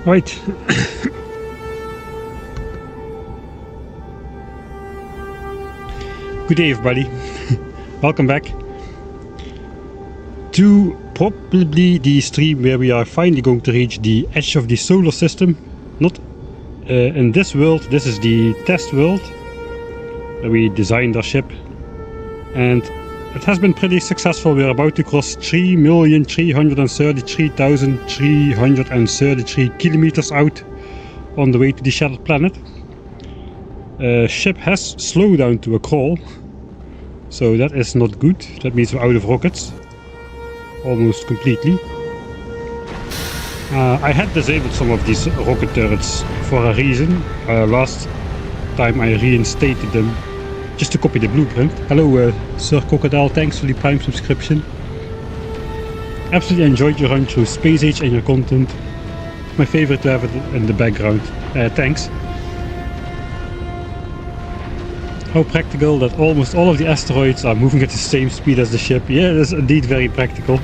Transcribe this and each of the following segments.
Right. Good day everybody. Welcome back to probably the stream where we are finally going to reach the edge of the solar system. Not in this world, this is the test world where we designed our ship, and it has been pretty successful. We're about to cross 3,333,333 kilometers out on the way to the shattered planet. Ship has slowed down to a crawl, so that is not good. That means we're out of rockets almost completely. I had disabled some of these rocket turrets for a reason. Last time I reinstated them just to copy the blueprint. Hello Sir Crocodile, thanks for the Prime subscription. Absolutely enjoyed your run through Space Age and your content. It's my favorite to have it in the background. Thanks. How practical that almost all of the asteroids are moving at the same speed as the ship. Yeah, it is indeed very practical.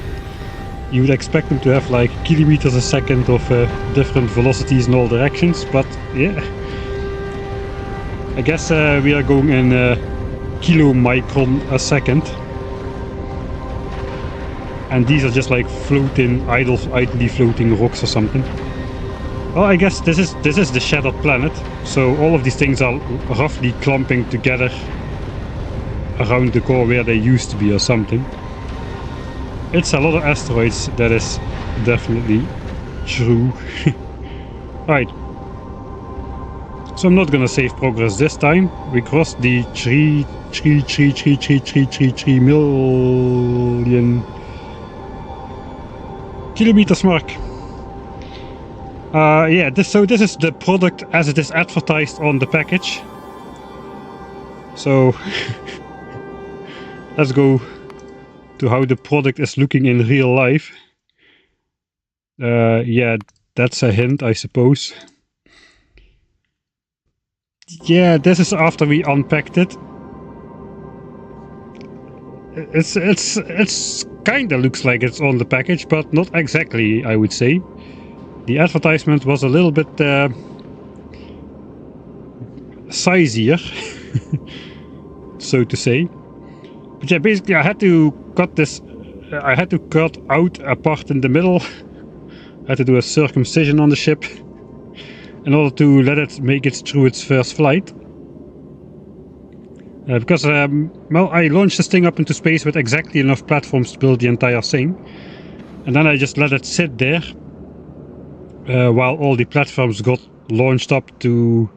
You would expect them to have like kilometers a second of different velocities in all directions, but yeah. I guess we are going in kilomicron a second. And these are just like floating, idly floating rocks or something. Well, I guess this is the shattered planet, so all of these things are roughly clumping together around the core where they used to be or something. It's a lot of asteroids, that is definitely true. Right. So I'm not gonna save progress this time. We crossed the 3 million kilometers mark. Yeah, this is the product as it is advertised on the package. So let's go to how the product is looking in real life. Yeah, that's a hint, I suppose. Yeah, this is after we unpacked it. It's kinda looks like it's on the package, but not exactly, I would say. The advertisement was a little bit sizier, so to say. But yeah, basically I had to cut this, I had to cut out a part in the middle. I had to do a circumcision on the ship in order to let it make it through its first flight. Because, well, I launched this thing up into space with exactly enough platforms to build the entire thing. And then I just let it sit there while all the platforms got launched up to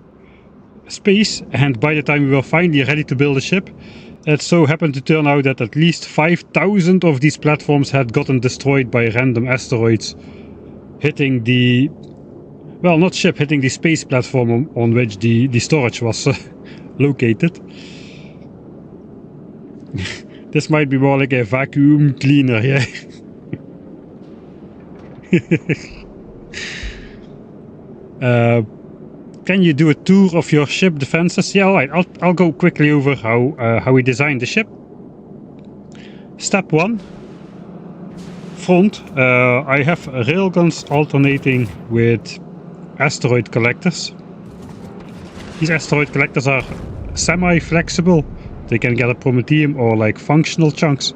space. And by the time we were finally ready to build a ship, it so happened to turn out that at least 5,000 of these platforms had gotten destroyed by random asteroids hitting the, well, not ship, hitting the space platform on which the storage was located. This might be more like a vacuum cleaner, yeah. Can you do a tour of your ship defenses? Yeah, alright, I'll go quickly over how we designed the ship. Step 1. Front. I have railguns alternating with asteroid collectors. These asteroid collectors are semi-flexible. They can get a promethium or like functional chunks.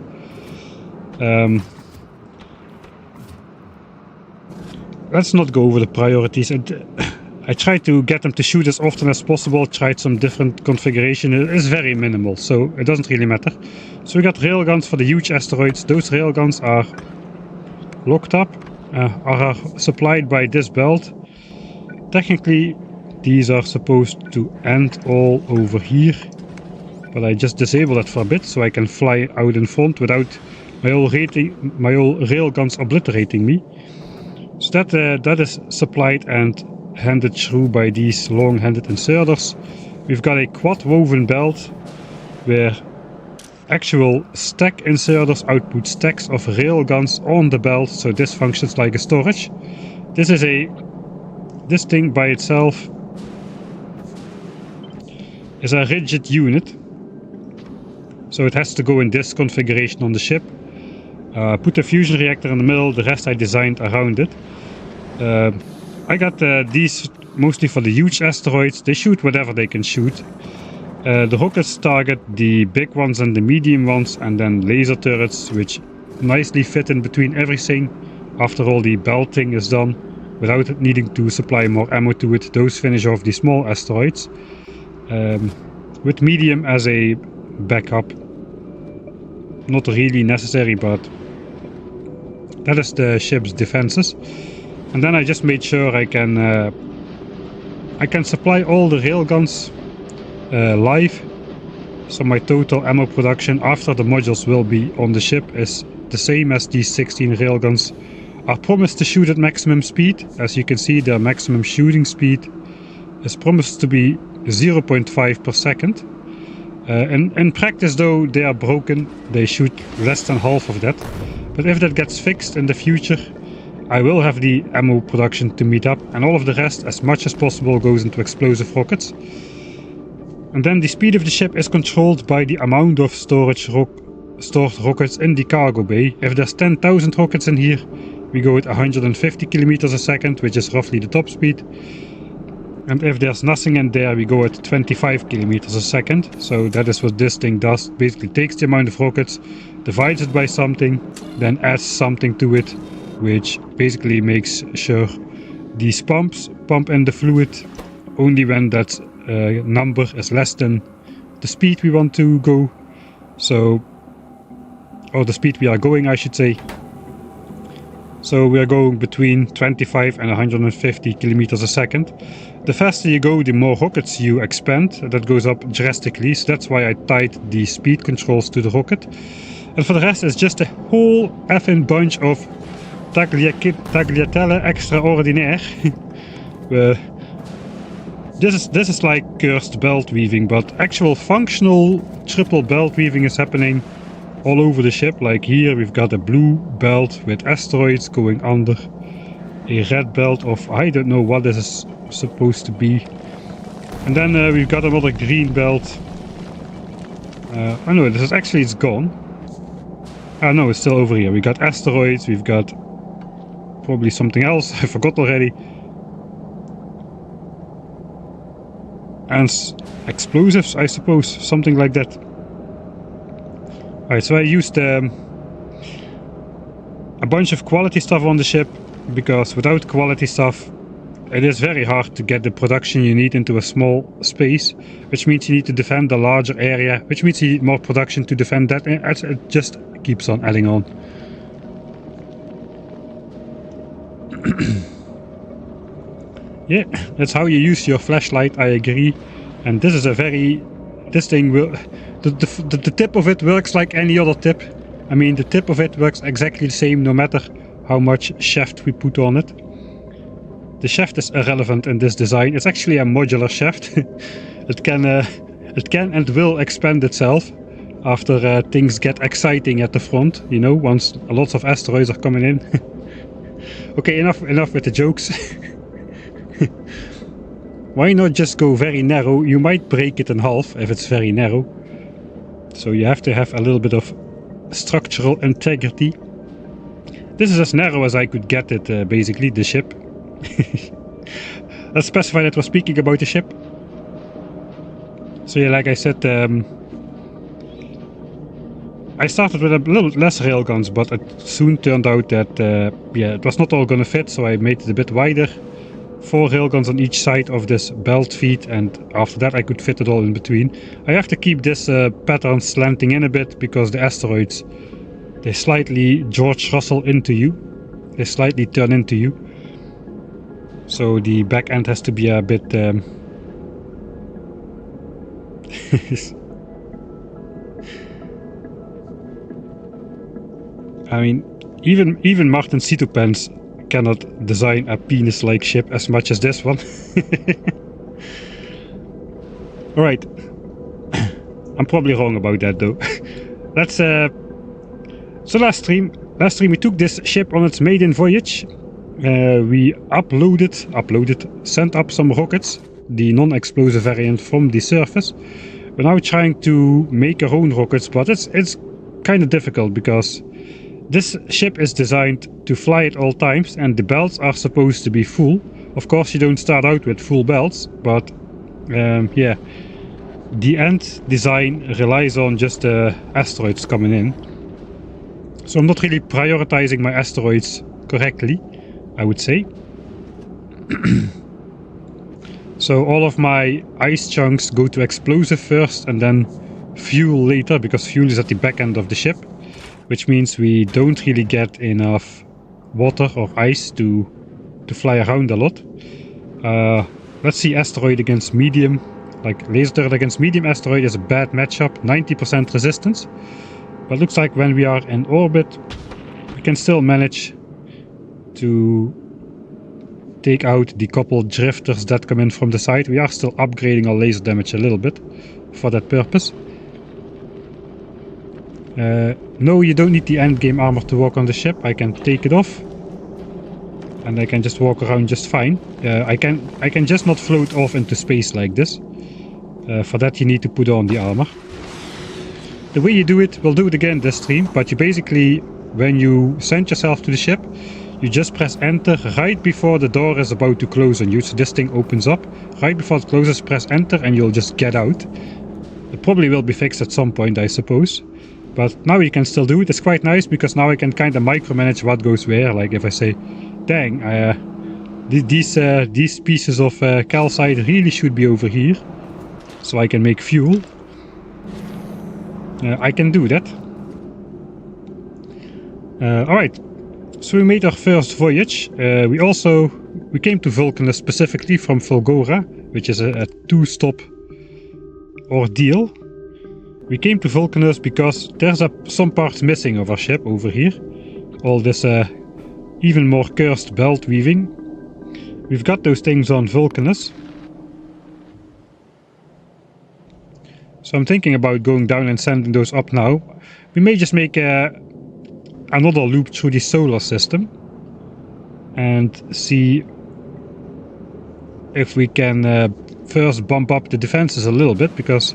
Let's not go over the priorities. I tried to get them to shoot as often as possible, tried some different configuration. It is very minimal, so it doesn't really matter. So we got railguns for the huge asteroids. Those railguns are locked up, are supplied by this belt. Technically, these are supposed to end all over here, but I just disabled it for a bit so I can fly out in front without my old railguns obliterating me. So that is supplied and handed through by these long-handed inserters. We've got a quad woven belt where actual stack inserters output stacks of railguns on the belt, so this functions like a storage. This thing by itself is a rigid unit, so it has to go in this configuration on the ship. Put a fusion reactor in the middle, the rest I designed around it. I got these mostly for the huge asteroids. They shoot whatever they can shoot. The rockets target the big ones and the medium ones, and then laser turrets, which nicely fit in between everything. After all the belting is done, without needing to supply more ammo to it, those finish off the small asteroids. With medium as a backup. Not really necessary, but that is the ship's defenses. And then I just made sure I can supply all the railguns live. So my total ammo production after the modules will be on the ship is the same as these 16 railguns are promised to shoot at maximum speed. As you can see, their maximum shooting speed is promised to be 0.5 per second. In practice though, they are broken. They shoot less than half of that. But if that gets fixed in the future, I will have the ammo production to meet up, and all of the rest, as much as possible, goes into explosive rockets. And then the speed of the ship is controlled by the amount of stored rockets in the cargo bay. If there's 10,000 rockets in here, we go at 150 kilometers a second, which is roughly the top speed. And if there's nothing in there, we go at 25 kilometers a second. So that is what this thing does. Basically takes the amount of rockets, divides it by something, then adds something to it, which basically makes sure these pumps pump in the fluid only when that number is less than the speed we want to go. So, or the speed we are going, I should say. So we are going between 25 and 150 kilometers a second. The faster you go, the more rockets you expend. That goes up drastically, so that's why I tied the speed controls to the rocket. And for the rest, it's just a whole effing bunch of tagliatelle extraordinaire. This is like cursed belt weaving, but actual functional triple belt weaving is happening all over the ship. Like here we've got a blue belt with asteroids going under, a red belt of I don't know what this is supposed to be, and then we've got another green belt. Oh no, this is actually, it's gone. Ah no, it's still over here. We got asteroids, we've got probably something else, I forgot already. And explosives, I suppose, something like that. Alright, so I used a bunch of quality stuff on the ship, because without quality stuff it is very hard to get the production you need into a small space, which means you need to defend a larger area, which means you need more production to defend that. It just keeps on adding on. Yeah, that's how you use your flashlight, I agree. And this is a very... this thing will... The tip of it works like any other tip. I mean, the tip of it works exactly the same no matter how much shaft we put on it. The shaft is irrelevant in this design. It's actually a modular shaft. It can and will expand itself after things get exciting at the front, you know, once lots of asteroids are coming in. Okay, enough with the jokes. Why not just go very narrow? You might break it in half if it's very narrow. So you have to have a little bit of structural integrity. This is as narrow as I could get it, basically, the ship. Let's specify that we're speaking about the ship. So yeah, like I said, I started with a little less railguns, but it soon turned out that yeah, it was not all gonna fit, so I made it a bit wider. 4 railguns on each side of this belt feed, and after that I could fit it all in between. I have to keep this pattern slanting in a bit, because the asteroids, they slightly George Russell into you. They slightly turn into you. So the back end has to be a bit... I mean, even Martin Citopens cannot design a penis-like ship as much as this one. Alright. I'm probably wrong about that though. Let's so last stream we took this ship on its maiden voyage. We sent up some rockets, the non-explosive variant from the surface. We're now trying to make our own rockets, but it's kind of difficult, because This ship is designed to fly at all times, and the belts are supposed to be full. Of course, you don't start out with full belts, but yeah, the end design relies on just the asteroids coming in. So I'm not really prioritizing my asteroids correctly, I would say. So all of my ice chunks go to explosive first and then fuel later, because fuel is at the back end of the ship, which means we don't really get enough water or ice to fly around a lot. Let's see, asteroid against medium, like laser turret against medium asteroid is a bad matchup, 90% resistance. But looks like when we are in orbit, we can still manage to take out the couple drifters that come in from the side. We are still upgrading our laser damage a little bit for that purpose. No, you don't need the endgame armor to walk on the ship. I can take it off and I can just walk around just fine. I can just not float off into space like this. For that you need to put on the armor. The way you do it, we'll do it again this stream, but you basically, when you send yourself to the ship, you just press enter right before the door is about to close on you. So this thing opens up. Right before it closes, press enter and you'll just get out. It probably will be fixed at some point, I suppose. But now you can still do it. It's quite nice because now I can kind of micromanage what goes where. Like if I say, dang, these pieces of calcite really should be over here, so I can make fuel. I can do that. Alright, so we made our first voyage. We came to Vulcanus specifically from Fulgora, which is a 2-stop ordeal. We came to Vulcanus because there's some parts missing of our ship over here. All this even more cursed belt weaving. We've got those things on Vulcanus. So I'm thinking about going down and sending those up now. We may just make another loop through the solar system and see if we can first bump up the defenses a little bit, because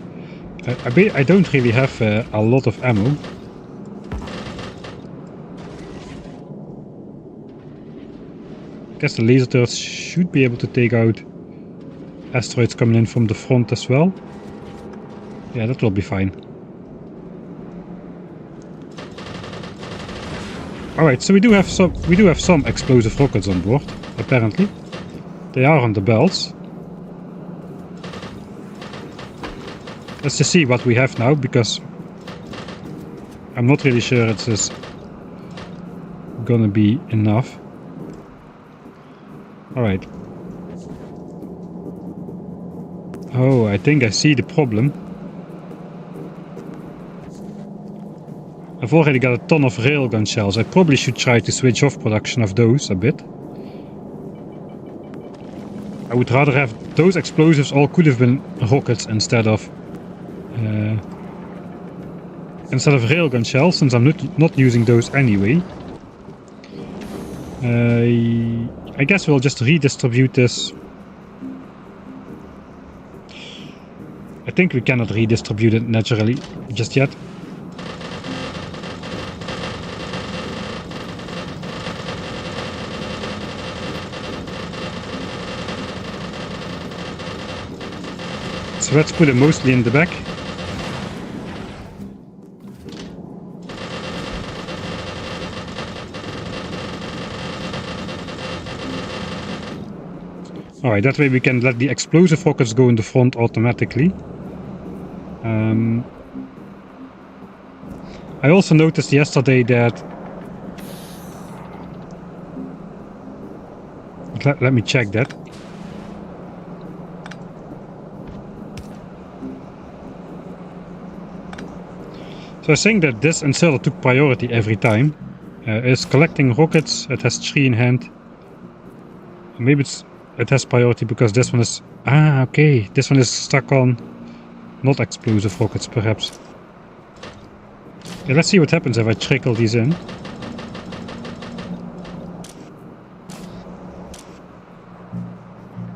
I don't really have a lot of ammo. I guess the laser turrets should be able to take out asteroids coming in from the front as well. Yeah, that will be fine. Alright, so we do have some explosive rockets on board, apparently. They are on the belts. Let's just see what we have now, because I'm not really sure it's just gonna be enough. Alright. Oh, I think I see the problem. I've already got a ton of railgun shells. I probably should try to switch off production of those a bit. I would rather have those explosives all could have been rockets instead of railgun shells, since I'm not using those anyway. I guess we'll just redistribute this. I think we cannot redistribute it naturally just yet. So let's put it mostly in the back. Alright, that way we can let the explosive rockets go in the front automatically. I also noticed yesterday that... Let me check that. So I was saying that this inserter took priority every time. It's collecting rockets, it has 3 in hand. Maybe it has priority because this one is... Ah, okay. This one is stuck on not explosive rockets, perhaps. Yeah, let's see what happens if I trickle these in.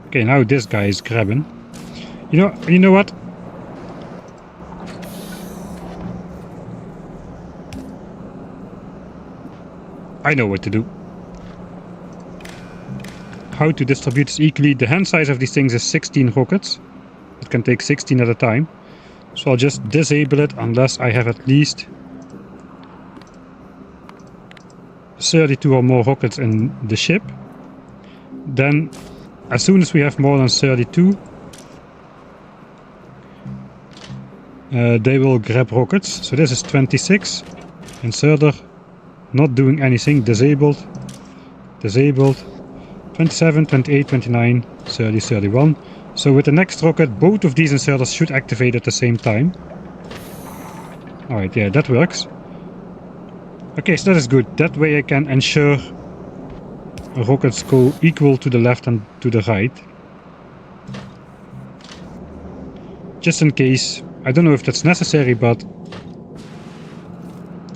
Okay, now this guy is grabbing. You know what? I know what to do. How to distribute this equally. The hand size of these things is 16 rockets. It can take 16 at a time. So I'll just disable it unless I have at least 32 or more rockets in the ship. Then, as soon as we have more than 32, they will grab rockets. So this is 26. Inserter, not doing anything. Disabled. Disabled. 27, 28, 29, 30, 31. So with the next rocket, both of these inserters should activate at the same time. Alright, yeah, that works. Okay, so that is good. That way I can ensure rockets go equal to the left and to the right. Just in case. I don't know if that's necessary, but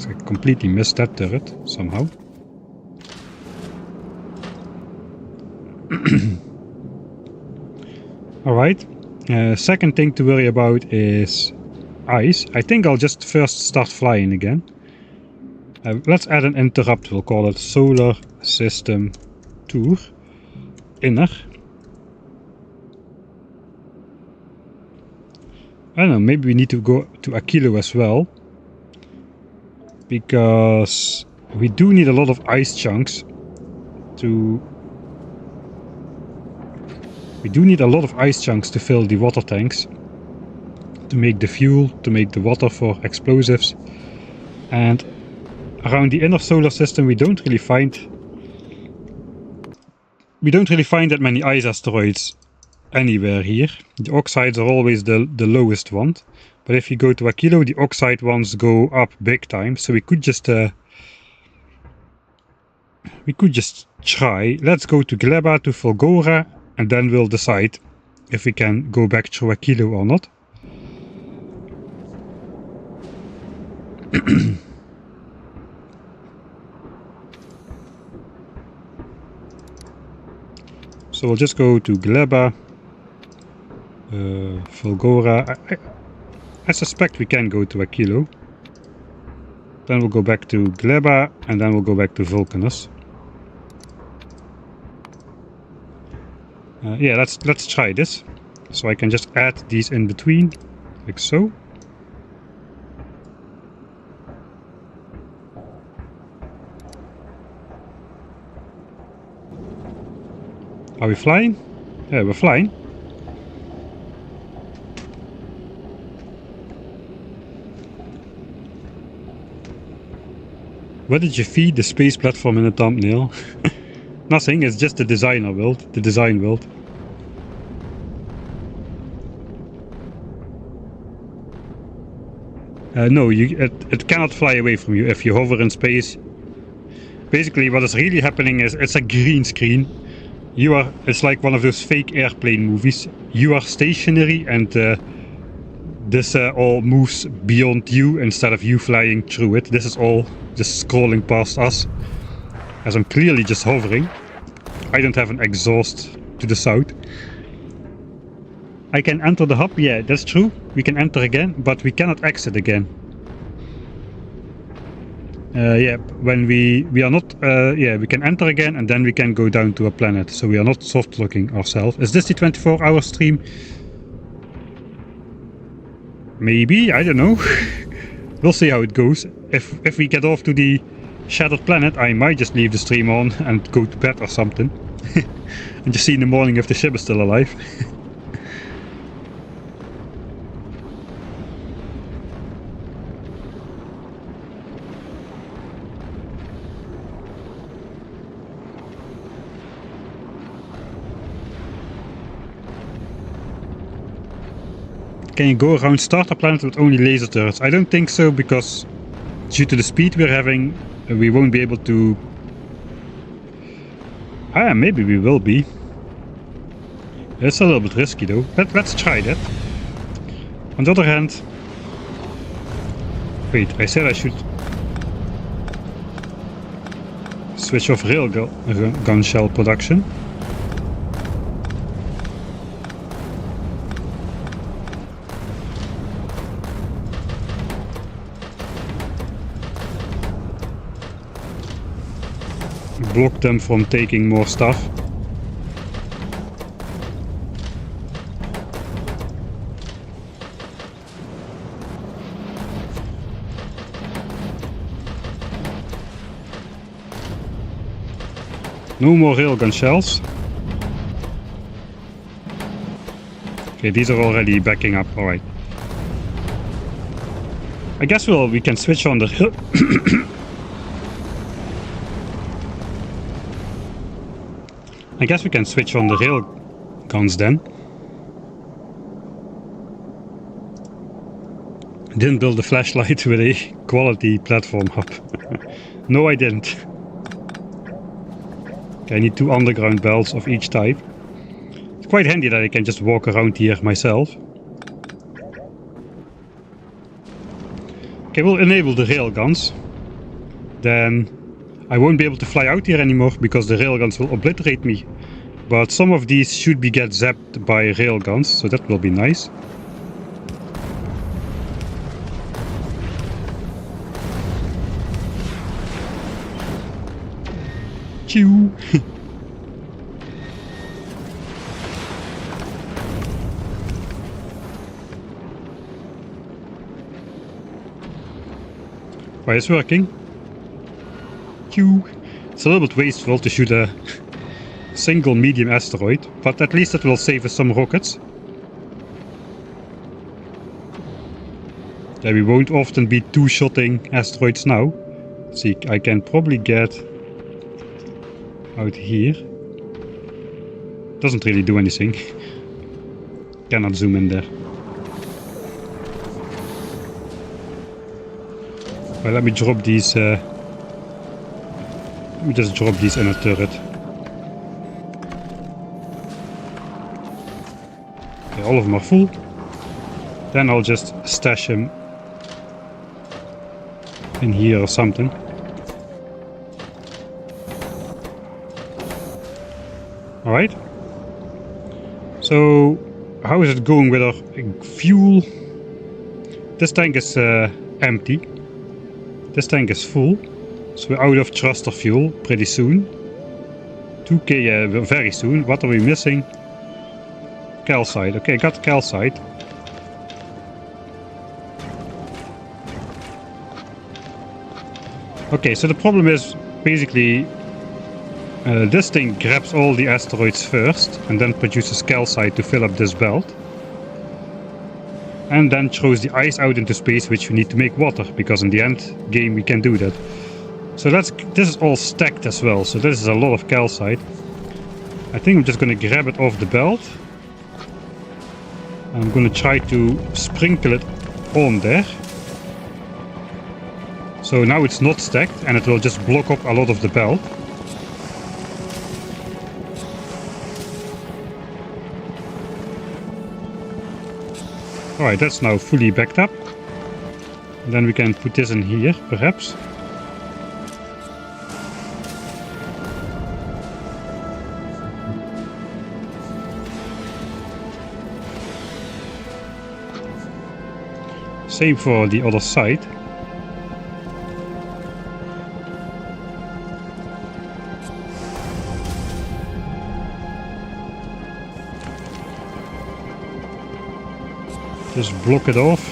I completely missed that turret somehow. Alright. Second thing to worry about is ice. I think I'll just first start flying again. Let's add an interrupt. We'll call it Solar System Tour. Inner. I don't know, maybe we need to go to Aquilo as well. Because we do need a lot of ice chunks to... We do need a lot of ice chunks to fill the water tanks. To make the fuel, to make the water for explosives. And around the inner solar system we don't really find that many ice asteroids anywhere here. The oxides are always the lowest one. But if you go to Aquilo, the oxide ones go up big time. So we could just try. Let's go to Gleba, to Folgora, and then we'll decide if we can go back through Aquilo or not. So we'll just go to Gleba, Folgora. I suspect we can go to Aquilo. Then we'll go back to Gleba, and then we'll go back to Vulcanus. Yeah, let's try this. So I can just add these in between, like so. Are we flying? Yeah, we're flying. What did you feed the space platform in the thumbnail? Nothing, it's just the designer world, the design world. No, it cannot fly away from you if you hover in space. Basically what is really happening is it's a green screen. It's like one of those fake airplane movies. You are stationary and this all moves beyond you instead of you flying through it. This is all just scrolling past us as I'm clearly just hovering. I don't have an exhaust to the south. I can enter the hub, yeah, that's true. We can enter again, but we cannot exit again. Yeah, when we are not, yeah, we can enter again and then we can go down to a planet. So we are not soft locking ourselves. Is this the 24-hour stream? Maybe, I don't know. We'll see how it goes. If we get off to the shattered planet, I might just leave the stream on and go to bed or something. And just see in the morning if the ship is still alive. Can you go around starter planet with only laser turrets? I don't think so, because due to the speed we're having, we won't be able to... Ah, maybe we will be. It's a little bit risky though. Let's try that. On the other hand... Wait, I said I should... switch off railgun shell production. block them from taking more stuff. No more railgun shells. Okay, these are already backing up, alright. I guess we can switch on the I guess we can switch on the rail guns then. Didn't build a flashlight with a quality platform hub. No, I didn't. Okay, I need 2 underground belts of each type. It's quite handy that I can just walk around here myself. Okay, we'll enable the railguns. Then I won't be able to fly out here anymore because the railguns will obliterate me. But some of these should get zapped by railguns, so that will be nice. Chew! Why is working? Chew! It's a little bit wasteful to shoot a single medium asteroid, but at least it will save us some rockets. Yeah, we won't often be two-shotting asteroids now. Let's see, I can probably get out here. Doesn't really do anything. Cannot zoom in there. Well, let me drop these. Let me just drop these in a turret. Okay, all of them are full. Then I'll just stash him in here or something. Alright. So, how is it going with our fuel? This tank is empty. This tank is full. So we're out of thruster fuel pretty soon. 2k very soon. What are we missing? Calcite. Okay, got calcite. Okay, so the problem is basically this thing grabs all the asteroids first and then produces calcite to fill up this belt. And then throws the ice out into space, which we need to make water, because in the end game we can do that. So this is all stacked as well, so this is a lot of calcite. I think I'm just going to grab it off the belt. I'm going to try to sprinkle it on there. So now it's not stacked and it will just block up a lot of the belt. Alright, that's now fully backed up. And then we can put this in here, perhaps. Same for the other side. Just block it off.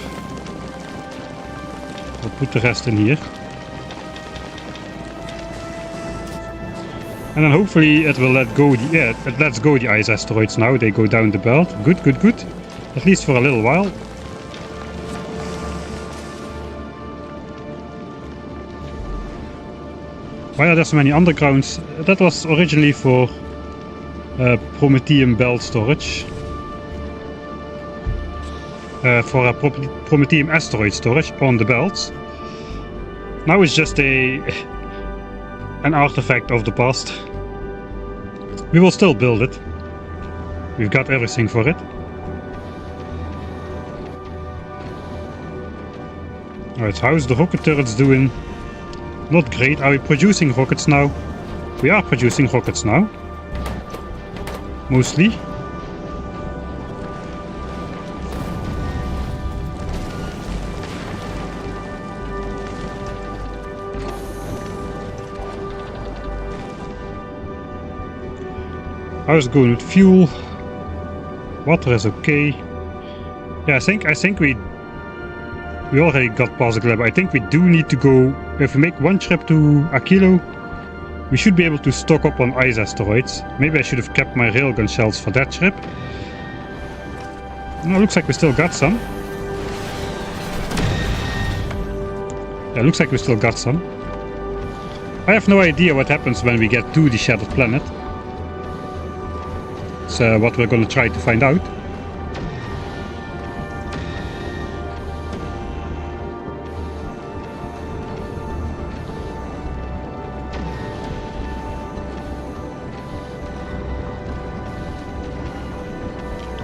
We'll put the rest in here. And then hopefully it will let go the, yeah, it lets go the ice asteroids now. They go down the belt. Good, good, good. At least for a little while. Why are there so many undergrounds? That was originally for Prometheum belt storage. For a Prometheum asteroid storage on the belts. Now it's just an artifact of the past. We will still build it. We've got everything for it. Alright, so how's the rocket turrets doing? Not great. Are we producing rockets now? We are producing rockets now. Mostly. How's it going with fuel? Water is okay. Yeah, I think we already got past the glare. I think we do need to go. If we make one trip to Aquilo, we should be able to stock up on ice asteroids. Maybe I should have kept my railgun shells for that trip. No, looks like we still got some. Yeah, looks like we still got some. I have no idea what happens when we get to the Shattered Planet. It's what we're going to try to find out.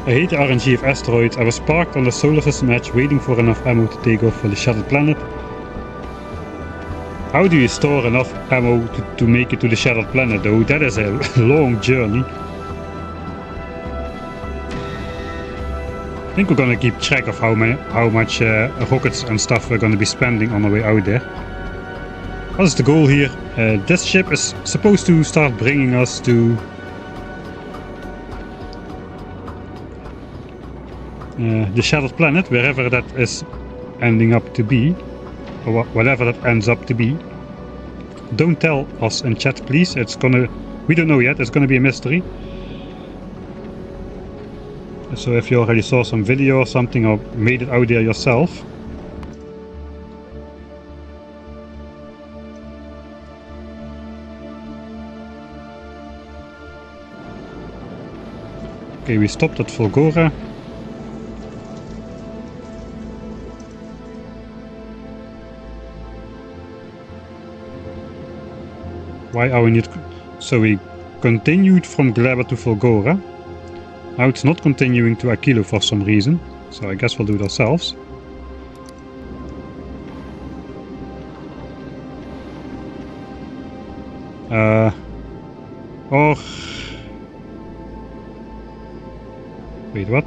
I hate the RNG of asteroids. I was parked on the solar system edge waiting for enough ammo to take off for the Shattered Planet. How do you store enough ammo to make it to the Shattered Planet though? That is a long journey. I think we're gonna keep track of how much rockets and stuff we're gonna be spending on our way out there. What is the goal here? This ship is supposed to start bringing us to the Shattered Planet, wherever that is ending up to be, or whatever that ends up to be. Don't tell us in chat, please. We don't know yet. It's gonna be a mystery. So if you already saw some video or something, or made it out there yourself. Okay, we stopped at Volgora. Why are we not? So we continued from Gleba to Volgora. Now it's not continuing to Aquilo for some reason. So I guess we'll do it ourselves. Or... Wait, what?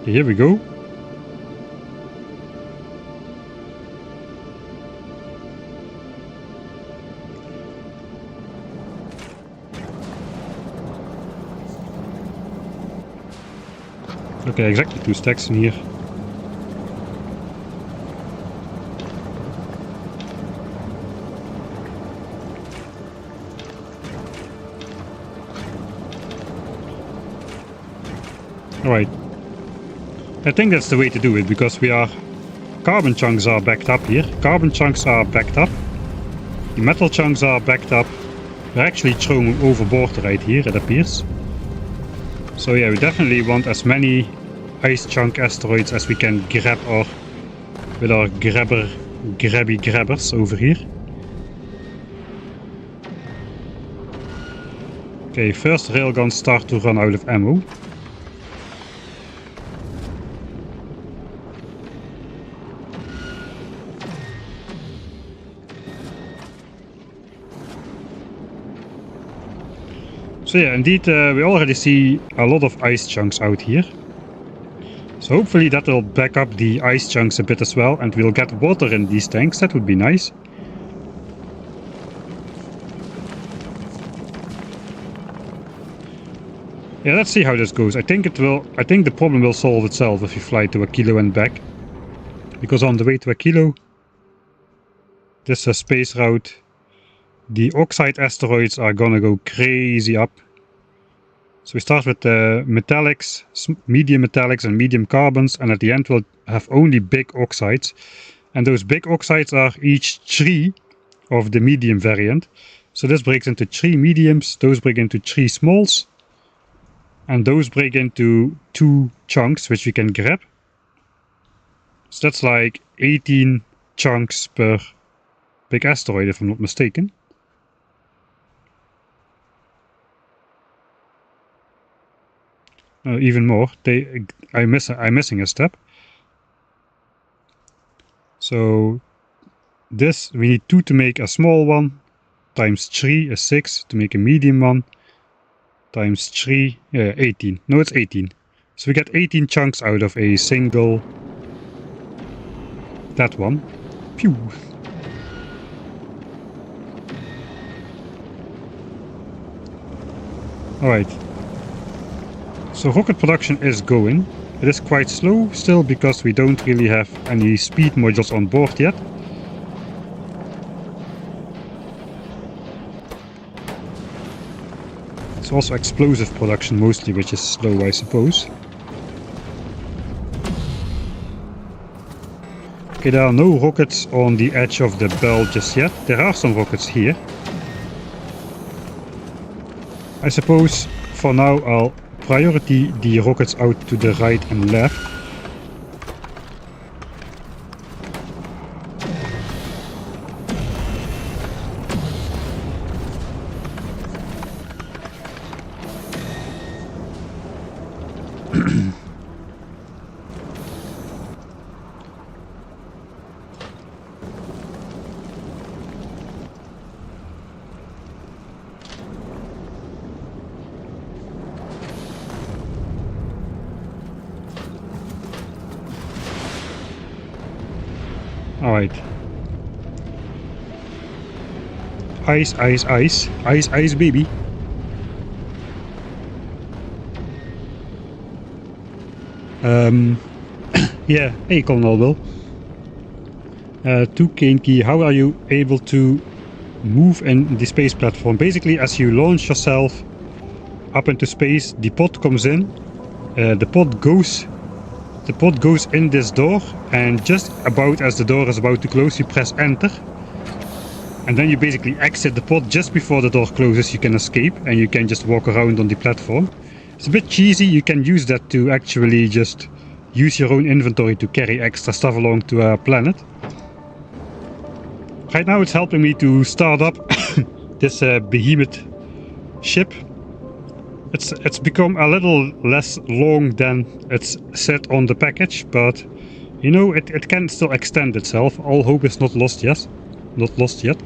Okay, here we go. Okay, exactly 2 stacks in here. Alright. I think that's the way to do it, because carbon chunks are backed up here. Carbon chunks are backed up. The metal chunks are backed up. We're actually thrown overboard right here, it appears. So yeah, we definitely want as many ice chunk asteroids as we can grab with our grabby grabbers over here. Okay, first railguns start to run out of ammo. So yeah, indeed, we already see a lot of ice chunks out here. So hopefully that will back up the ice chunks a bit as well, and we'll get water in these tanks. That would be nice. Yeah, let's see how this goes. I think the problem will solve itself if we fly to Aquilo and back. Because on the way to Aquilo, this space route, the oxide asteroids are gonna go crazy up. So we start with metallics, medium metallics and medium carbons, and at the end we'll have only big oxides. And those big oxides are each 3 of the medium variant. So this breaks into 3 mediums, those break into 3 smalls, and those break into 2 chunks which we can grab. So that's like 18 chunks per big asteroid, if I'm not mistaken. Even more. I'm missing a step. So this, we need 2 to make a small one, times 3 is 6 to make a medium one, times 3, 18. No, it's 18. So we get 18 chunks out of a single... that one. Phew. Alright. So rocket production is going. It is quite slow still because we don't really have any speed modules on board yet. It's also explosive production mostly, which is slow, I suppose. Okay, there are no rockets on the edge of the bell just yet. There are some rockets here. I suppose for now I'll priority the rockets out to the right and left. Alright. Ice, ice, ice. Ice, ice, baby. Yeah, hey Colonel Will. To Kinky, how are you able to move in the space platform? Basically, as you launch yourself up into space, the pod comes in, the pod goes in this door, and just about as the door is about to close, you press enter. And then you basically exit the pod just before the door closes. You can escape and you can just walk around on the platform. It's a bit cheesy. You can use that to actually just use your own inventory to carry extra stuff along to a planet. Right now it's helping me to start up this behemoth ship. It's become a little less long than it's said on the package, but you know, it can still extend itself. All hope is not lost yet. Not lost yet.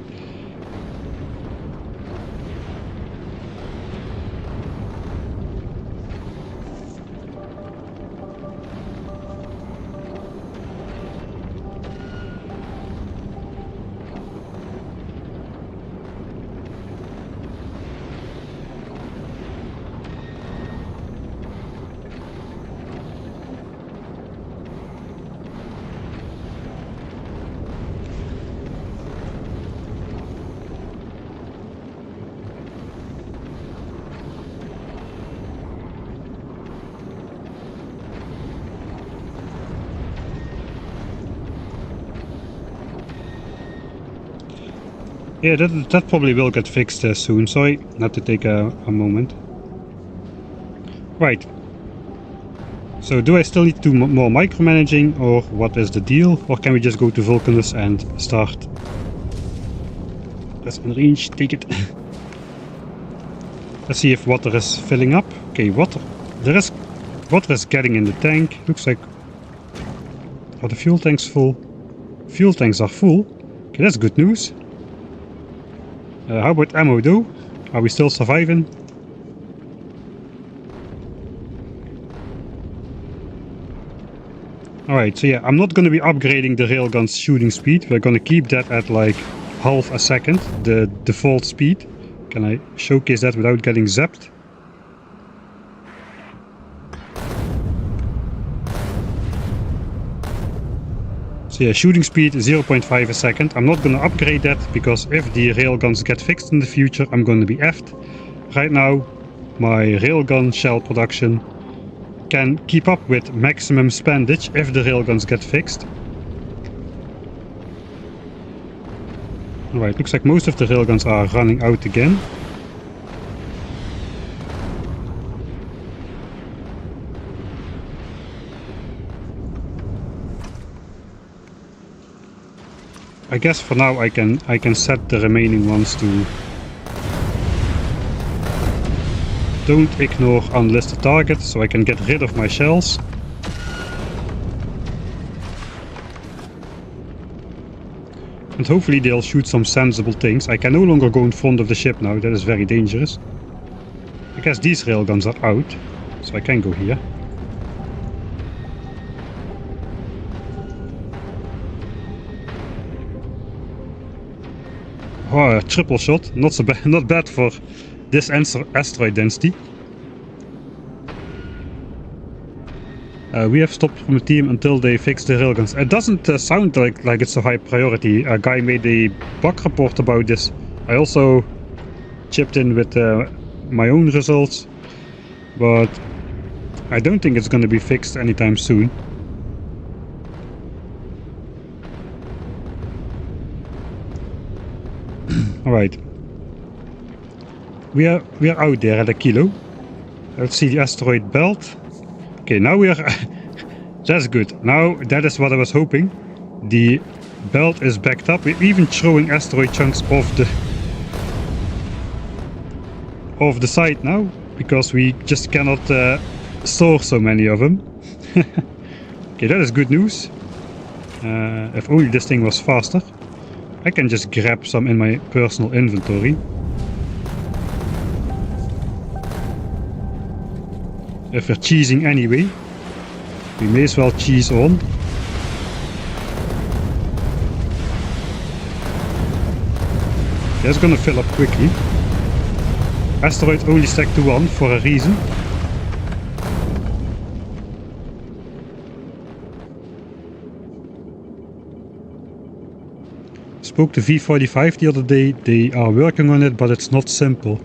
Yeah, that probably will get fixed soon. Sorry, not to take a moment. Right. So do I still need to do more micromanaging, or what is the deal? Or can we just go to Vulcanus and start? That's in range, take it. Let's see if water is filling up. Okay, water is getting in the tank. Looks like... Are the fuel tanks full? Fuel tanks are full. Okay, that's good news. How about ammo though? Are we still surviving? Alright, so yeah, I'm not going to be upgrading the railgun's shooting speed. We're going to keep that at like half a second, the default speed. Can I showcase that without getting zapped? So yeah, shooting speed 0.5 a second. I'm not going to upgrade that, because if the railguns get fixed in the future, I'm going to be effed. Right now, my railgun shell production can keep up with maximum spendage if the railguns get fixed. Alright, looks like most of the railguns are running out again. I guess for now I can set the remaining ones to don't ignore unlisted targets, so I can get rid of my shells. And hopefully they'll shoot some sensible things. I can no longer go in front of the ship now, that is very dangerous. I guess these railguns are out, so I can go here. Oh, a triple shot, not so bad, not bad for this asteroid density. We have stopped from the team until they fix the railguns. It doesn't sound like it's a high priority. A guy made a bug report about this. I also chipped in with my own results, but I don't think it's going to be fixed anytime soon. Alright. We are out there at a kilo. Let's see the asteroid belt. Okay, now we are... That's good. Now, that is what I was hoping. The belt is backed up. We're even throwing asteroid chunks off the side now, because we just cannot store so many of them. Okay, that is good news. If only this thing was faster. I can just grab some in my personal inventory. If we're cheesing anyway, we may as well cheese on. That's gonna fill up quickly. Asteroid only stacked to 1 for a reason. Spoke to V45 the other day. They are working on it, but it's not simple.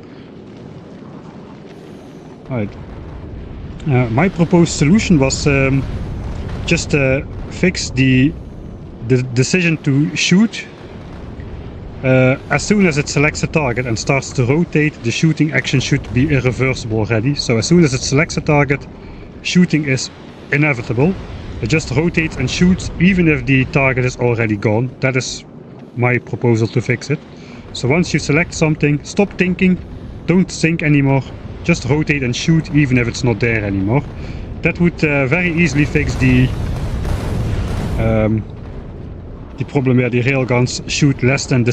Alright. My proposed solution was just fix the decision to shoot. As soon as it selects a target and starts to rotate, the shooting action should be irreversible already. So as soon as it selects a target, shooting is inevitable. It just rotates and shoots even if the target is already gone. That is my proposal to fix it. So once you select something, stop thinking, don't think anymore, just rotate and shoot even if it's not there anymore. That would very easily fix the problem where the railguns shoot less than the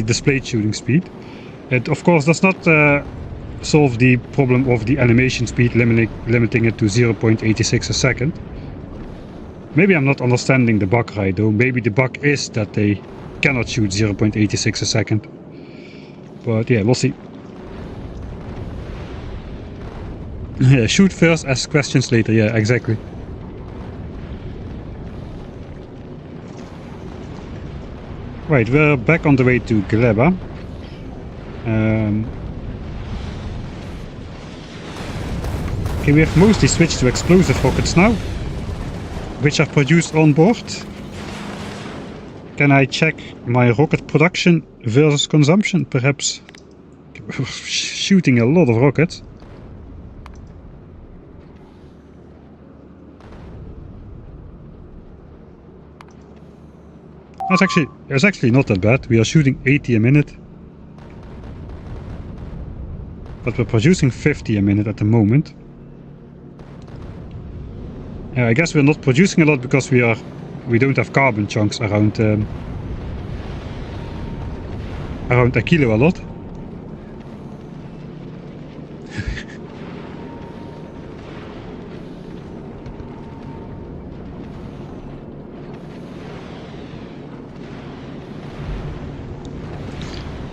displayed shooting speed. It of course does not solve the problem of the animation speed, limiting it to 0.86 a second. Maybe I'm not understanding the bug right though. Maybe the bug is that they cannot shoot 0.86 a second. But yeah, we'll see. Yeah, shoot first, ask questions later. Yeah, exactly. Right, we're back on the way to Gleba. Okay, we have mostly switched to explosive rockets now, which are produced on board. Can I check my rocket production versus consumption, perhaps? Shooting a lot of rockets. It's actually not that bad. We are shooting 80 a minute. But we're producing 50 a minute at the moment. I guess we're not producing a lot because we don't have carbon chunks around a kilo a lot.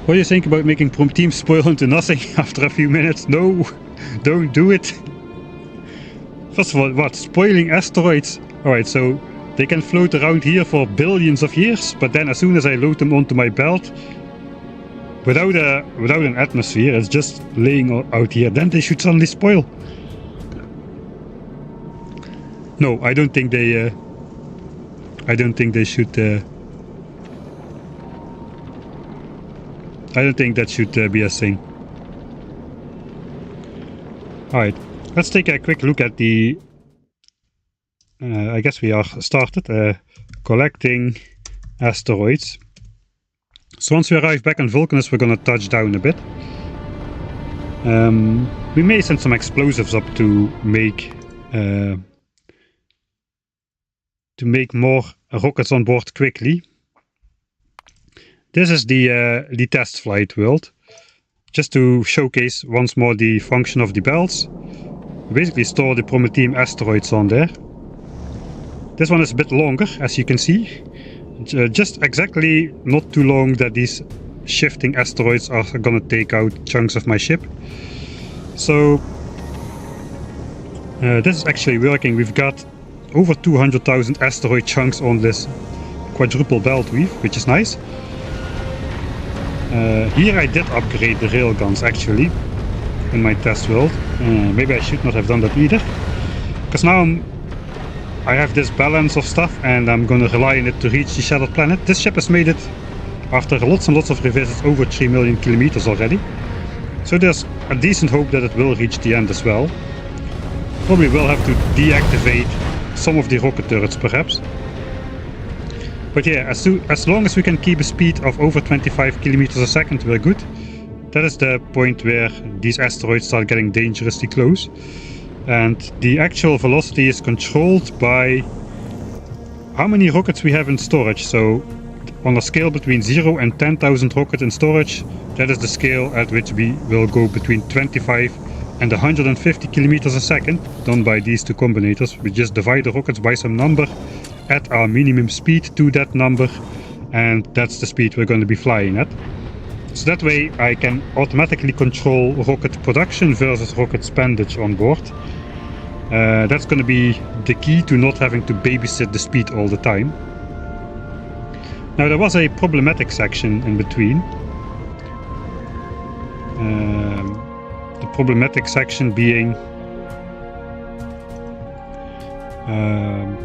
What do you think about making Prom Team spoil into nothing after a few minutes? No, don't do it. First of all, what? Spoiling asteroids? Alright, so they can float around here for billions of years, but then as soon as I load them onto my belt, without an atmosphere, it's just laying out here, then they should suddenly spoil. No, I don't think they should. I don't think that should be a thing. Alright, let's take a quick look at the... I guess we are started collecting asteroids. So once we arrive back on Vulcanus, we're gonna touch down a bit. We may send some explosives up to make more rockets on board quickly. This is the test flight world, just to showcase once more the function of the belts. We basically store the Prometheum asteroids on there. This one is a bit longer, as you can see. just exactly not too long that these shifting asteroids are gonna take out chunks of my ship. So this is actually working. We've got over 200,000 asteroid chunks on this quadruple belt weave, which is nice. Here I did upgrade the railguns actually in my test world. Maybe I should not have done that either, because now I have this balance of stuff and I'm gonna rely on it to reach the shattered planet. This ship has made it after lots and lots of revisits over 3 million kilometers already. So there's a decent hope that it will reach the end as well. Probably will have to deactivate some of the rocket turrets perhaps. But yeah, as long as we can keep a speed of over 25 kilometers a second, we're good. That is the point where these asteroids start getting dangerously close. And the actual velocity is controlled by how many rockets we have in storage. So on a scale between 0 and 10,000 rockets in storage, that is the scale at which we will go between 25 and 150 kilometers a second, done by these two combinators. We just divide the rockets by some number, add our minimum speed to that number, and that's the speed we're going to be flying at. So that way I can automatically control rocket production versus rocket spendage on board. That's going to be the key to not having to babysit the speed all the time. Now there was a problematic section in between. The problematic section being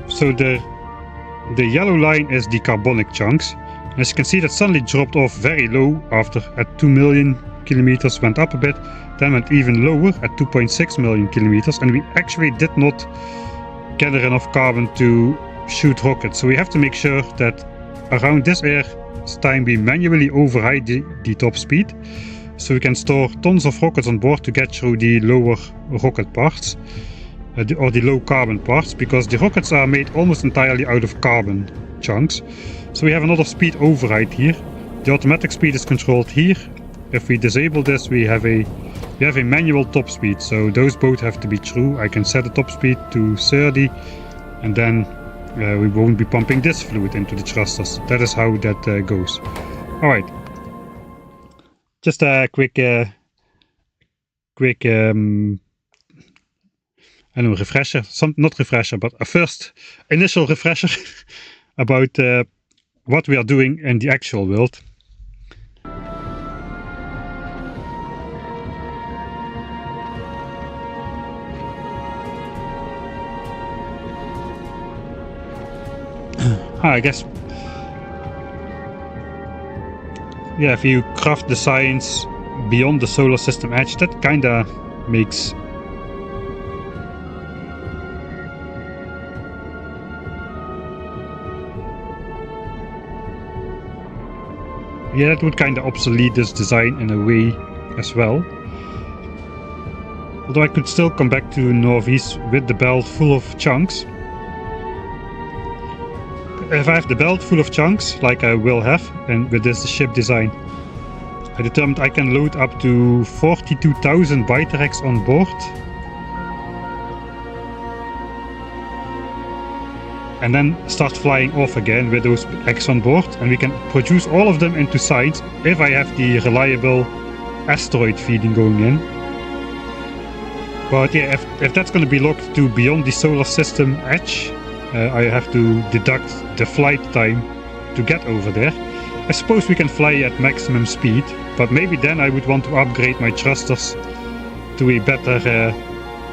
so the yellow line is the carbonic chunks. As you can see, that suddenly dropped off very low after at 2 million kilometers, went up a bit, then went even lower at 2.6 million kilometers, and we actually did not gather enough carbon to shoot rockets. So we have to make sure that around this air time we manually override the top speed, so we can store tons of rockets on board to get through the lower rocket parts, or the low carbon parts, because the rockets are made almost entirely out of carbon chunks. So we have another speed override here. The automatic speed is controlled here. If we disable this, we have a manual top speed, so those both have to be true. I can set the top speed to 30, and then we won't be pumping this fluid into the thrusters. That is how that goes. Alright, just a quick I don't know, refresher, not refresher, but a first initial refresher about what we are doing in the actual world. I guess, yeah, if you craft the science beyond the solar system edge, that kinda makes that would kinda obsolete this design in a way as well. Although I could still come back to Northeast with the belt full of chunks. If I have the belt full of chunks, like I will have, and with this ship design, I determined I can load up to 42,000 Biterex on board. And then start flying off again with those X on board, and we can produce all of them into science if I have the reliable asteroid feeding going in. But yeah, if that's going to be locked to beyond the solar system edge, I have to deduct the flight time to get over there. I suppose we can fly at maximum speed, but maybe then I would want to upgrade my thrusters to a better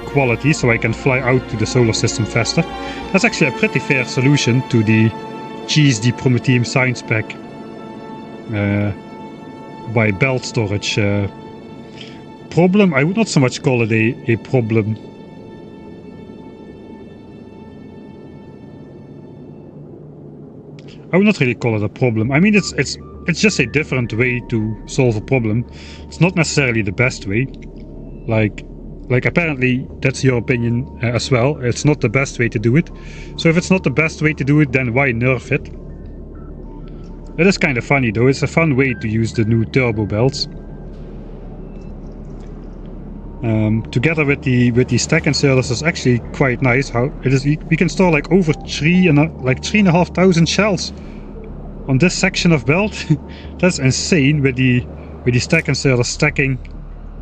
quality so I can fly out to the solar system faster. That's actually a pretty fair solution to the cheese the Prometheum science pack by belt storage problem. I would not so much call it a problem. I would not really call it a problem. I mean, it's just a different way to solve a problem. It's not necessarily the best way. Like apparently that's your opinion as well. It's not the best way to do it. So if it's not the best way to do it, then why nerf it? It is kind of funny though. It's a fun way to use the new turbo belts. Together with the stack inserters is actually quite nice. How it is, we can store like over 3,500 shells on this section of belt. That's insane with the stack inserter stacking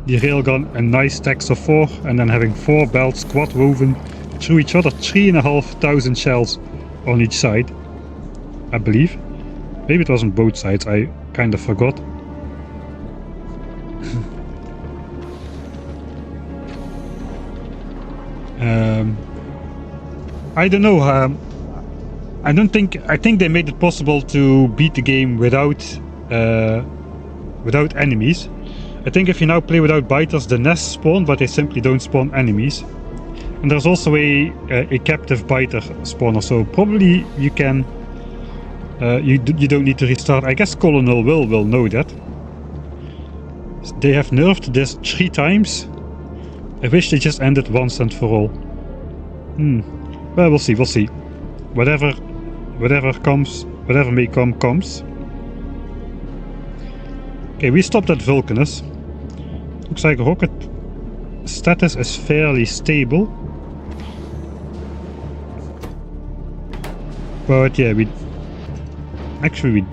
the railgun in nice stacks of 4 and then having 4 belts quad woven through each other, 3,500 shells on each side, I believe. Maybe it was on both sides, I kind of forgot. I don't know. I think they made it possible to beat the game without enemies. I think if you now play without biters, the nests spawn, but they simply don't spawn enemies. And there's also a captive biter spawner, so probably you can. You don't need to restart. I guess Colonel will know that. They have nerfed this 3 times. I wish they just ended once and for all. Well, we'll see. We'll see. Whatever comes, whatever may come, comes. Okay, we stopped at Vulcanus. Looks like rocket status is fairly stable. But yeah, we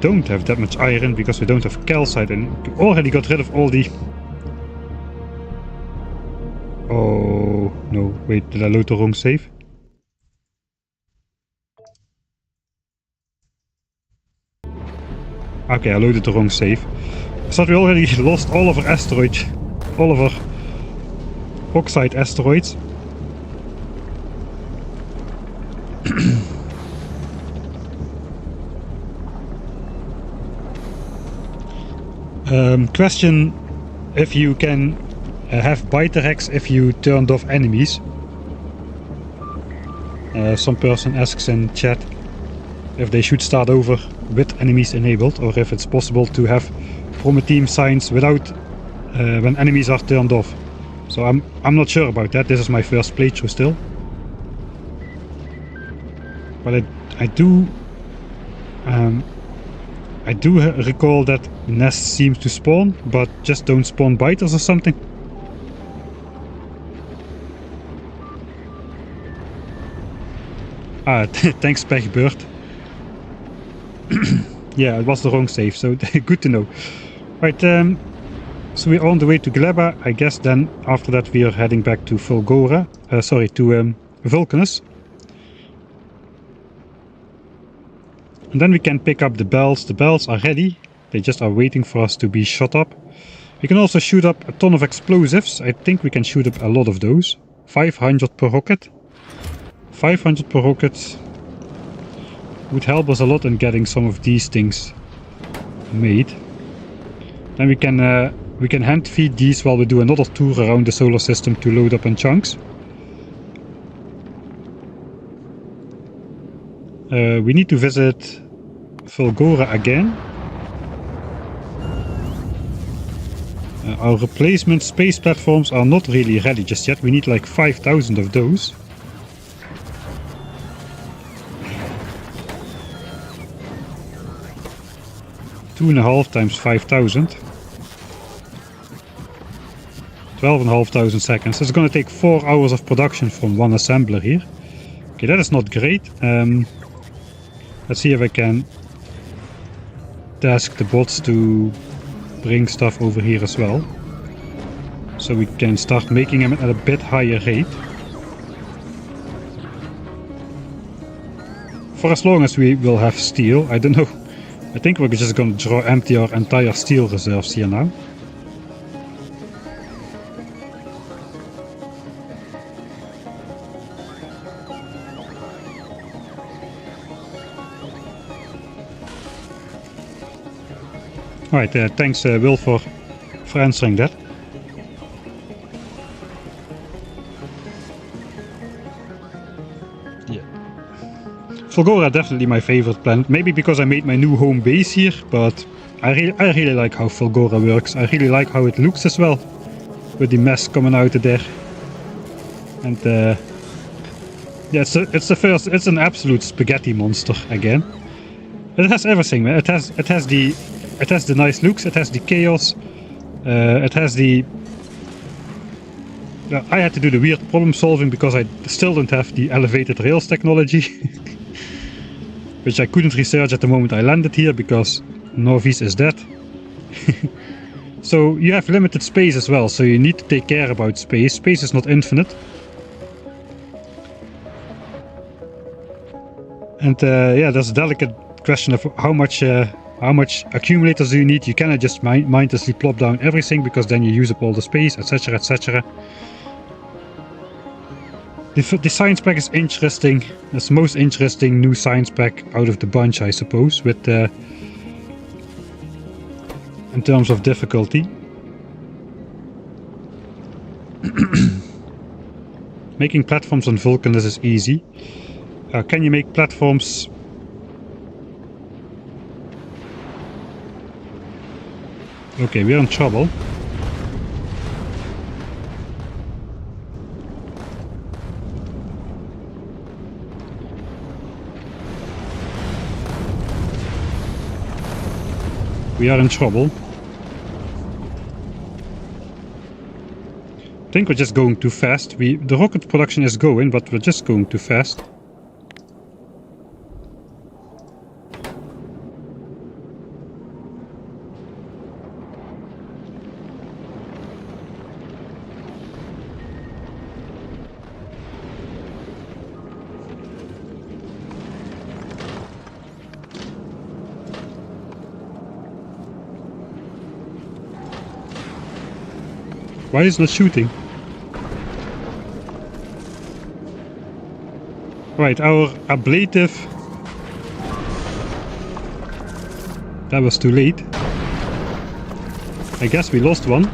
don't have that much iron because we don't have calcite, and we already got rid of all the... Oh no, wait, did I load the wrong save? Okay, I loaded the wrong save. I thought we already lost all of our asteroids, all of our oxide asteroids. Question if you can have biter hacks if you turned off enemies. Some person asks in chat if they should start over with enemies enabled, or if it's possible to have from a team signs without when enemies are turned off. So I'm not sure about that. This is my first playthrough still. But I do recall that nests seems to spawn, but just don't spawn biters or something. Thanks Pechbird. Yeah, it was the wrong save, so good to know. Right, so we're on the way to Gleba. I guess then after that we are heading back to Fulgora. To Vulcanus. And then we can pick up the bells. The bells are ready. They just are waiting for us to be shot up. We can also shoot up a ton of explosives. I think we can shoot up a lot of those. 500 per rocket. 500 per rocket would help us a lot in getting some of these things made. Then we can hand feed these while we do another tour around the solar system to load up in chunks. We need to visit Fulgora again. Our replacement space platforms are not really ready just yet. We need like 5,000 of those. Two and a half times 5,000. 12,500 seconds. It's going to take 4 hours of production from one assembler here. Okay, that is not great. Let's see if I can task the bots to bring stuff over here as well. So we can start making them at a bit higher rate. For as long as we will have steel, I don't know. I think we're just going to empty our entire steel reserves here now. Alright, thanks Will for answering that. Yeah. Fulgora definitely my favorite planet. Maybe because I made my new home base here, but I really like how Fulgora works. I really like how it looks as well, with the mess coming out of there. And yeah, it's an absolute spaghetti monster again. It has everything, man. It has the nice looks, it has the chaos, it has the... I had to do the weird problem solving because I still don't have the elevated rails technology. which I couldn't research at the moment I landed here because Northeast is dead. So you have limited space as well, so you need to take care about space. Space is not infinite. And yeah, there's a delicate question of how much accumulators do you need. You cannot just mindlessly plop down everything because then you use up all the space, etc, etc. The science pack is interesting. It's the most interesting new science pack out of the bunch, I suppose, with in terms of difficulty. Making platforms on Vulcanus is easy. Can you make platforms? Okay, we're in trouble. We are in trouble. I think we're just going too fast. The rocket production is going, but we're just going too fast. Why is it not shooting? Right, our ablative... That was too late. I guess we lost one.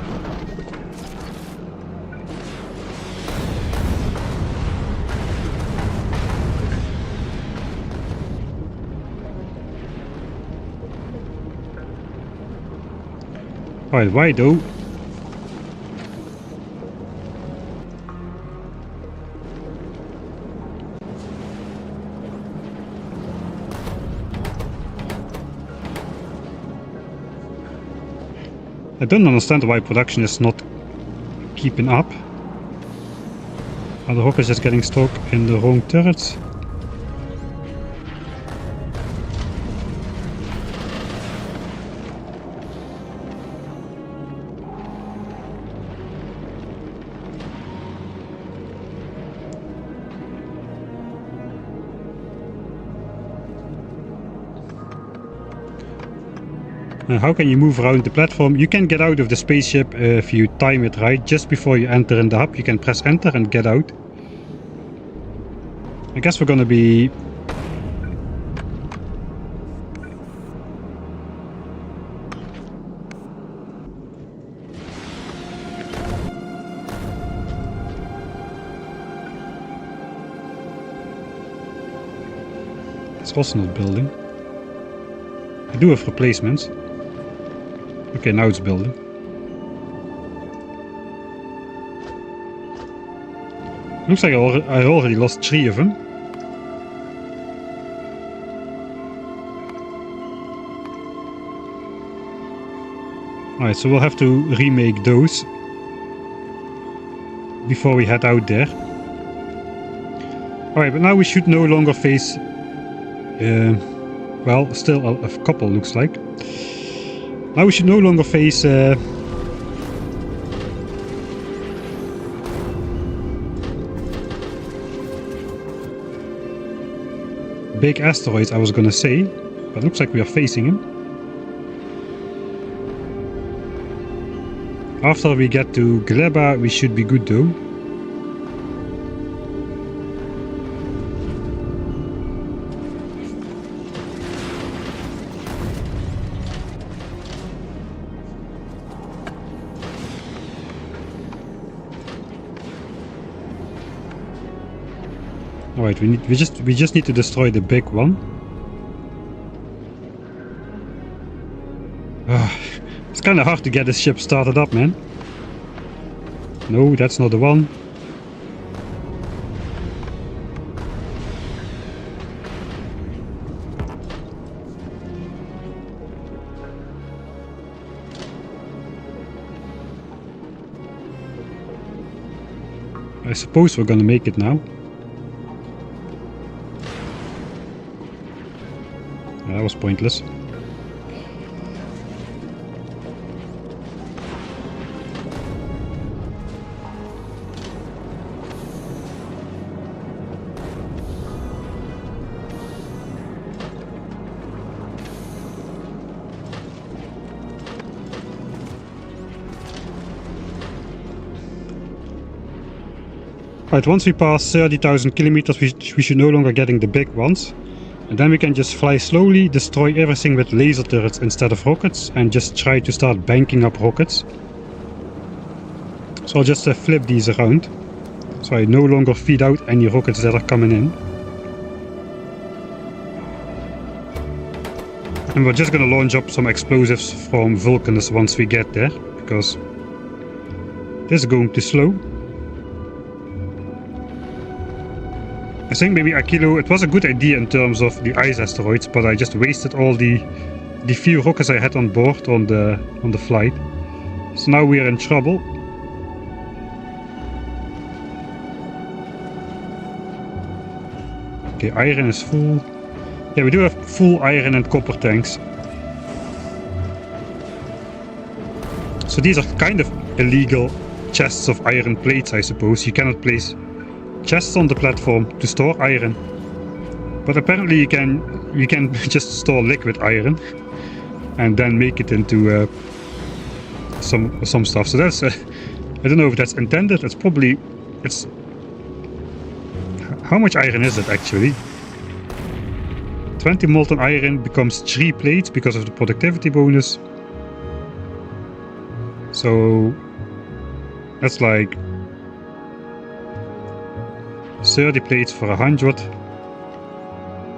Right, why though? I don't understand why production is not keeping up. Are the rockets just getting stuck in the wrong turrets? How can you move around the platform? You can get out of the spaceship if you time it right. Just before you enter in the hub, you can press enter and get out. I guess we're gonna be... It's also not building. I do have replacements. Okay, now it's building. Looks like I already lost 3 of them. Alright, so we'll have to remake those before we head out there. Alright, but now we should no longer face... well, still a couple looks like. Now we should no longer face big asteroids, I was gonna say, but looks like we are facing him. After we get to Gleba, we should be good though. Alright, we just need to destroy the big one. It's kinda hard to get this ship started up, man. No, that's not the one. I suppose we're gonna make it now. That was pointless. Right, once we pass 30,000 kilometers, we should no longer getting the big ones. And then we can just fly slowly, destroy everything with laser turrets instead of rockets, and just try to start banking up rockets. So I'll just flip these around, so I no longer feed out any rockets that are coming in. And we're just gonna launch up some explosives from Vulcanus once we get there, because this is going too slow. I think maybe Aquilo, it was a good idea in terms of the ice asteroids, but I just wasted all the few rockets I had on board on the flight. So now we are in trouble. Okay, iron is full. Yeah, we do have full iron and copper tanks. So these are kind of illegal chests of iron plates, I suppose. You cannot place chests on the platform to store iron, but apparently you can just store liquid iron and then make it into some stuff. So that's I don't know if that's intended. It's how much iron is it actually? 20 molten iron becomes 3 plates because of the productivity bonus. So that's like 30 plates for 100,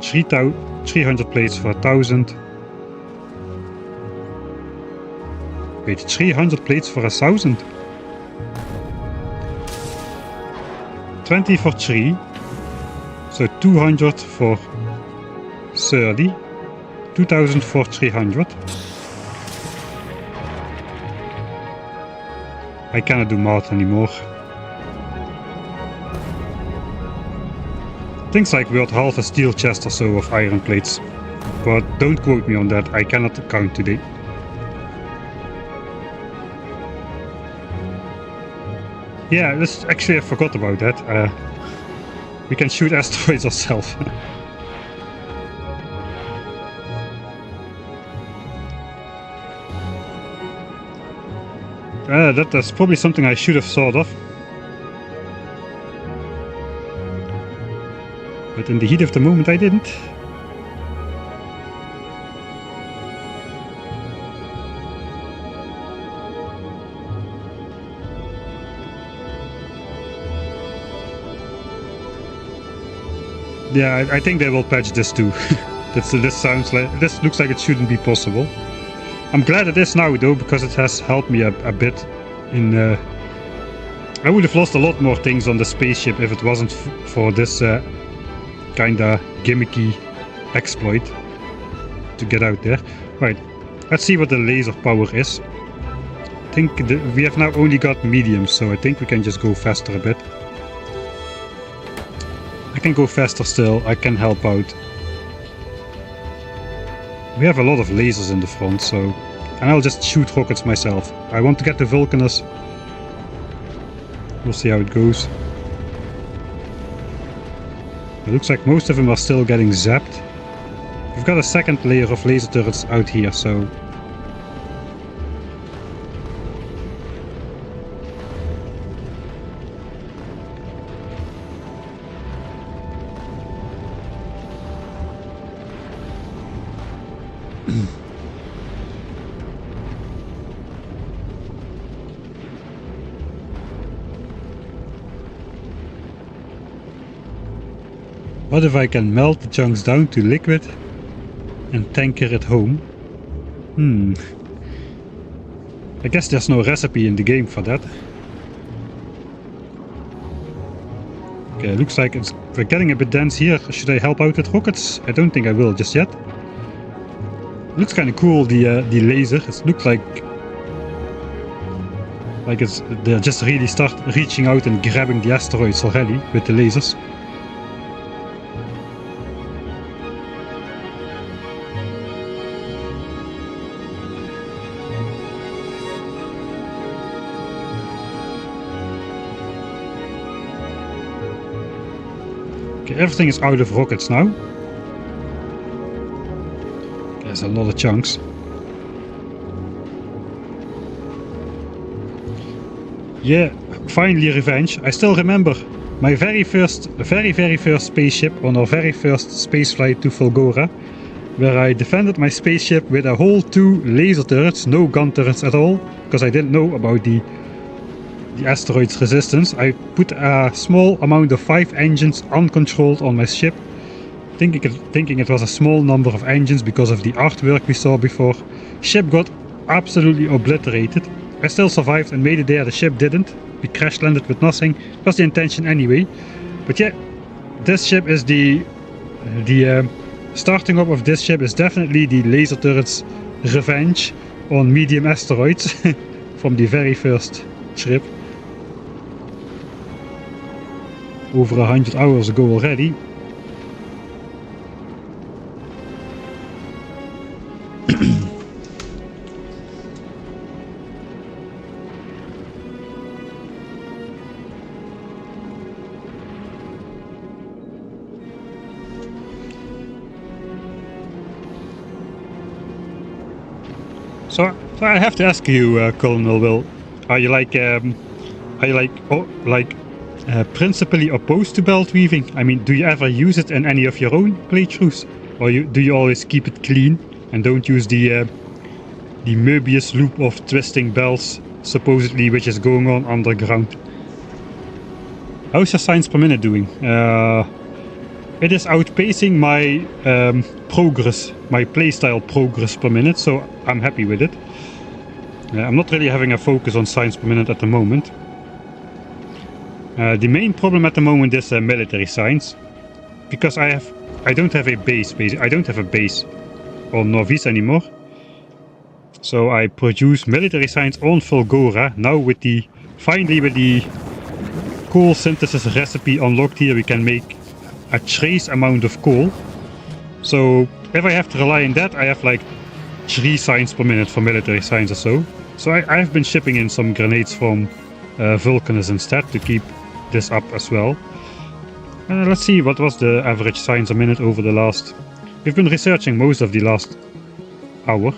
300 plates for 1000. Wait, 300 plates for 1000? 20 for 3, so 200 for 30, 2000 for 300. I cannot do math anymore. Things like worth half a steel chest or so of iron plates, but don't quote me on that, I cannot count today. Yeah, this actually I forgot about that. We can shoot asteroids ourselves. That's probably something I should have thought of. But in the heat of the moment I didn't. Yeah, I think they will patch this too. This looks like it shouldn't be possible. I'm glad it is now though, because it has helped me a bit in I would have lost a lot more things on the spaceship if it wasn't for this kinda gimmicky exploit to get out there. Right, let's see what the laser power is. I think we have now only got medium, so I think we can just go faster a bit. I can go faster still, I can help out. We have a lot of lasers in the front, so... And I'll just shoot rockets myself. I want to get to Vulcanus. We'll see how it goes. It looks like most of them are still getting zapped. We've got a second layer of laser turrets out here, so... What if I can melt the chunks down to liquid and tanker it home? I guess there's no recipe in the game for that. Okay, looks like we're getting a bit dense here. Should I help out with rockets? I don't think I will just yet. Looks kind of cool, the laser. It looks like they're just really start reaching out and grabbing the asteroids already with the lasers. Okay, everything is out of rockets now. There's a lot of chunks. Yeah, finally revenge. I still remember my very first spaceship on our very first space flight to Fulgora, where I defended my spaceship with a whole 2 laser turrets, no gun turrets at all, because I didn't know about the asteroid's resistance. I put a small amount of 5 engines uncontrolled on my ship, thinking it was a small number of engines because of the artwork we saw before. Ship got absolutely obliterated. I still survived and made it there. The ship didn't. We crash landed with nothing. It was the intention anyway. But yeah, this ship is the starting up of this ship is definitely the laser turret's revenge on medium asteroids from the very first trip. Over 100 hours ago already. So I have to ask you, Colonel Will, are you principally opposed to belt weaving? I mean, do you ever use it in any of your own playthroughs, or do you always keep it clean and don't use the Möbius loop of twisting belts, supposedly, which is going on underground? How's your science per minute doing? It is outpacing my progress, my playstyle progress per minute, so I'm happy with it. I'm not really having a focus on science per minute at the moment. The main problem at the moment is military science, because I don't have a base. I don't have a base on Novice anymore. So I produce military science on Fulgora now finally with the coal synthesis recipe unlocked here. We can make a trace amount of coal. So if I have to rely on that, I have like 3 science per minute for military science or so. So I've been shipping in some grenades from Vulcanus instead to keep this up as well. Let's see, what was the average science a minute over the last... We've been researching most of the last hour.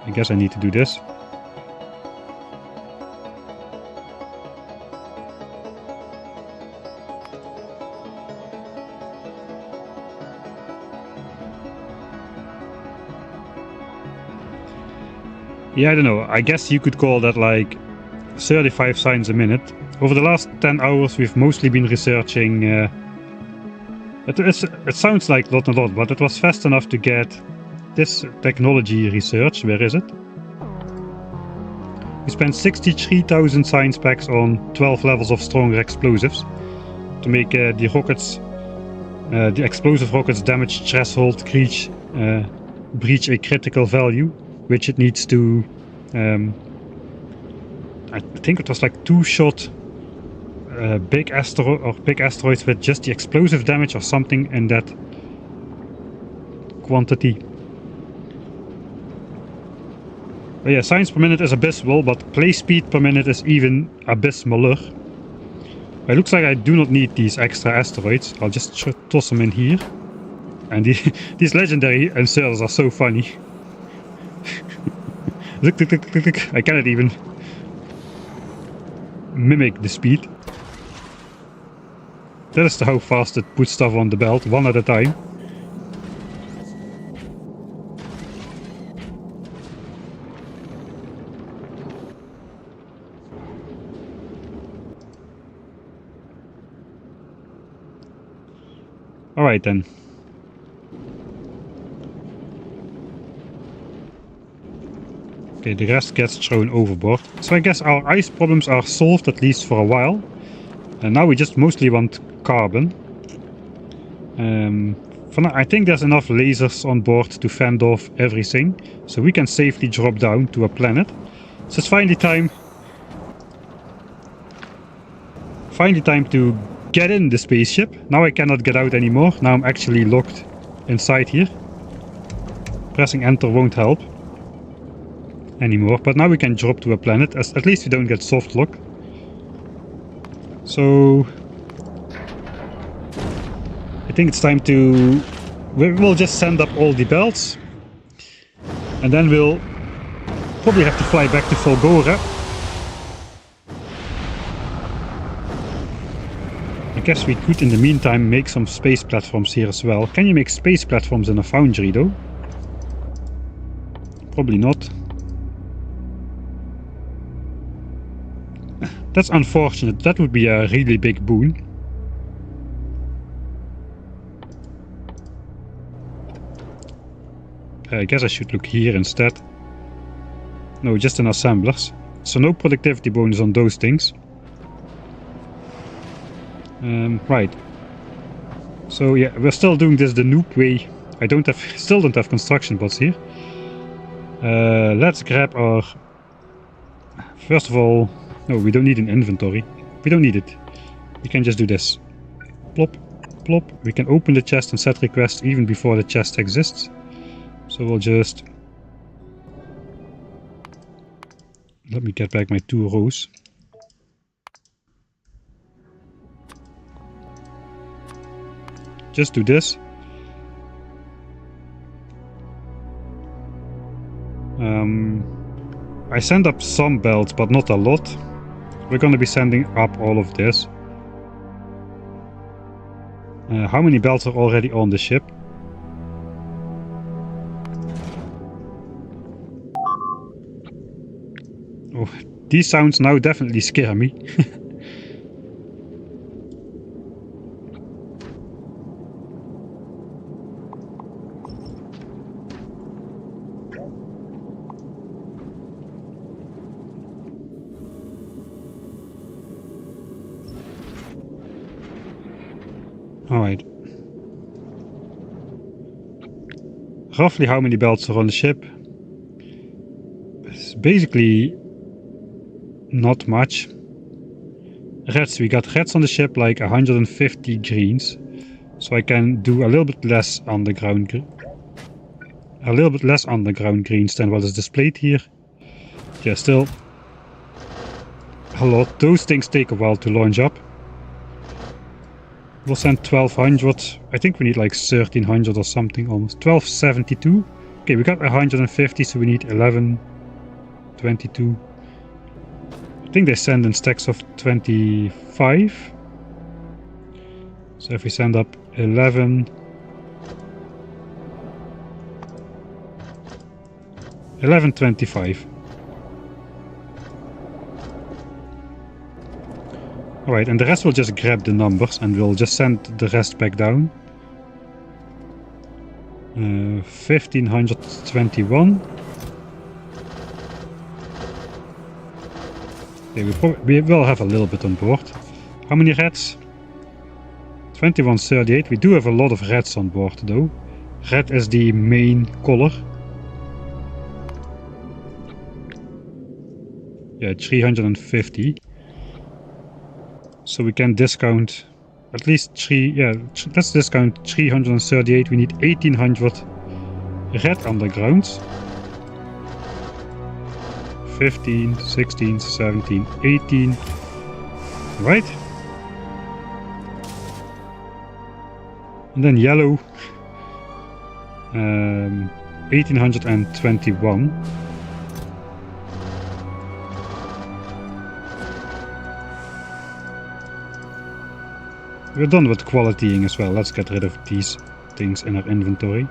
I guess I need to do this. Yeah, I don't know. I guess you could call that like 35 signs a minute. Over the last 10 hours we've mostly been researching... It sounds like not a lot, but it was fast enough to get this technology research. Where is it? We spent 63,000 science packs on 12 levels of stronger explosives to make the explosive rockets damage threshold breach a critical value, which it needs to... I think it was like 2-shot big asteroids with just the explosive damage or something in that quantity. But yeah, science per minute is abysmal, but play speed per minute is even abysmaler. It looks like I do not need these extra asteroids. I'll just toss them in here. And these legendary inserters are so funny. Look, look, look, look, look. I cannot even mimic the speed. That is how fast it puts stuff on the belt, one at a time. Alright then. Okay, the rest gets thrown overboard. So I guess our ice problems are solved, at least for a while. And now we just mostly want carbon. For now, I think there's enough lasers on board to fend off everything. So we can safely drop down to a planet. So it's finally time to get in the spaceship. Now I cannot get out anymore. Now I'm actually locked inside here. Pressing enter won't help anymore, but now we can drop to a planet. At least we don't get soft lock. So I think it's time to... We'll just send up all the belts. And then we'll probably have to fly back to Volgora. I guess we could in the meantime make some space platforms here as well. Can you make space platforms in a foundry though? Probably not. That's unfortunate. That would be a really big boon. I guess I should look here instead. No, just in assemblers. So no productivity bonus on those things. Right. So yeah, we're still doing this the noob way. Still don't have construction bots here. Let's grab our... First of all, no, we don't need an inventory. We don't need it. We can just do this. Plop, plop. We can open the chest and set request even before the chest exists. So we'll just... Let me get back my 2 rows. Just do this. I send up some belts, but not a lot. We're going to be sending up all of this. How many belts are already on the ship? Oh, these sounds now definitely scare me. Alright. Roughly how many belts are on the ship? It's basically not much. Reds, we got reds on the ship like 150 greens. So I can do a little bit less underground greens than what is displayed here. Yeah, still a lot. Those things take a while to launch up. We'll send 1200. I think we need like 1300 or something almost. 1272. Okay, we got 150, so we need 1122. I think they send in stacks of 25. So if we send up 11... 1125. Alright, and the rest will just grab the numbers and we'll just send the rest back down. 1521. Okay, we will have a little bit on board. How many reds? 2138. We do have a lot of reds on board though. Red is the main color. Yeah, 350. So we can discount at least 3, yeah, let's discount 338. We need 1800 red undergrounds. 15, 16, 17, 18. Right. And then yellow. 1821. We're done with qualitying as well. Let's get rid of these things in our inventory.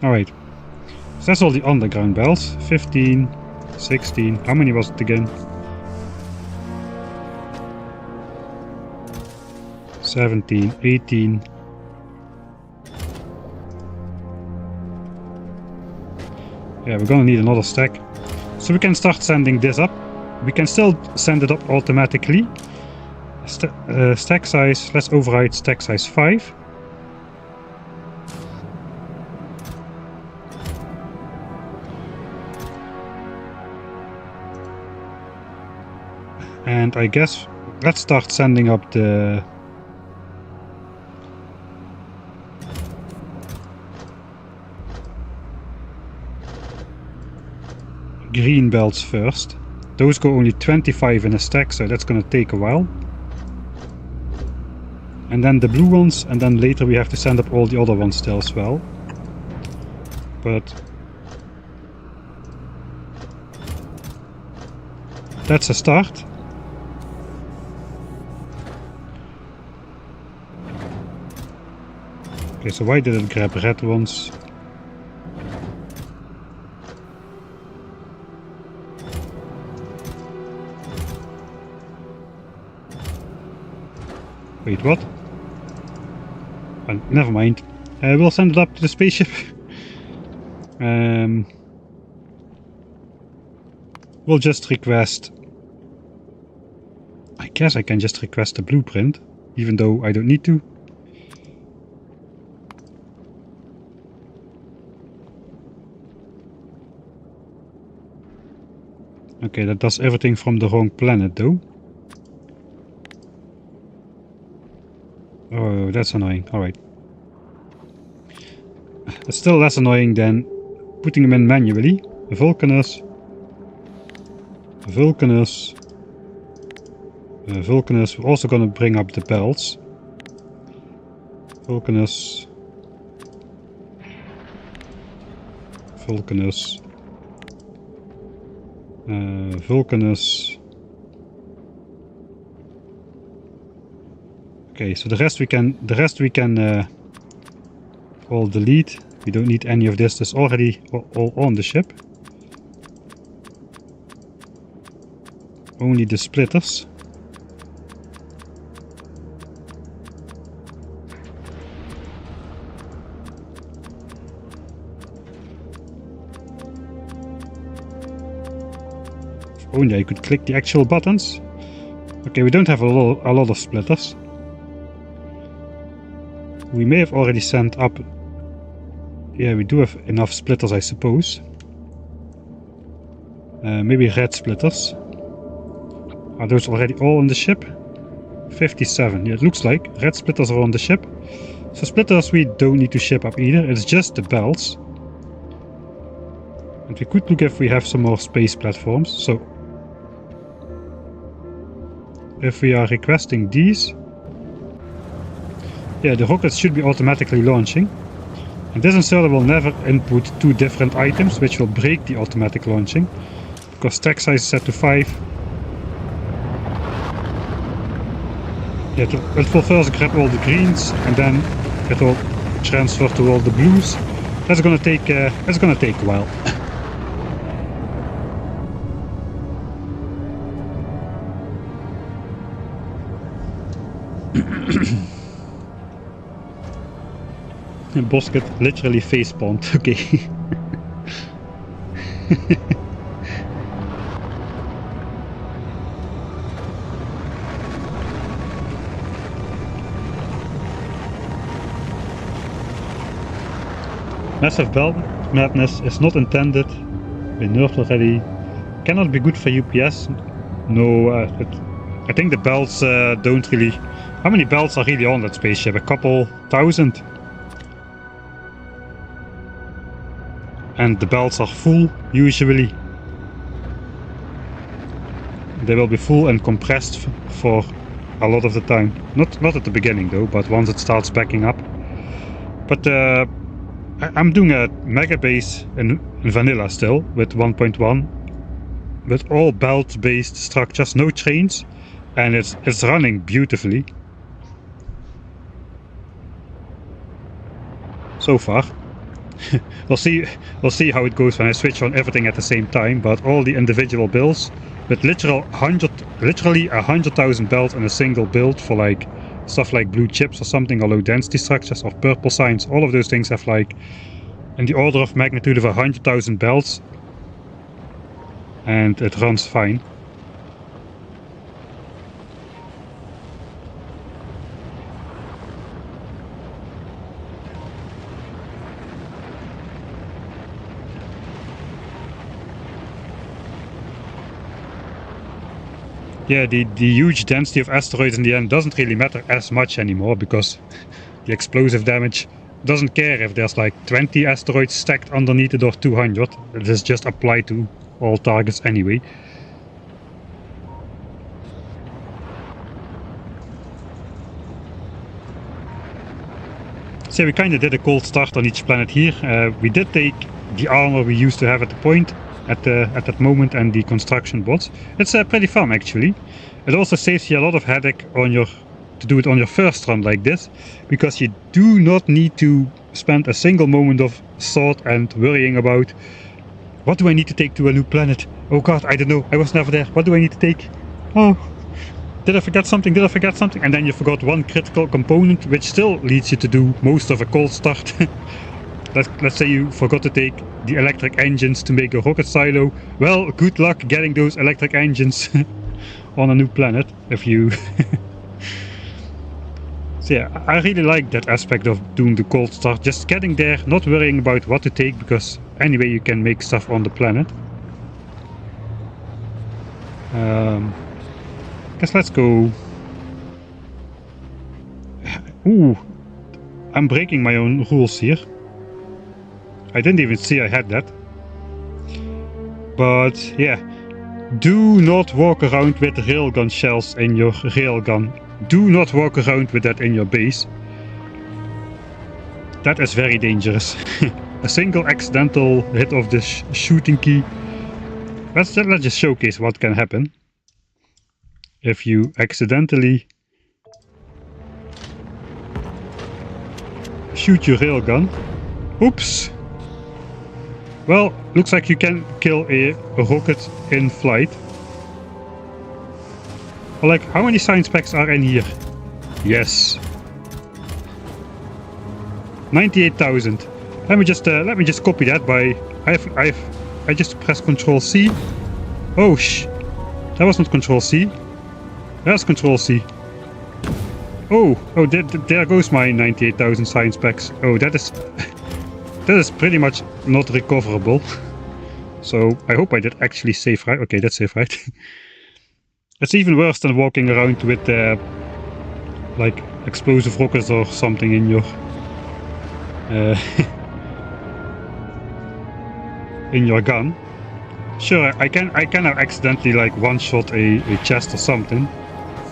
Alright, so that's all the underground belts. 15, 16, how many was it again? 17, 18. Yeah, we're gonna need another stack. So we can start sending this up. We can still send it up automatically. Stack size, let's override stack size 5. And I guess let's start sending up the green belts first. Those go only 25 in a stack, so that's gonna take a while. And then the blue ones, and then later we have to send up all the other ones still as well. But that's a start. Okay, so why did it grab red ones? Wait, what? Never mind. We'll send it up to the spaceship. We'll just request... I guess I can just request a blueprint, even though I don't need to. Okay, that does everything from the wrong planet though. Oh, that's annoying. Alright. It's still less annoying than putting them in manually. Vulcanus. Vulcanus. Vulcanus. We're also going to bring up the belts. Vulcanus. Vulcanus. Vulcanus. Okay, so the rest we can all delete. We don't need any of this. That's already all on the ship. Only the splitters. If only I could click the actual buttons. Okay, we don't have a lot of splitters. We may have already sent up... Yeah, we do have enough splitters, I suppose. Maybe red splitters. Are those already all on the ship? 57. Yeah, it looks like. Red splitters are on the ship. So splitters we don't need to ship up either. It's just the belts. And we could look if we have some more space platforms. So if we are requesting these... Yeah, the rockets should be automatically launching. And this inserter will never input two different items, which will break the automatic launching. Because stack size is set to 5. Yeah, it will first grab all the greens, and then it will transfer to all the blues. That's gonna take a while. Bosket literally facepalmed, okay. Massive belt madness is not intended. Been nerfed already. Cannot be good for UPS. No, I think the belts don't really... How many belts are really on that spaceship? A couple thousand? And the belts are full, usually. They will be full and compressed for a lot of the time. Not at the beginning though, but once it starts backing up. But I'm doing a mega base in vanilla still, with 1.1. With all belt-based structures, no chains. And it's running beautifully. So far. We'll see how it goes when I switch on everything at the same time, but all the individual builds with literally 100,000 belts in a single build for like stuff like blue chips or something, or low density structures or purple signs, all of those things have like in the order of magnitude of 100,000 belts, and it runs fine. Yeah, the huge density of asteroids in the end doesn't really matter as much anymore, because the explosive damage doesn't care if there's like 20 asteroids stacked underneath it or 200. It is just applied to all targets anyway. So we kind of did a cold start on each planet here. We did take the armor we used to have at the point, at that moment, and the construction bots. It's pretty fun actually. It also saves you a lot of headache on to do it on your first run like this, because you do not need to spend a single moment of thought and worrying about what do I need to take to a new planet. Oh god, I don't know, I was never there. What do I need to take? Oh, did I forget something? Did I forget something? And then you forgot one critical component, which still leads you to do most of a cold start. Let's say you forgot to take the electric engines to make a rocket silo. Well, good luck getting those electric engines on a new planet if you... So yeah, I really like that aspect of doing the cold start. Just getting there, not worrying about what to take, because anyway you can make stuff on the planet. Guess let's go... Ooh, I'm breaking my own rules here. I didn't even see I had that. But yeah, do not walk around with railgun shells in your railgun. Do not walk around with that in your base. That is very dangerous. A single accidental hit of the shooting key. Let's just showcase what can happen if you accidentally shoot your railgun. Oops. Well, looks like you can kill a rocket in flight. Well, like, how many science packs are in here? Yes. 98,000. Let me just copy that by I just press Control C. Oh that was not Control C. That's Control C. Oh, there goes my 98,000 science packs. Oh, that is pretty much not recoverable. So I hope I did actually save right. Okay, that's safe, right? It's even worse than walking around with like explosive rockets or something in your in your gun. Sure, I can have accidentally like one-shot a chest or something,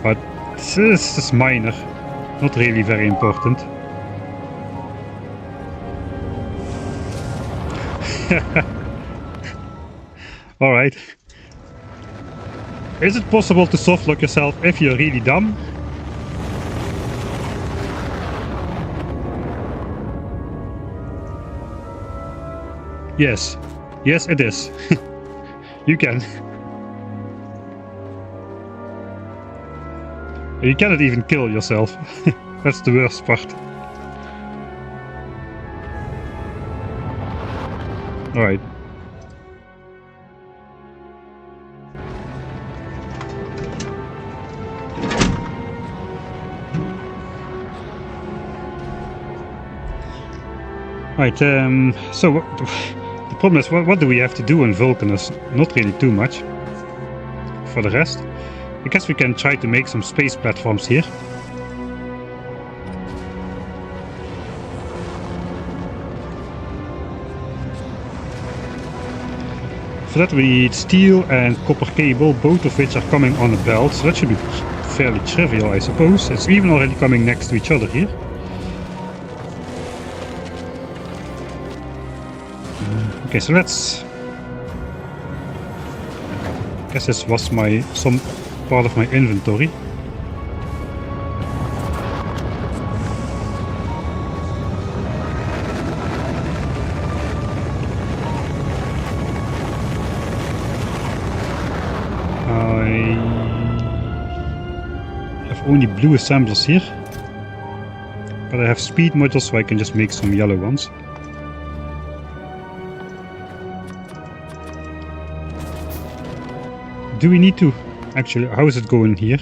but this is minor, not really very important. Alright. Is it possible to softlock yourself if you're really dumb? Yes. Yes, it is. You can. You cannot even kill yourself. That's the worst part. Alright. Right, so the problem is, what do we have to do on Vulcanus? Not really too much. For the rest, I guess we can try to make some space platforms here. For that we need steel and copper cable, both of which are coming on a belt, so that should be fairly trivial, I suppose. It's even already coming next to each other here. Okay, so let's... I guess this was some part of my inventory. I have only blue assemblers here, but I have speed modules, so I can just make some yellow ones. Do we need to... Actually, how is it going here?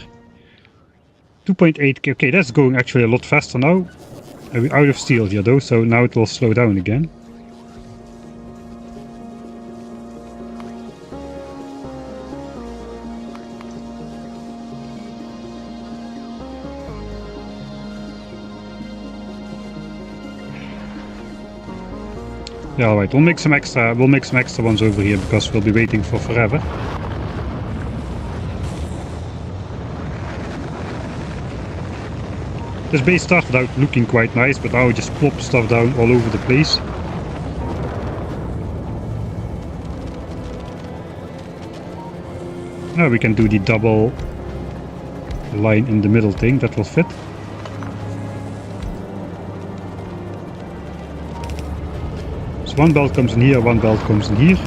2.8k. Okay, that's going actually a lot faster now. We're out of steel here though, so now it will slow down again. Yeah, alright, we'll make some extra ones over here because we'll be waiting for forever. This base started out looking quite nice, but now it just plops stuff down all over the place. Now we can do the double line in the middle thing, that will fit. So one belt comes in here, one belt comes in here.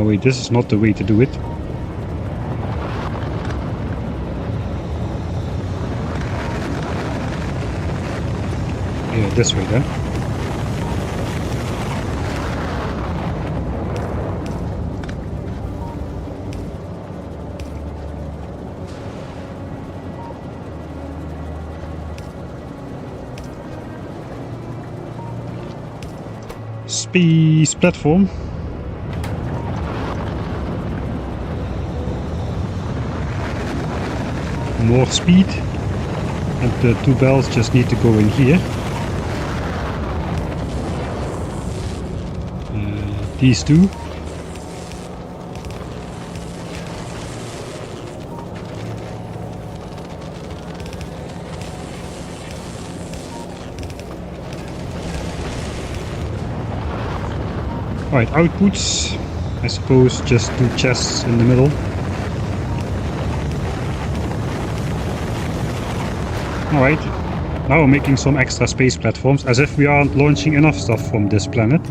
Wait, this is not the way to do it. Yeah, this way then. Space platform. More speed, and the two bells just need to go in here. These two. Right, outputs. I suppose just two chests in the middle. Alright, now we're making some extra space platforms, as if we aren't launching enough stuff from this planet.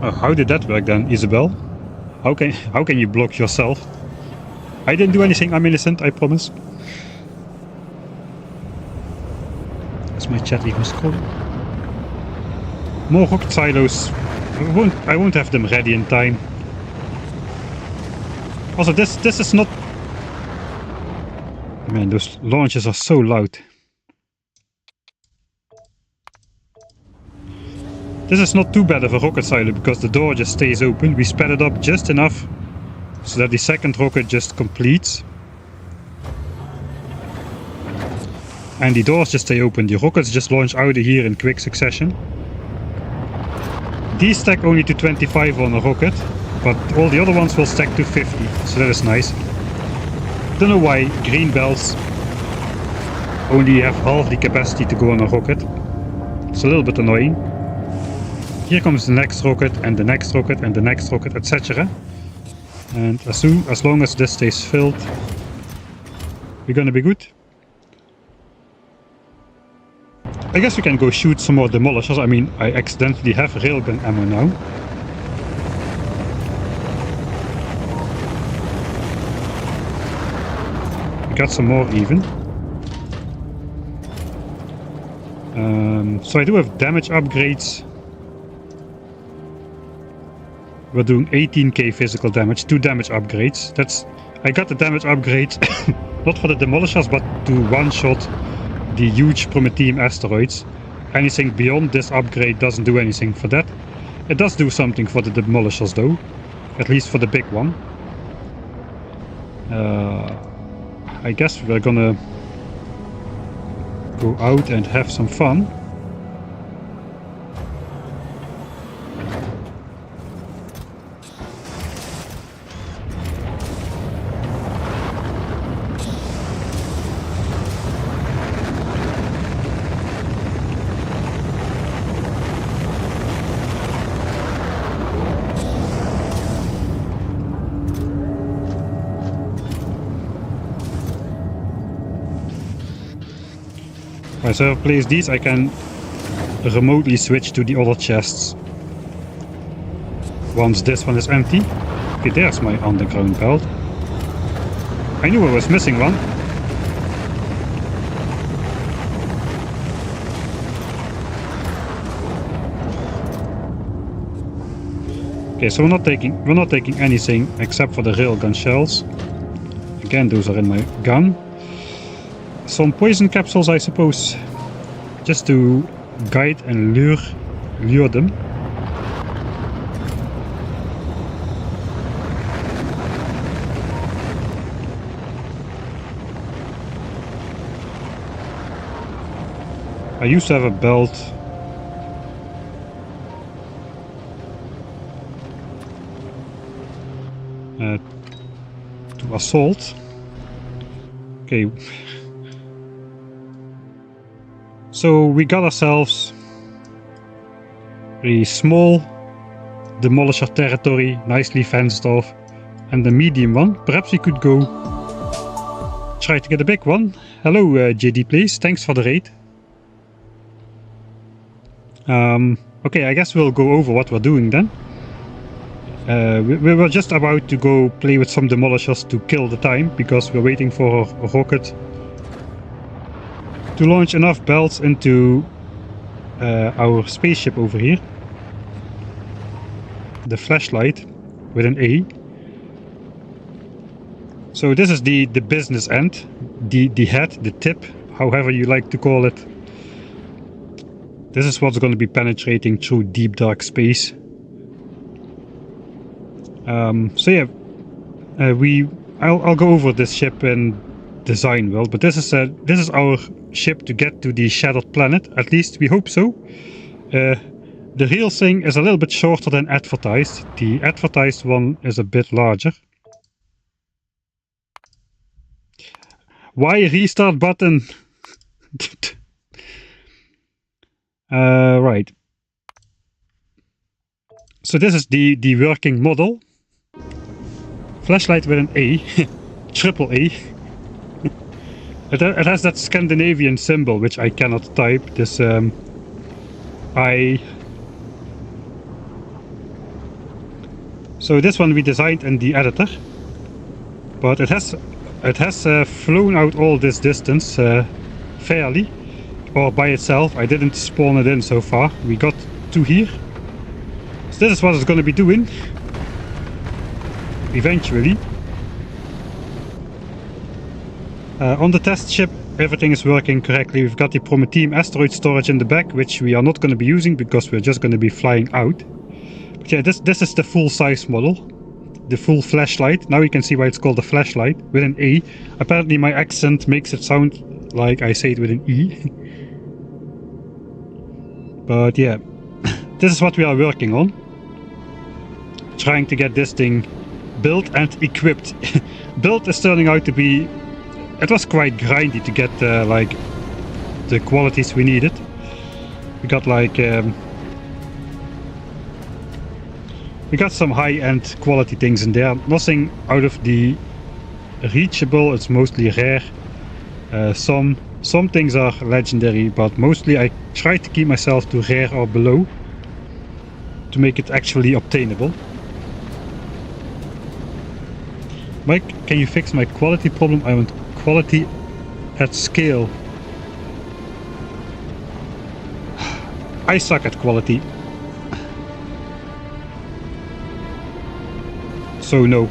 How did that work then, Isabel? How can you block yourself? I didn't do anything, I'm innocent, I promise. Is my chat even scrolling? More rocket silos. I won't have them ready in time. Also, this is not... Man, those launches are so loud. This is not too bad of a rocket silo because the door just stays open. We sped it up just enough so that the second rocket just completes. And the doors just stay open. The rockets just launch out of here in quick succession. These stack only to 25 on a rocket, but all the other ones will stack to 50, so that is nice. Don't know why green bells only have half the capacity to go on a rocket. It's a little bit annoying. Here comes the next rocket and the next rocket and the next rocket, etc. And as long as this stays filled, we're gonna be good. I guess we can go shoot some more demolishers. I mean, I accidentally have railgun ammo now. We got some more even. So I do have damage upgrades. We're doing 18k physical damage, 2 damage upgrades. I got the damage upgrade not for the demolishers, but to one-shot the huge Prometheum asteroids. Anything beyond this upgrade doesn't do anything for that. It does do something for the demolishers though, at least for the big one. I guess we're gonna go out and have some fun. Right, so if I place these, I can remotely switch to the other chests once this one is empty. Okay, there's my underground belt. I knew I was missing one. Okay, so we're not taking anything except for the railgun shells. Again, those are in my gun. Some poison capsules, I suppose, just to guide and lure them. I used to have a belt to assault. Okay. So we got ourselves a small demolisher territory, nicely fenced off, and a medium one. Perhaps we could go try to get a big one. Hello, JD Place. Thanks for the raid. Okay, I guess we'll go over what we're doing then. We were just about to go play with some demolishers to kill the time, because we're waiting for a rocket to launch enough belts into our spaceship over here. The flashlight with an A. So this is the business end, the head, the tip, however you like to call it. This is what's going to be penetrating through deep dark space. So yeah, I'll go over this ship in design world, but this is our ship to get to the shattered planet. At least we hope so. The real thing is a little bit shorter than advertised. The advertised one is a bit larger. Why restart button? Right. So this is the working model. Flashlight with an A. Triple A. It has that Scandinavian symbol, which I cannot type. This So this one we designed in the editor, but it has flown out all this distance fairly, or by itself. I didn't spawn it in so far. We got to here. So this is what it's going to be doing eventually. On the test ship, everything is working correctly. We've got the Prometheum asteroid storage in the back, which we are not going to be using because we're just going to be flying out. But yeah, this is the full size model, the full flashlight. Now you can see why it's called a flashlight with an A. Apparently my accent makes it sound like I say it with an E. But yeah, this is what we are working on. Trying to get this thing built and equipped. Built is turning out to be... It was quite grindy to get like the qualities we needed. We got like... we got some high-end quality things in there. Nothing out of the reachable. It's mostly rare. Some things are legendary, but mostly I try to keep myself to rare or below to make it actually obtainable. Mike, can you fix my quality problem? I want quality at scale. I suck at quality. So no.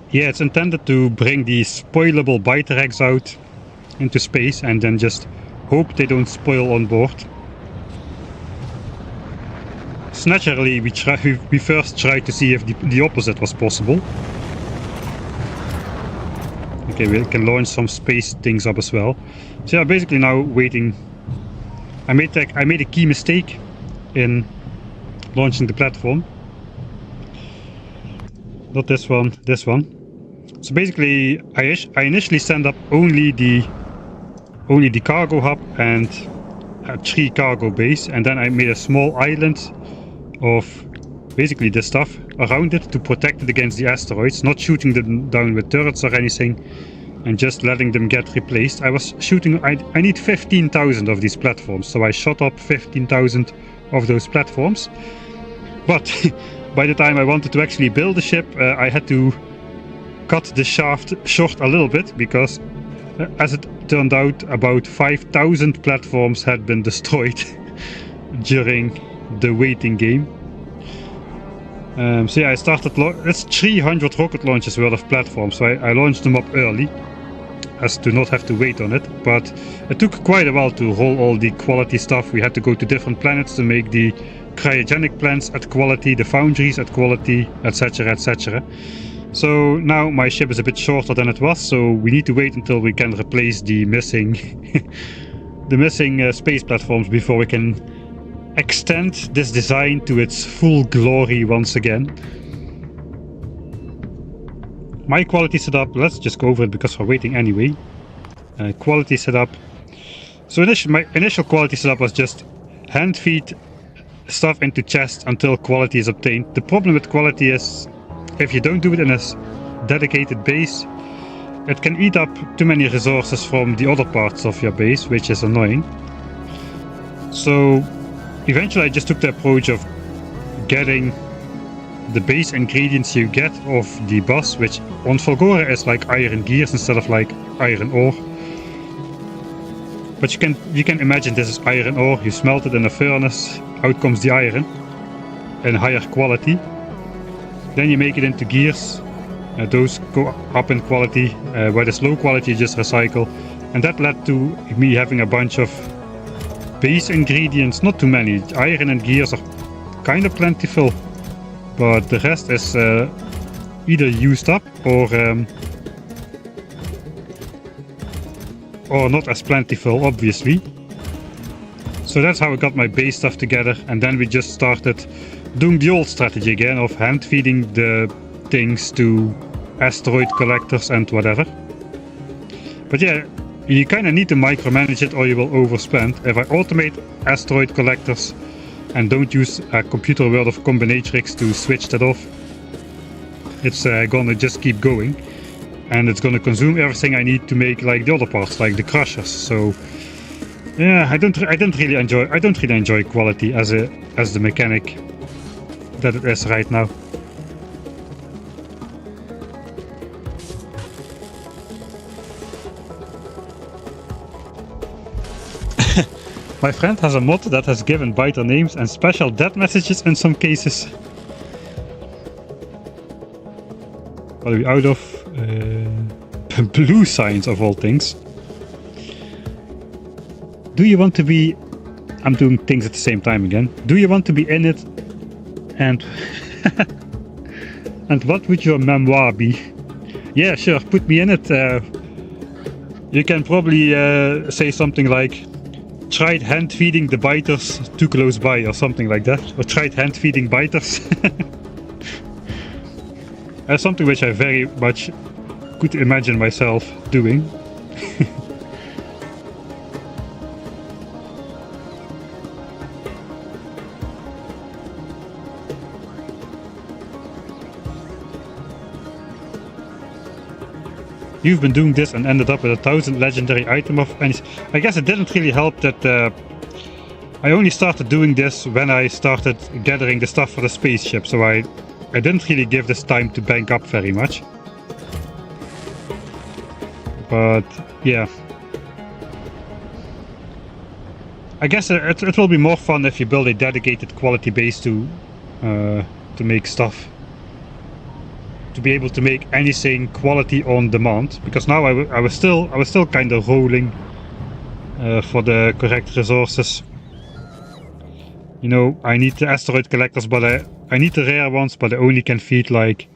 Yeah, it's intended to bring these spoilable Bitereks out into space and then just hope they don't spoil on board. So naturally we first tried to see if the opposite was possible. Okay, we can launch some space things up as well. So yeah, basically now waiting. I made a key mistake in launching the platform. Not this one, this one. So basically, I initially sent up only the cargo hub and a 3 cargo base, and then I made a small island of basically the stuff around it to protect it against the asteroids, not shooting them down with turrets or anything, and just letting them get replaced. I was shooting, I need 15,000 of these platforms, so I shot up 15,000 of those platforms. But by the time I wanted to actually build a ship, I had to cut the shaft short a little bit, because as it turned out, about 5,000 platforms had been destroyed during the waiting game. So yeah, I started, it's 300 rocket launches worth of platforms, so I launched them up early, as to not have to wait on it. But it took quite a while to roll all the quality stuff. We had to go to different planets to make the cryogenic plants at quality, the foundries at quality, etc, etc. So now my ship is a bit shorter than it was, so we need to wait until we can replace the missing space platforms before we can extend this design to its full glory once again. My quality setup, let's just go over it because we're waiting anyway. Quality setup. So my initial quality setup was just hand feed stuff into chests until quality is obtained. The problem with quality is, if you don't do it in a dedicated base, it can eat up too many resources from the other parts of your base, which is annoying. So eventually I just took the approach of getting the base ingredients you get off the bus, which on Fulgora is like iron gears instead of like iron ore. But you can imagine this is iron ore, you smelt it in a furnace, out comes the iron in higher quality. Then you make it into gears, those go up in quality, where it's low quality you just recycle. And that led to me having a bunch of base ingredients, not too many. Iron and gears are kind of plentiful, but the rest is either used up or not as plentiful, obviously. So that's how I got my base stuff together, and then we just started doing the old strategy again of hand feeding the things to asteroid collectors and whatever. But yeah, you kind of need to micromanage it or you will overspend. If I automate asteroid collectors and don't use a computer world of combinatrix to switch that off, it's gonna just keep going, and it's gonna consume everything I need to make like the other parts, like the crushers. So yeah, I don't really enjoy quality as the mechanic that it is right now. My friend has a mod that has given biter names and special death messages in some cases. What are we out of? Blue signs of all things. Do you want to be... I'm doing things at the same time again. Do you want to be in it? And... and what would your memoir be? Yeah, sure, put me in it. You can probably say something like, tried hand feeding the biters too close by, or something like that. Or tried hand feeding biters. That's something which I very much could imagine myself doing. You've been doing this and ended up with 1,000 legendary item of... And I guess it didn't really help that I only started doing this when I started gathering the stuff for the spaceship, so I didn't really give this time to bank up very much. But yeah, I guess it will be more fun if you build a dedicated quality base to make stuff. To be able to make anything quality on demand, because now I was still kind of rolling for the correct resources. You know, I need the asteroid collectors, but I need the rare ones, but I only can feed like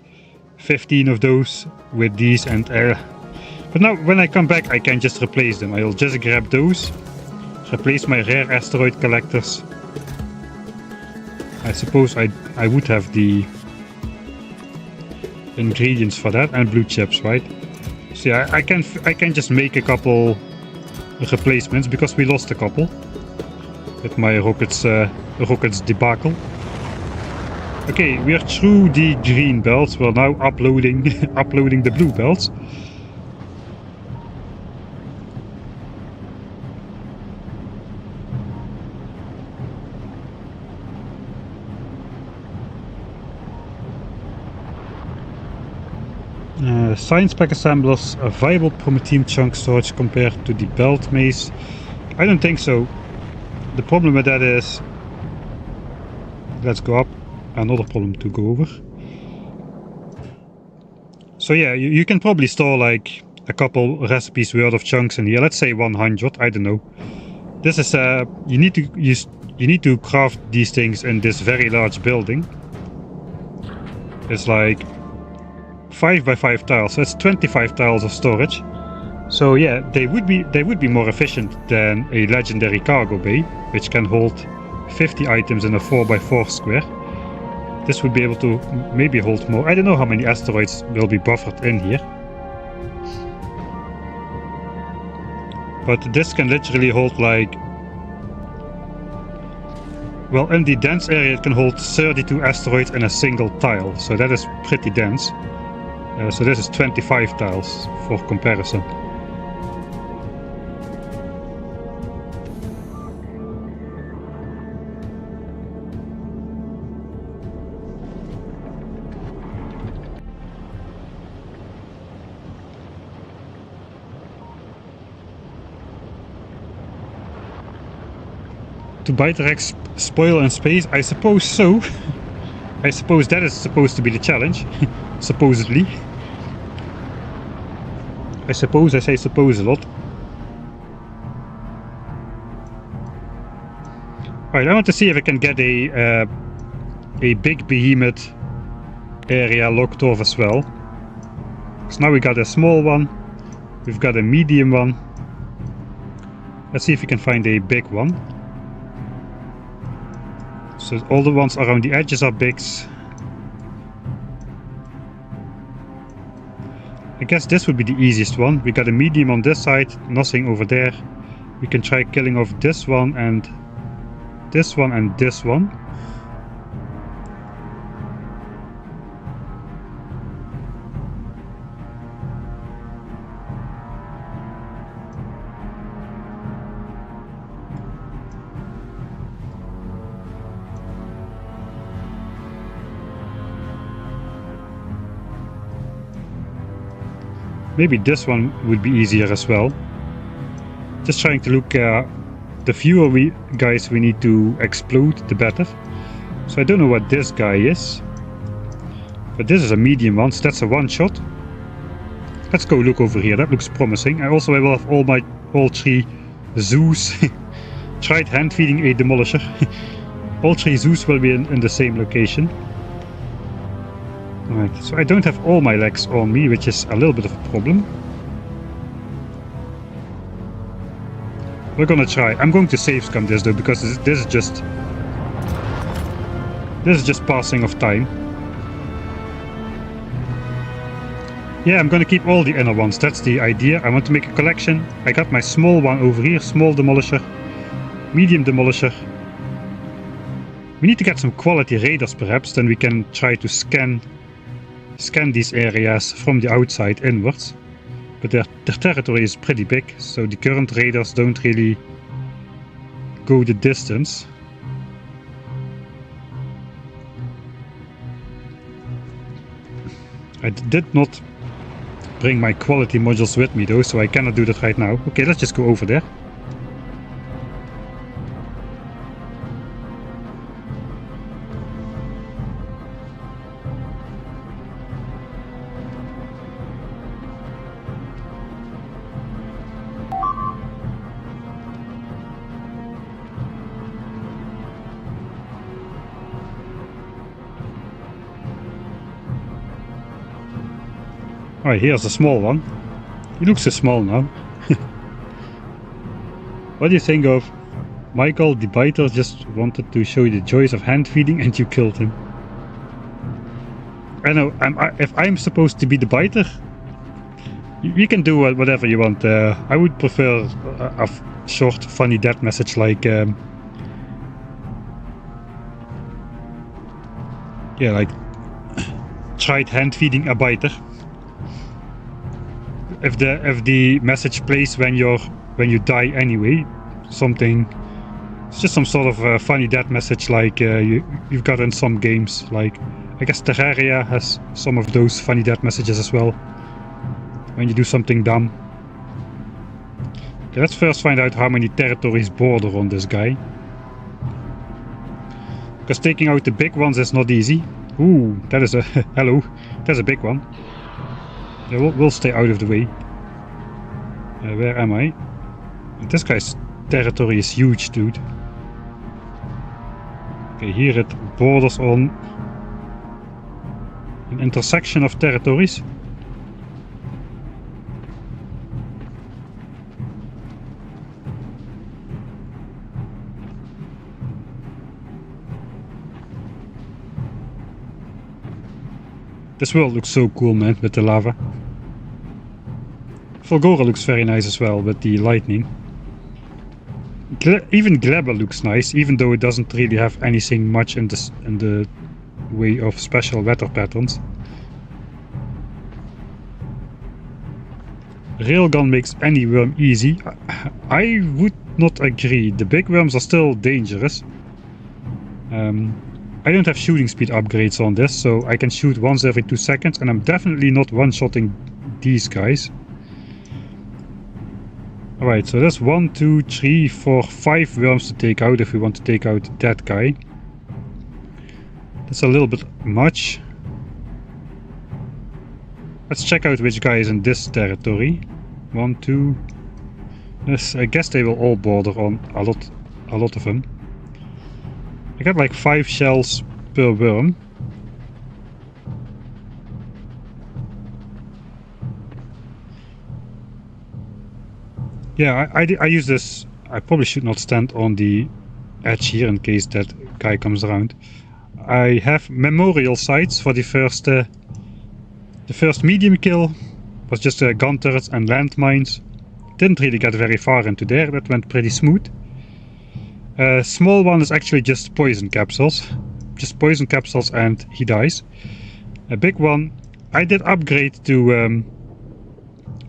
15 of those with these, and but now when I come back I can just replace them. I'll just grab those, replace my rare asteroid collectors. I suppose I would have the ingredients for that, and blue chips, right? So yeah, I can just make a couple replacements because we lost a couple with my rockets debacle. Okay, we are through the green belts. We're now uploading uploading the blue belts. Science pack assemblers, a viable promethium chunk storage compared to the belt maze. I don't think so. The problem with that is, let's go up, another problem to go over. So yeah, you can probably store like a couple recipes worth of chunks in here. Let's say 100, I don't know. This is you need to craft these things in this very large building. It's like 5 by 5 tiles, so it's 25 tiles of storage. So yeah, they would be more efficient than a legendary cargo bay, which can hold 50 items in a 4 by 4 square. This would be able to maybe hold more. I don't know how many asteroids will be buffered in here. But this can literally hold like... Well, in the dense area it can hold 32 asteroids in a single tile, so that is pretty dense. So this is 25 tiles for comparison. To Biterex spoil in space? I suppose so. I suppose that is supposed to be the challenge. Supposedly. I suppose I say suppose a lot. Alright, I want to see if I can get a big behemoth area locked off as well. So now we got a small one. We've got a medium one. Let's see if we can find a big one. So all the ones around the edges are bigs. I guess this would be the easiest one. We got a medium on this side, nothing over there. We can try killing off this one and this one and this one. Maybe this one would be easier as well. Just trying to look, the fewer guys we need to explode, the better. So I don't know what this guy is. But this is a medium one, so that's a one shot. Let's go look over here, that looks promising. I will have all three zoos. Tried hand feeding a demolisher. All three zoos will be in the same location. Right, so I don't have all my legs on me, which is a little bit of a problem. We're gonna try. I'm going to save scum this though, because this is just passing of time. Yeah, I'm gonna keep all the inner ones, that's the idea. I want to make a collection. I got my small one over here, small demolisher, medium demolisher. We need to get some quality radars perhaps, then we can try to scan these areas from the outside inwards. But their territory is pretty big, so the current radars don't really go the distance. I did not bring my quality modules with me though, so I cannot do that right now. Okay, let's just go over there. Alright, here's a small one. He looks so small now. What do you think of Michael the Biter just wanted to show you the joys of hand feeding and you killed him? I know, if I'm supposed to be the biter, you can do whatever you want. I would prefer a short, funny death message like, yeah, like, tried hand feeding a biter. If the message plays when you die anyway, something, it's just some sort of funny death message like you've got in some games. Like, I guess Terraria has some of those funny death messages as well, when you do something dumb. Okay, let's first find out how many territories border on this guy, because taking out the big ones is not easy. Ooh, that is a hello. That's a big one. Yeah, we'll stay out of the way. Where am I? This guy's territory is huge, dude. Okay, here it borders on an intersection of territories. This world looks so cool, man, with the lava. Volgora looks very nice as well, with the lightning. Even Glebber looks nice, even though it doesn't really have anything much in the way of special weather patterns. Railgun makes any worm easy. I would not agree. The big worms are still dangerous. I don't have shooting speed upgrades on this, so I can shoot once every 2 seconds, and I'm definitely not one-shotting these guys. Alright, so there's 1, 2, 3, 4, 5 worms to take out if we want to take out that guy. That's a little bit much. Let's check out which guy is in this territory. 1, 2... Yes, I guess they will all border on a lot of them. I got like 5 shells per worm. Yeah, I use this. I probably should not stand on the edge here in case that guy comes around. I have memorial sites for the first medium kill. Was just gun turrets and landmines. Didn't really get very far into there. That went pretty smooth. Small one is actually just poison capsules. Just poison capsules and he dies. A big one, I did upgrade to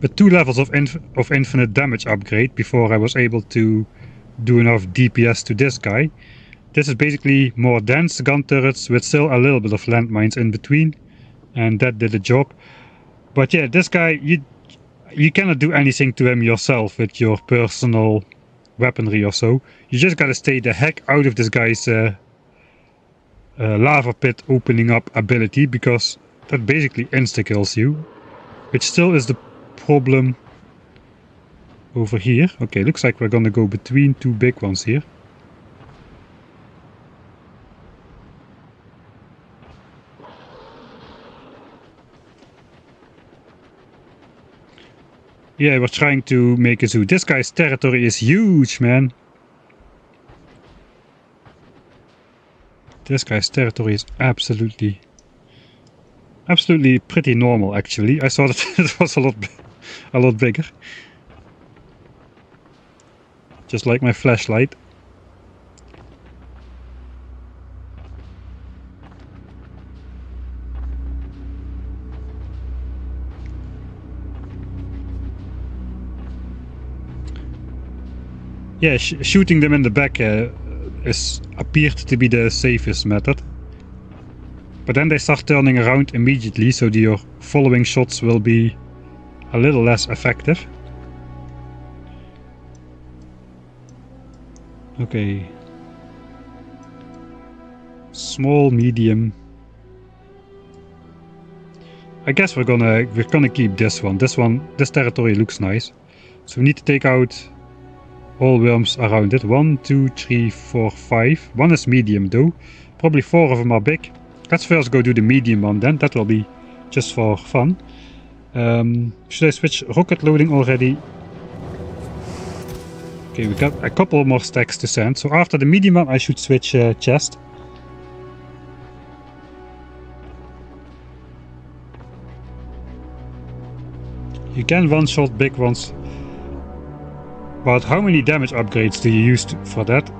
with 2 levels of infinite damage upgrade before I was able to do enough DPS to this guy. This is basically more dense gun turrets with still a little bit of landmines in between, and that did the job. But yeah, this guy, you cannot do anything to him yourself with your personal weaponry or so. You just gotta stay the heck out of this guy's lava pit opening up ability, because that basically insta-kills you, which still is the problem over here. Okay, looks like we're gonna go between 2 big ones here. Yeah, we're trying to make a zoo. This guy's territory is huge, man. This guy's territory is absolutely pretty normal, actually. I thought it was a lot bigger. Just like my flashlight. Yeah, shooting them in the back appeared to be the safest method. But then they start turning around immediately, so your following shots will be a little less effective. Okay. Small, medium. I guess we're gonna keep this one. This territory looks nice. So we need to take out all worms around it. 1, 2, 3, 4, 5. One is medium though. Probably 4 of them are big. Let's first go do the medium one then. That will be just for fun. Should I switch rocket loading already? Okay, we got a couple more stacks to send. So after the medium one I should switch chest. You can one-shot big ones. But how many damage upgrades do you use for that?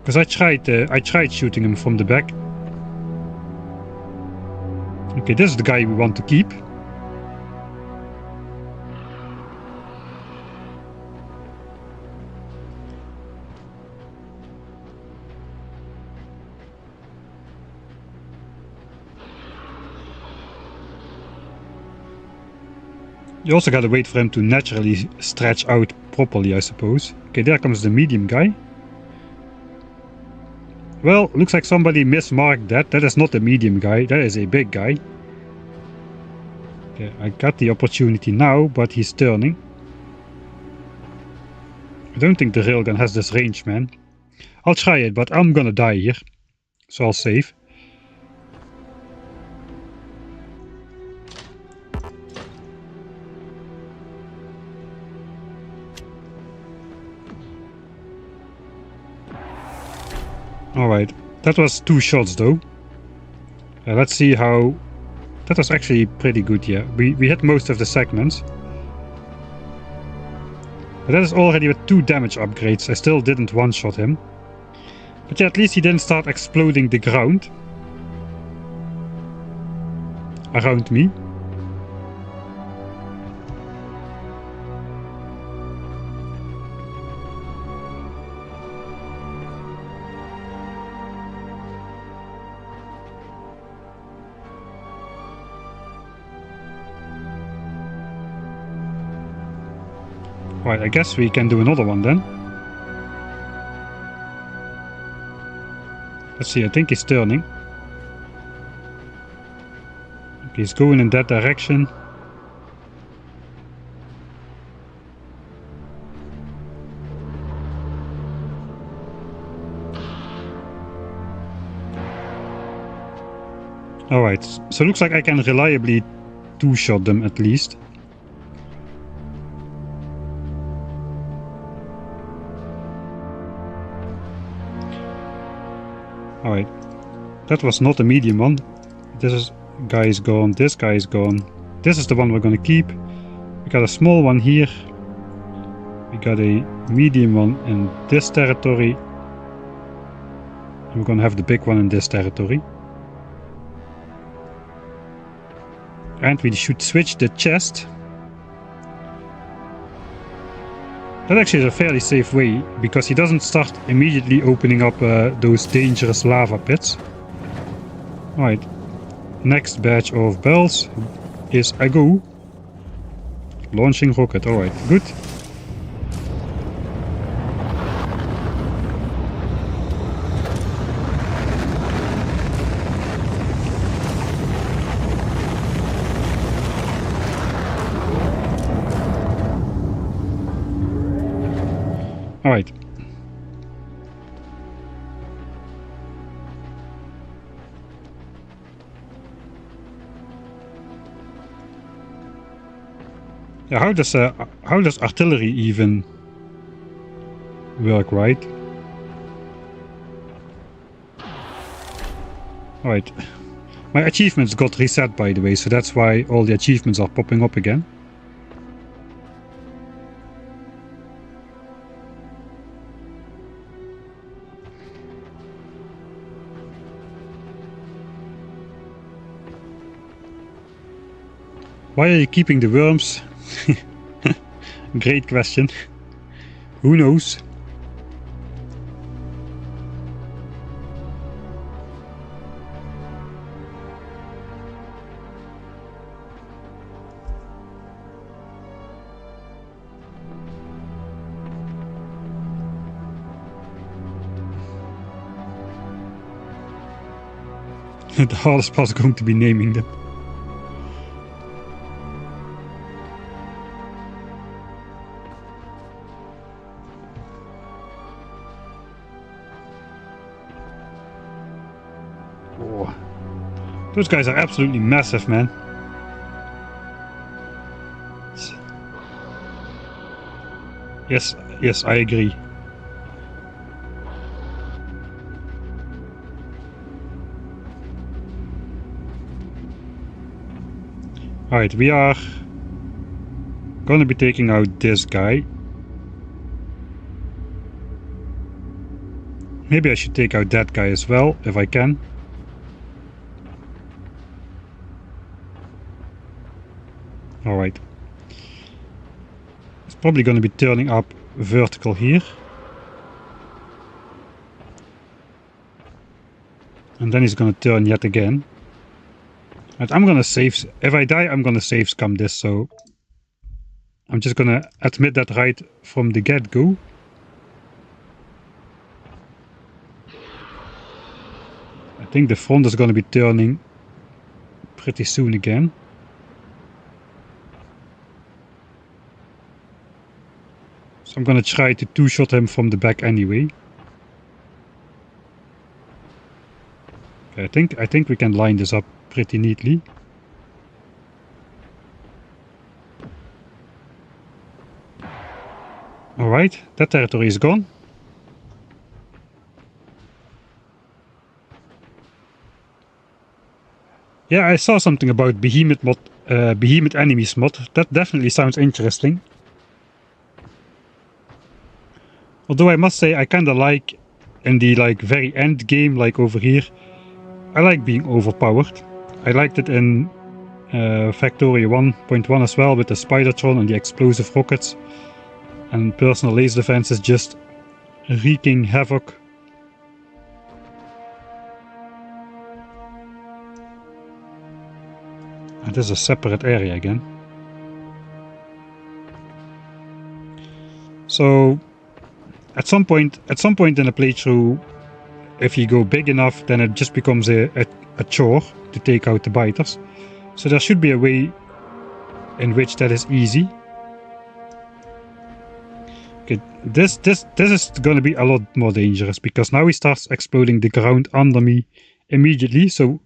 Because I tried shooting him from the back. Okay, this is the guy we want to keep. You also gotta wait for him to naturally stretch out properly, I suppose. Okay, there comes the medium guy. Well, looks like somebody mismarked that. That is not a medium guy, that is a big guy. Okay, I got the opportunity now, but he's turning. I don't think the railgun has this range, man. I'll try it, but I'm gonna die here. So I'll save. Alright, that was 2 shots though. Let's see how... That was actually pretty good, yeah. We hit most of the segments. But that is already with 2 damage upgrades. I still didn't one-shot him. But yeah, at least he didn't start exploding the ground around me. Right, I guess we can do another one then. Let's see, I think he's turning. Okay, he's going in that direction. Alright, so it looks like I can reliably 2-shot them at least. Alright, that was not a medium one. This guy is gone, this guy is gone. This is the one we're gonna keep. We got a small one here. We got a medium one in this territory. And we're gonna have the big one in this territory. And we should switch the chest. That actually is a fairly safe way, because he doesn't start immediately opening up those dangerous lava pits. Alright, next batch of bells is a go. Launching rocket, alright, good. Alright. Yeah, how does artillery even work, right? Alright. My achievements got reset, by the way, so that's why all the achievements are popping up again. Why are you keeping the worms? Great question. Who knows? The hardest part is going to be naming them. Oh. Those guys are absolutely massive, man. Yes, I agree. Alright, we are gonna be taking out this guy. Maybe I should take out that guy as well, if I can. Alright. It's probably gonna be turning up vertical here. And then he's gonna turn yet again. And I'm gonna save... If I die, I'm gonna save scum this, so... I'm just gonna admit that right from the get-go. I think the front is gonna be turning pretty soon again. So I'm gonna try to two-shot him from the back anyway. Okay, I think we can line this up pretty neatly. Alright, that territory is gone. Yeah, I saw something about behemoth mod, behemoth enemies mod. That definitely sounds interesting. Although I must say I kinda like in the very end game, like over here, I like being overpowered. I liked it in Factorio 1.1 as well with the Spidertron and the explosive rockets. And personal laser defense is just wreaking havoc. And this is a separate area again. So at some point in the playthrough, if you go big enough, then it just becomes a chore to take out the biters. So there should be a way in which that is easy. Okay, this is gonna be a lot more dangerous because now he starts exploding the ground under me immediately. So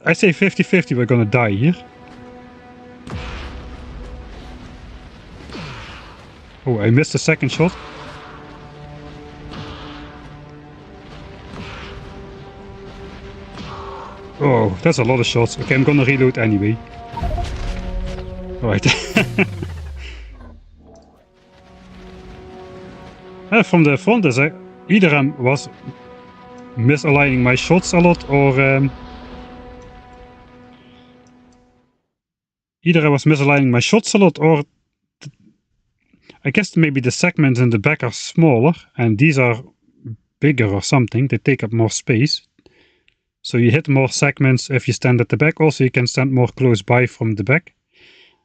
I say 50-50 we're gonna die here. Oh, I missed the second shot. Oh, that's a lot of shots. Okay, I'm gonna reload anyway. Alright. From the front, either I was misaligning my shots a lot, or I guess maybe the segments in the back are smaller and these are bigger or something. They take up more space. So you hit more segments if you stand at the back. Also, you can stand more close by from the back.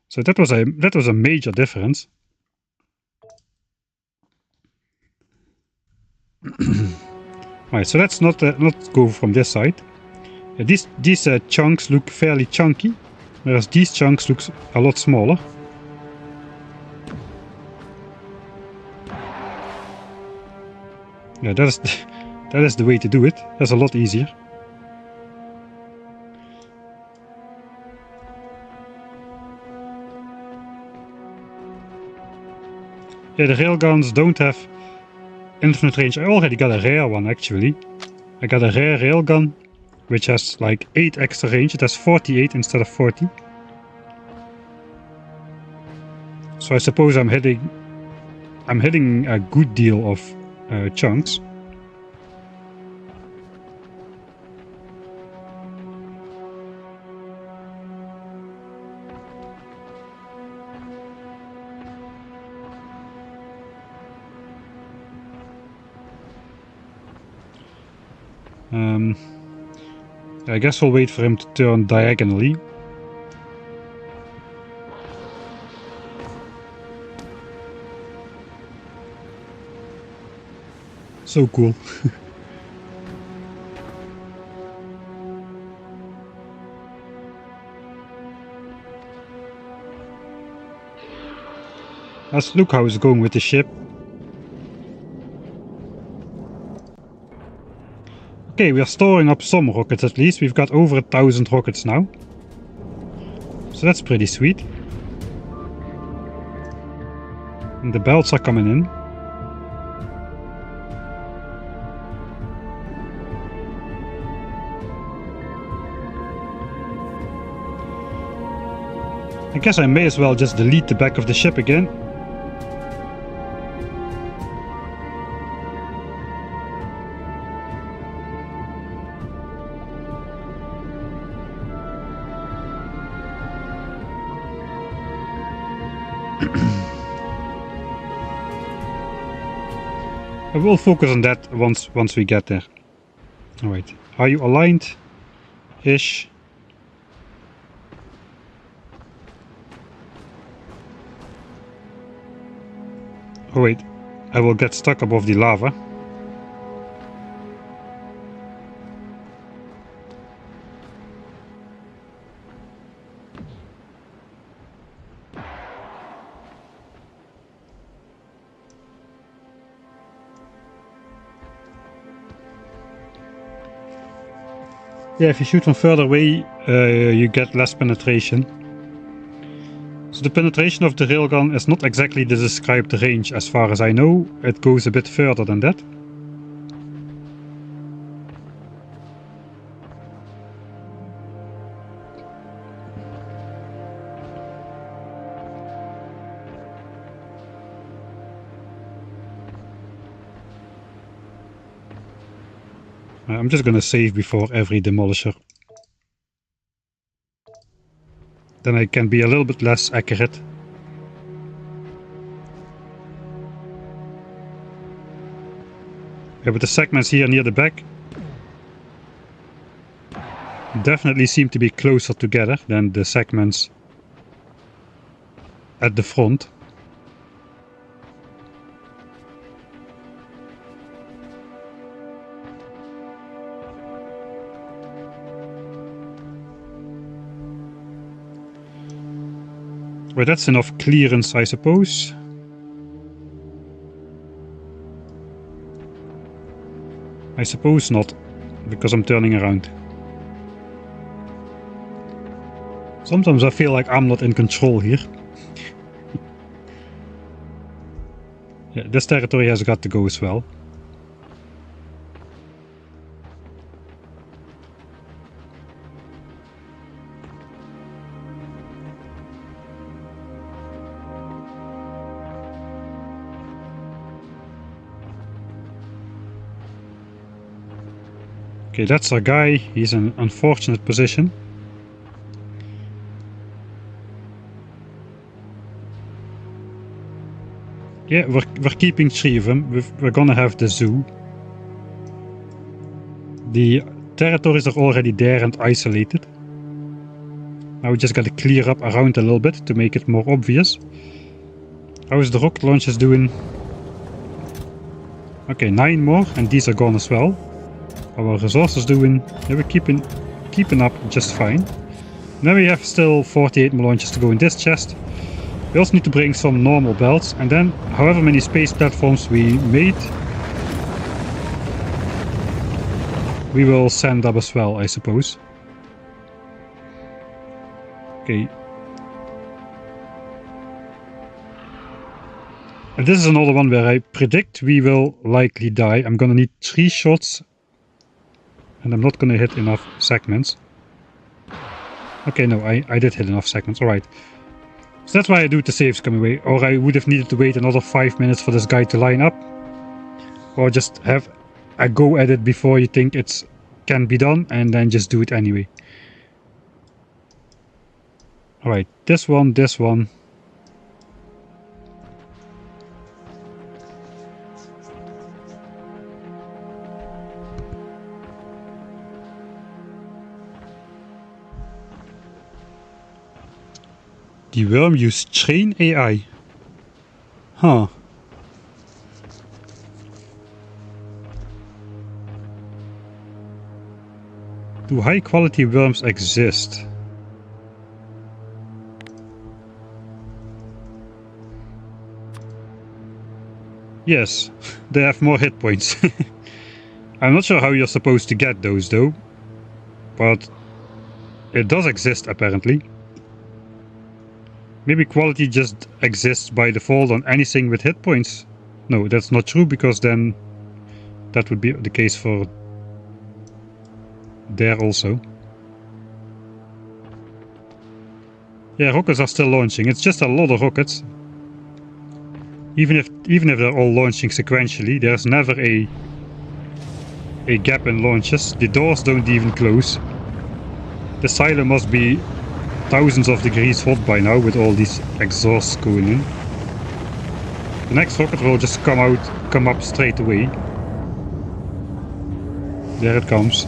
So that was a major difference. Alright, so let's not go from this side. These chunks look fairly chunky, whereas these chunks look a lot smaller. Yeah, that is the way to do it. That's a lot easier. Yeah, the railguns don't have infinite range. I already got a rare one actually. I got a rare railgun, which has like 8 extra range. It has 48 instead of 40. So I suppose I'm hitting a good deal of chunks. I guess we'll wait for him to turn diagonally. So cool. Let's look how it's going with the ship. Okay, we are storing up some rockets at least. We've got over 1,000 rockets now. So that's pretty sweet. And the belts are coming in. I guess I may as well just delete the back of the ship again. I will focus on that once we get there. Alright, are you aligned? Ish. Oh wait, I will get stuck above the lava. Yeah, if you shoot from further away, you get less penetration. So the penetration of the railgun is not exactly the described range as far as I know. It goes a bit further than that. I'm just gonna save before every demolisher. Then I can be a little bit less accurate. Yeah, but the segments here near the back definitely seem to be closer together than the segments at the front. Well, that's enough clearance, I suppose. I suppose not, because I'm turning around. Sometimes I feel like I'm not in control here. Yeah, this territory has got to go as well. Okay, that's our guy. He's in an unfortunate position. Yeah, we're keeping 3 of them. We're gonna have the zoo. The territories are already there and isolated. Now we just gotta clear up around a little bit to make it more obvious. How is the rocket launchers doing? Okay, 9 more, and these are gone as well. How are resources doing? Yeah, we're keeping up just fine. Now we have still 48 more launches to go in this chest. We also need to bring some normal belts, and then however many space platforms we made, we will send up as well, I suppose. Okay. And this is another one where I predict we will likely die. I'm gonna need 3 shots. And I'm not gonna hit enough segments. Okay, no, I did hit enough segments, alright. So that's why I do the saves coming away. Or I would have needed to wait another 5 minutes for this guy to line up. Or just have a go at it before you think it can be done, and then just do it anyway. Alright, this one, this one. The worm used train AI. Huh. Do high quality worms exist? Yes, they have more hit points. I'm not sure how you're supposed to get those though, but it does exist apparently. Maybe quality just exists by default on anything with hit points. No, that's not true, because then that would be the case for there also. Yeah, rockets are still launching. It's just a lot of rockets. Even if they're all launching sequentially, there's never a gap in launches. The doors don't even close. The silo must be thousands of degrees hot by now with all these exhausts going in. The next rocket will just come up straight away. There it comes.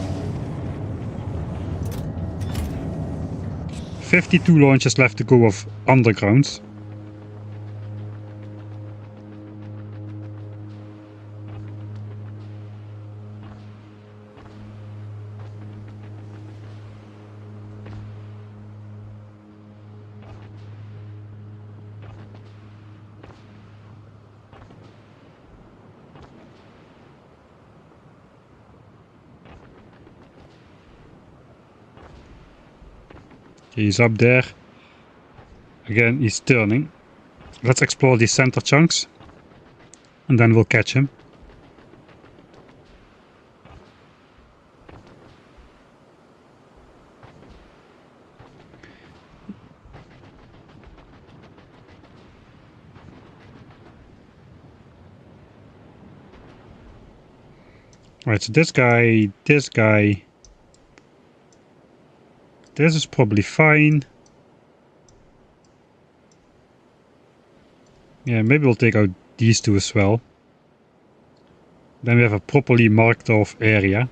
52 launches left to go of undergrounds. He's up there. Again, he's turning. Let's explore these center chunks. And then we'll catch him. Right, so this guy. This is probably fine. Yeah, maybe we'll take out these two as well. Then we have a properly marked off area.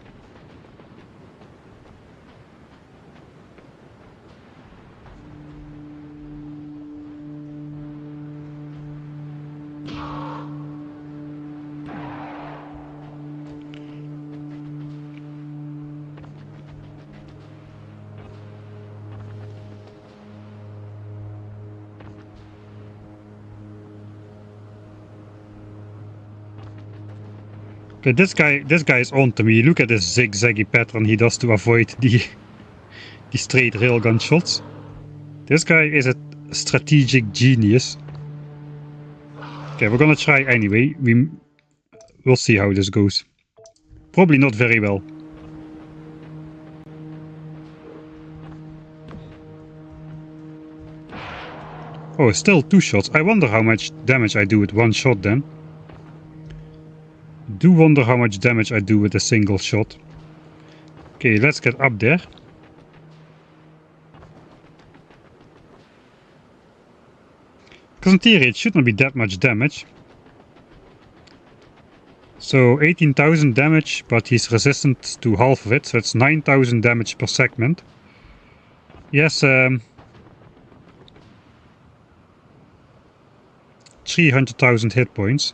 Okay, this guy is on to me. Look at this zigzaggy pattern he does to avoid the straight railgun shots. This guy is a strategic genius. Okay, we're gonna try anyway. We'll see how this goes. Probably not very well. Oh, still 2 shots. I wonder how much damage I do with 1 shot then. Do wonder how much damage I do with a single shot. Okay, let's get up there. Because in theory it should not be that much damage. So 18,000 damage, but he's resistant to half of it, so it's 9,000 damage per segment. Yes, 300,000 hit points.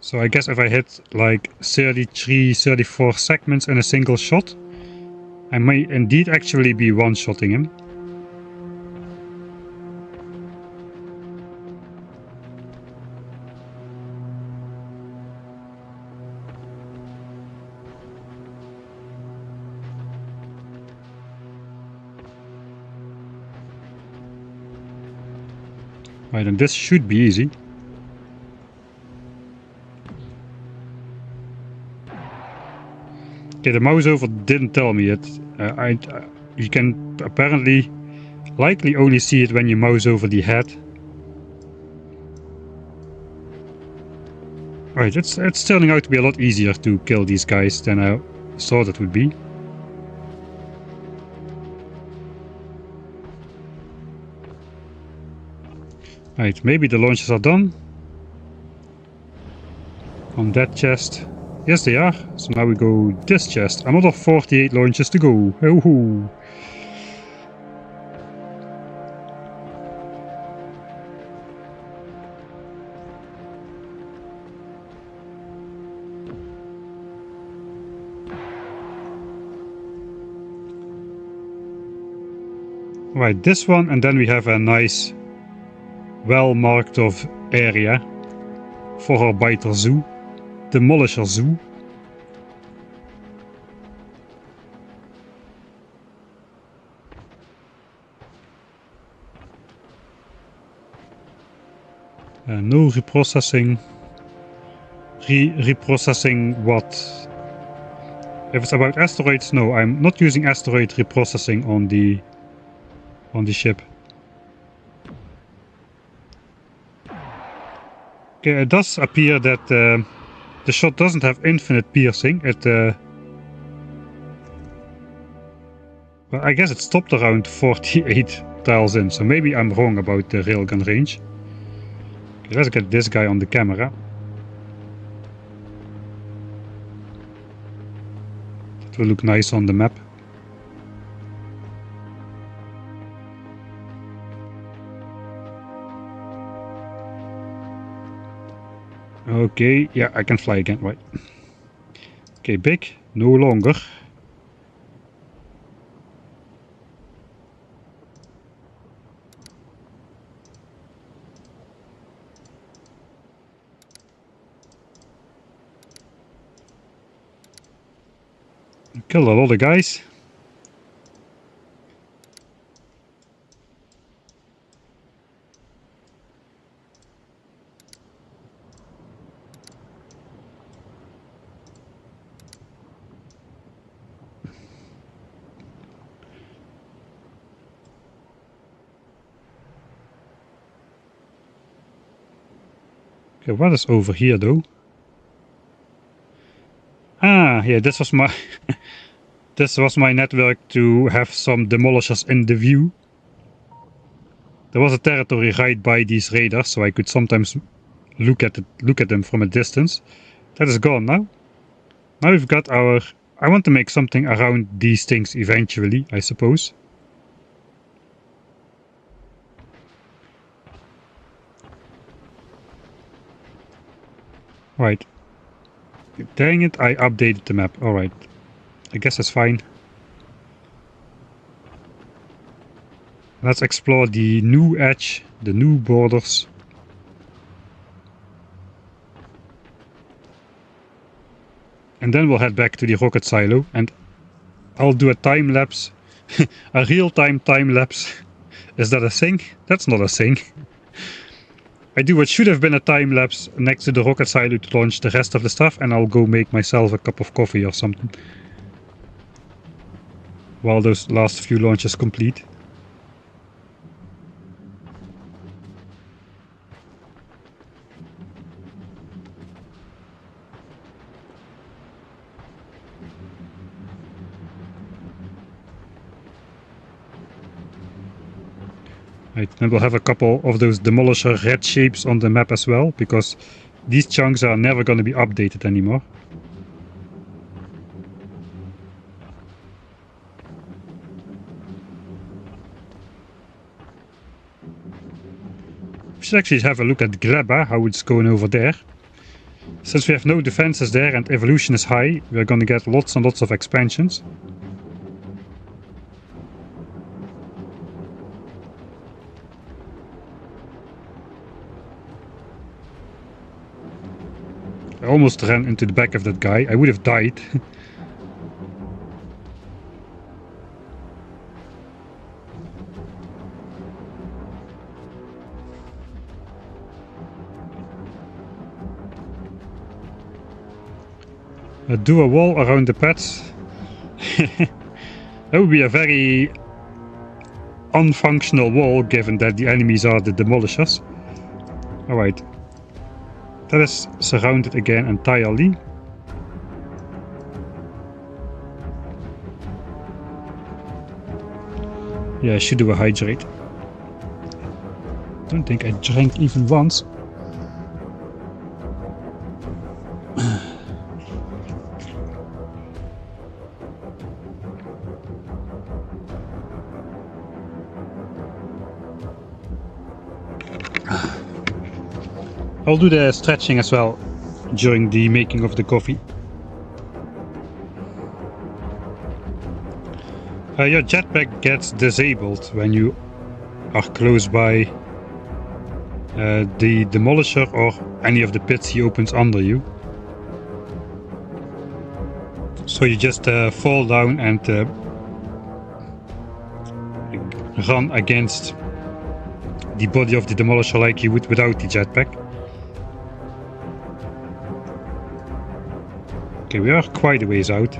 So I guess if I hit like 33, 34 segments in a single shot, I may indeed actually be one-shotting him. Right, and this should be easy. Okay, the mouse over didn't tell me it. You can apparently likely only see it when you mouse over the head. Right, it's turning out to be a lot easier to kill these guys than I thought it would be. Right, maybe the launches are done. On that chest. Yes, they are. So now we go this chest. Another 48 launches to go. Oh-hoo. Right, this one, and then we have a nice, well marked off area for our biter zoo. Demolisher zoo. No reprocessing. Reprocessing what? If it's about asteroids, no, I'm not using asteroid reprocessing on the on the ship. Okay, it does appear that the shot doesn't have infinite piercing. Well, I guess it stopped around 48 tiles in, so maybe I'm wrong about the railgun range. Okay, let's get this guy on the camera. That will look nice on the map. Okay, yeah, I can fly again, right. Okay, big, no longer. Killed a lot of guys. Okay, what is over here though? Ah, yeah, this was my this was my network to have some demolishers in the view. There was a territory right by these raiders, so I could sometimes look at them from a distance. That is gone now. Now we've got our... I want to make something around these things eventually, I suppose. Right. Dang it, I updated the map. Alright. I guess that's fine. Let's explore the new edge, the new borders. And then we'll head back to the rocket silo and I'll do a time lapse. A real-time time lapse. Is that a thing? That's not a thing. I do what should have been a time lapse next to the rocket silo to launch the rest of the stuff, and I'll go make myself a cup of coffee or something while those last few launches complete. Right, and we'll have a couple of those demolisher red shapes on the map as well, because these chunks are never going to be updated anymore. We should actually have a look at Gleba, how it's going over there. Since we have no defenses there and evolution is high, we're going to get lots and lots of expansions. I almost ran into the back of that guy. I would have died. Do a wall around the pets. That would be a very unfunctional wall, given that the enemies are the demolishers. Alright. That is surrounded again entirely. Yeah, I should do a hydrate. Don't think I drank even once. I'll do the stretching as well during the making of the coffee. Your jetpack gets disabled when you are close by the demolisher or any of the pits he opens under you. So you just fall down and run against the body of the demolisher like you would without the jetpack. Okay, we are quite a ways out.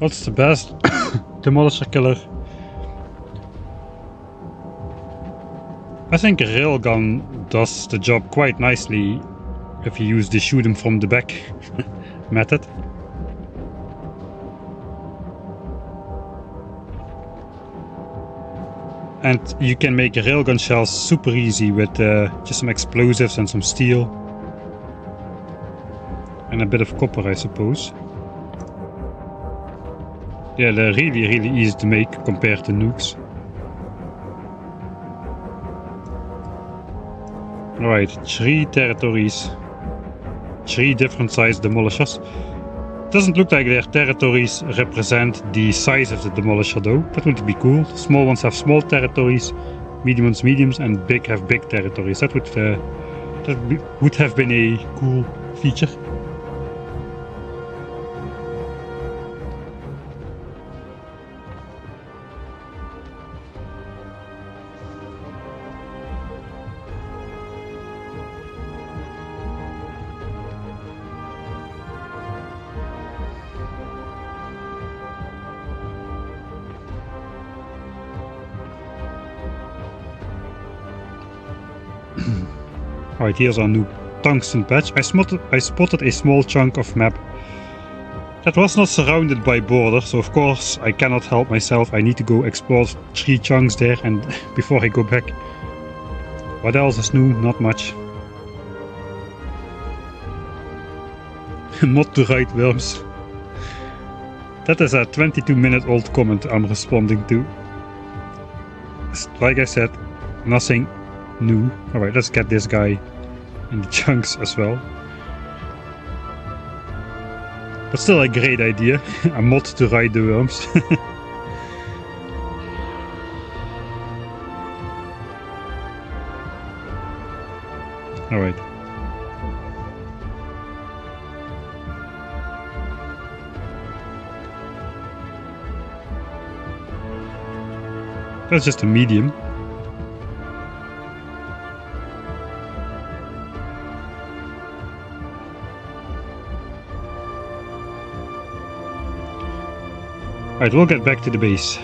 What's the best demolisher killer? I think a railgun does the job quite nicely if you use the shoot him from the back method. And you can make railgun shells super easy with just some explosives and some steel. And a bit of copper, I suppose. Yeah, they're really easy to make compared to nukes. Alright, 3 territories. 3 different size demolishers. Doesn't look like their territories represent the size of the demolisher though. That would be cool. Small ones have small territories, medium ones mediums, and big have big territories. That would have been a cool feature. Alright, here's our new tungsten patch. I spotted a small chunk of map that was not surrounded by border, so of course I cannot help myself. I need to go explore 3 chunks there and before I go back. What else is new? Not much. Mod to ride worms. That is a 22-minute-old comment I'm responding to. Like I said, nothing new. Alright, let's get this guy in the chunks as well. But still a great idea. A mod to ride the worms. Alright. That's just a medium. Alright, we'll get back to the base.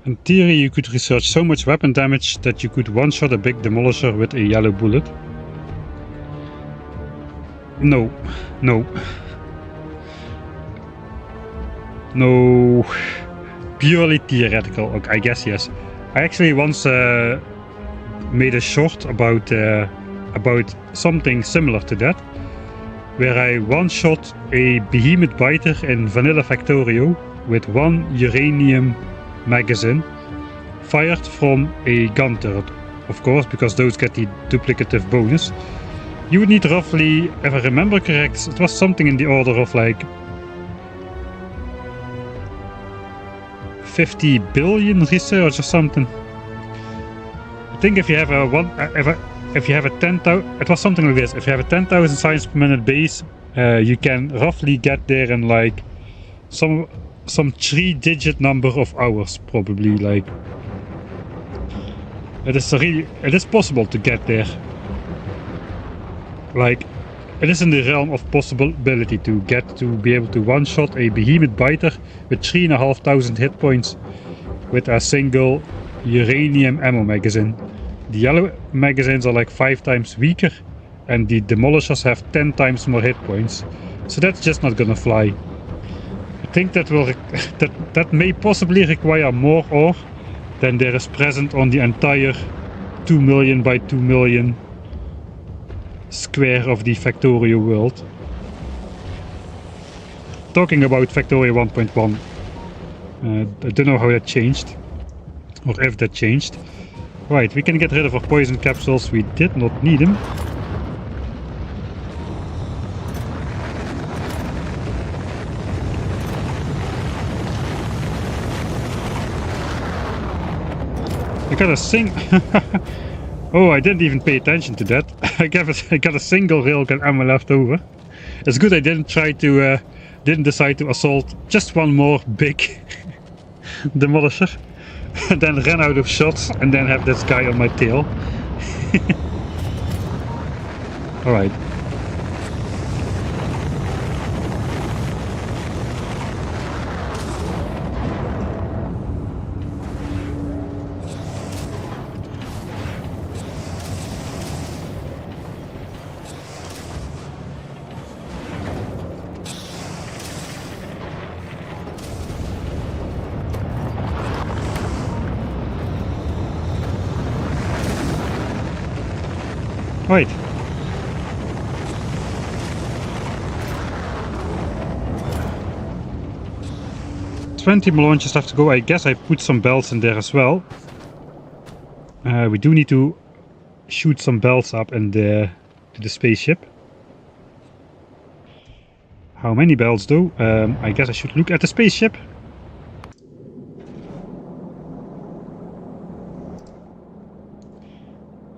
In theory, you could research so much weapon damage that you could one-shot a big demolisher with a yellow bullet. No. Purely theoretical. Okay, I guess yes. I actually once made a short about something similar to that, where I one-shot a behemoth biter in vanilla Factorio with 1 uranium magazine fired from a gun turret, of course, because those get the duplicative bonus. You would need roughly, if I remember correct, it was something in the order of like 50 billion research or something. I think if you have if you have a 10,000, it was something like this. If you have a 10,000 science per minute base, you can roughly get there in like some 3-digit number of hours, probably. Like it is possible to get there. Like, it is in the realm of possibility to be able to one-shot a behemoth biter with 3,500 hit points with a single uranium ammo magazine. The yellow magazines are like 5 times weaker and the demolishers have 10 times more hit points. So that's just not gonna fly. I think that may possibly require more ore than there is present on the entire 2 million by 2 million square of the Factorio world. Talking about Factorio 1.1, I don't know how that changed, or if that changed. Right, we can get rid of our poison capsules, we did not need them. I got a sing. Oh, I didn't even pay attention to that. I got a single railgun ammo left over. It's good I didn't decide to assault just one more big demolisher, and then ran out of shots, and then have this guy on my tail. All right. Right. $20 more launches left to go. I guess I put some belts in there as well. We do need to shoot some belts up in to the spaceship. How many belts though? I guess I should look at the spaceship.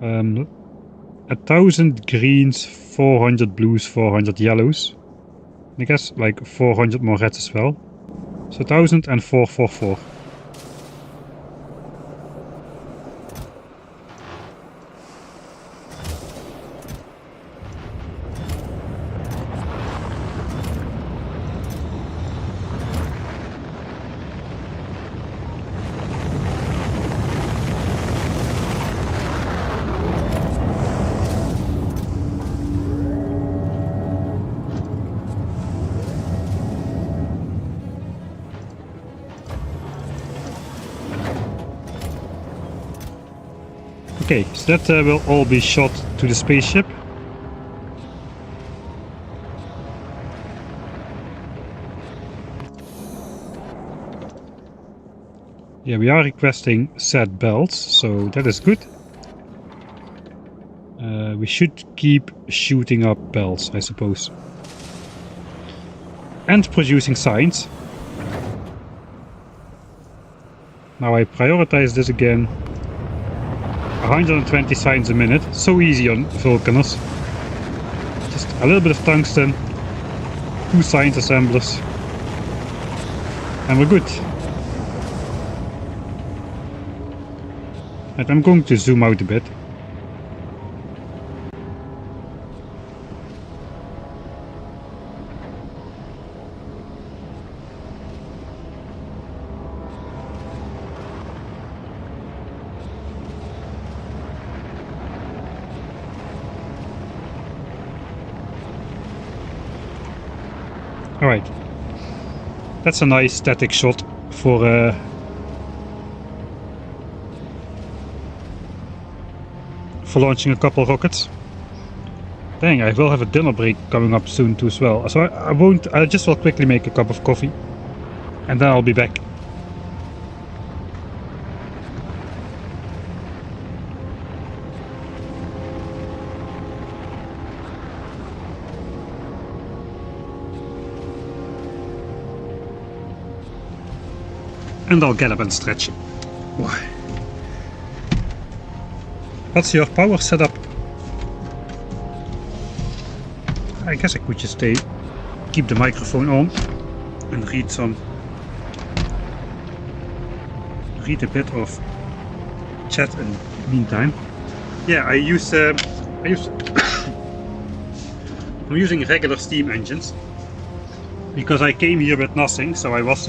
Um, 1,000 greens, 400 blues, 400 yellows. I guess like 400 more reds as well. So 1,000 and 444. Okay, so that will all be shot to the spaceship. Yeah, we are requesting set belts, so that is good. We should keep shooting up belts, I suppose. And producing signs. Now I prioritize this again. 120 signs a minute, so easy on Vulcaners. Just a little bit of tungsten, 2 signs assemblers, and we're good. And I'm going to zoom out a bit. Alright, that's a nice static shot for launching a couple rockets. Dang, I will have a dinner break coming up soon too as well, so I just will quickly make a cup of coffee and then I'll be back. And I'll get up and stretch. What's your power setup? I guess I could just keep the microphone on and read a bit of chat in the meantime. Yeah, I'm using regular steam engines because I came here with nothing, so I was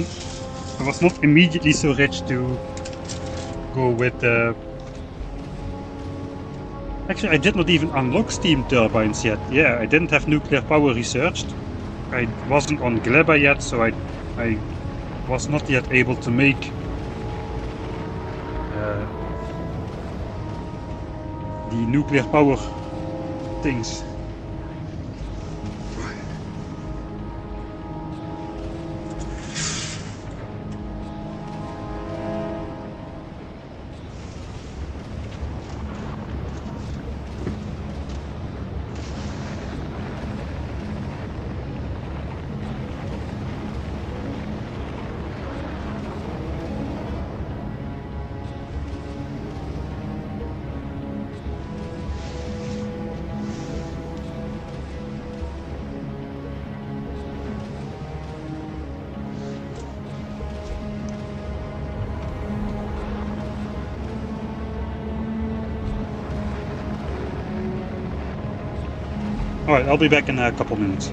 not immediately so rich to go with actually, I did not even unlock steam turbines yet. Yeah, I didn't have nuclear power researched. I wasn't on Gleba yet, so I was not yet able to make the nuclear power things. Alright, I'll be back in a couple minutes.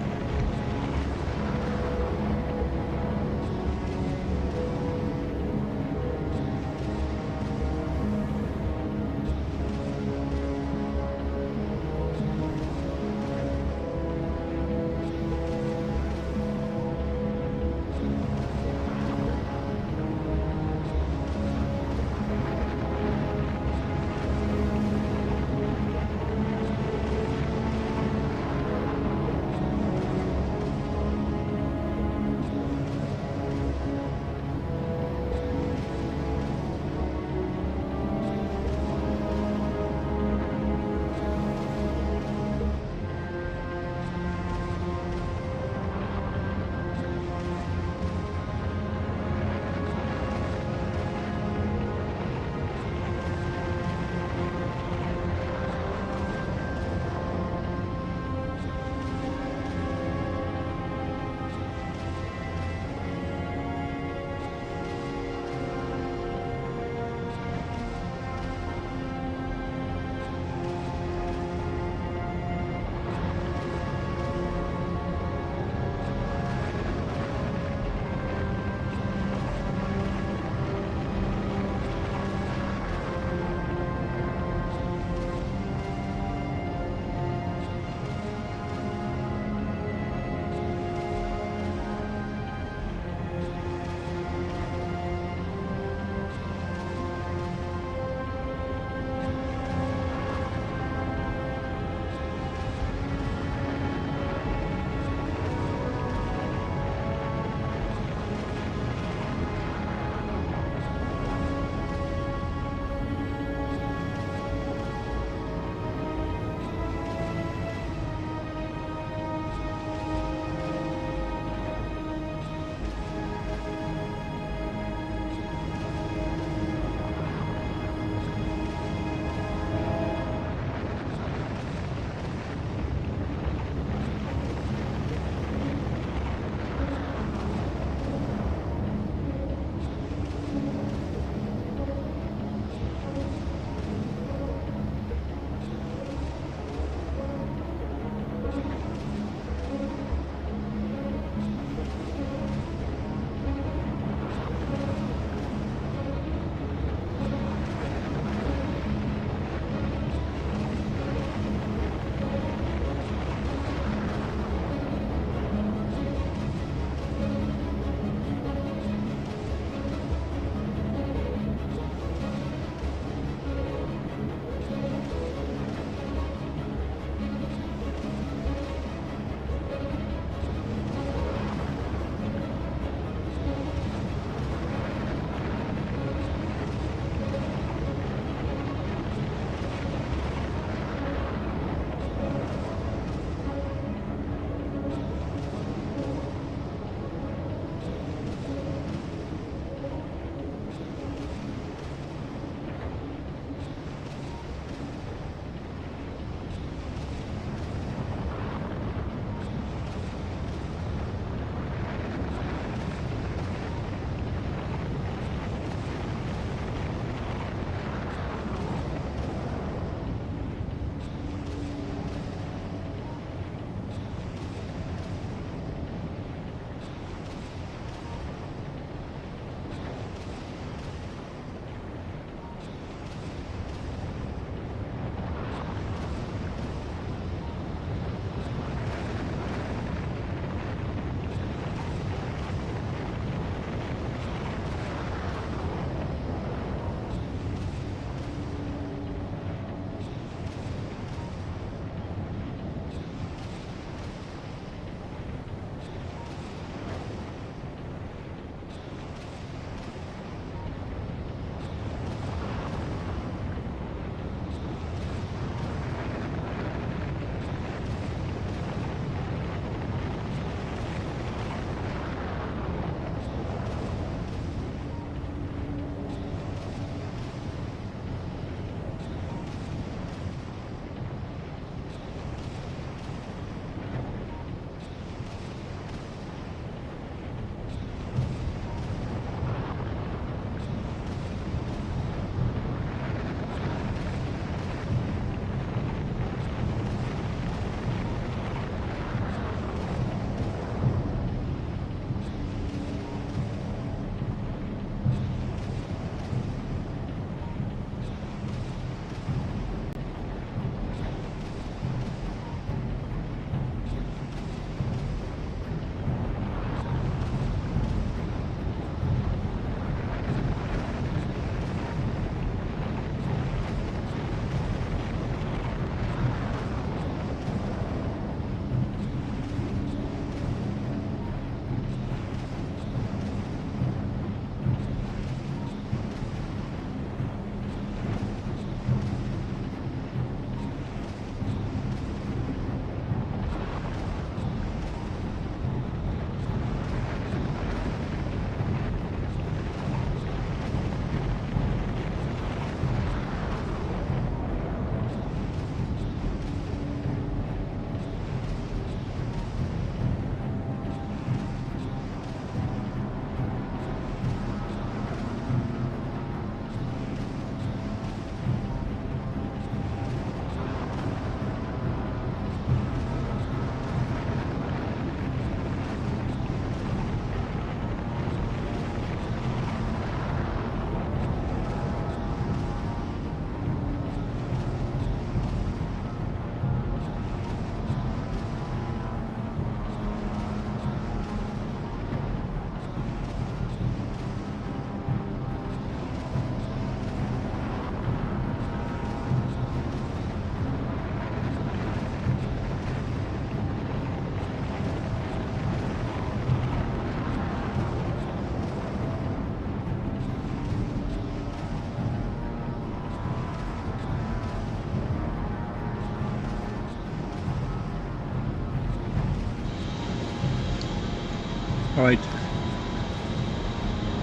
Alright.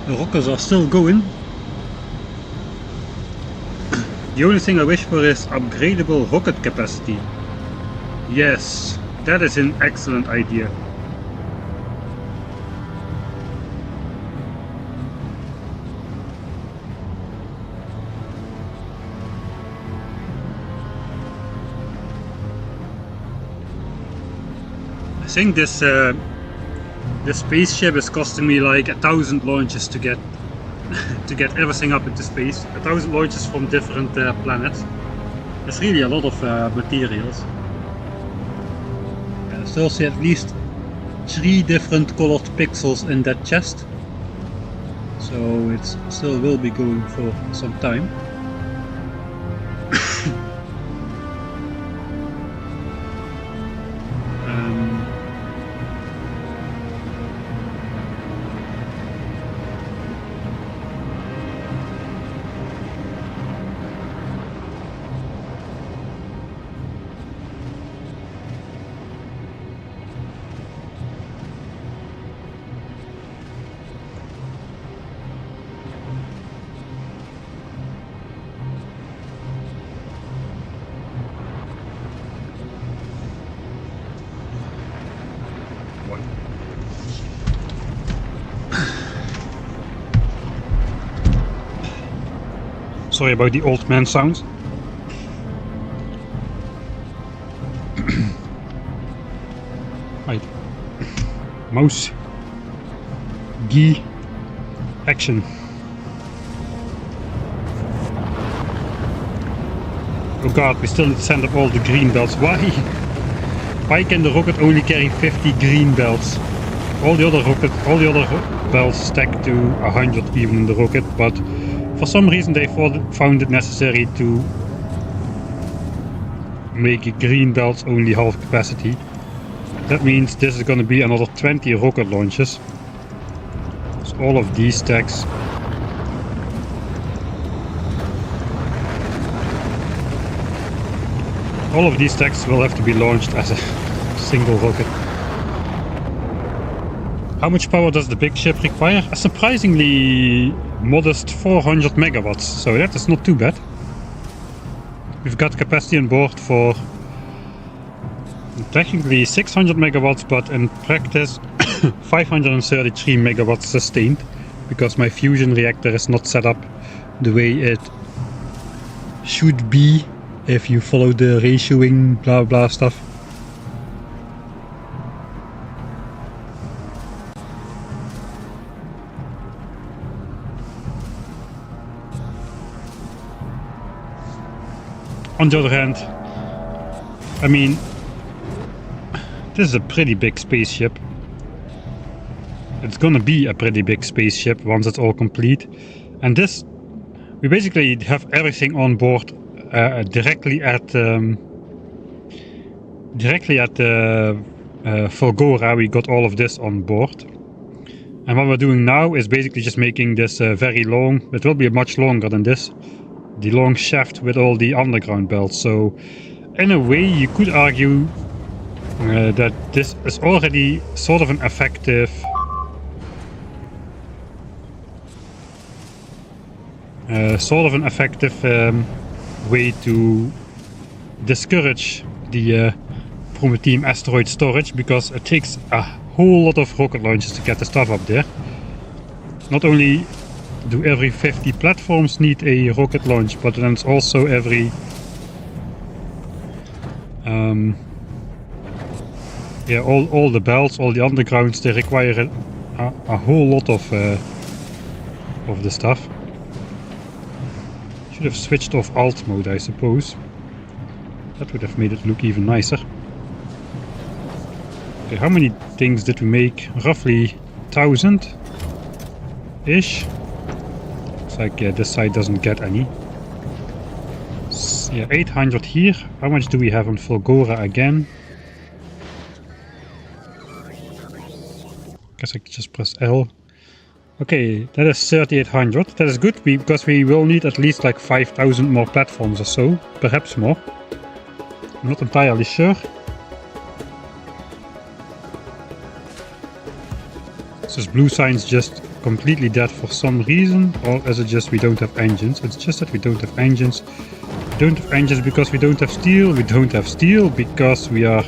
The rockets are still going. The only thing I wish for is upgradable rocket capacity. Yes, that is an excellent idea. I think this spaceship is costing me like 1,000 launches to get to get everything up into space. 1,000 launches from different planets. That's really a lot of materials. I still see at least 3 different colored pixels in that chest, so it still will be going for some time. Sorry about the old man sounds. Right. Mouse. G. Action. Oh god, we still need to send up all the green belts. Why? Why can the rocket only carry 50 green belts? All the other belts stack to 100 even in the rocket, but for some reason they found it necessary to make green belts only half capacity. That means this is going to be another 20 rocket launches. So all of these stacks will have to be launched as a single rocket. How much power does the big ship require? A surprisingly modest 400 megawatts, so that is not too bad. We've got capacity on board for technically 600 megawatts, but in practice 533 megawatts sustained, because my fusion reactor is not set up the way it should be if you follow the ratioing blah blah stuff. On the other hand, I mean, this is a pretty big spaceship. It's gonna be a pretty big spaceship once it's all complete. And this, we basically have everything on board directly at Fulgora. We got all of this on board. And what we're doing now is basically just making this very long. It will be much longer than this. The long shaft with all the underground belts. So in a way you could argue that this is already sort of an effective way to discourage the Prometheum asteroid storage, because it takes a whole lot of rocket launches to get the stuff up there. Not only do every 50 platforms need a rocket launch, but then it's also every all the belts, all the undergrounds, they require a whole lot of the stuff. Should have switched off alt mode, I suppose. That would have made it look even nicer. Okay, how many things did we make? Roughly 1,000 ish. Looks like this side doesn't get any. Yeah, 800 here. How much do we have on Fulgora again? Guess I could just press L. Okay, that is 3,800. That is good, because we will need at least like 5,000 more platforms or so. Perhaps more. I'm not entirely sure. Is this blue signs just completely dead for some reason, or is it just we don't have engines? It's just that we don't have engines. We don't have engines because we don't have steel. We don't have steel because we are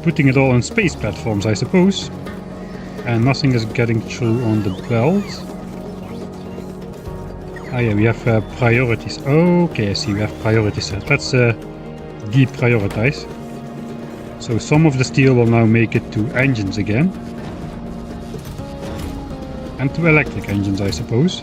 putting it all on space platforms, I suppose. And nothing is getting through on the belt. Ah yeah, we have priorities. Okay, I see, we have priorities set. Let's deprioritize. So some of the steel will now make it to engines again. And to electric engines, I suppose.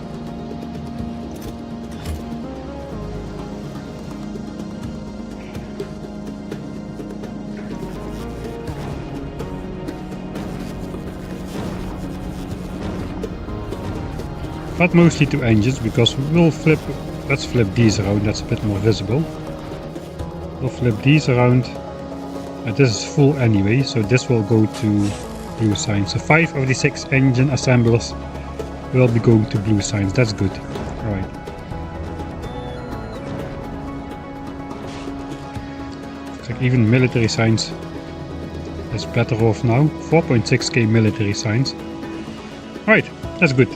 But mostly to engines, because we'll flip... Let's flip these around, that's a bit more visible. We'll flip these around. This is full anyway, so this will go to blue signs. So 5 of the 6 engine assemblers will be going to blue signs. That's good. Alright. Looks like even military signs is better off now. 4.6k military signs. Alright, that's good.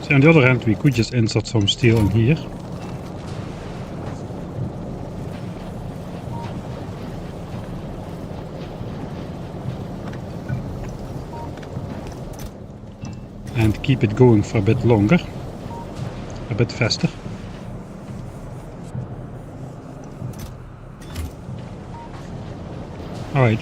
So on the other hand, we could just insert some steel in here. And keep it going for a bit longer, a bit faster. Alright.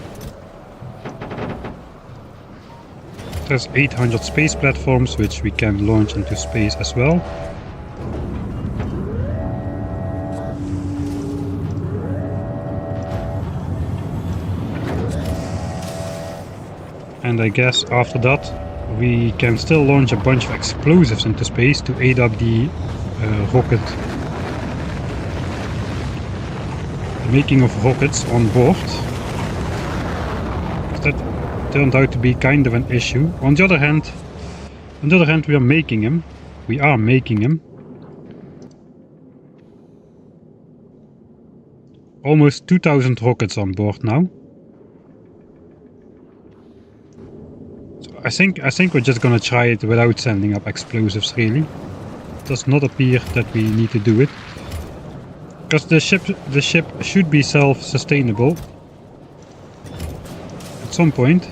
There's 800 space platforms which we can launch into space as well. And I guess after that we can still launch a bunch of explosives into space to aid up the rocket. The making of rockets on board. That turned out to be kind of an issue. On the other hand, we are making him. We are making him. Almost 2000 rockets on board now. So I think we're just gonna try it without sending up explosives, really. It does not appear that we need to do it. Because the ship should be self-sustainable at some point.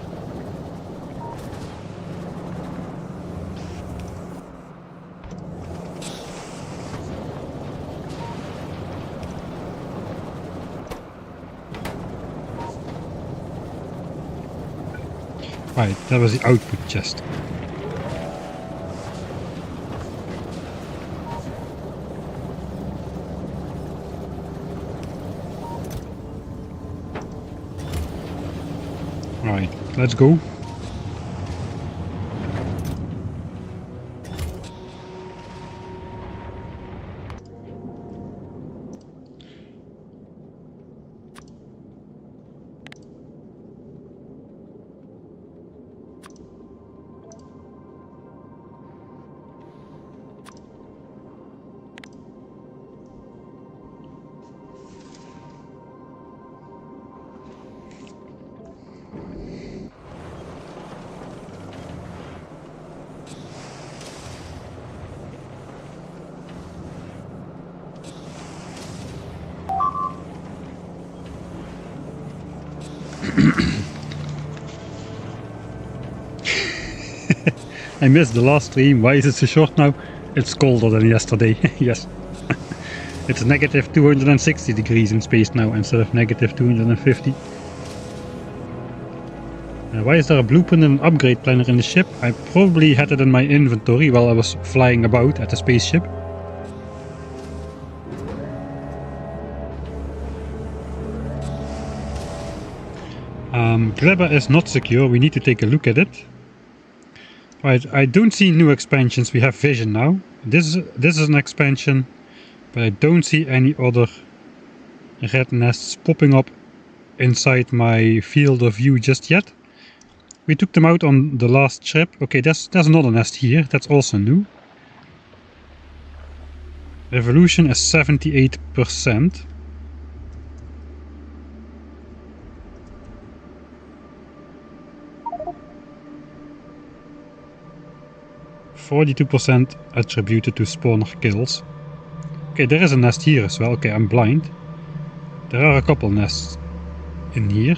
Right, that was the output chest. Right, let's go. I missed the last stream. Why is it so short now? It's colder than yesterday. Yes. It's negative 260 degrees in space now instead of negative 250. Why is there a blueprint and an upgrade planner in the ship? I probably had it in my inventory while I was flying about at the spaceship. Gleba is not secure. We need to take a look at it. Right, I don't see new expansions. We have vision now. This is an expansion, but I don't see any other red nests popping up inside my field of view just yet. We took them out on the last trip. Okay, there's another nest here. That's also new. Evolution is 78%. %42% attributed to spawner kills. Okay, there is a nest here as well. Okay, I'm blind. There are a couple nests in here.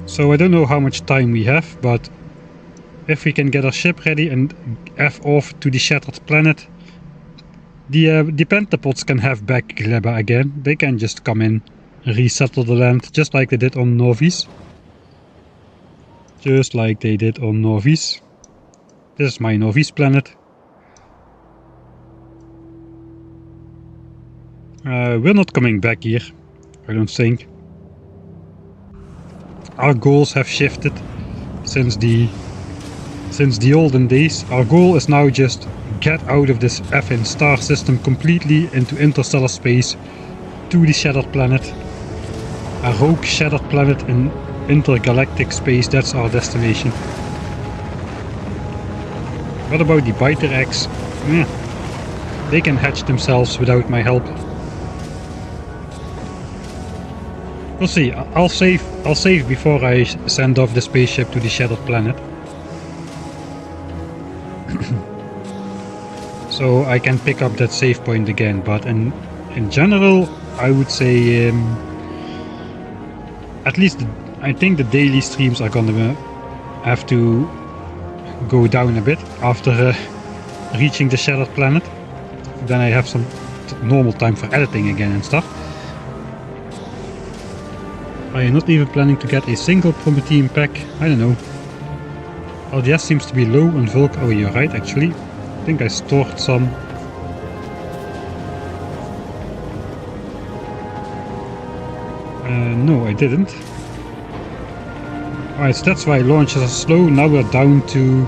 So I don't know how much time we have, but if we can get our ship ready and F off to the shattered planet, the pentapods can have back Gleba again. They can just come in, resettle the land, just like they did on Novis. Just like they did on Novis. This is my Novis planet. We're not coming back here, I don't think. Our goals have shifted since the olden days. Our goal is now just get out of this effing star system completely into interstellar space to the shattered planet. A rogue shattered planet in intergalactic space, that's our destination. What about the biter eggs? Yeah, they can hatch themselves without my help. We'll see. I'll save before I send off the spaceship to the shattered planet. So I can pick up that save point again, but in general I would say at least I think the daily streams are gonna have to go down a bit after reaching the shattered planet. Then I have some normal time for editing again and stuff. Are you not even planning to get a single Promethean pack? I don't know. LDS seems to be low on Vulc. Oh, you're right, actually. I think I stored some. No, I didn't. Alright, so that's why launches are slow. Now we're down to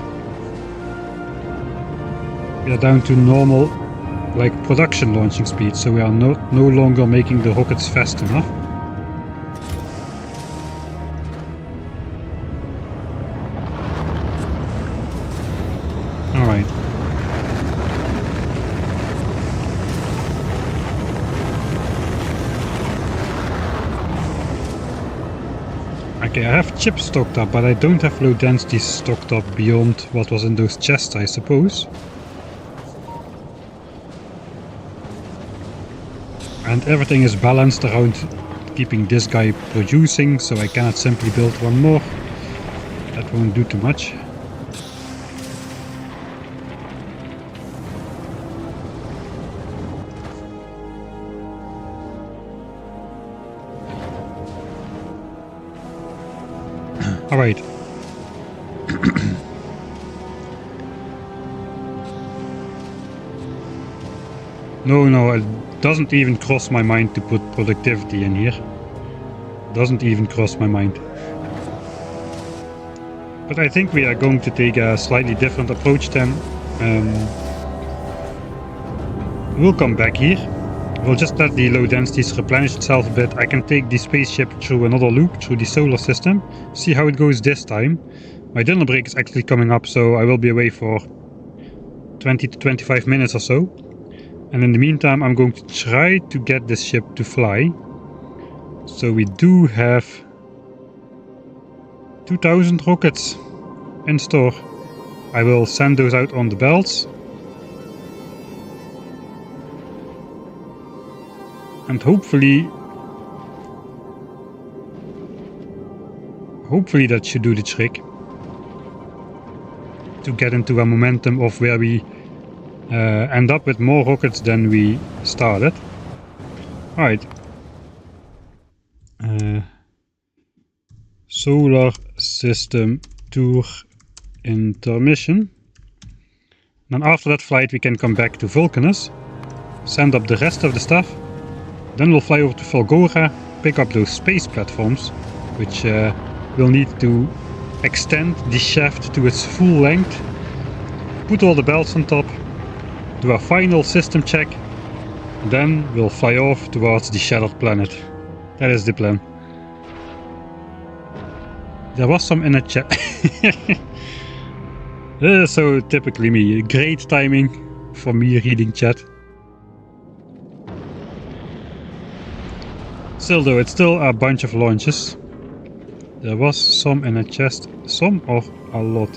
normal, like, production launching speed. So we are no longer making the rockets fast enough. Alright. Okay, I have chips stocked up, but I don't have low densities stocked up beyond what was in those chests, I suppose. And everything is balanced around keeping this guy producing, so I cannot simply build one more. That won't do too much. Alright. No, it doesn't even cross my mind to put productivity in here. Doesn't even cross my mind. But I think we are going to take a slightly different approach then. We'll come back here. We'll just let the low densities replenish itself a bit. I can take the spaceship through another loop, through the solar system. See how it goes this time. My dinner break is actually coming up, so I will be away for 20 to 25 minutes or so. And in the meantime, I'm going to try to get this ship to fly. So we do have 2000 rockets in store. I will send those out on the belts. And hopefully that should do the trick. To get into a momentum of where we end up with more rockets than we started. Alright. Solar system tour intermission. And after that flight we can come back to Vulcanus. Send up the rest of the stuff. Then we'll fly over to Volgora, pick up those space platforms, which we'll need to extend the shaft to its full length, put all the belts on top, do a final system check, Then we'll fly off towards the shattered planet. That is the plan. There was some in a chat. So typically me. Great timing for me reading chat. Still though, it's still a bunch of launches. There was some in a chest. Some or a lot.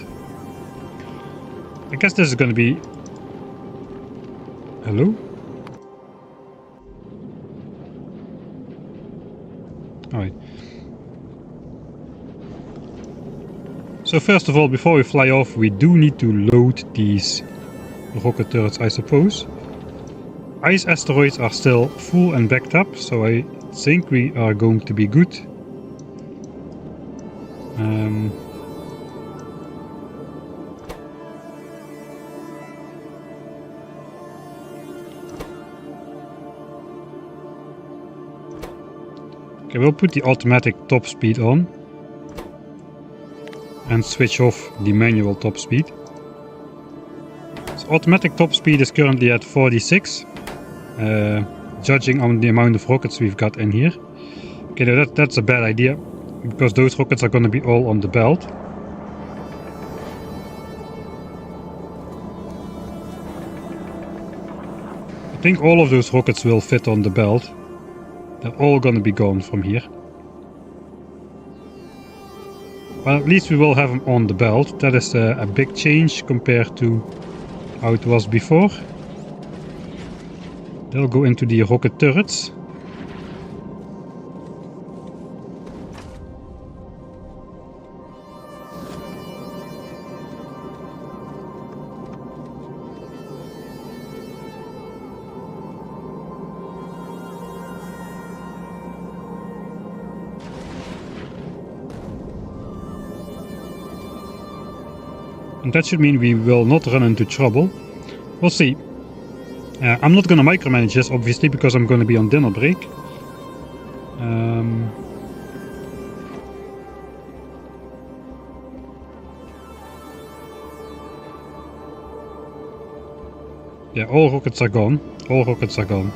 I guess this is gonna be... Hello? Alright. So first of all, before we fly off, we do need to load these rocket turrets, I suppose. Ice asteroids are still full and backed up, so I think we are going to be good. Okay, we'll put the automatic top speed on and switch off the manual top speed. So automatic top speed is currently at 46, judging on the amount of rockets we've got in here. Okay, now that's a bad idea, because those rockets are going to be all on the belt. I think all of those rockets will fit on the belt. They're all going to be gone from here. Well, at least we will have them on the belt. That is a big change compared to how it was before. They'll go into the rocket turrets. And that should mean we will not run into trouble. We'll see. I'm not going to micromanage this, obviously, because I'm going to be on dinner break. Yeah, all rockets are gone. All rockets are gone.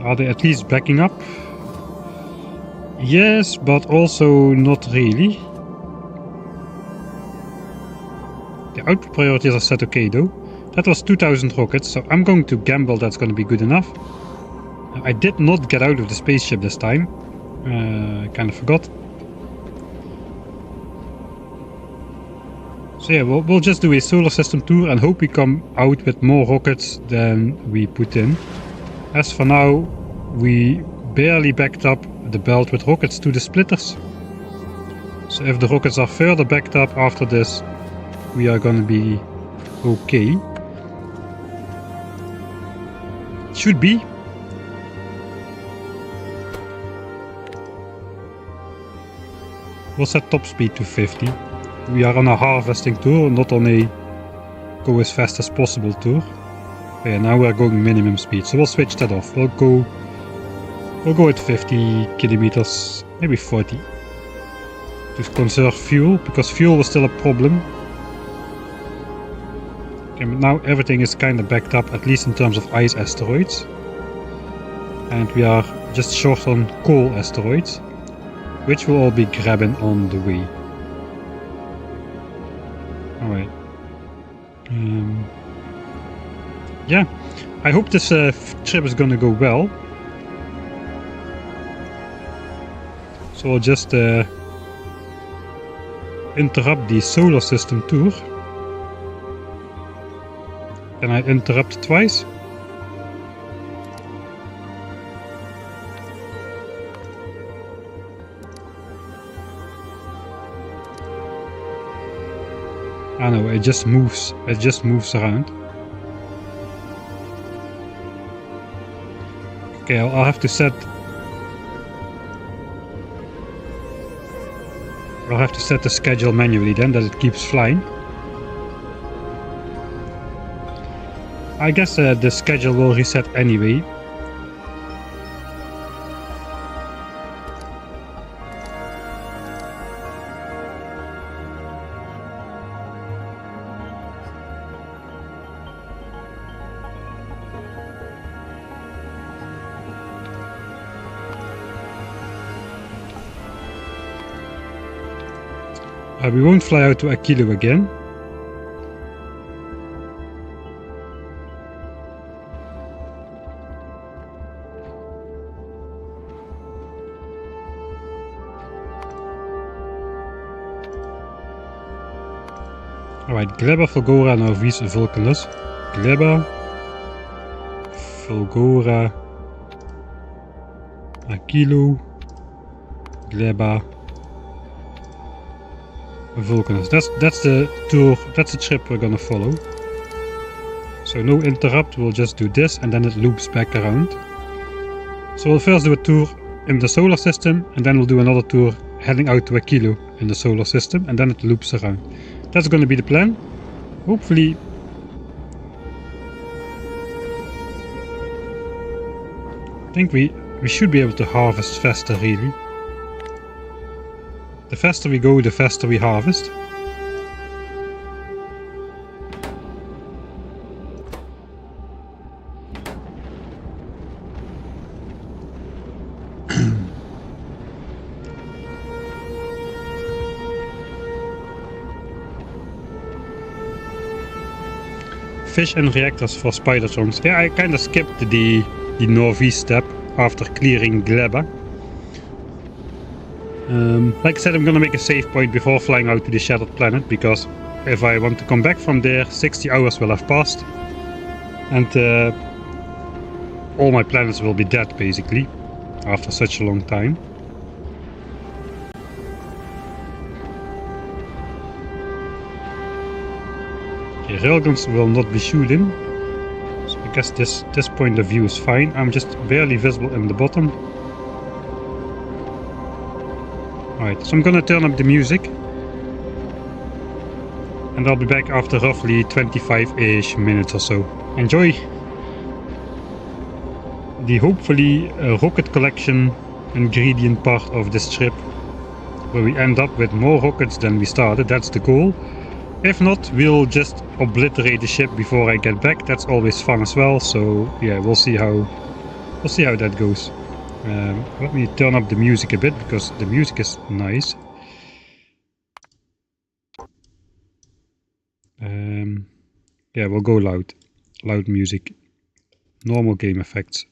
Are they at least backing up? Yes, but also not really. The output priorities are set okay though. That was 2000 rockets, so I'm going to gamble that's going to be good enough. I did not get out of the spaceship this time. I kind of forgot. So yeah, we'll just do a solar system tour and hope we come out with more rockets than we put in. As for now, we barely backed up the belt with rockets to the splitters. So if the rockets are further backed up after this, we are gonna be okay. Should be. We'll set top speed to 50. We are on a harvesting tour, not on a go as fast as possible tour. Okay, now we are going minimum speed, so we'll switch that off. We'll go at 50 kilometers, maybe 40. To conserve fuel, because fuel was still a problem. Okay, but now everything is kind of backed up, at least in terms of ice asteroids. And we are just short on coal asteroids, which we'll all be grabbing on the way. Alright. Yeah, I hope this trip is gonna go well. So I'll just interrupt the solar system tour. Can I interrupt twice? I know, it just moves around. Okay, I'll have to set the schedule manually then, that it keeps flying. I guess the schedule will reset anyway. We won't fly out to Aquilo again. Alright, Gleba, Fulgora, Narvis, Vulcanus. Gleba, Fulgora, Aquilo, Gleba, Vulcanus. That's the tour, that's the trip we're gonna follow. So no interrupt, we'll just do this and then it loops back around. So we'll first do a tour in the solar system and then we'll do another tour heading out to Aquilo in the solar system and then it loops around. That's gonna be the plan. Hopefully I think we should be able to harvest faster really. The faster we go, the faster we harvest. Fish and reactors for Spidertrons. Yeah, I kind of skipped the Norvis step after clearing Gleba. Like I said, I'm gonna make a save point before flying out to the Shattered Planet, because if I want to come back from there, 60 hours will have passed. And all my planets will be dead, basically, after such a long time. Okay, railguns will not be shooting. So I guess this point of view is fine. I'm just barely visible in the bottom. Alright, so I'm gonna turn up the music. And I'll be back after roughly 25-ish minutes or so. Enjoy! The hopefully rocket collection ingredient part of this trip, where we end up with more rockets than we started. That's the goal. If not, we'll just obliterate the ship before I get back. That's always fun as well. So yeah, we'll see how that goes. Let me turn up the music a bit because the music is nice. Yeah, we'll go loud music, normal game effects.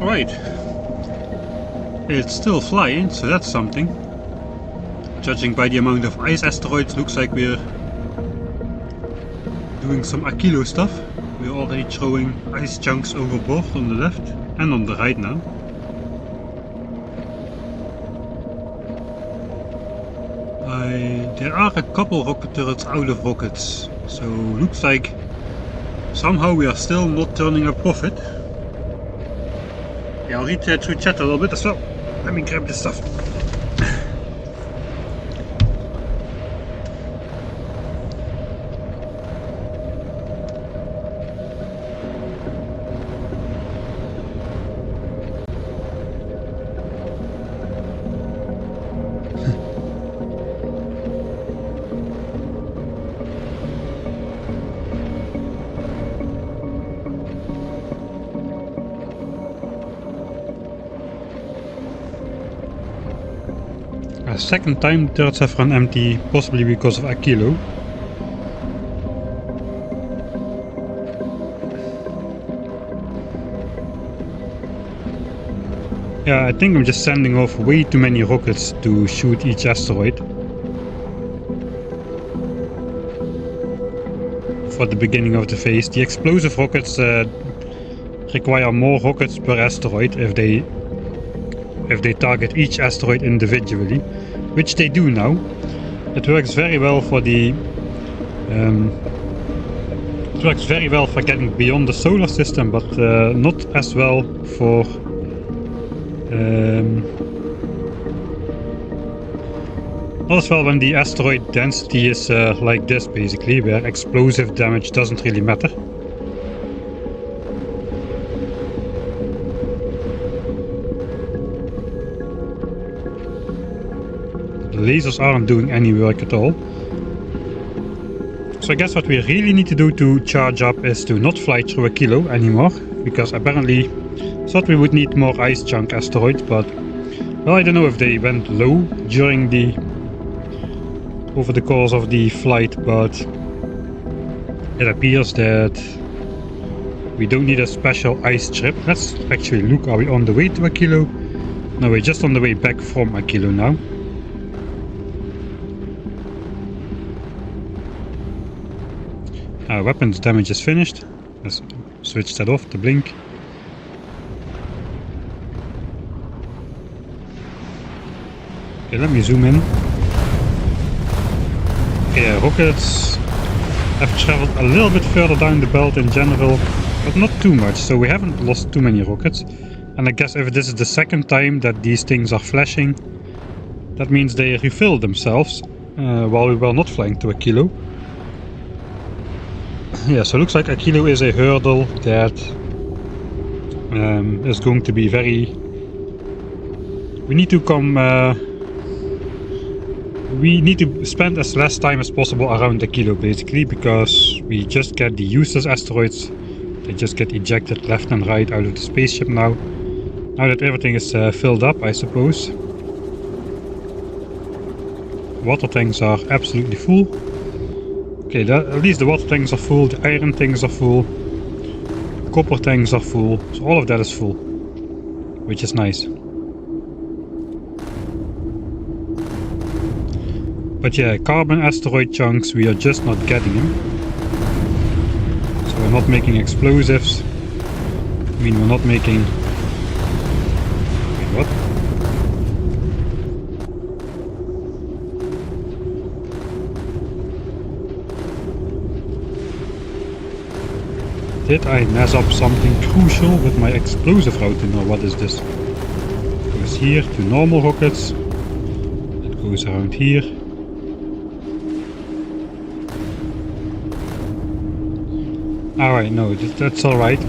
Alright. It's still flying, so that's something. Judging by the amount of ice asteroids, looks like we're doing some Aquilo stuff. We're already throwing ice chunks overboard on the left and on the right now. There are a couple rocket turrets out of rockets, so looks like somehow we are still not turning a profit. Yeah, I'll read through chat a little bit as well. Let me grab this stuff. A second time the turrets have run empty, possibly because of Aquilo. Yeah, I think I'm just sending off way too many rockets to shoot each asteroid. For the beginning of the phase. The explosive rockets require more rockets per asteroid if they target each asteroid individually, which they do now. It works very well for the getting beyond the solar system, but not as well for not as well when the asteroid density is like this, basically, where explosive damage doesn't really matter. Lasers aren't doing any work at all. So I guess what we really need to do to charge up is to not fly through Aquilo anymore, because apparently thought we would need more ice chunk asteroids, but well, I don't know if they went low during over the course of the flight, but it appears that we don't need a special ice trip. Let's actually look, are we on the way to Aquilo? No, we're just on the way back from Aquilo now. Weapons damage is finished. Let's switch that off, the blink. Okay, let me zoom in. Okay, rockets have traveled a little bit further down the belt in general, but not too much, so we haven't lost too many rockets. And I guess if this is the second time that these things are flashing, that means they refill themselves while we were not flying to Aquilo. Yeah, so it looks like Aquilo is a hurdle that is going to be very... We need to spend as less time as possible around Aquilo, basically, because we just get the useless asteroids. They just get ejected left and right out of the spaceship now. Now that everything is filled up, I suppose. Water tanks are absolutely full. Okay, at least the water tanks are full, the iron tanks are full, the copper tanks are full, so all of that is full, which is nice. But yeah, carbon asteroid chunks, we are just not getting them. So we're not making explosives, I mean we're not making... Wait, what? Did I mess up something crucial with my explosive routing, or what is this? It goes here to normal rockets. It goes around here. Alright, no, that's alright.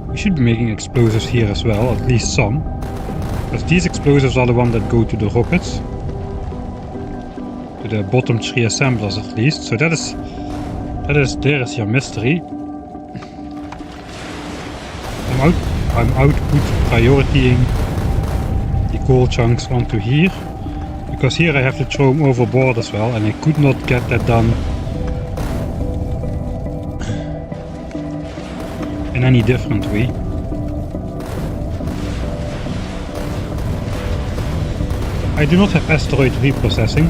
We should be making explosives here as well, at least some. Because these explosives are the ones that go to the rockets. To the bottom 3 assemblers at least. So there is your mystery. I'm output prioritying the coal chunks onto here, because here I have to throw them overboard as well, and I could not get that done in any different way. I do not have Asteroid reprocessing.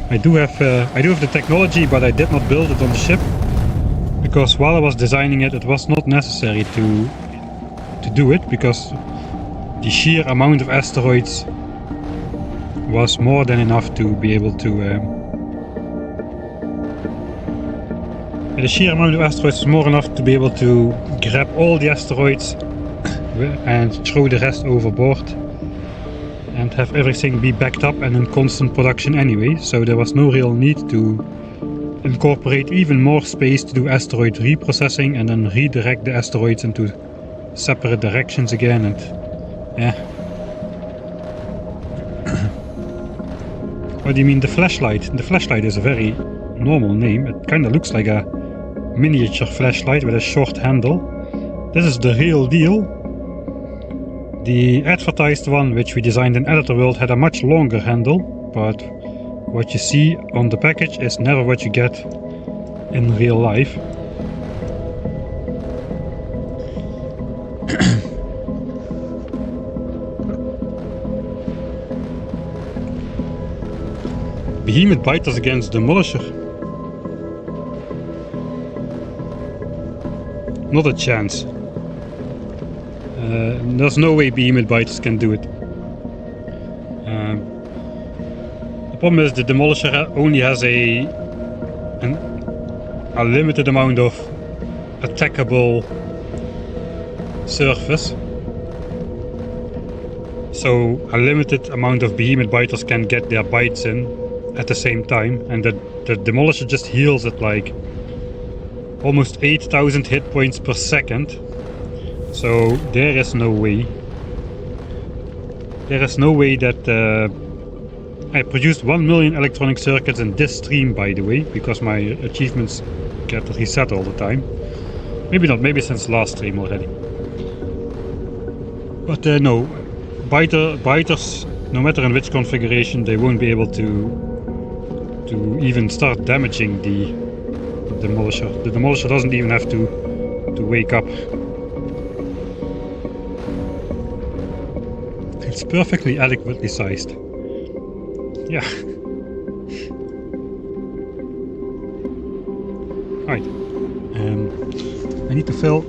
I do have the technology, but I did not build it on the ship, because while I was designing it, it was not necessary to do it, because the sheer amount of asteroids was more than enough to be able to the sheer amount of asteroids was more enough to be able to grab all the asteroids and throw the rest overboard and have everything be backed up and in constant production anyway, so there was no real need to incorporate even more space to do asteroid reprocessing and then redirect the asteroids into separate directions again, and yeah. What do you mean the flashlight? The flashlight is a very normal name. It kind of looks like a miniature flashlight with a short handle. This is the real deal. The advertised one, which we designed in Editor World, had a much longer handle, but what you see on the package is never what you get in real life. Behemoth biters against demolisher. Not a chance. There's no way behemoth biters can do it. The problem is the demolisher only has a limited amount of attackable surface. So a limited amount of behemoth biters can get their bites in at the same time, and the demolisher just heals at like almost 8,000 hit points per second. So there is no way. There is no way that I produced 1 million electronic circuits in this stream, by the way, because my achievements get reset all the time. Maybe not, maybe since last stream already. But no, biters, no matter in which configuration, they won't be able to even start damaging the demolisher. The demolisher doesn't even have to wake up. It's perfectly adequately sized. Yeah. Right. I need to fill.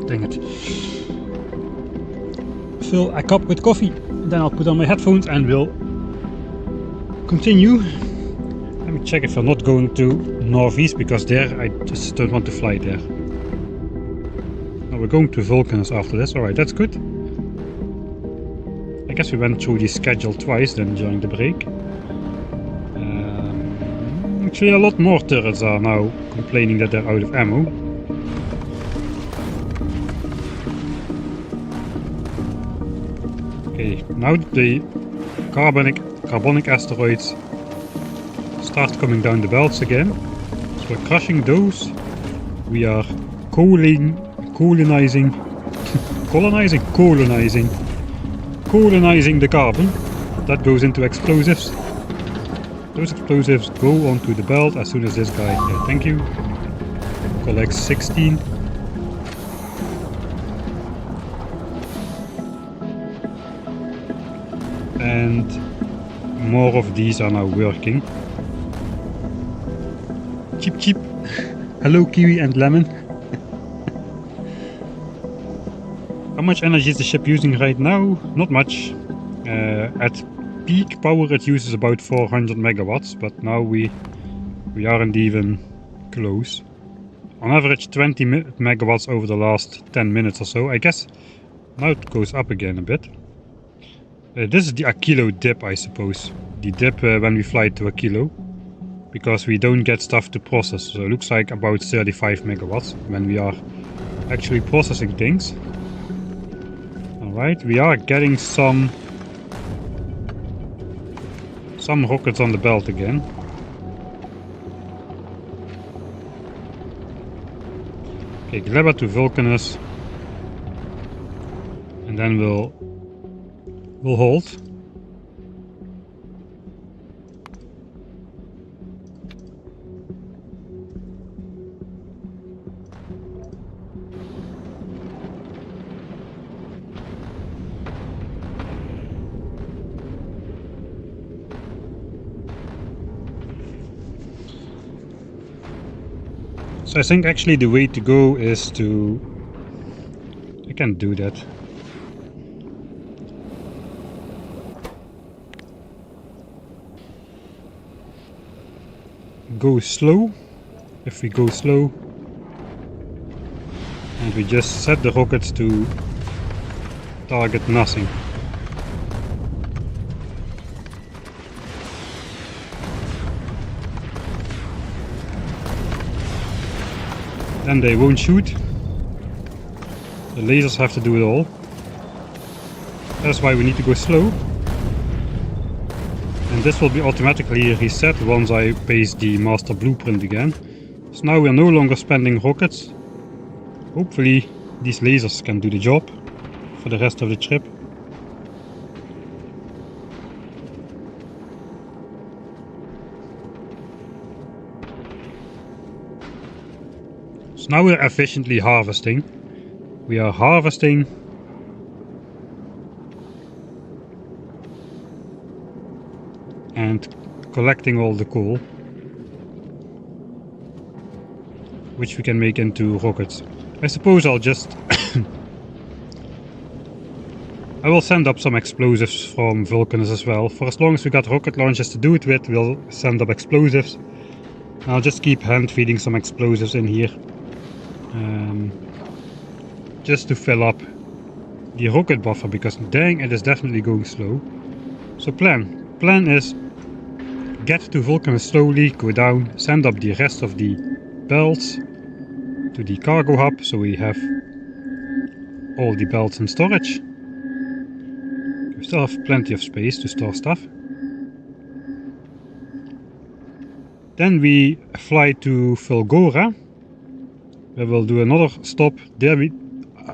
Dang it. Fill a cup with coffee. Then I'll put on my headphones and we'll continue. Let me check if we're not going to northeast, because there I just don't want to fly there. No, we're going to Vulcanus after this. Alright, that's good. I guess we went through the schedule twice then during the break. Actually, a lot more turrets are now complaining that they're out of ammo. Okay, now the carbonic asteroids start coming down the belts again. So we're crushing those. We are colonizing the carbon. That goes into explosives. Those explosives go onto the belt as soon as this guy, yeah, thank you, collects 16. And more of these are now working. Cheep cheep. Hello Kiwi and Lemon. How much energy is the ship using right now? Not much. At peak power it uses about 400 megawatts, but now we aren't even close. On average 20 megawatts over the last 10 minutes or so. I guess now it goes up again a bit. This is the Aquilo dip, I suppose. The dip when we fly to Aquilo, because we don't get stuff to process. So it looks like about 35 megawatts when we are actually processing things. Alright, we are getting some rockets on the belt again. Okay, Gleba to Vulcanus. then we'll hold. So I think actually the way to go is to... I can't do that. Go slow. If we go slow and we just set the rockets to target nothing. Then they won't shoot. The lasers have to do it all. That's why we need to go slow. And this will be automatically reset once I paste the master blueprint again. So now we're no longer spending rockets. Hopefully these lasers can do the job for the rest of the trip. So now we're efficiently harvesting. We are harvesting and collecting all the coal, which we can make into rockets. I suppose I'll just I will send up some explosives from Vulcanus as well. For as long as we got rocket launchers to do it with, we'll send up explosives. And I'll just keep hand feeding some explosives in here, just to fill up the rocket buffer, because dang, it is definitely going slow. So plan is get to Vulcanus slowly, go down, send up the rest of the belts to the cargo hub, so we have all the belts in storage. We still have plenty of space to store stuff. Then we fly to Fulgora, where we'll do another stop. There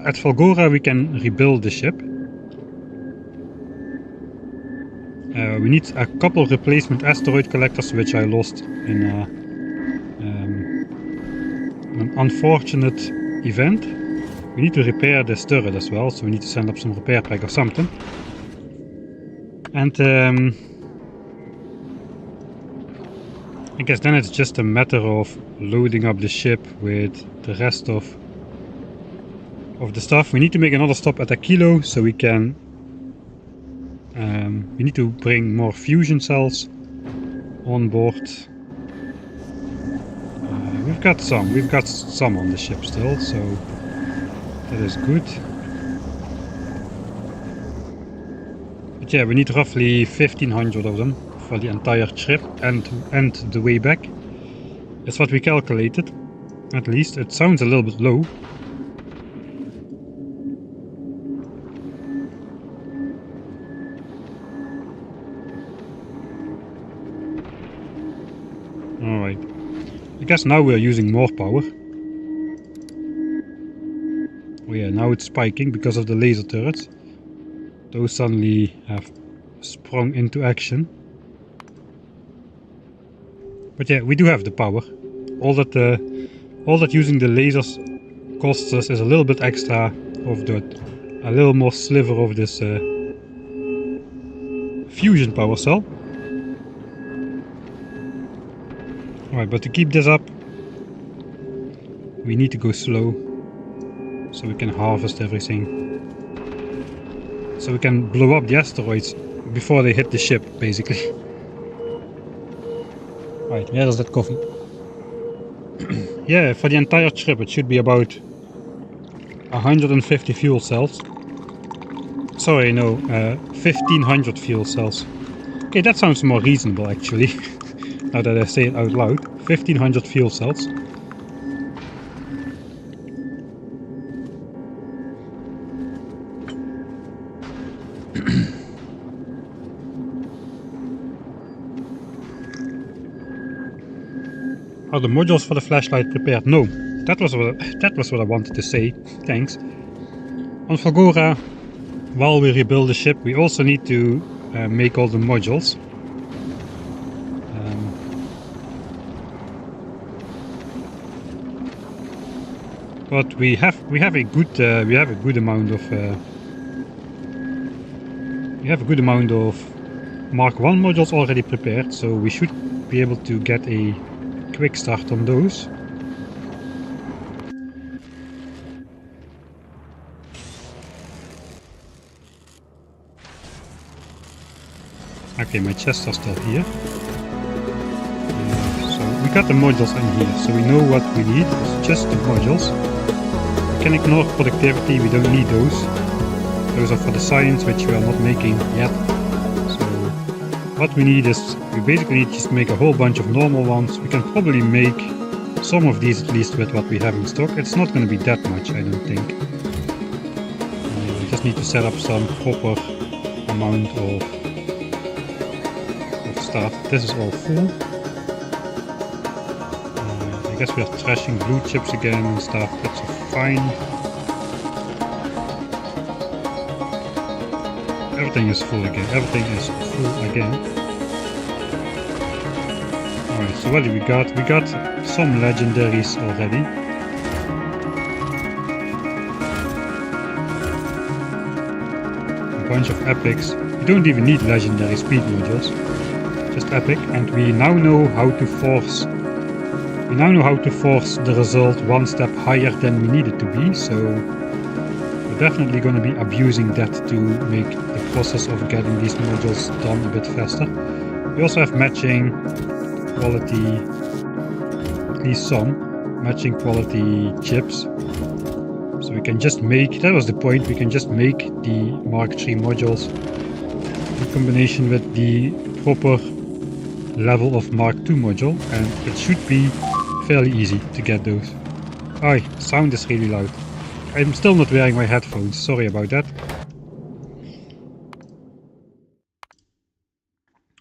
at Fulgora we can rebuild the ship. We need a couple replacement asteroid collectors, which I lost in an unfortunate event. We need to repair this turret as well, so we need to send up some repair pack or something. And I guess then it's just a matter of loading up the ship with the rest of the stuff. We need to make another stop at Aquilo, so we can we need to bring more fusion cells on board. We've got some on the ship still, so that is good. But yeah, we need roughly 1500 of them for the entire trip and the way back. That's what we calculated. At least it sounds a little bit low. Alright. I guess now we're using more power. Oh yeah, now it's spiking because of the laser turrets. Those suddenly have sprung into action. But yeah, we do have the power. All that using the lasers costs us is a little bit extra of that, a little more sliver of this fusion power cell. Alright, but to keep this up, we need to go slow, so we can harvest everything. So we can blow up the asteroids before they hit the ship, basically. Right, where is that coffee? Yeah, for the entire trip it should be about 150 fuel cells. Sorry, no, 1500 fuel cells. Okay, that sounds more reasonable actually. Now that I say it out loud. 1500 fuel cells. Are the modules for the flashlight prepared? No, that was what I wanted to say. Thanks. On Fulgora, while we rebuild the ship, we also need to make all the modules. But we have a good amount of Mark 1 modules already prepared, so we should be able to get a quick start on those. Okay, my chests are still here. So we got the modules in here, so we know what we need. It's just the modules. We can ignore productivity, we don't need those. Those are for the science, which we are not making yet. So what we need is, we basically need just make a whole bunch of normal ones. We can probably make some of these at least with what we have in stock. It's not going to be that much, I don't think. We just need to set up some proper amount of stuff. This is all full. I guess we are trashing blue chips again and stuff. That's fine. Everything is full again. Alright, so what do we got? We got some legendaries already. A bunch of epics. We don't even need legendary speed modules. Just epic, and we now know how to force the result one step higher than we need it to be, so we're definitely going to be abusing that to make the process of getting these modules done a bit faster. We also have matching quality, at least some matching quality chips, so we can just make, that was the point, we can just make the Mark III modules in combination with the proper level of Mark II module, and it should be fairly easy to get those. Aye, sound is really loud. I'm still not wearing my headphones, sorry about that.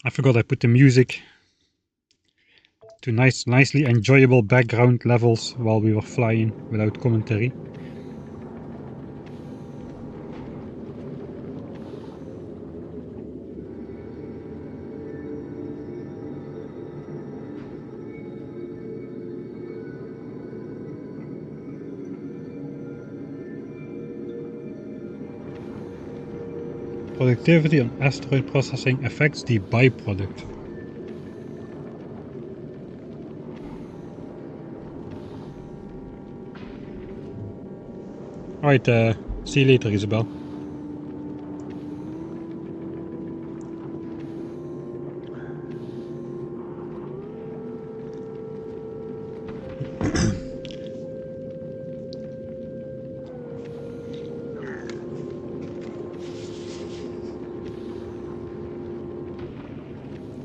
I forgot I put the music to nicely enjoyable background levels while we were flying without commentary. Productivity on asteroid processing affects the byproduct. Alright, see you later, Isabel.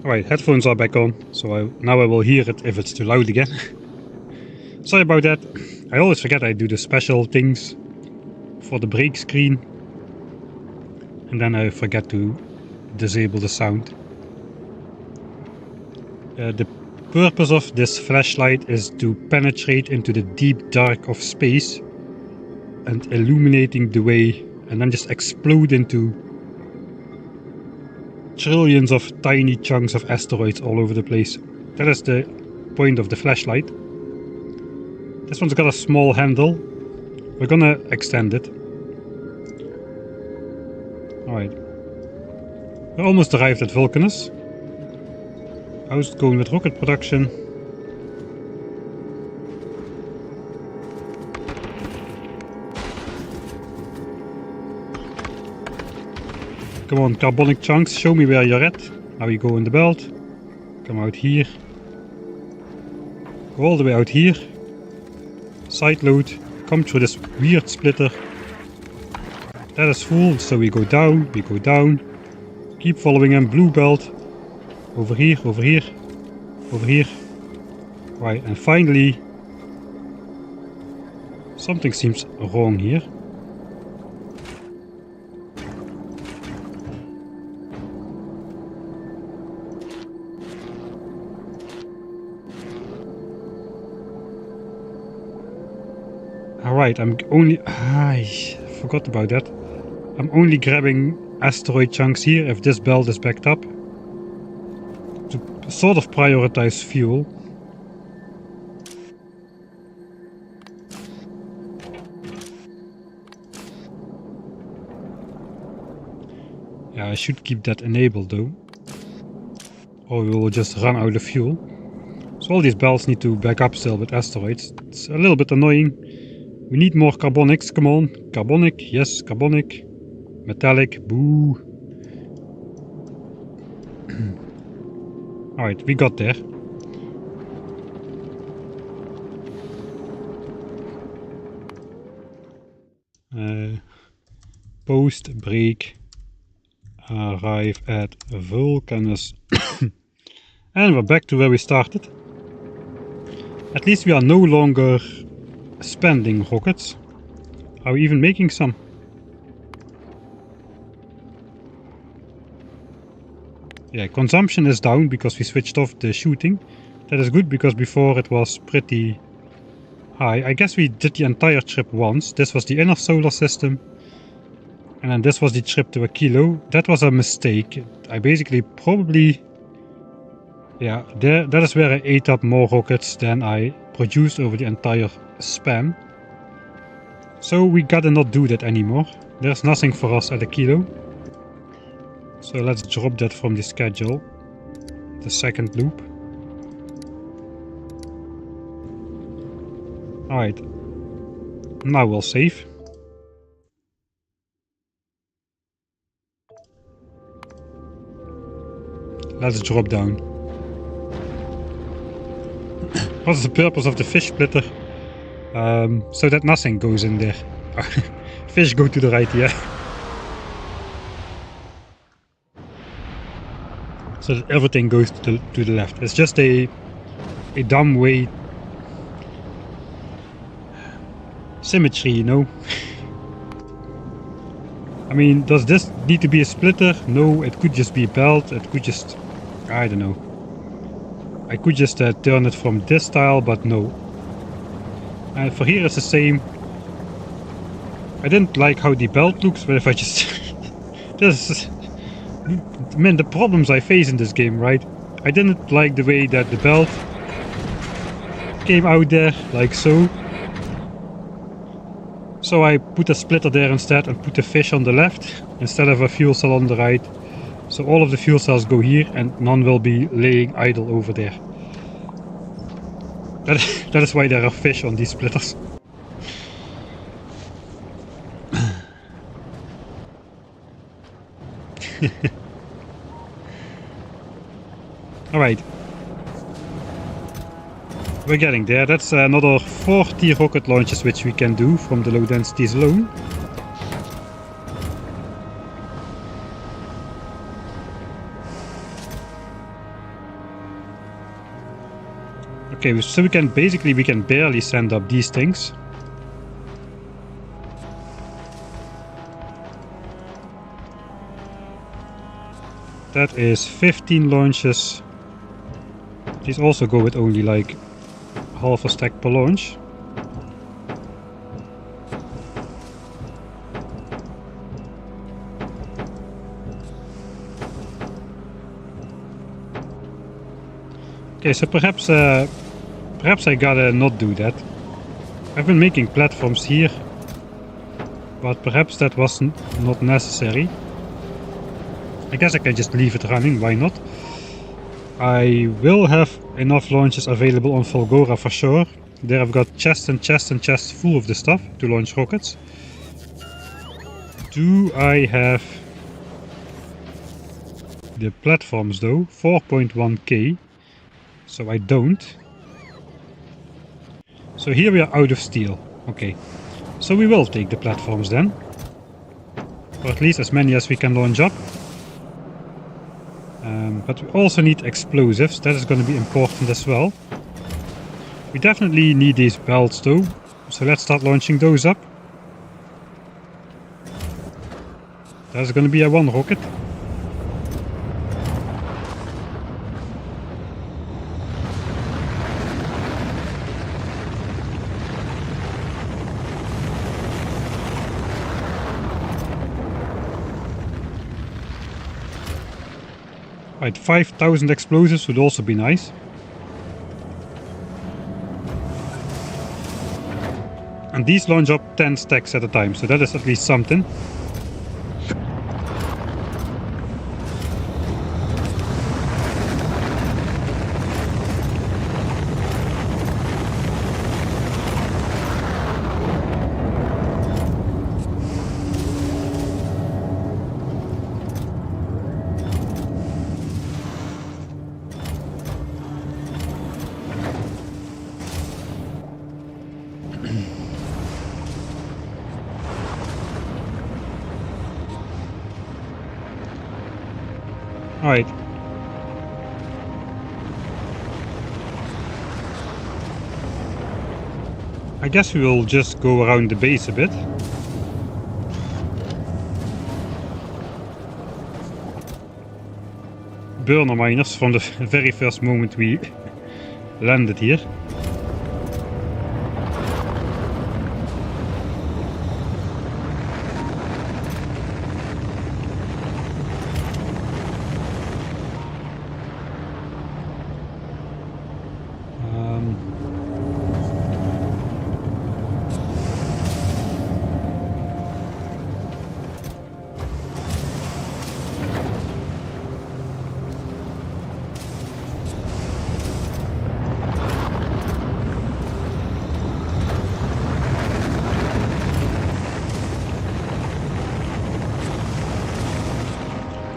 Alright, headphones are back on, so now I will hear it if it's too loud again. Sorry about that. I always forget I do the special things for the break screen, and then I forget to disable the sound. The purpose of this flashlight is to penetrate into the deep dark of space and illuminating the way, and then just explode into trillions of tiny chunks of asteroids all over the place. That is the point of the flashlight. This one's got a small handle. We're gonna extend it. Alright. We almost arrived at Vulcanus. How's it going with rocket production? Come on, carbonic chunks, show me where you're at. Now you go in the belt. Come out here. Go all the way out here. Side load. Come through this weird splitter. That is full, so we go down, Keep following him, blue belt. Over here, over here, over here. Right, and finally, something seems wrong here. Alright, I forgot about that. I'm only grabbing asteroid chunks here if this belt is backed up. To sort of prioritize fuel. Yeah, I should keep that enabled though. Or we will just run out of fuel. So all these belts need to back up still with asteroids. It's a little bit annoying. We need more carbonics, come on. Carbonic, yes, carbonic. Metallic, boo. Alright, we got there. Post break. Arrive at Vulcanus. And we're back to where we started. At least we are no longer spending rockets. Are we even making some? Yeah, consumption is down because we switched off the shooting. That is good because before it was pretty high. I guess we did the entire trip once. This was the inner solar system. And then this was the trip to a kilo. That was a mistake. I basically probably... Yeah, that is where I ate up more rockets than I produced over the entire span. So we gotta not do that anymore. There's nothing for us at a kilo. So let's drop that from the schedule. The second loop. Alright. Now we'll save. Let's drop down. What's the purpose of the fish splitter? So that nothing goes in there. Fish go to the right, yeah. So that everything goes to the left. It's just a dumb way. Symmetry, you know. I mean, does this need to be a splitter? No, it could just be a belt. It could just... I don't know. I could just turn it from this style, but no. And for here it's the same. I didn't like how the belt looks, but if I just... this... Man, the problems I face in this game, right? I didn't like the way that the belt came out there, like so. So I put a splitter there instead and put a fish on the left instead of a fuel cell on the right. So all of the fuel cells go here and none will be laying idle over there. That is why there are fish on these splitters. Alright. We're getting there. That's another 40 rocket launches which we can do from the low densities alone. Okay, so we can barely send up these things. That is 15 launches. These also go with only like half a stack per launch. Okay, so perhaps I gotta not do that. I've been making platforms here, but perhaps that wasn't not necessary. I guess I can just leave it running, why not? I will have enough launches available on Volgora for sure. There I've got chests and chests and chests full of the stuff to launch rockets. Do I have the platforms though? 4.1k. So I don't. So here we are out of steel. Okay. So we will take the platforms then. Or at least as many as we can launch up. But we also need explosives. That is going to be important as well. We definitely need these belts though. So let's start launching those up. That's going to be a one rocket. Right, 5,000 explosives would also be nice. And these launch up 10 stacks at a time, so that is at least something. Alright. I guess we will just go around the base a bit. Burner miners from the very first moment we landed here.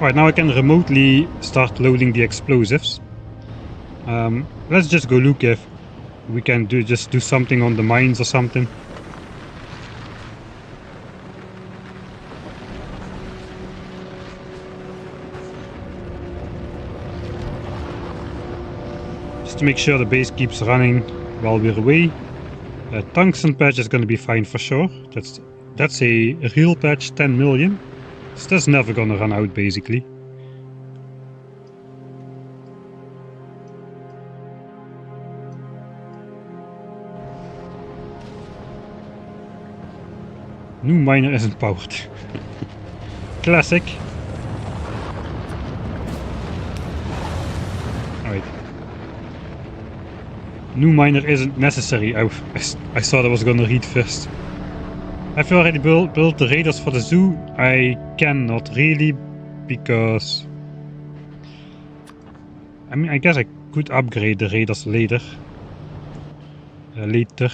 Right, now I can remotely start loading the explosives. Let's just go look if we can just do something on the mines or something. Just to make sure the base keeps running while we're away. Tungsten patch is going to be fine for sure. That's a real patch, 10 million. So that's never gonna run out, basically. New miner isn't powered. Classic. Alright. New miner isn't necessary. I thought I was gonna read first. Have you already built the radars for the zoo? I cannot really, because I mean, I guess I could upgrade the radars later. Later.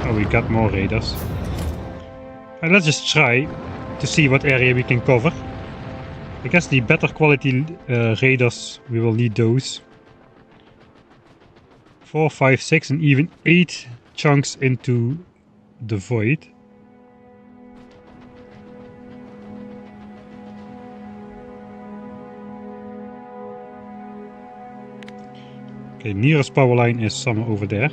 Oh, we got more radars. Let's just try to see what area we can cover. I guess the better quality radars, we will need those. 4, 5, 6 and even 8 chunks into the void. Okay, nearest power line is somewhere over there.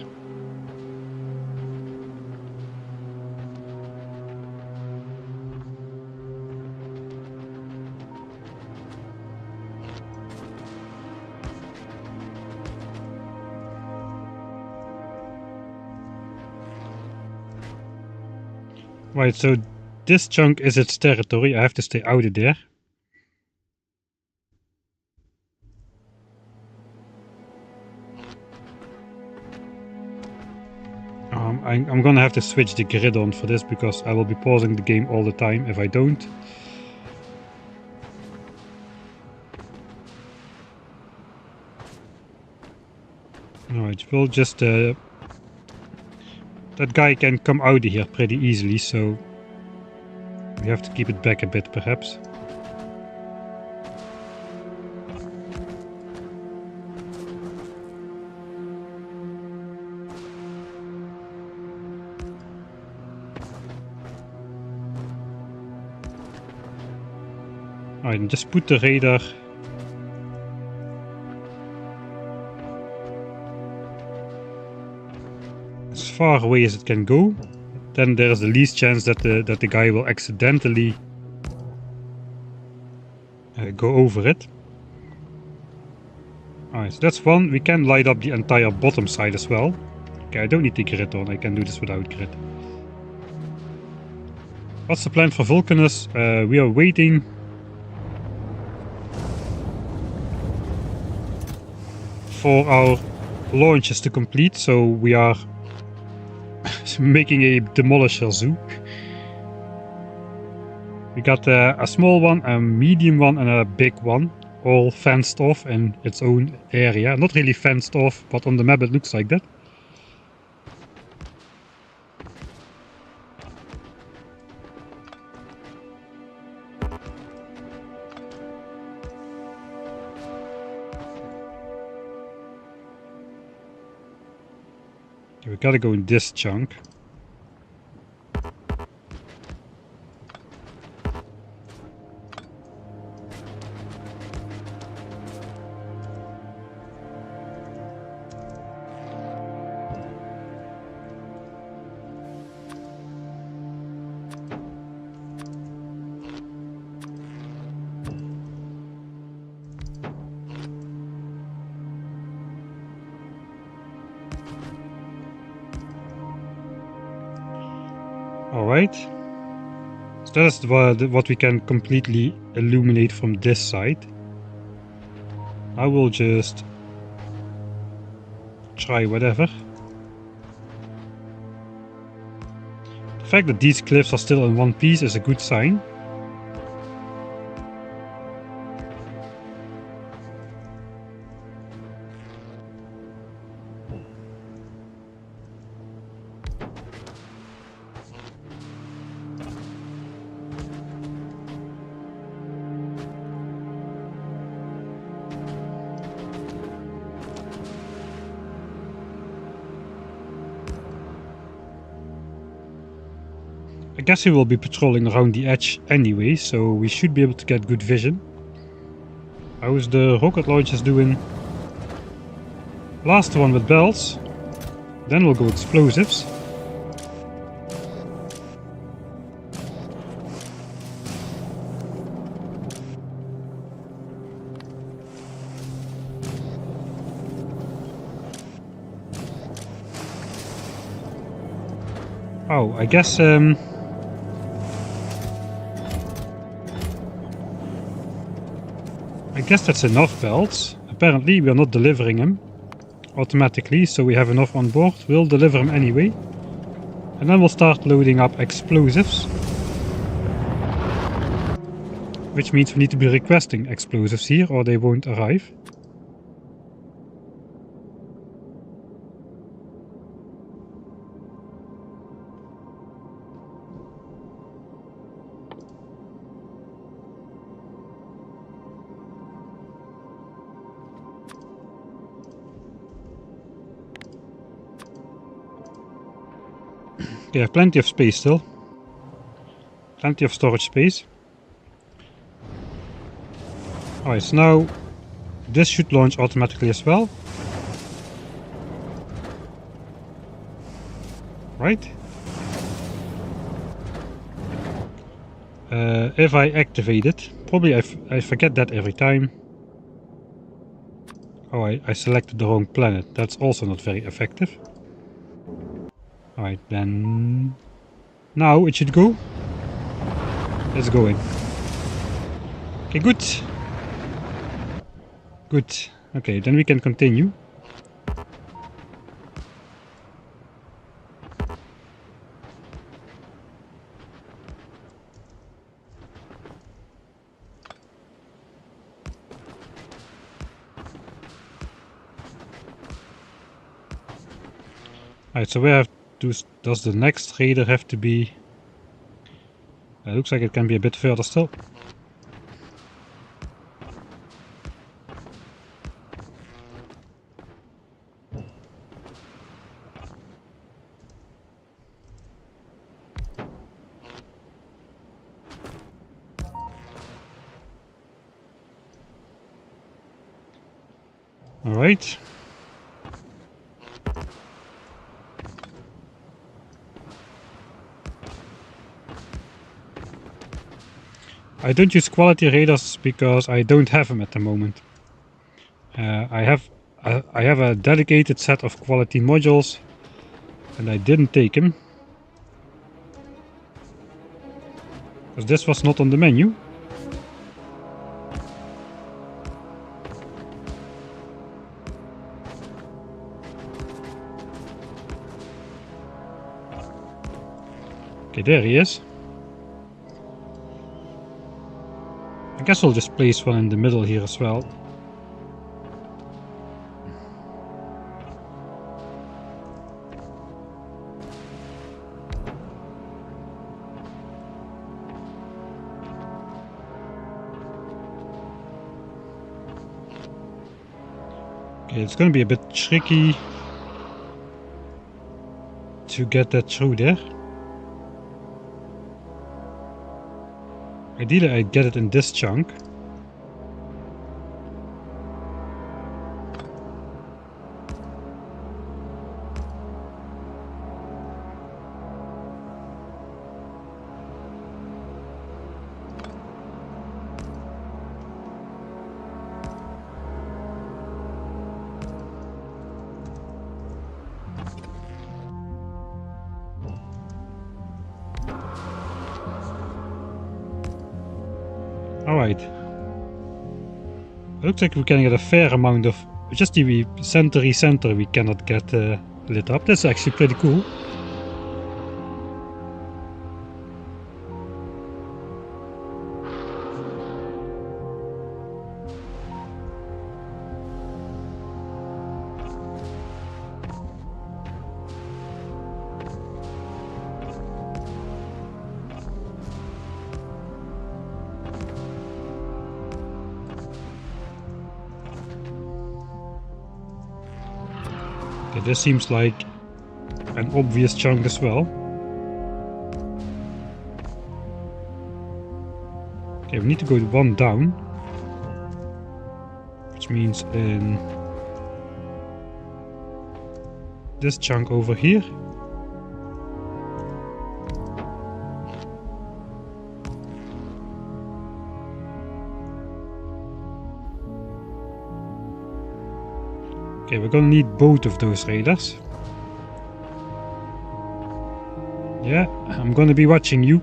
Right, so this chunk is its territory. I have to stay out of there. I'm gonna have to switch the grid on for this because I will be pausing the game all the time if I don't. Alright, we'll just... that guy can come out of here pretty easily, so we have to keep it back a bit perhaps. Alright, and just put the radar as far away as it can go. Then there is the least chance that the guy will accidentally go over it. Alright, so that's one. We can light up the entire bottom side as well. Okay, I don't need the grid on. I can do this without grid. What's the plan for Vulcanus? We are waiting for our launches to complete, so we are making a demolisher zoo. We got a small one, a medium one and a big one, all fenced off in its own area. Not really fenced off, but on the map it looks like that. We gotta go in this chunk. Alright, so that is what we can completely illuminate from this side. I will just try whatever. The fact that these cliffs are still in one piece is a good sign. I guess we will be patrolling around the edge anyway, so we should be able to get good vision. How's the rocket launchers doing? Last one with bells. Then we'll go explosives. Oh, I guess that's enough belts. Apparently we are not delivering them automatically, so we have enough on board. We'll deliver them anyway. And then we'll start loading up explosives. Which means we need to be requesting explosives here or they won't arrive. Okay, I have plenty of space still. Plenty of storage space. Alright, so now this should launch automatically as well. Right? If I activate it, probably I forget that every time. Oh, I selected the wrong planet. That's also not very effective. Alright, then now it should go. It's going. Okay, good. Good. Okay, then we can continue. Alright, so where does the next raider have to be? It looks like it can be a bit further still. All right. I don't use quality radars because I don't have them at the moment. I have a dedicated set of quality modules and I didn't take them. Because this was not on the menu. Okay, there he is. I guess I'll just place one in the middle here as well. Okay, it's going to be a bit tricky to get that through there. Ideally, I'd get it in this chunk. Alright. It looks like we can get a fair amount of... Just the center we cannot get lit up. That's actually pretty cool. Okay, this seems like an obvious chunk as well. Okay, we need to go one down. Which means in this chunk over here. Okay, we're gonna need both of those radars. Yeah, I'm gonna be watching you.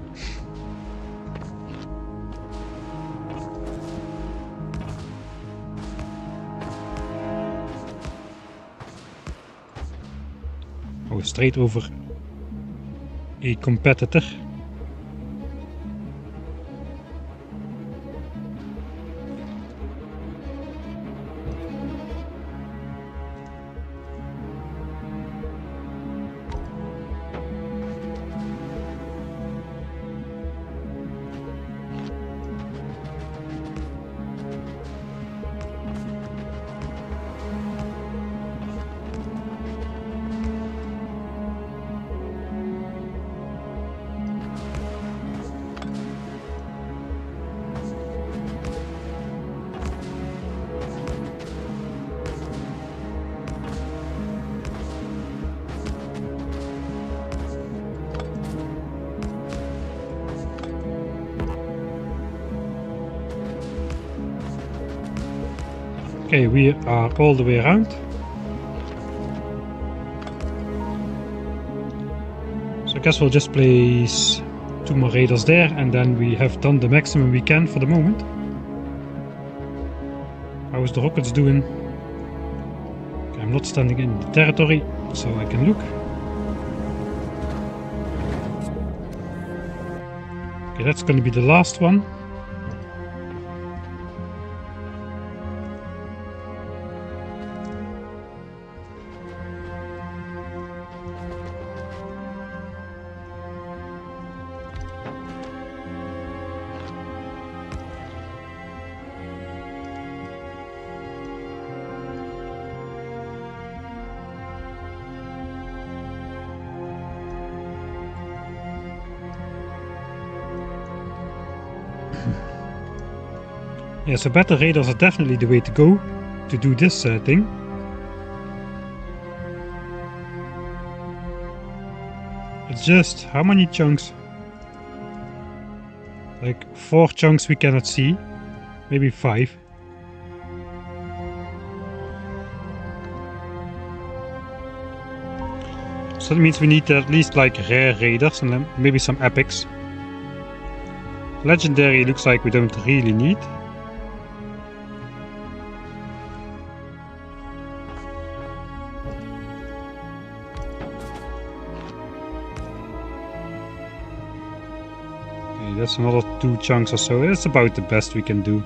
Oh, straight over a competitor. Okay, we are all the way around. So I guess we'll just place 2 more radars there and then we have done the maximum we can for the moment. How is the rockets doing? Okay, I'm not standing in the territory, so I can look. Okay, that's going to be the last one. Yeah, so better radars are definitely the way to go to do this thing. It's just how many chunks? Like 4 chunks we cannot see, maybe 5. So that means we need at least like rare radars and then maybe some epics. Legendary looks like we don't really need. Okay, that's another 2 chunks or so. It's about the best we can do.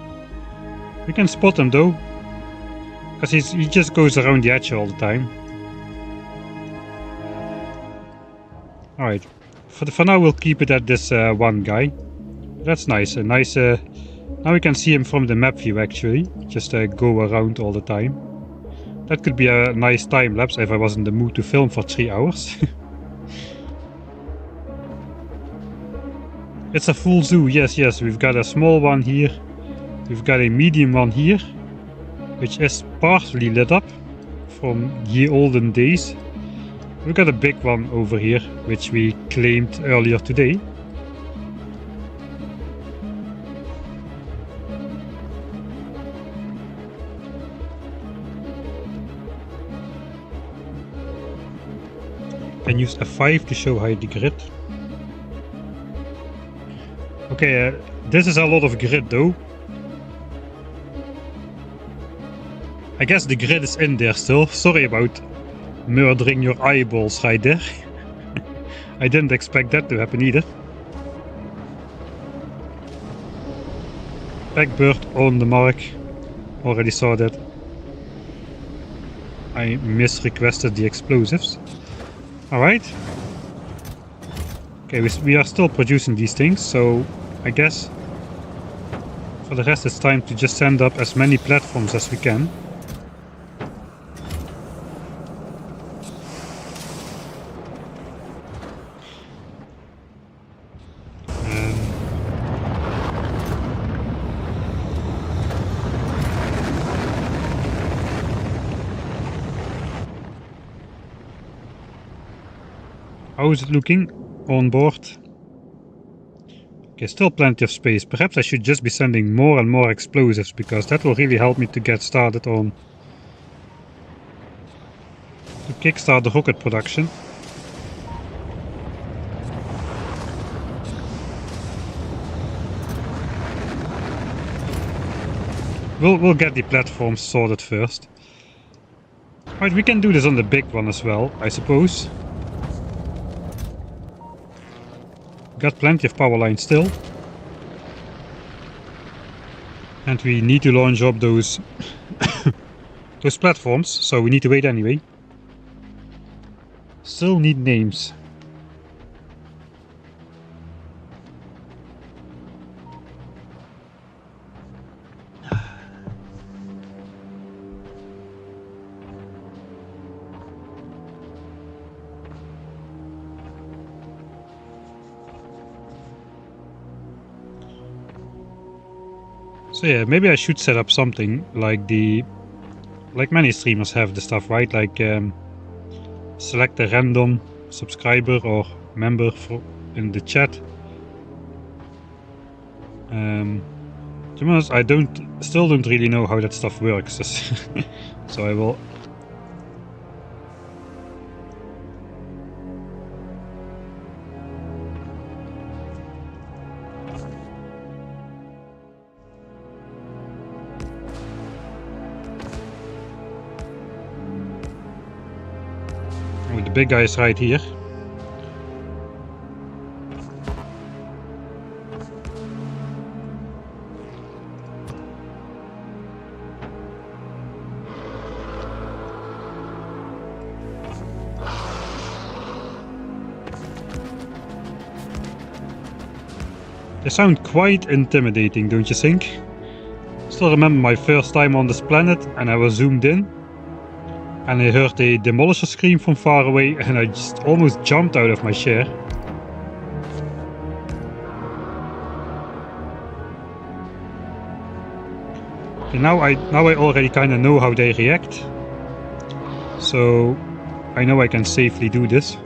We can spot him though, because he just goes around the edge all the time. Alright, for now we'll keep it at this one guy. That's nice, a nice... now we can see him from the map view actually, just go around all the time. That could be a nice time lapse if I was in the mood to film for 3 hours. It's a full zoo, yes, we've got a small one here. We've got a medium one here, which is partially lit up from ye olden days. We've got a big one over here, which we claimed earlier today. Can use F5 to show hide the grid. Okay, this is a lot of grid though. I guess the grid is in there still. Sorry about murdering your eyeballs right there. I didn't expect that to happen either. Backbird on the mark. Already saw that. I misrequested the explosives. Alright. Okay, we are still producing these things, so I guess for the rest it's time to just send up as many platforms as we can. How is it looking on board? Okay, still plenty of space. Perhaps I should just be sending more and more explosives, because that will really help me to get started on... to kickstart the rocket production. We'll get the platforms sorted first. Right, we can do this on the big one as well, I suppose. Got plenty of power lines still. And we need to launch up those those platforms, so we need to wait anyway. Still need names. So yeah, maybe I should set up something like like many streamers have the stuff, right? Like select a random subscriber or member in the chat. To be honest, I still don't really know how that stuff works. So I will... The big guy is right here. They sound quite intimidating, don't you think? Still remember my first time on this planet and I was zoomed in. And I heard a demolisher scream from far away and I just almost jumped out of my chair. Okay, now I already kind of know how they react. So I know I can safely do this.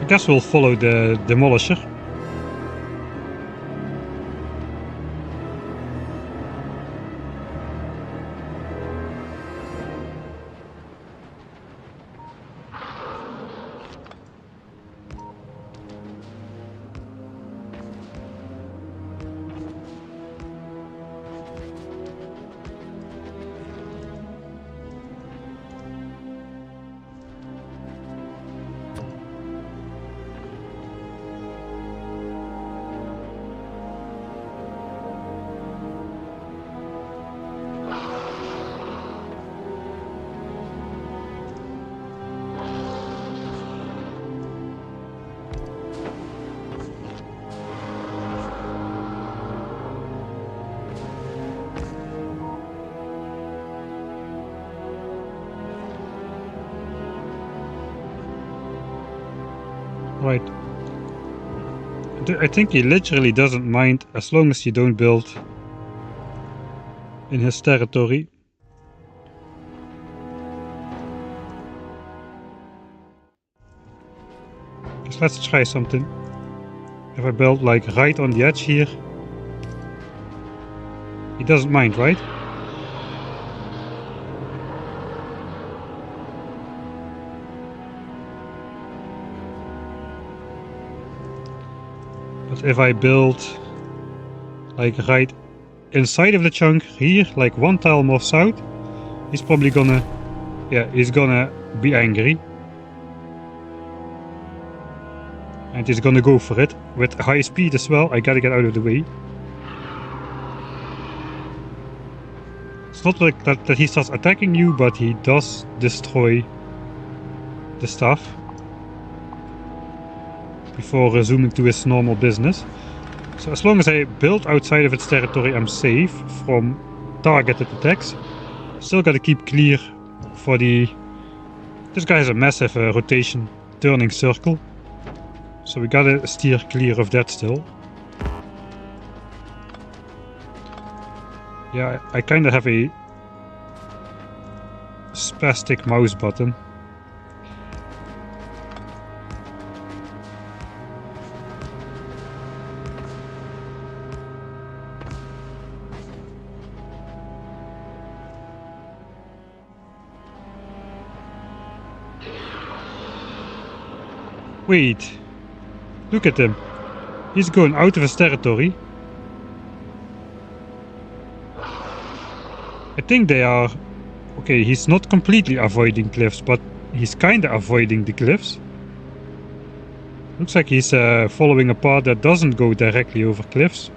I guess we'll follow the demolisher. Right. I think he literally doesn't mind as long as you don't build in his territory. Just let's try something. If I build like right on the edge here, he doesn't mind, right? But if I build like right inside of the chunk here, like one tile more south, he's probably gonna, yeah, he's gonna be angry. And he's gonna go for it with high speed as well. I gotta get out of the way. It's not like that he starts attacking you, but he does destroy the stuff before resuming to his normal business. So as long as I build outside of its territory, I'm safe from targeted attacks. Still gotta keep clear for the... This guy has a massive rotation turning circle. So we gotta steer clear of that still. Yeah, I kinda have a spastic mouse button. Wait, look at him. He's going out of his territory. I think they are... Okay, he's not completely avoiding cliffs, but he's kinda avoiding the cliffs. Looks like he's following a path that doesn't go directly over cliffs.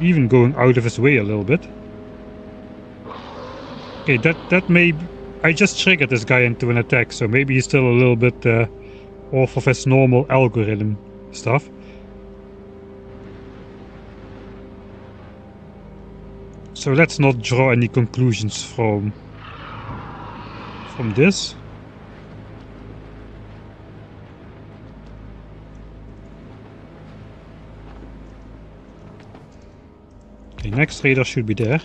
Even going out of his way a little bit. Okay, that may... I just triggered this guy into an attack, so maybe he's still a little bit off of his normal algorithm stuff. So let's not draw any conclusions from this. Okay, next radar should be there.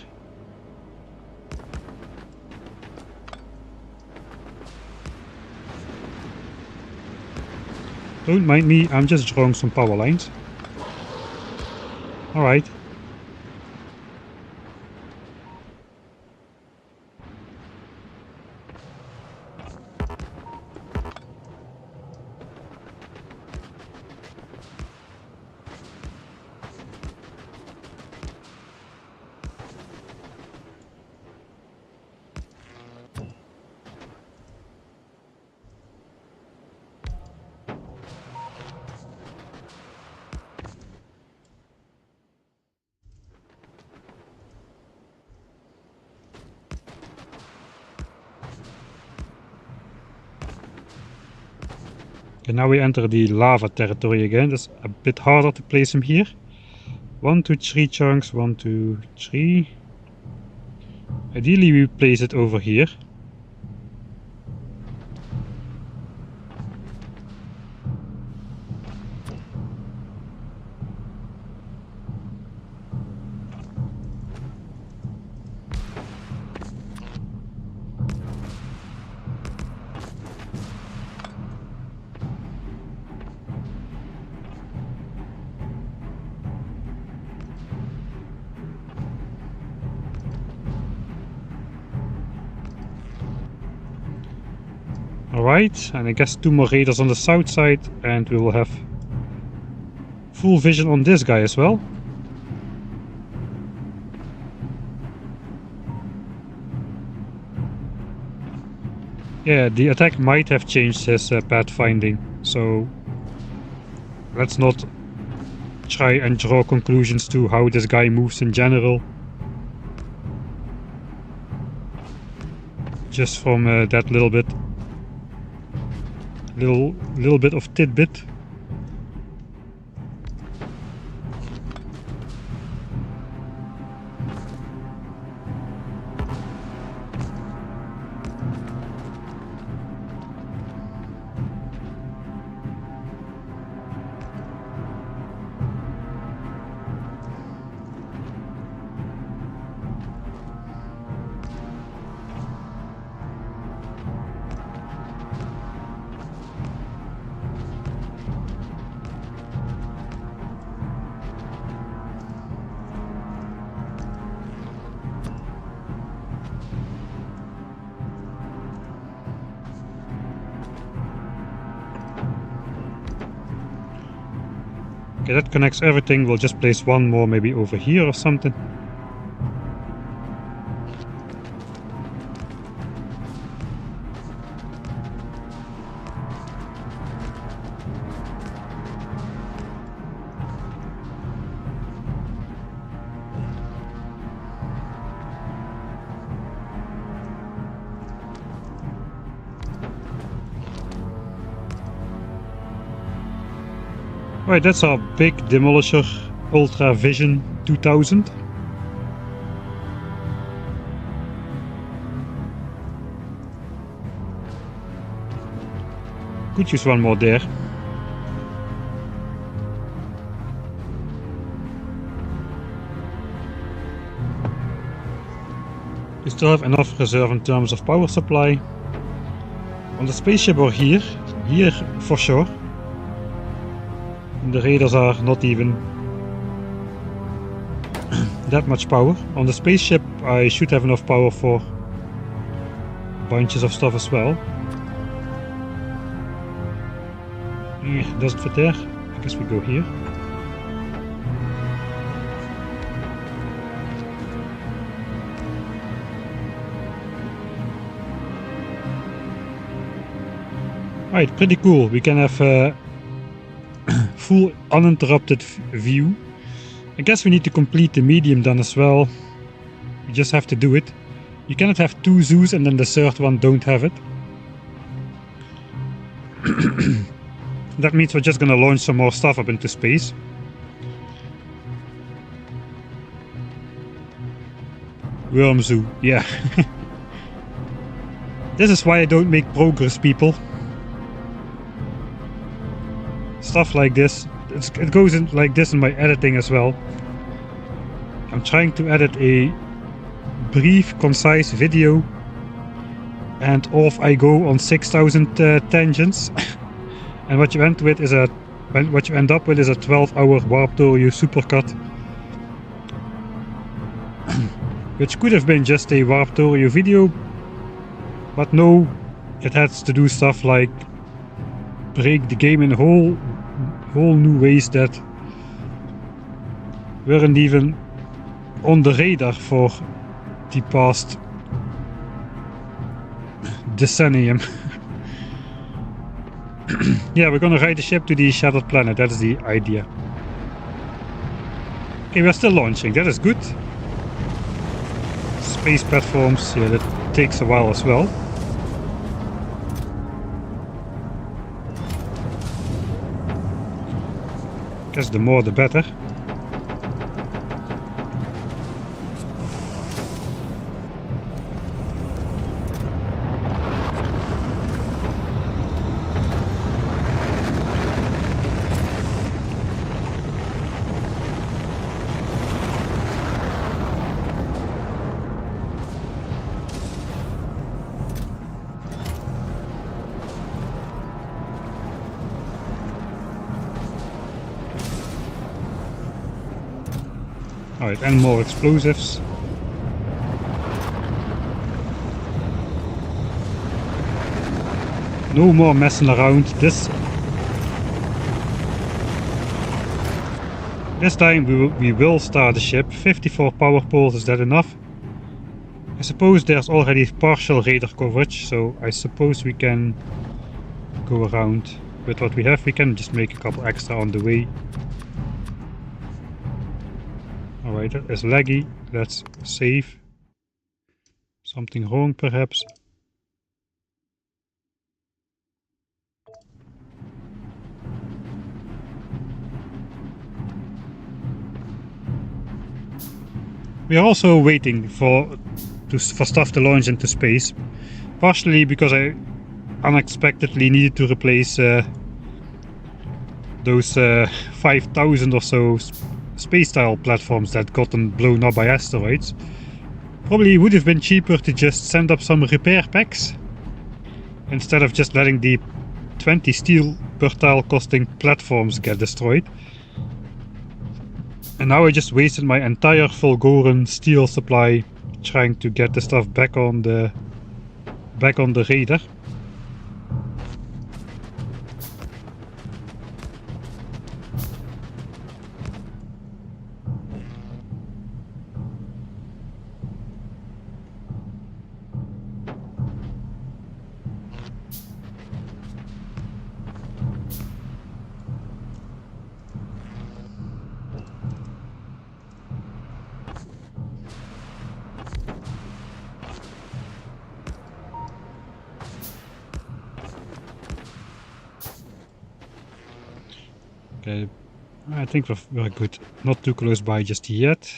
Don't mind me, I'm just drawing some power lines. Alright. Okay, now we enter the lava territory again. That's a bit harder to place him here. 1, 2, 3 chunks, 1, 2, 3. Ideally we place it over here. Alright, and I guess 2 more raiders on the south side, and we will have full vision on this guy as well. Yeah, the attack might have changed his pathfinding, so let's not try and draw conclusions to how this guy moves in general. Just from that little bit of tidbit. Okay, that connects everything. We'll just place one more maybe over here or something. Right, that's our big demolisher Ultra Vision 2000. Could use one more there. We still have enough reserve in terms of power supply. On the spaceship or here for sure. The raiders are not even that much power. On the spaceship I should have enough power for bunches of stuff as well. Doesn't fit there. I guess we go here. Right, pretty cool. We can have full uninterrupted view. I guess we need to complete the medium then as well. We just have to do it. You cannot have 2 zoos and then the third one don't have it. That means we're just gonna launch some more stuff up into space. Worm zoo, yeah. This is why I don't make progress, people. Stuff like this, it goes in like this in my editing as well. I'm trying to edit a brief, concise video, and off I go on 6,000 tangents. And what you end up with is a 12-hour Factorio supercut, which could have been just a Factorio video, but no, it has to do stuff like break the game in whole new ways that weren't even on the radar for the past decennium. Yeah, we're gonna ride the ship to the shattered planet, that is the idea. Okay, we're still launching, that is good. Space platforms, yeah, that takes a while as well. Guess the more the better. Alright, and more explosives. No more messing around. This time we will start the ship. 54 power poles, is that enough? I suppose there's already partial radar coverage, so I suppose we can go around with what we have. We can just make a couple extra on the way. Alright, that is laggy. Let's save. Something wrong perhaps. We are also waiting for stuff to launch into space, partially because I unexpectedly needed to replace those 5,000 or so space-style platforms that gotten blown up by asteroids. Probably would have been cheaper to just send up some repair packs instead of just letting the 20 steel per tile costing platforms get destroyed. And now I just wasted my entire Fulgoran steel supply trying to get the stuff back on the radar. Okay, I think we're good. Not too close by just yet.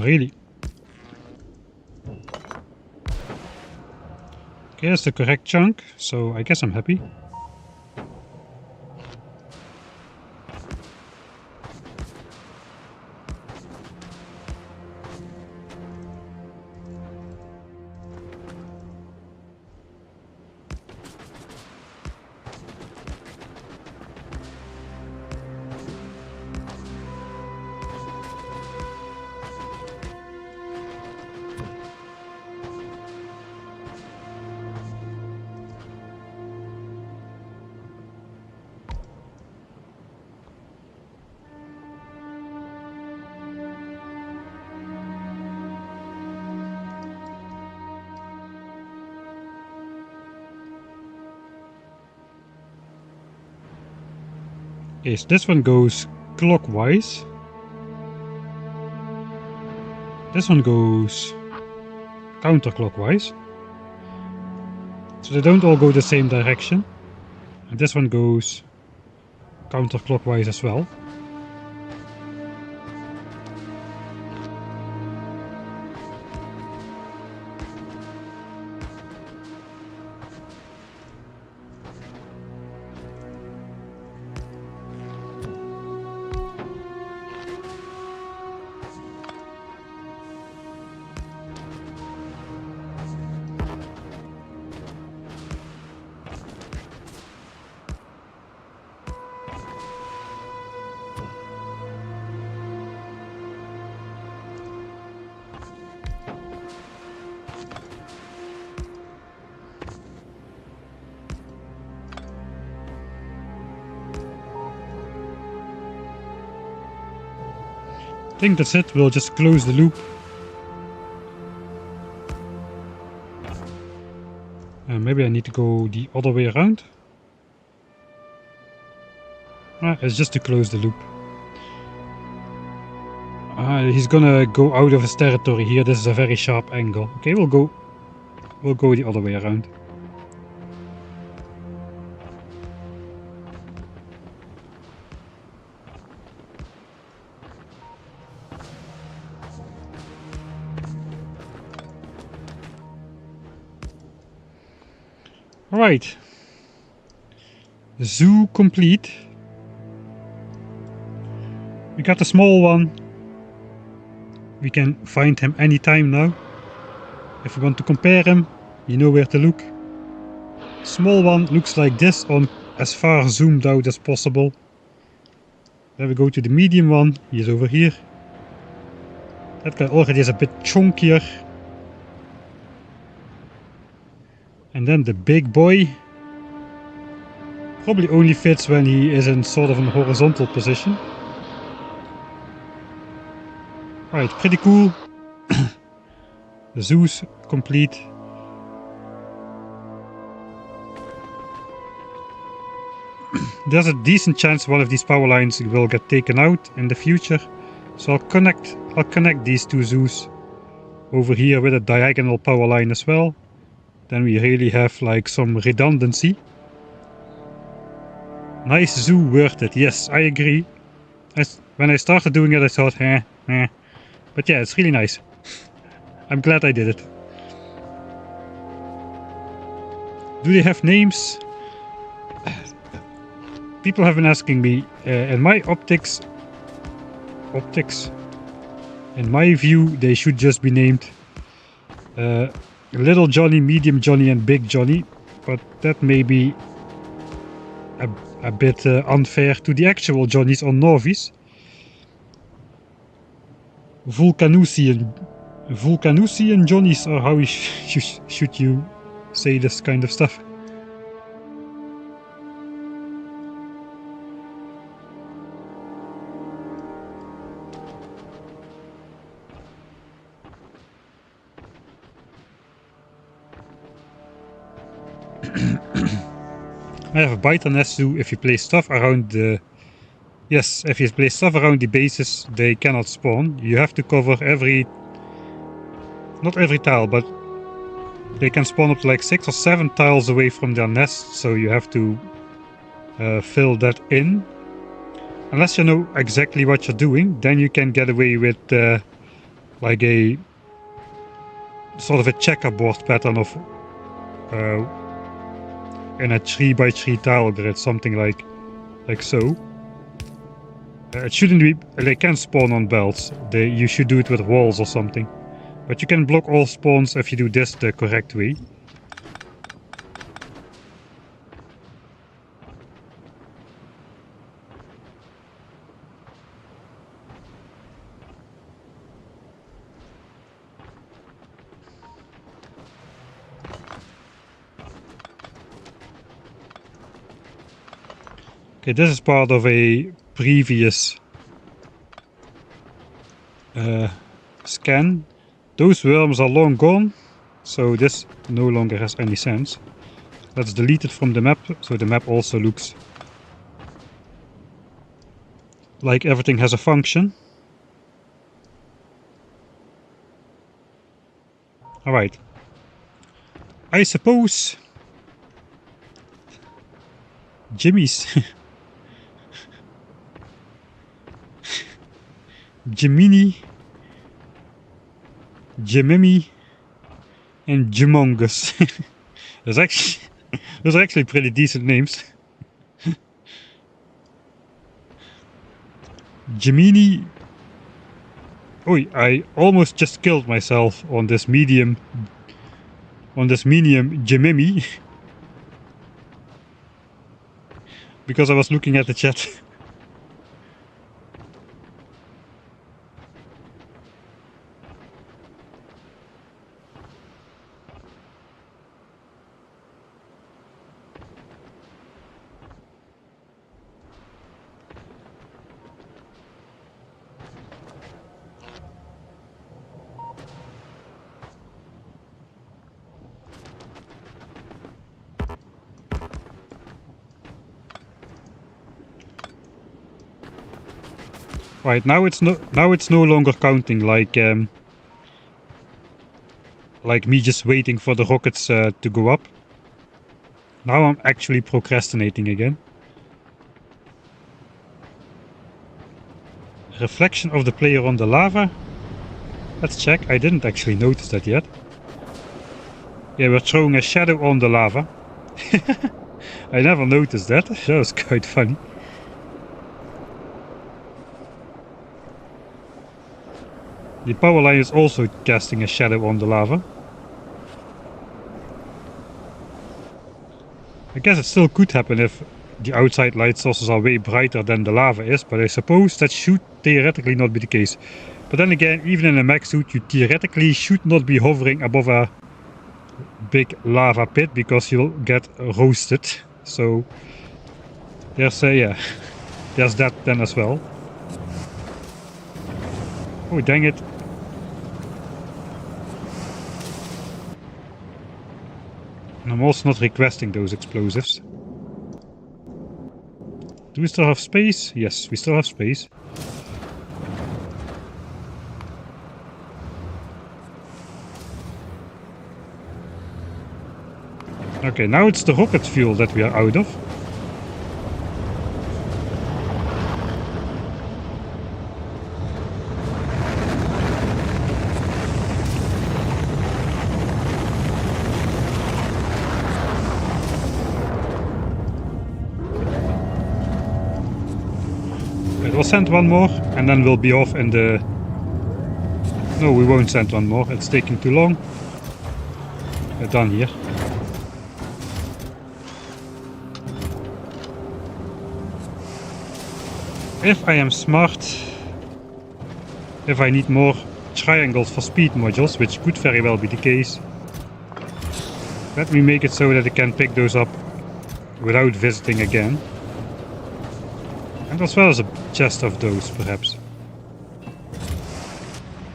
Really? Okay, that's the correct chunk, so I guess I'm happy. Yes, this one goes clockwise. This one goes counterclockwise. So they don't all go the same direction. And this one goes counterclockwise as well. I think that's it, we'll just close the loop. Maybe I need to go the other way around. It's just to close the loop. He's gonna go out of his territory here, this is a very sharp angle. Okay, we'll go we'll go the other way around. Alright. Zoo complete. We got the small one. We can find him anytime now. If we want to compare him, you know where to look. Small one looks like this on as far zoomed out as possible. Then we go to the medium one, he is over here. That guy already is a bit chunkier. And then the big boy probably only fits when he is in sort of a horizontal position. Alright, pretty cool. The zoo's complete. There's a decent chance one of these power lines will get taken out in the future. So I'll connect these two zoos over here with a diagonal power line as well. Then we really have like some redundancy. Nice zoo, worth it. Yes, I agree. When I started doing it I thought, But yeah, it's really nice. I'm glad I did it. Do they have names? People have been asking me, in my optics, in my view, they should just be named Little Johnny, Medium Johnny and Big Johnny, but that may be a bit unfair to the actual Johnnies on Novice. Vulcanusian Johnnies, or how should you say this kind of stuff? I have a bite on zoo. If you place stuff around the... Yes, if you place stuff around the bases, they cannot spawn. You have to cover every... Not every tile, but they can spawn up to like 6 or 7 tiles away from their nest, so you have to fill that in. Unless you know exactly what you're doing, then you can get away with like a sort of a checkerboard pattern of in a 3x3 tile grid, something like so. It shouldn't be... They can spawn on belts. You should do it with walls or something. But you can block all spawns if you do this the correct way. Okay, this is part of a previous scan. Those worms are long gone, so this no longer has any sense. Let's delete it from the map, so the map also looks like everything has a function. Alright. I suppose Jimmy's Jiminy, Jimmy, and Jimongus. those are actually pretty decent names. Jiminy. Oh, I almost just killed myself on this medium Jimmy. Because I was looking at the chat. Right, now it's no longer counting like like me just waiting for the rockets to go up. Now I'm actually procrastinating again. Reflection of the player on the lava. Let's check. I didn't actually notice that yet. Yeah, we're throwing a shadow on the lava. I never noticed that. That was quite funny. The power line is also casting a shadow on the lava. I guess it still could happen if the outside light sources are way brighter than the lava is, but I suppose that should theoretically not be the case. But then again, even in a mech suit, you theoretically should not be hovering above a big lava pit because you'll get roasted. So there's yeah, there's that then as well. Oh dang it. And I'm also not requesting those explosives. Do we still have space? Yes, we still have space. Okay, now it's the rocket fuel that we are out of. We'll send one more and then we'll be off in the... No, we won't send one more. It's taking too long. We're done here. If I am smart, if I need more triangles for speed modules, which could very well be the case, let me make it so that I can pick those up without visiting again. And as well as a chest of those, perhaps.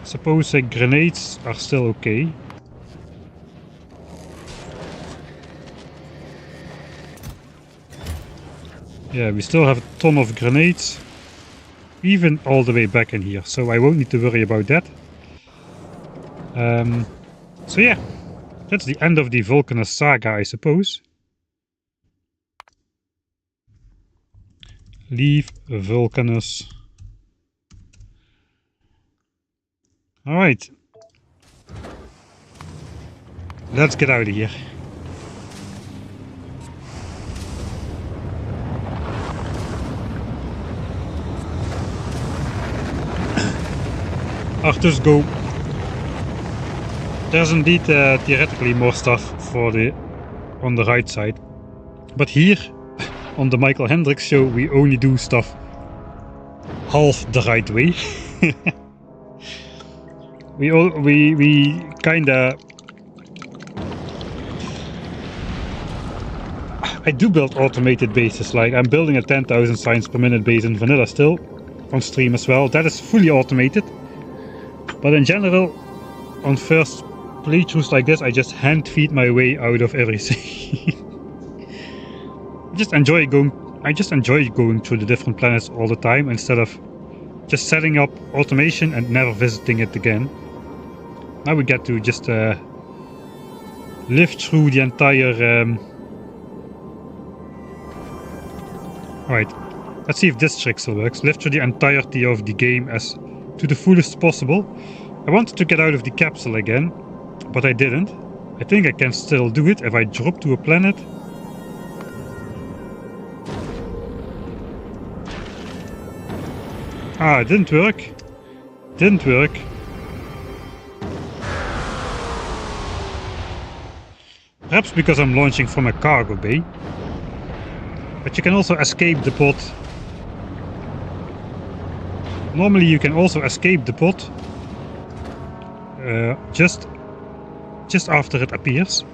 Suppose grenades are still okay. Yeah, we still have a ton of grenades. Even all the way back in here, so I won't need to worry about that. So yeah, that's the end of the Vulcanus saga, I suppose. Leave Vulcanus. Alright. Let's get out of here. Arthurs go. There's indeed theoretically more stuff for on the right side. But here, on the Michael Hendricks show, we only do stuff half the right way. we kinda... I do build automated bases, like I'm building a 10,000 signs per minute base in vanilla still, on stream as well. That is fully automated. But in general, on first playthroughs like this, I just hand feed my way out of everything. I just enjoy going through the different planets all the time instead of just setting up automation and never visiting it again. Now we get to just live through the entire... Alright, let's see if this trick still works. Live through the entirety of the game as to the fullest possible. I wanted to get out of the capsule again, but I didn't. I think I can still do it if I drop to a planet. Ah, it didn't work. Didn't work. Perhaps because I'm launching from a cargo bay. But you can also escape the pod. Normally you can also escape the pod just after it appears.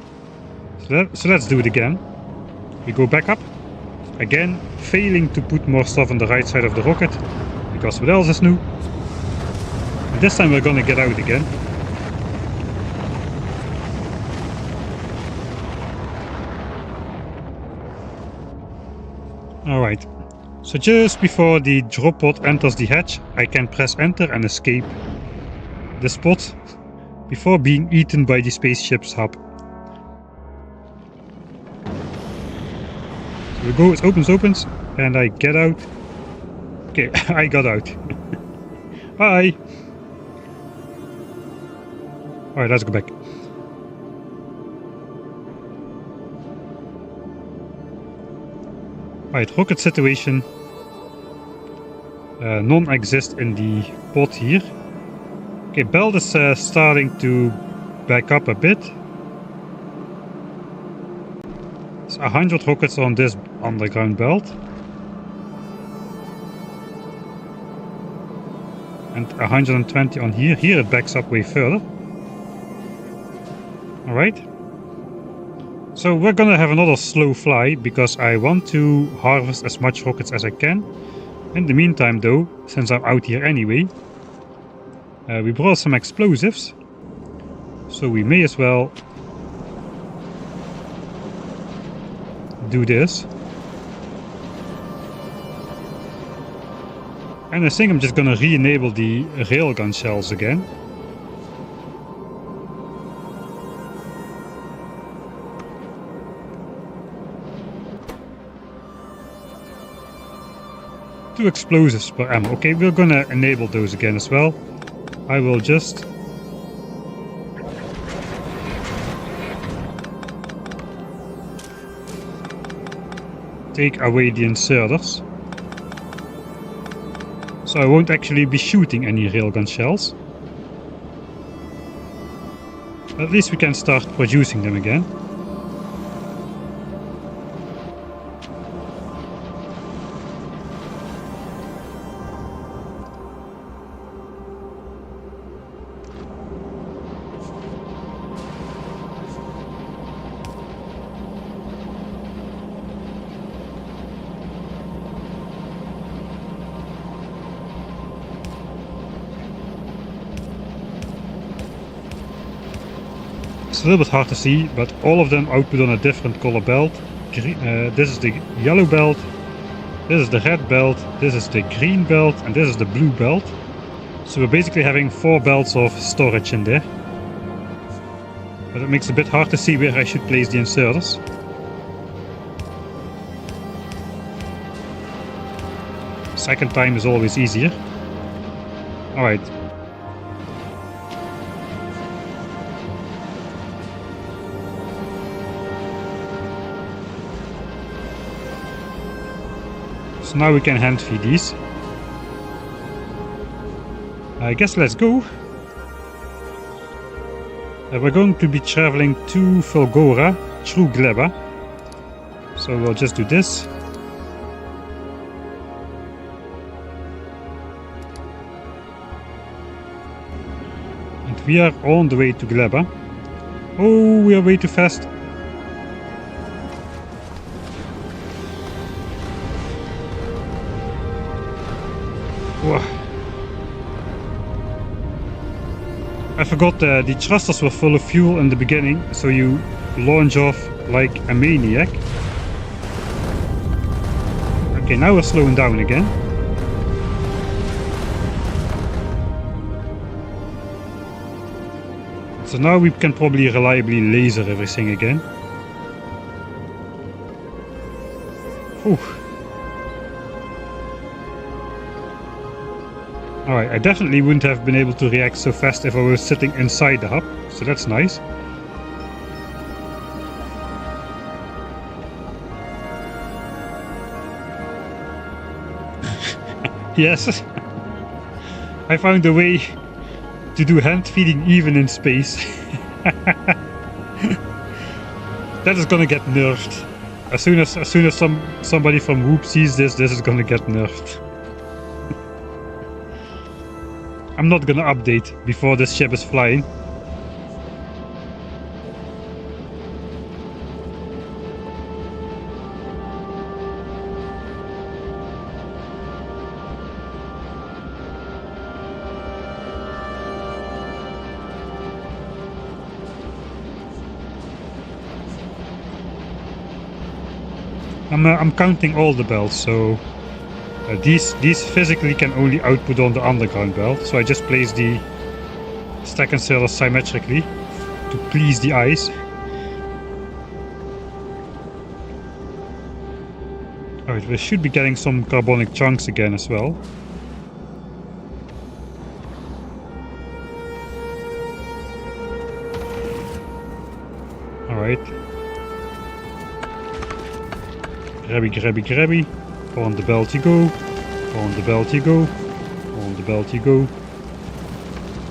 So let's do it again. We go back up. Again, failing to put more stuff on the right side of the rocket, because what else is new? And this time we're gonna get out again. Alright. So just before the drop pod enters the hatch, I can press enter and escape the spot before being eaten by the spaceship's hub. So we go, it opens, and I get out. Okay, I got out. Bye! Alright, let's go back. Right, rocket situation. None exist in the pod here. Okay, belt is starting to back up a bit. It's 100 rockets on this underground belt. And 120 on here. Here it backs up way further. Alright. So we're gonna have another slow fly because I want to harvest as much rockets as I can. In the meantime though, since I'm out here anyway, we brought some explosives. So we may as well do this. And I think I'm just gonna re-enable the railgun shells again. Two explosives per ammo. Okay, we're gonna enable those again as well. I will just take away the inserters. So I won't actually be shooting any railgun shells. At least we can start producing them again. It's a little bit hard to see, but all of them output on a different color belt. This is the yellow belt, this is the red belt, this is the green belt, and this is the blue belt. So we're basically having 4 belts of storage in there. But it makes it a bit hard to see where I should place the inserters. Second time is always easier. Alright. So now we can hand feed these. I guess let's go. We're going to be traveling to Fulgora through Gleba. So we'll just do this. And we are on the way to Gleba. Oh, we are way too fast. I forgot the thrusters were full of fuel in the beginning, so you launch off like a maniac. Okay, now we're slowing down again. So now we can probably reliably laser everything again. Whew. Alright, I definitely wouldn't have been able to react so fast if I was sitting inside the hub, so that's nice. Yes, I found a way to do hand feeding even in space. That is gonna get nerfed. As soon as somebody from Whoop sees this is gonna get nerfed. I'm not gonna update before this ship is flying. I'm counting all the belts, so these physically can only output on the underground belt, so I just place the stack and sailors symmetrically to please the eyes. Alright, we should be getting some carbonic chunks again as well. Alright. Grabby. On the belt you go. On the belt you go. On the belt you go.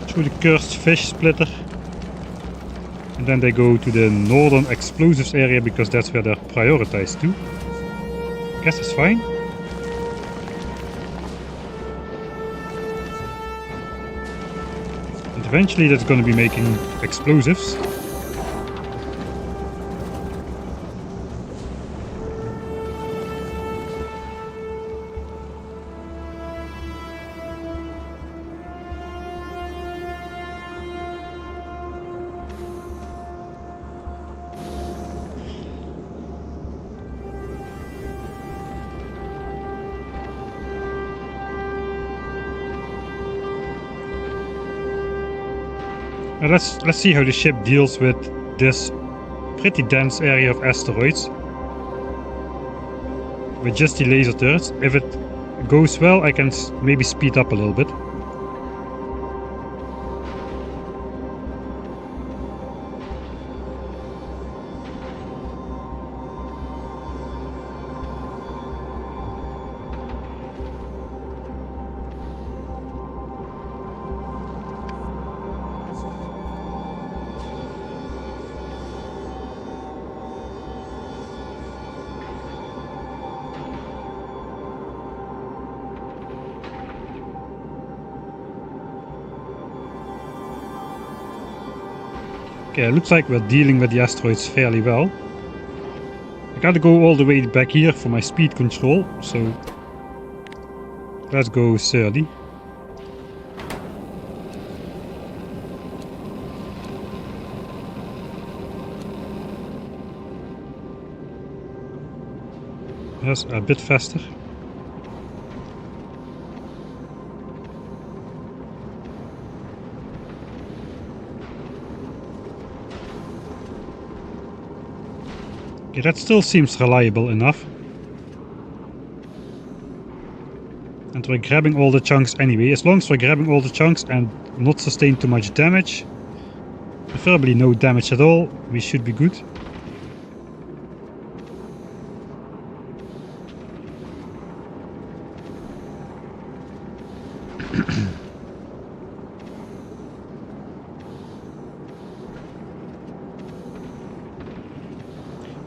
Through the cursed fish splitter. And then they go to the northern explosives area because that's where they're prioritized to. I guess that's fine. And eventually that's going to be making explosives. Now let's see how the ship deals with this pretty dense area of asteroids with just the laser turrets. If it goes well, I can maybe speed up a little bit. Okay, it looks like we're dealing with the asteroids fairly well. I gotta go all the way back here for my speed control, so let's go 30. Yes, a bit faster. Okay, that still seems reliable enough. And we're grabbing all the chunks anyway. As long as we're grabbing all the chunks and not sustain too much damage, preferably no damage at all, we should be good.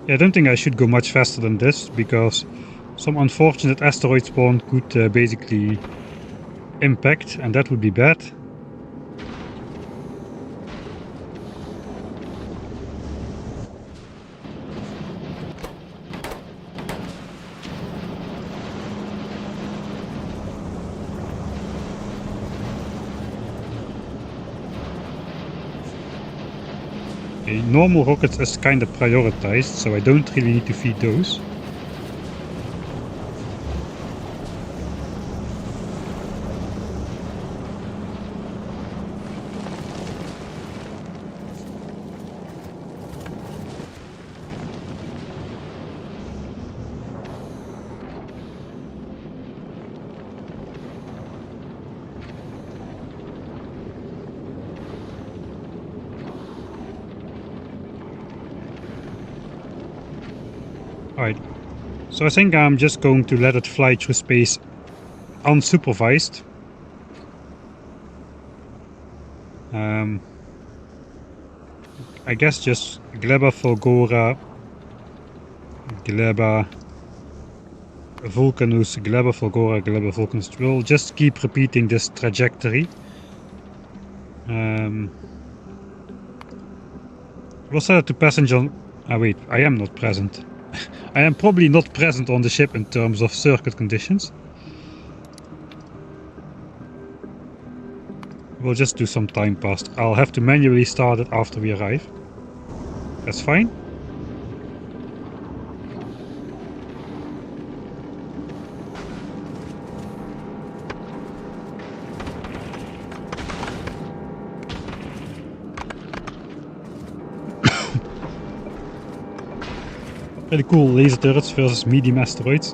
Yeah, I don't think I should go much faster than this, because some unfortunate asteroid spawn could basically impact, and that would be bad. Okay, normal rockets is kind of prioritized, so I don't really need to feed those. Alright, so I think I'm just going to let it fly through space unsupervised. I guess just Gleba, Fulgora, Gleba, Vulcanus, Gleba, Fulgora, Gleba, Vulcanus. We'll just keep repeating this trajectory. We'll set it to passenger. Ah wait, I am not present. I am probably not present on the ship in terms of circuit conditions. We'll just do some time passed. I'll have to manually start it after we arrive. That's fine. Pretty cool laser turrets versus medium asteroids.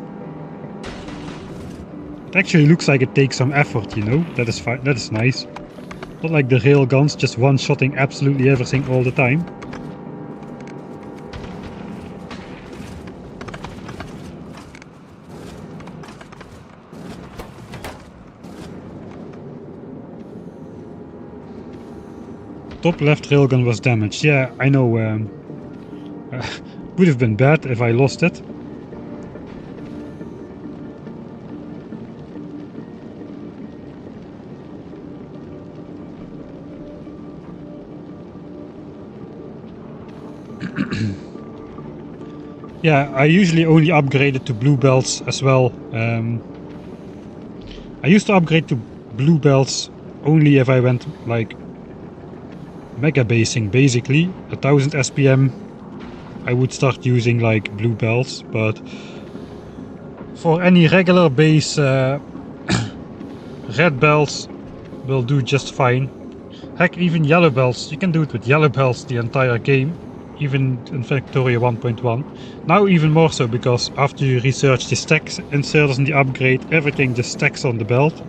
It actually looks like it takes some effort, you know. That is fine. That is nice. Not like the railguns just one-shotting absolutely everything all the time. Top left railgun was damaged. Yeah, I know. Would have been bad if I lost it. Yeah, I usually only upgrade it to blue belts as well. I used to upgrade to blue belts only if I went like mega basing, basically 1000 SPM. I would start using like blue belts, but for any regular base, red belts will do just fine. Heck, even yellow belts, you can do it with yellow belts the entire game, even in Factorio 1.1. Now even more so, because after you research the stacks inserters in the upgrade, everything just stacks on the belt,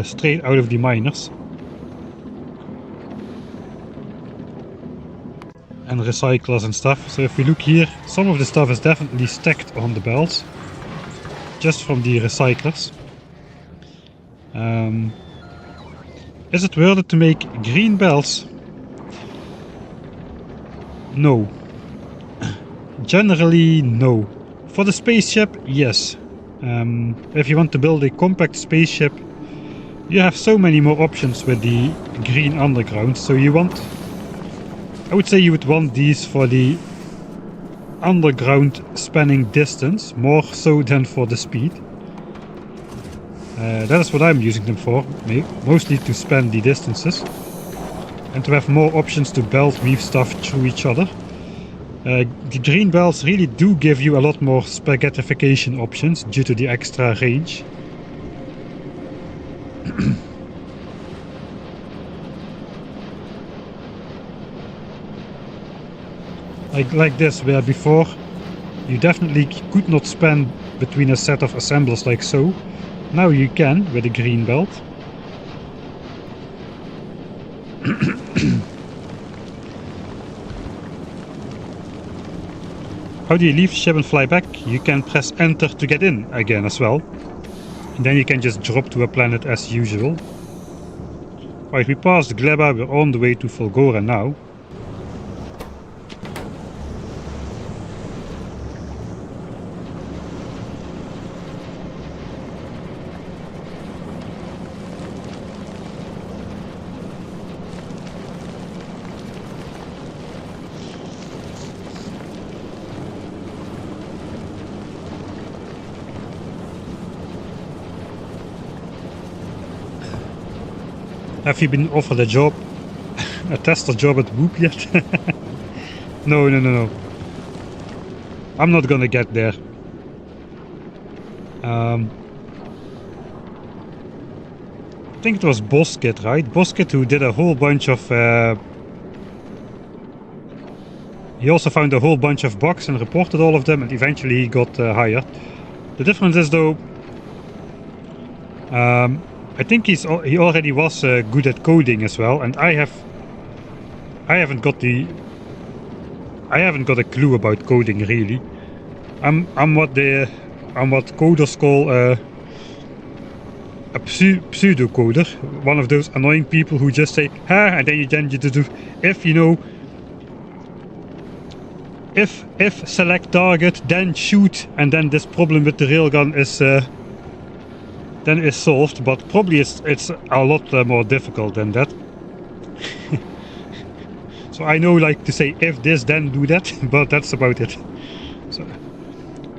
straight out of the miners. And recyclers and stuff. So if we look here, some of the stuff is definitely stacked on the belts, just from the recyclers. Is it worth it to make green belts? No. Generally, no. For the spaceship, yes. If you want to build a compact spaceship, you have so many more options with the green underground. So you want... I would say you would want these for the underground spanning distance, more so than for the speed. That is what I'm using them for, mostly to span the distances. And to have more options to belt weave stuff through each other. The green belts really do give you a lot more spaghettification options due to the extra range. Like this, where before you definitely could not span between a set of assemblers like so. Now you can with a green belt. How do you leave the ship and fly back? You can press enter to get in again as well. And then you can just drop to a planet as usual. Right, we passed Gleba, we're on the way to Fulgora now. Have you been offered a job? A tester job at Whoop yet? No. I'm not gonna get there. I think it was Boskit, right? Boskit, who did a whole bunch of... he also found a whole bunch of bugs and reported all of them, and eventually he got hired. The difference is though... I think he already was good at coding as well, and I haven't got a clue about coding really. I'm what coders call a pseudo coder, one of those annoying people who just say ha, and then you do if you know if select target, then shoot, and then this problem with the railgun is then is solved, but probably it's a lot more difficult than that. So I know like to say if this then do that, but that's about it.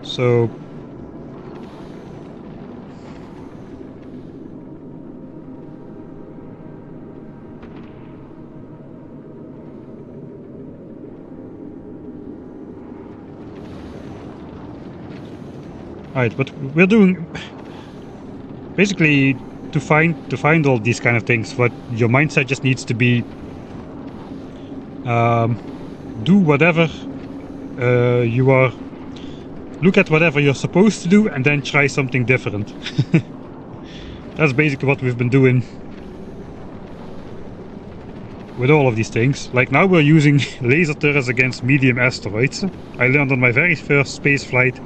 So alright, but we're doing basically to find all these kind of things. What your mindset just needs to be, do whatever you are look at whatever you're supposed to do and then try something different. That's basically what we've been doing with all of these things. Like now we're using laser turrets against medium asteroids. I learned on my very first space flight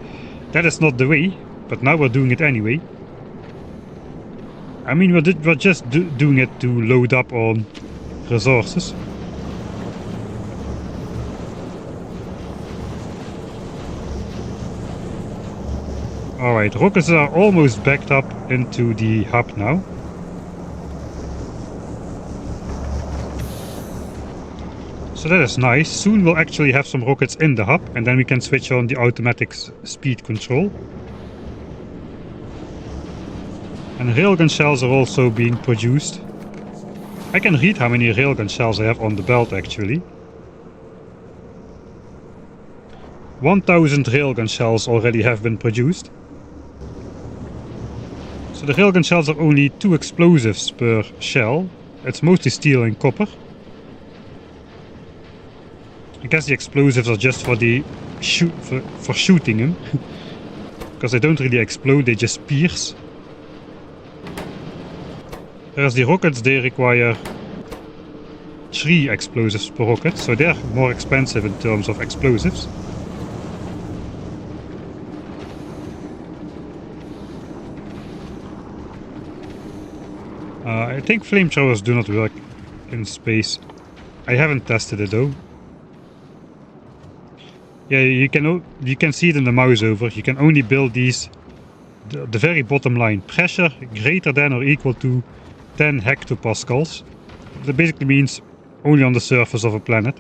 that is not the way, but now we're doing it anyway. I mean, we're just doing it to load up on resources. Alright, rockets are almost backed up into the hub now. So that is nice. Soon we'll actually have some rockets in the hub and then we can switch on the automatic speed control. And railgun shells are also being produced. I can read how many railgun shells I have on the belt actually. 1000 railgun shells already have been produced. So the railgun shells are only 2 explosives per shell. It's mostly steel and copper. I guess the explosives are just for the for shooting them. Because they don't really explode, they just pierce. Whereas the rockets, they require 3 explosives per rocket, so they're more expensive in terms of explosives. I think flamethrowers do not work in space. I haven't tested it though. Yeah, you can see it in the mouse over. You can only build these the very bottom line. Pressure greater than or equal to 10 hectopascals. That basically means only on the surface of a planet.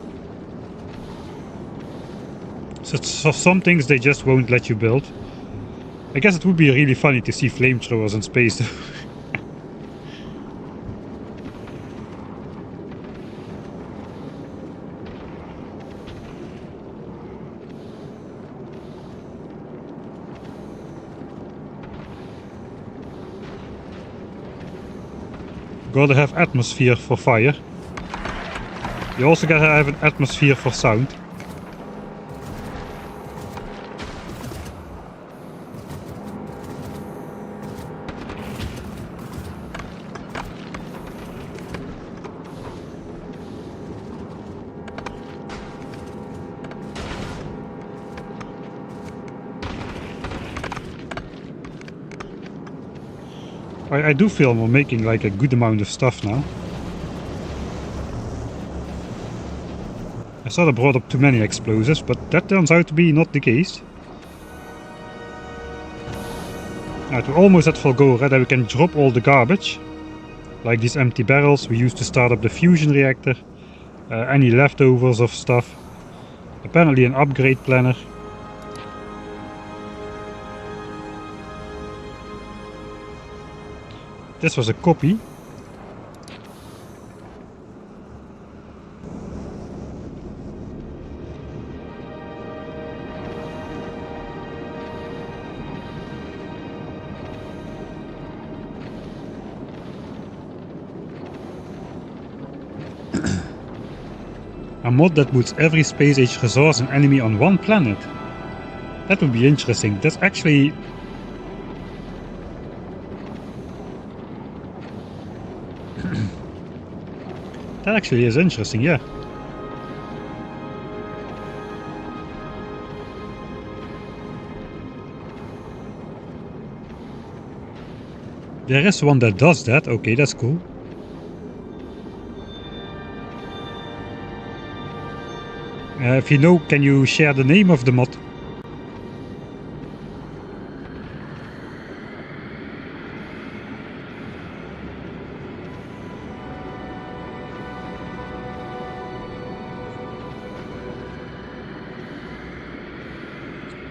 So for some things they just won't let you build. I guess it would be really funny to see flamethrowers in space though. Gotta have atmosphere for fire. You also gotta have an atmosphere for sound. I do feel we're making like a good amount of stuff now. I thought I brought up too many explosives, but that turns out to be not the case. Alright, we're almost at full go, right? Then we can drop all the garbage. Like these empty barrels we used to start up the fusion reactor. Any leftovers of stuff. Apparently an upgrade planner. This was a copy. A mod that puts every space age resource and enemy on one planet. That would be interesting. That's actually... that actually is interesting, yeah. There is one that does that. Okay, that's cool. If you know, can you share the name of the mod?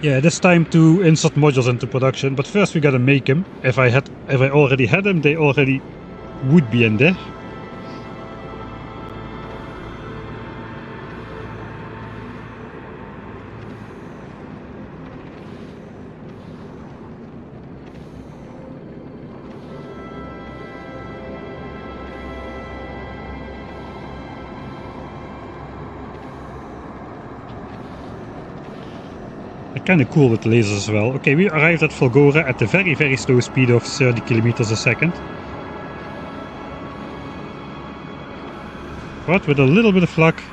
Yeah, it is time to insert modules into production, but first we gotta make them. If I already had them, they already would be in there. They're kind of cool with the lasers as well. Okay, we arrived at Volgora at the very, very slow speed of 30 kilometers a second. But with a little bit of luck,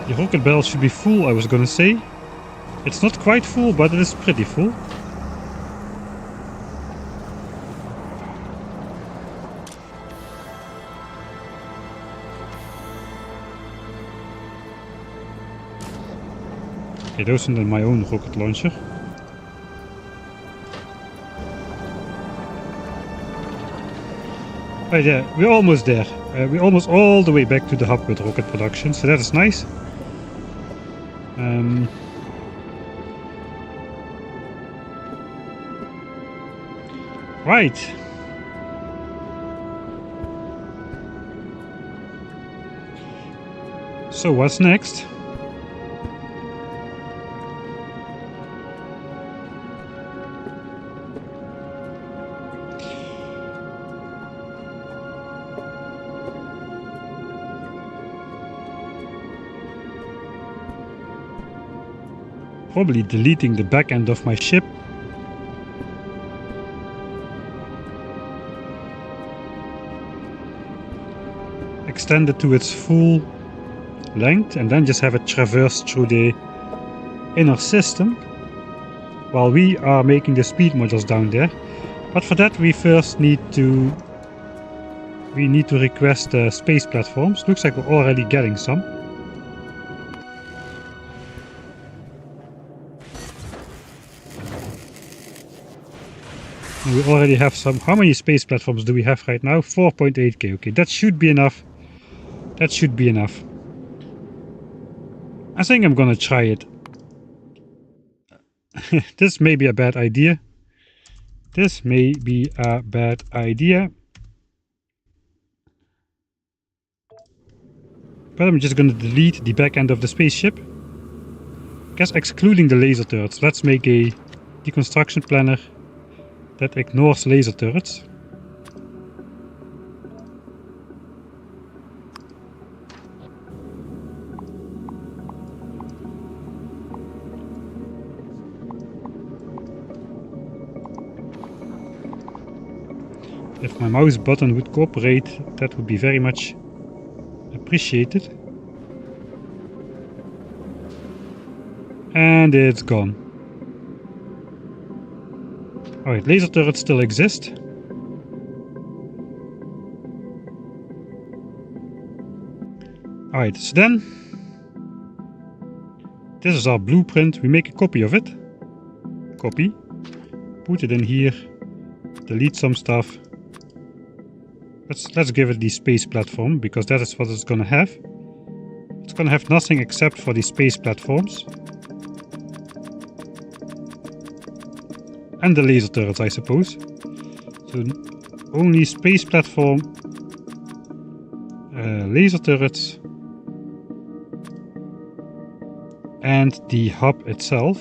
the rocket barrel should be full, I was gonna say. It's not quite full, but it is pretty full. Okay, those are my own rocket launcher. Oh yeah, we're almost there. We're almost all the way back to the hub with rocket production, so that is nice. Right. So what's next? Probably deleting the back end of my ship. Extend it to its full length and then just have it traverse through the inner system while we are making the speed modules down there. But for that we first need to request space platforms. Looks like we're already getting some. We already have some. How many space platforms do we have right now? 4.8k. Okay, that should be enough. That should be enough. I think I'm gonna try it. This may be a bad idea. This may be a bad idea. But I'm just gonna delete the back end of the spaceship. I guess excluding the laser turrets. Let's make a deconstruction planner that ignores laser turrets. If my mouse button would cooperate, that would be very much appreciated. And it's gone. Alright, laser turrets still exist. Alright, so then this is our blueprint. We make a copy of it. Copy. Put it in here. Delete some stuff. Let's give it the space platform, because that is what it's gonna have. It's gonna have nothing except for the space platforms. And the laser turrets, I suppose. So only space platform, laser turrets, and the hub itself.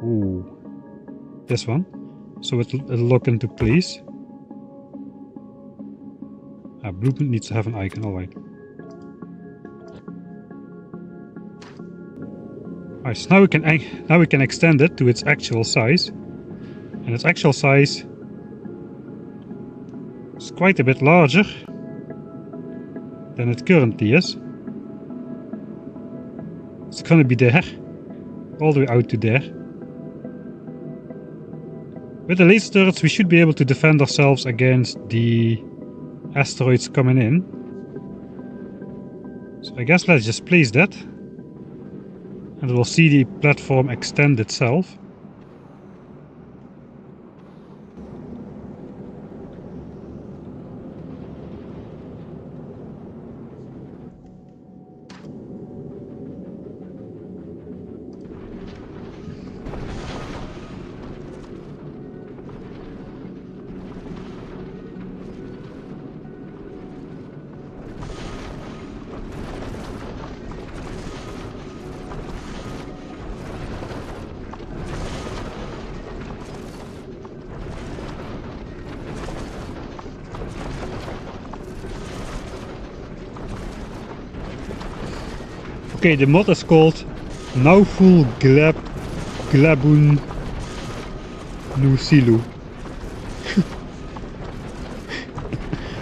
Ooh, this one. So it'll lock into place. Blueprint needs to have an icon, alright. Alright, so now we can extend it to its actual size. And its actual size is quite a bit larger than it currently is. It's gonna be there, all the way out to there. With the laser turrets we should be able to defend ourselves against the asteroids coming in. So I guess let's just place that. And we'll see the platform extend itself. Okay, the mod is called Now Full Glabun Nusilu.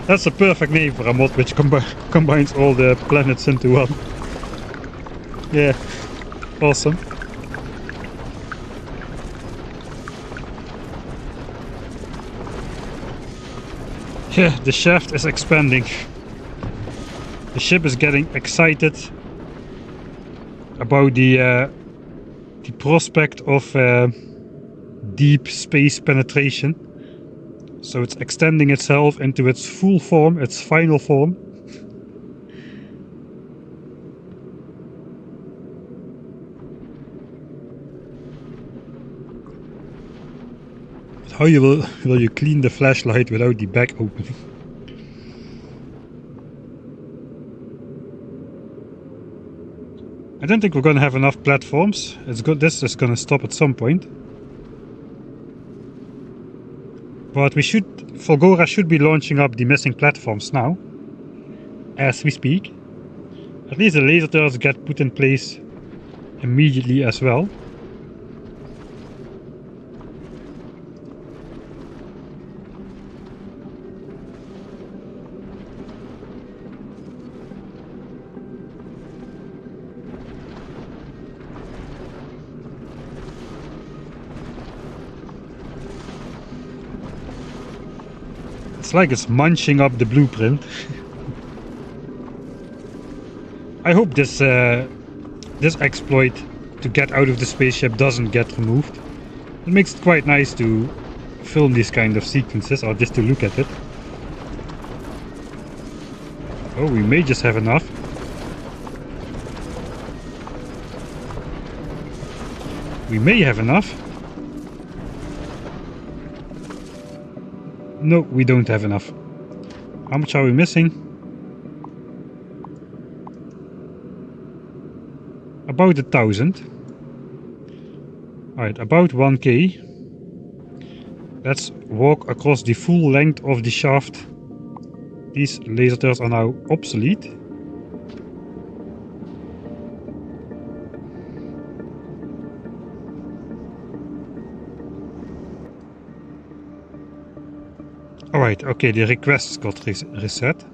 That's a perfect name for a mod which combines all the planets into one. Yeah, awesome. Yeah, the shaft is expanding. The ship is getting excited about the prospect of deep space penetration. So it's extending itself into its full form, its final form. But how will you clean the flashlight without the back opening? I don't think we're going to have enough platforms. It's good. This is going to stop at some point. But Folgora should be launching up the missing platforms now, as we speak. At least the laser turrets get put in place immediately as well. It's like it's munching up the blueprint. I hope this exploit to get out of the spaceship doesn't get removed. It makes it quite nice to film these kind of sequences, or just to look at it. Oh, we may just have enough. We may have enough. No, we don't have enough. How much are we missing? About 1,000. Alright, about 1k. Let's walk across the full length of the shaft. These laser turrets are now obsolete. Alright, okay, the requests got reset.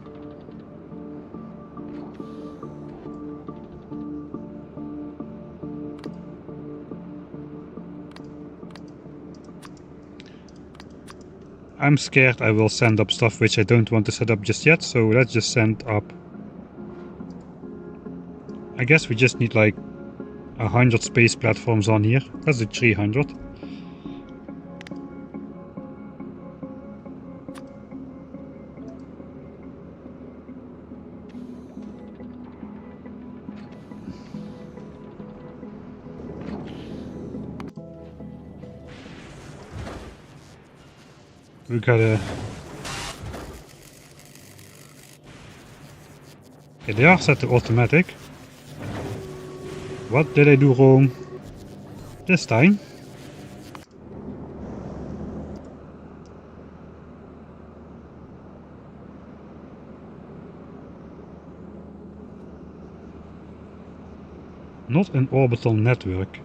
I'm scared I will send up stuff which I don't want to set up just yet, so let's just send up. I guess we just need like 100 space platforms on here. Let's do 300. We gotta... Okay, they are set to automatic. What did I do wrong this time? Not an orbital network.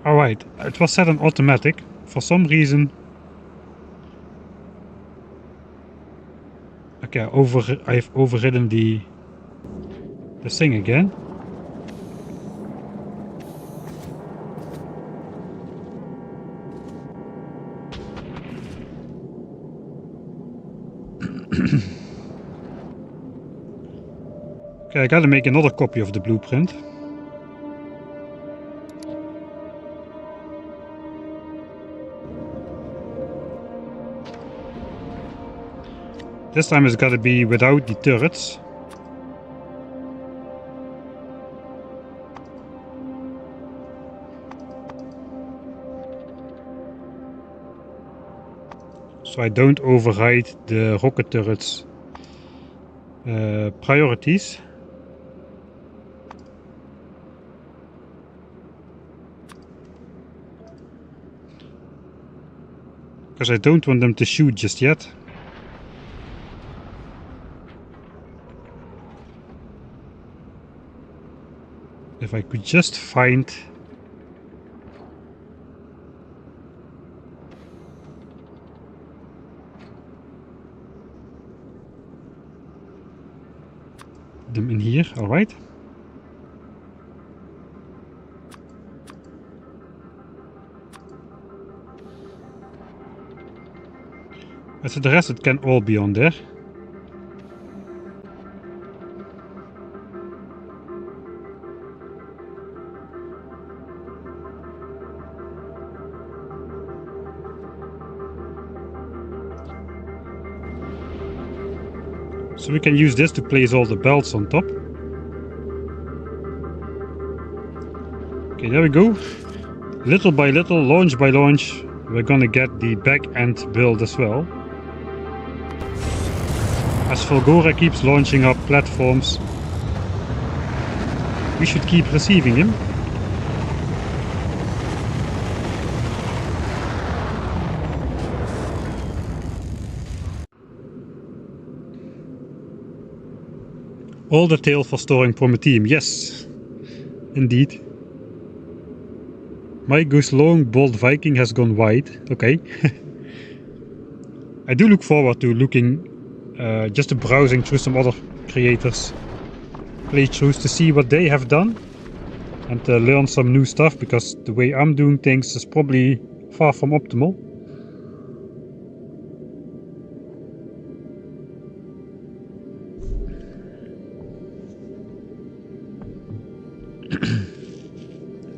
Alright, it was set on automatic. For some reason... Okay, I've overridden the thing again. Okay, I gotta make another copy of the blueprint. This time it's gotta be without the turrets. So I don't override the rocket turrets priorities. because I don't want them to shoot just yet. If I could just find them in here, alright. So the rest it can all be on there. So we can use this to place all the belts on top. Okay, there we go. Little by little, launch by launch, we're gonna get the back end build as well. As Fulgora keeps launching up platforms, we should keep receiving him. All the tail for storing Prometheum, yes, indeed. My goose long, bold Viking has gone wide, okay. I do look forward to looking, just to browsing through some other creators' playthroughs to see what they have done and to learn some new stuff, because the way I'm doing things is probably far from optimal.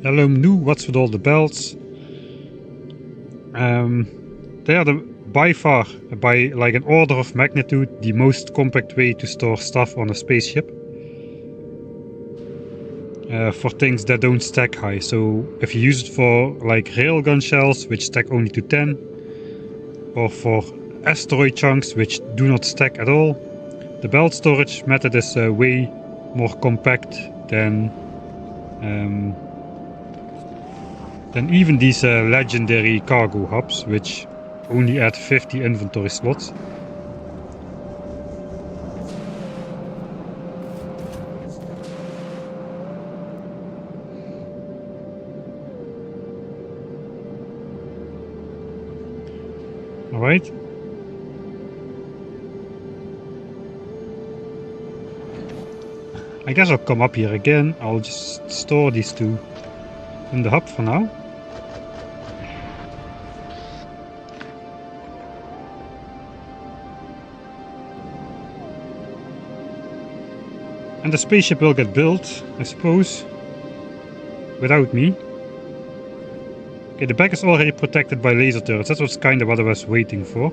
Hello New, what's with all the belts? They are by far, by like an order of magnitude, the most compact way to store stuff on a spaceship. For things that don't stack high. So if you use it for like railgun shells, which stack only to 10, or for asteroid chunks, which do not stack at all, the belt storage method is way more compact than even these legendary cargo hubs, which only add 50 inventory slots. Alright. I guess I'll come up here again. I'll just store these two in the hub for now. And the spaceship will get built, I suppose, without me. Okay, the back is already protected by laser turrets. That was kind of what I was waiting for.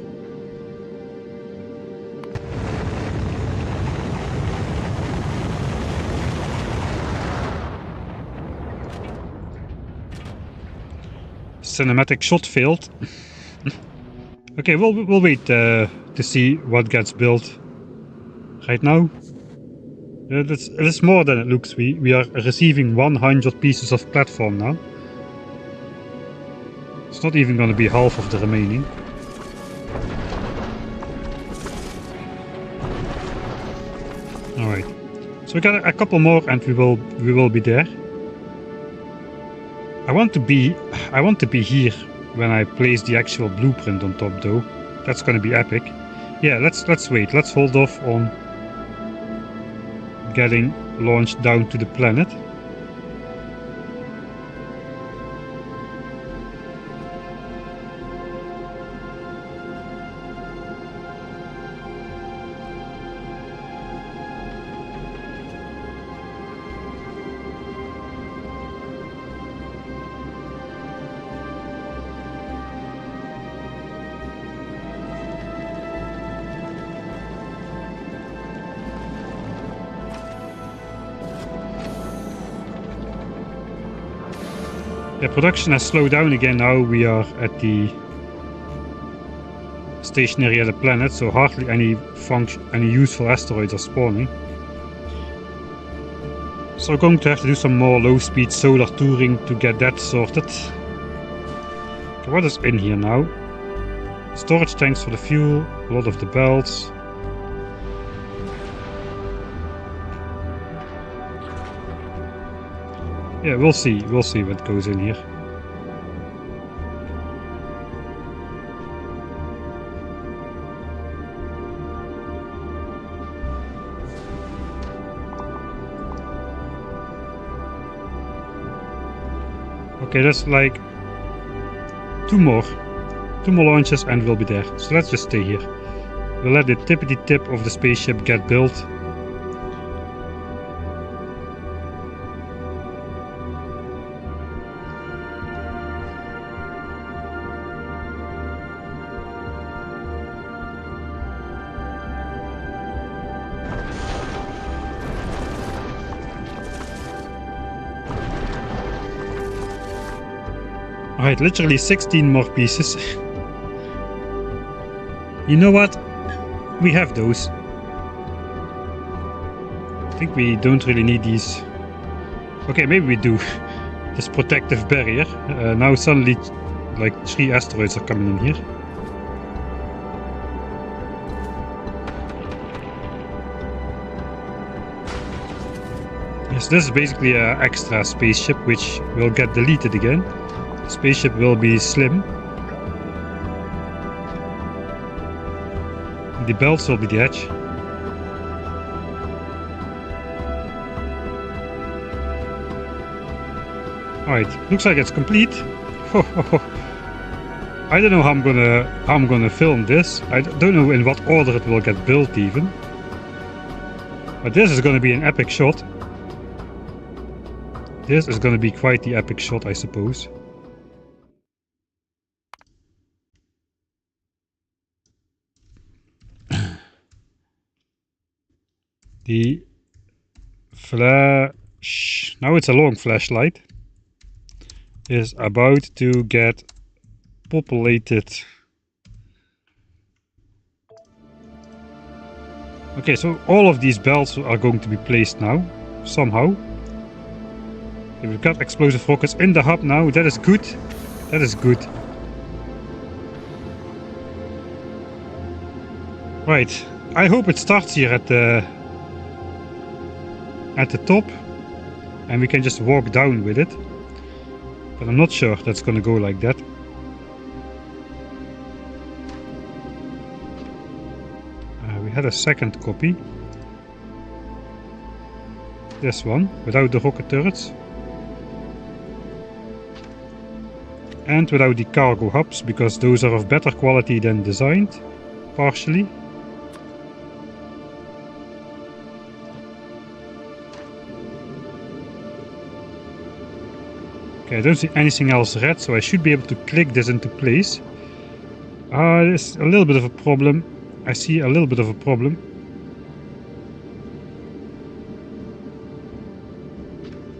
Cinematic shot failed. Okay, we'll wait to see what gets built right now. It is more than it looks. We are receiving 100 pieces of platform now. It's not even going to be half of the remaining. Alright. So we got a couple more and we will be there. I want to be here when I place the actual blueprint on top though. That's going to be epic. Yeah, let's wait. Let's hold off on getting launched down to the planet. The production has slowed down again now. We are at the station area of the planet, so hardly any useful asteroids are spawning. So we're going to have to do some more low-speed solar touring to get that sorted. Okay, what is in here now? Storage tanks for the fuel, a lot of the belts. Yeah, we'll see what goes in here. Okay, that's like two more launches and we'll be there. So let's just stay here. We'll let the tippity tip of the spaceship get built. Alright, literally 16 more pieces. You know what? We have those. I think we don't really need these. Okay, maybe we do. This protective barrier. Now suddenly like 3 asteroids are coming in here. Yes, this is basically an extra spaceship which will get deleted again. The spaceship will be slim. The belts will be the edge. Alright, looks like it's complete. I don't know how I'm gonna film this. I don't know in what order it will get built even. But this is gonna be an epic shot. This is gonna be quite the epic shot, I suppose. The flash, now it's a long flashlight, is about to get populated. Okay, so all of these belts are going to be placed now, somehow. Okay, we've got explosive rockets in the hub now, that is good. That is good. Right, I hope it starts here at the top and we can just walk down with it, but I'm not sure that's gonna go like that. We had a second copy, this one without the rocket turrets and without the cargo hubs, because those are of better quality than designed, partially. Okay, I don't see anything else red, so I should be able to click this into place. There's a little bit of a problem. I see a little bit of a problem.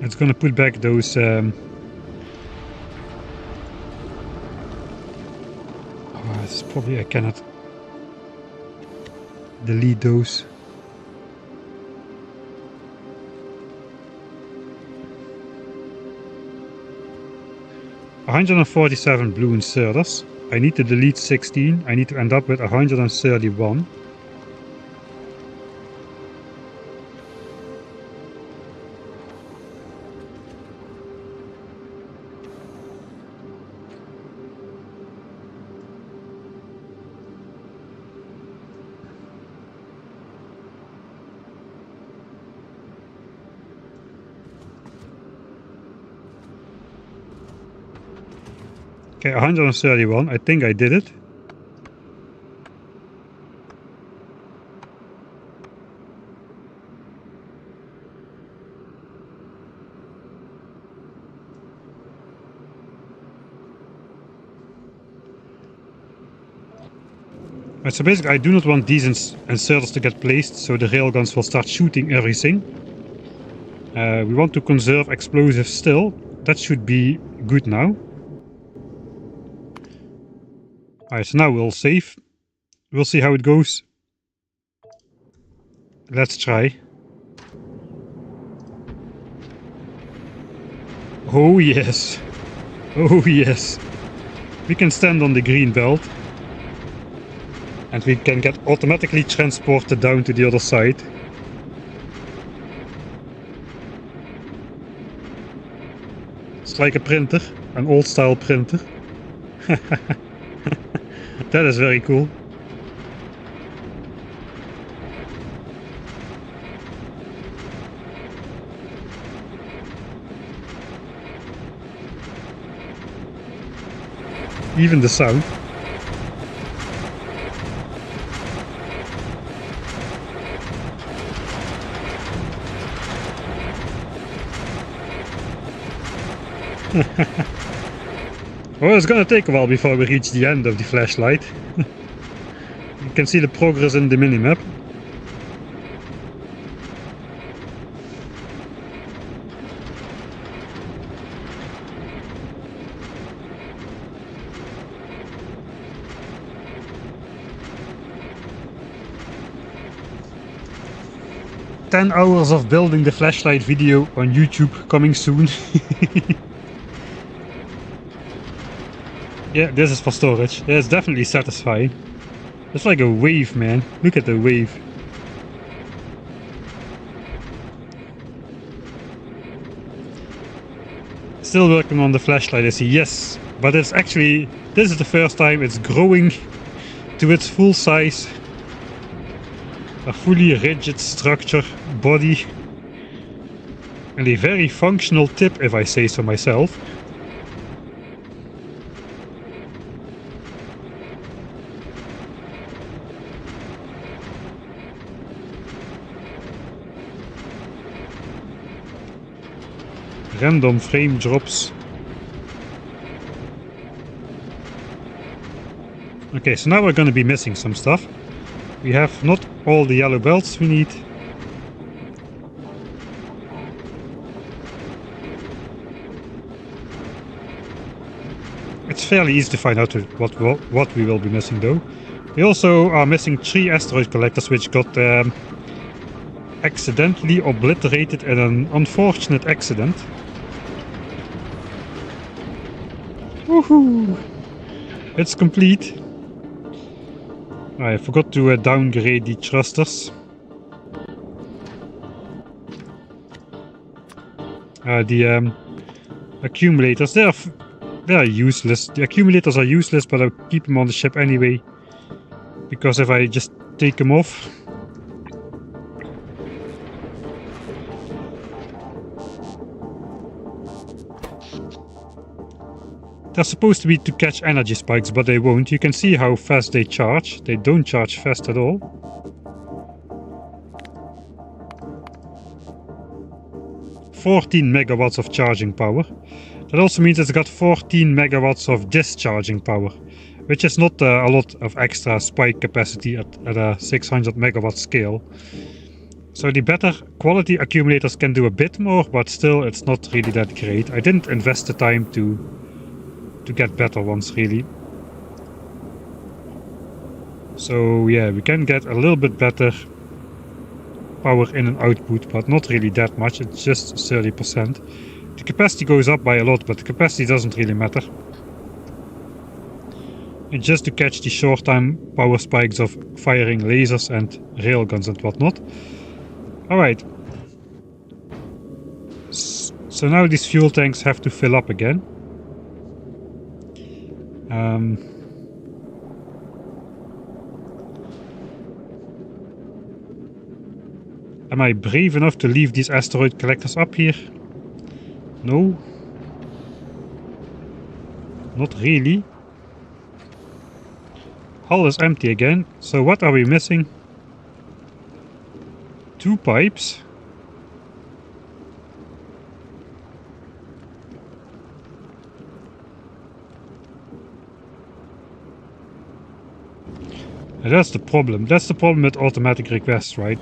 It's gonna put back those... it's probably I cannot delete those. $147 blue inserters. I need to delete 16. I need to end up with 131. Okay, 131. I think I did it. Right, so basically I do not want these inserters to get placed, so the railguns will start shooting everything. We want to conserve explosives still. That should be good now. Alright, so now we'll save. We'll see how it goes. Let's try. Oh yes. Oh yes. We can stand on the green belt. And we can get automatically transported down to the other side. It's like a printer, an old style printer. That is very cool. Even the sound. Well, it's gonna take a while before we reach the end of the flashlight. You can see the progress in the minimap. "10 hours of building the flashlight" video on YouTube coming soon. Yeah, this is for storage. Yeah, it's definitely satisfying. It's like a wave, man. Look at the wave. Still working on the flashlight, I see. Yes, but it's actually, this is the first time it's growing to its full size. A fully rigid structure, body, and a very functional tip, if I say so myself. Random frame drops. Okay, so now we're going to be missing some stuff. We have not all the yellow belts we need. It's fairly easy to find out what we will be missing though. We also are missing 3 asteroid collectors which got accidentally obliterated in an unfortunate accident. Woohoo! It's complete. I forgot to downgrade the thrusters. The accumulators, they are useless. The accumulators are useless, but I'll keep them on the ship anyway. Because if I just take them off... They're supposed to be to catch energy spikes, but they won't. You can see how fast they charge. They don't charge fast at all. "14 megawatts of charging power. That also means it's got 14 megawatts of discharging power, which is not a lot of extra spike capacity at a 600 megawatt scale. So the better quality accumulators can do a bit more, but still it's not really that great. I didn't invest the time to get better ones, really. So yeah, we can get a little bit better power in and output, but not really that much. It's just 30%. The capacity goes up by a lot, but the capacity doesn't really matter. It's just to catch the short-time power spikes of firing lasers and railguns and whatnot. Alright. So now these fuel tanks have to fill up again. Am I brave enough to leave these asteroid collectors up here? No. Not really. Hull is empty again. So what are we missing? 2 pipes. And that's the problem. That's the problem with automatic requests, right?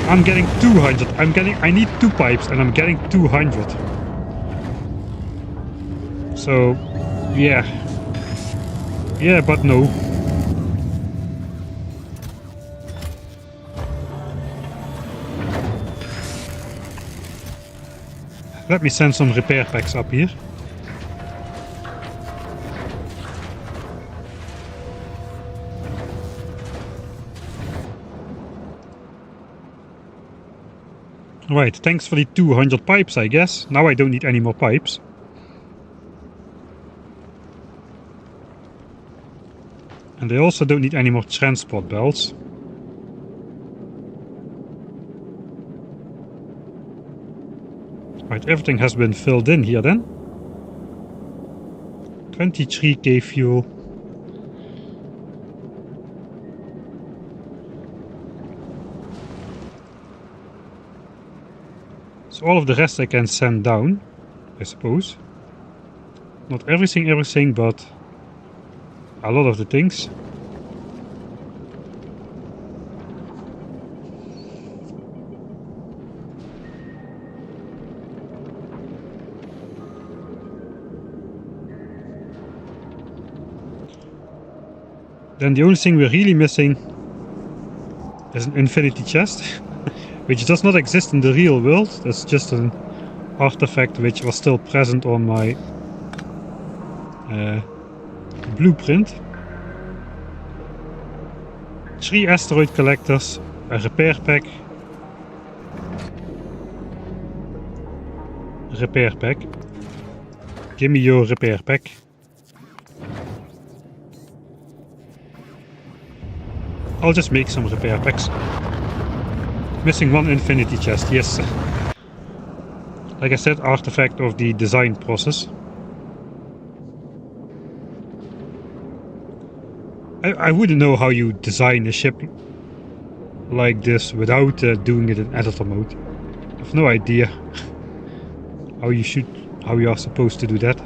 I'm getting 200. I need 2 pipes and I'm getting 200. So, yeah. Yeah, but no. Let me send some repair packs up here. Right, thanks for the 200 pipes, I guess. Now I don't need any more pipes. And I also don't need any more transport belts. Right, everything has been filled in here then. 23k fuel. So all of the rest I can send down, I suppose. Not everything, but a lot of the things. Then the only thing we're really missing is an infinity chest, which does not exist in the real world. That's just an artifact which was still present on my blueprint. 3 asteroid collectors, a repair pack. Repair pack. Give me your repair pack. I'll just make some repair packs. Missing 1 infinity chest, yes. Like I said, artifact of the design process. I wouldn't know how you design a ship like this without doing it in editor mode. I have no idea how you are supposed to do that.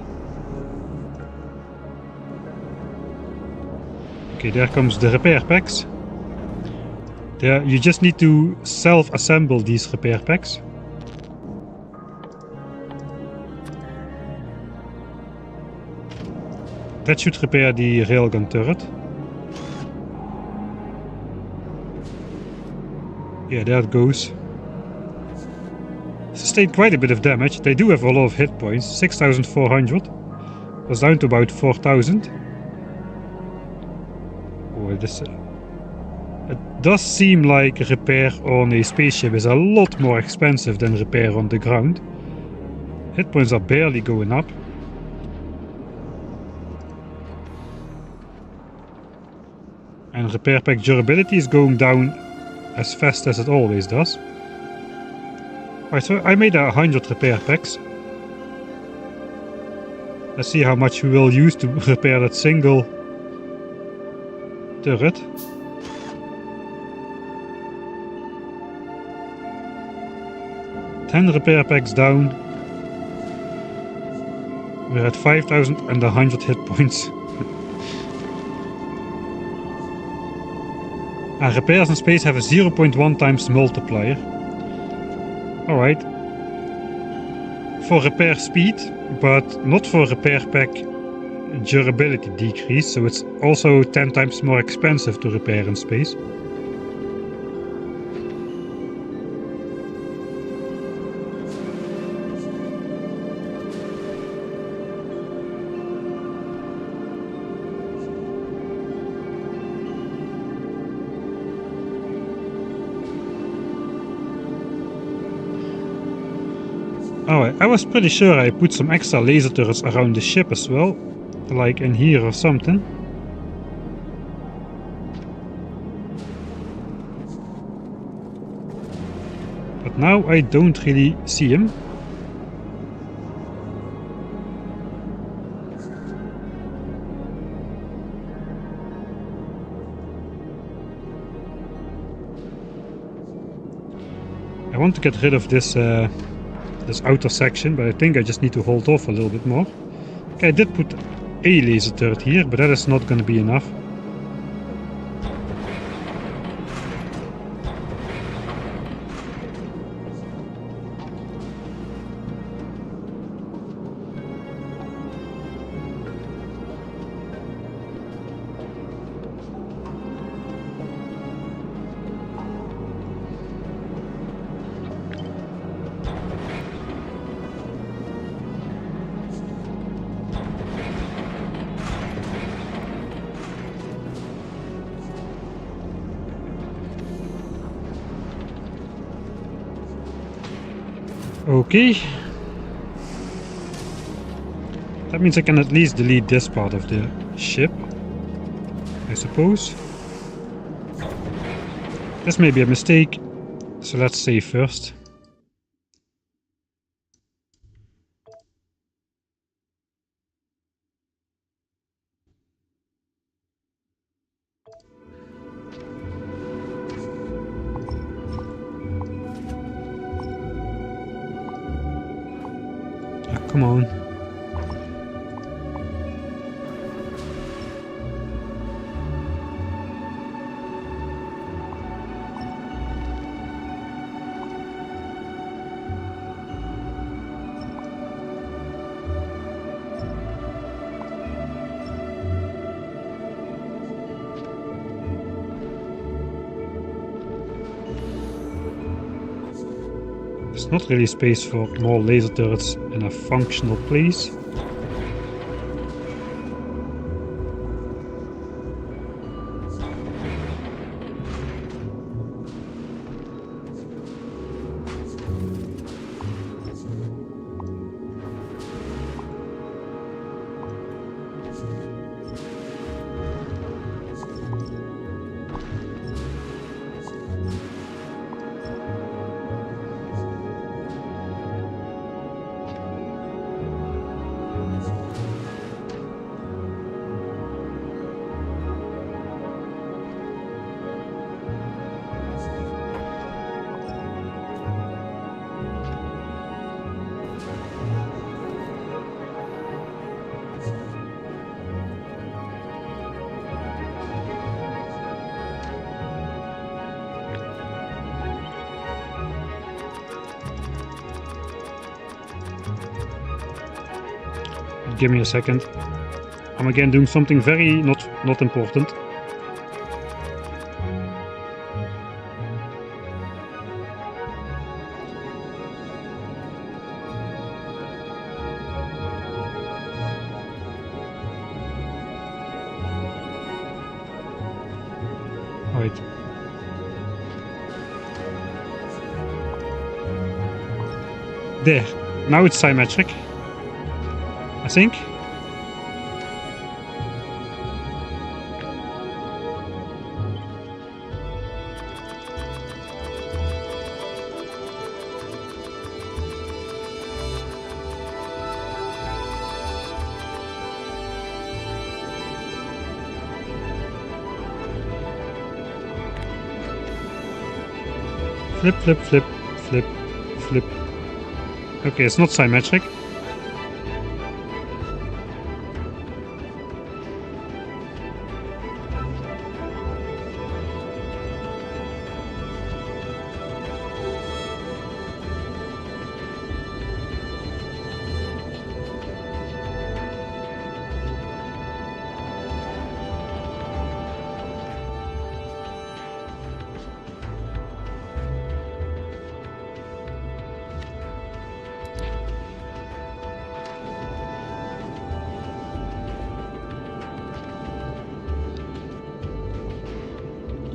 Okay, there comes the repair packs. There, you just need to self-assemble these repair packs. That should repair the railgun turret. Yeah, there it goes. Sustained quite a bit of damage. They do have a lot of hit points. 6,400. Was down to about 4,000. Oh, this... It does seem like repair on a spaceship is a lot more expensive than repair on the ground. Hit points are barely going up. And repair pack durability is going down as fast as it always does. Alright, so I made 100 repair packs. Let's see how much we will use to repair that single turret. Ten repair packs down. We're at 5,100 hit points. And repairs in space have a 0.1 times multiplier. Alright. For repair speed, but not for repair pack durability decrease, so it's also 10 times more expensive to repair in space. Alright, I was pretty sure I put some extra laser turrets around the ship as well, like in here or something. But now I don't really see him. I want to get rid of this this outer section, but I think I just need to hold off a little bit more. Okay, I did put a laser turret here, but that is not going to be enough. Okay. That means I can at least delete this part of the ship, I suppose. This may be a mistake, so let's save first. Oh, come on. There's not really space for more laser turrets in a functional place. Give me a second. I'm again doing something very not important. Right. There. Now it's symmetric, I think. Flip, flip, flip, flip, flip. Okay, it's not symmetric.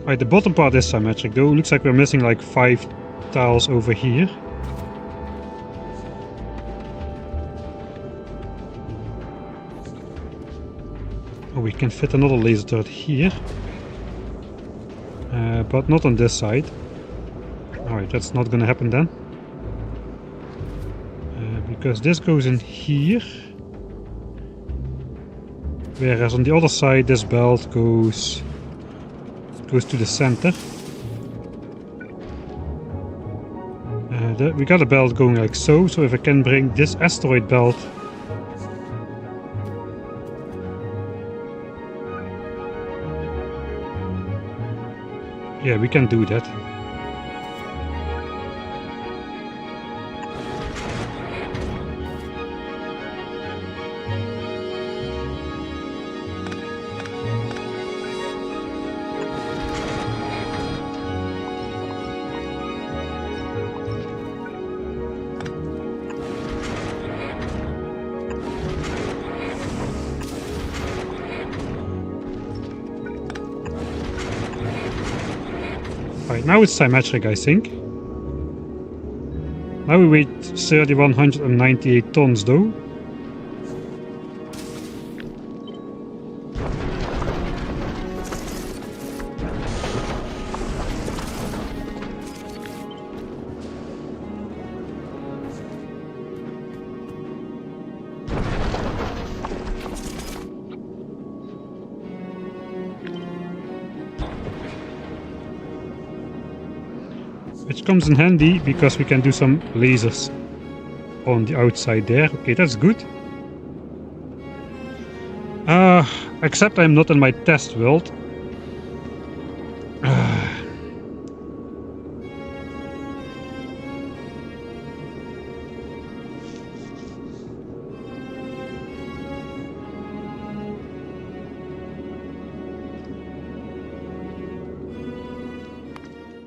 Right, the bottom part is symmetric though. Looks like we're missing like 5 tiles over here. Oh, we can fit another laser turret here. But not on this side. Alright, that's not gonna happen then. Because this goes in here. Whereas on the other side this belt goes to the center. We got a belt going like so if I can bring this asteroid belt yeah, we can do that. Right, now it's symmetric, I think. Now we weigh 3,198 tons though. Which comes in handy because we can do some lasers on the outside there. Okay, that's good. Except I'm not in my test world.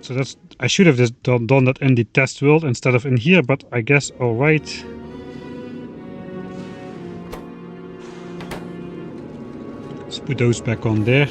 So that's, I should have just done that in the test world instead of in here, but I guess alright. Let's put those back on there.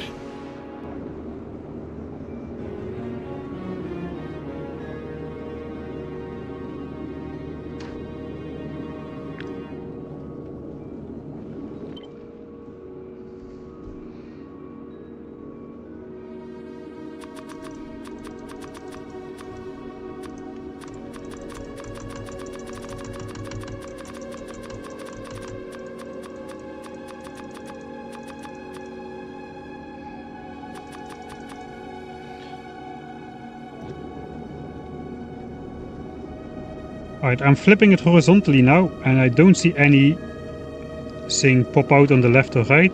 Alright, I'm flipping it horizontally now, and I don't see anything pop out on the left or right.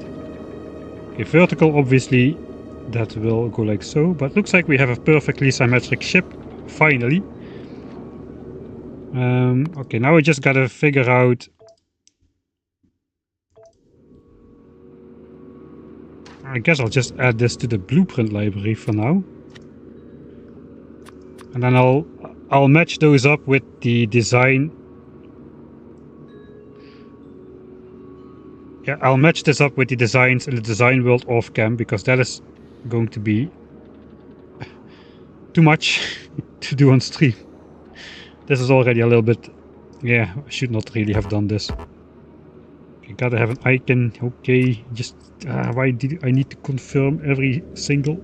Okay, vertical, obviously, that will go like so, but looks like we have a perfectly symmetric ship, finally. Okay, now we just gotta figure out... I guess I'll just add this to the blueprint library for now. And then I'll match those up with the design. Yeah, I'll match this up with the designs in the design world off cam, because that is going to be too much to do on stream. This is already a little bit... yeah, I should not really have done this. Okay, gotta have an icon. Okay, just... why did I need to confirm every single...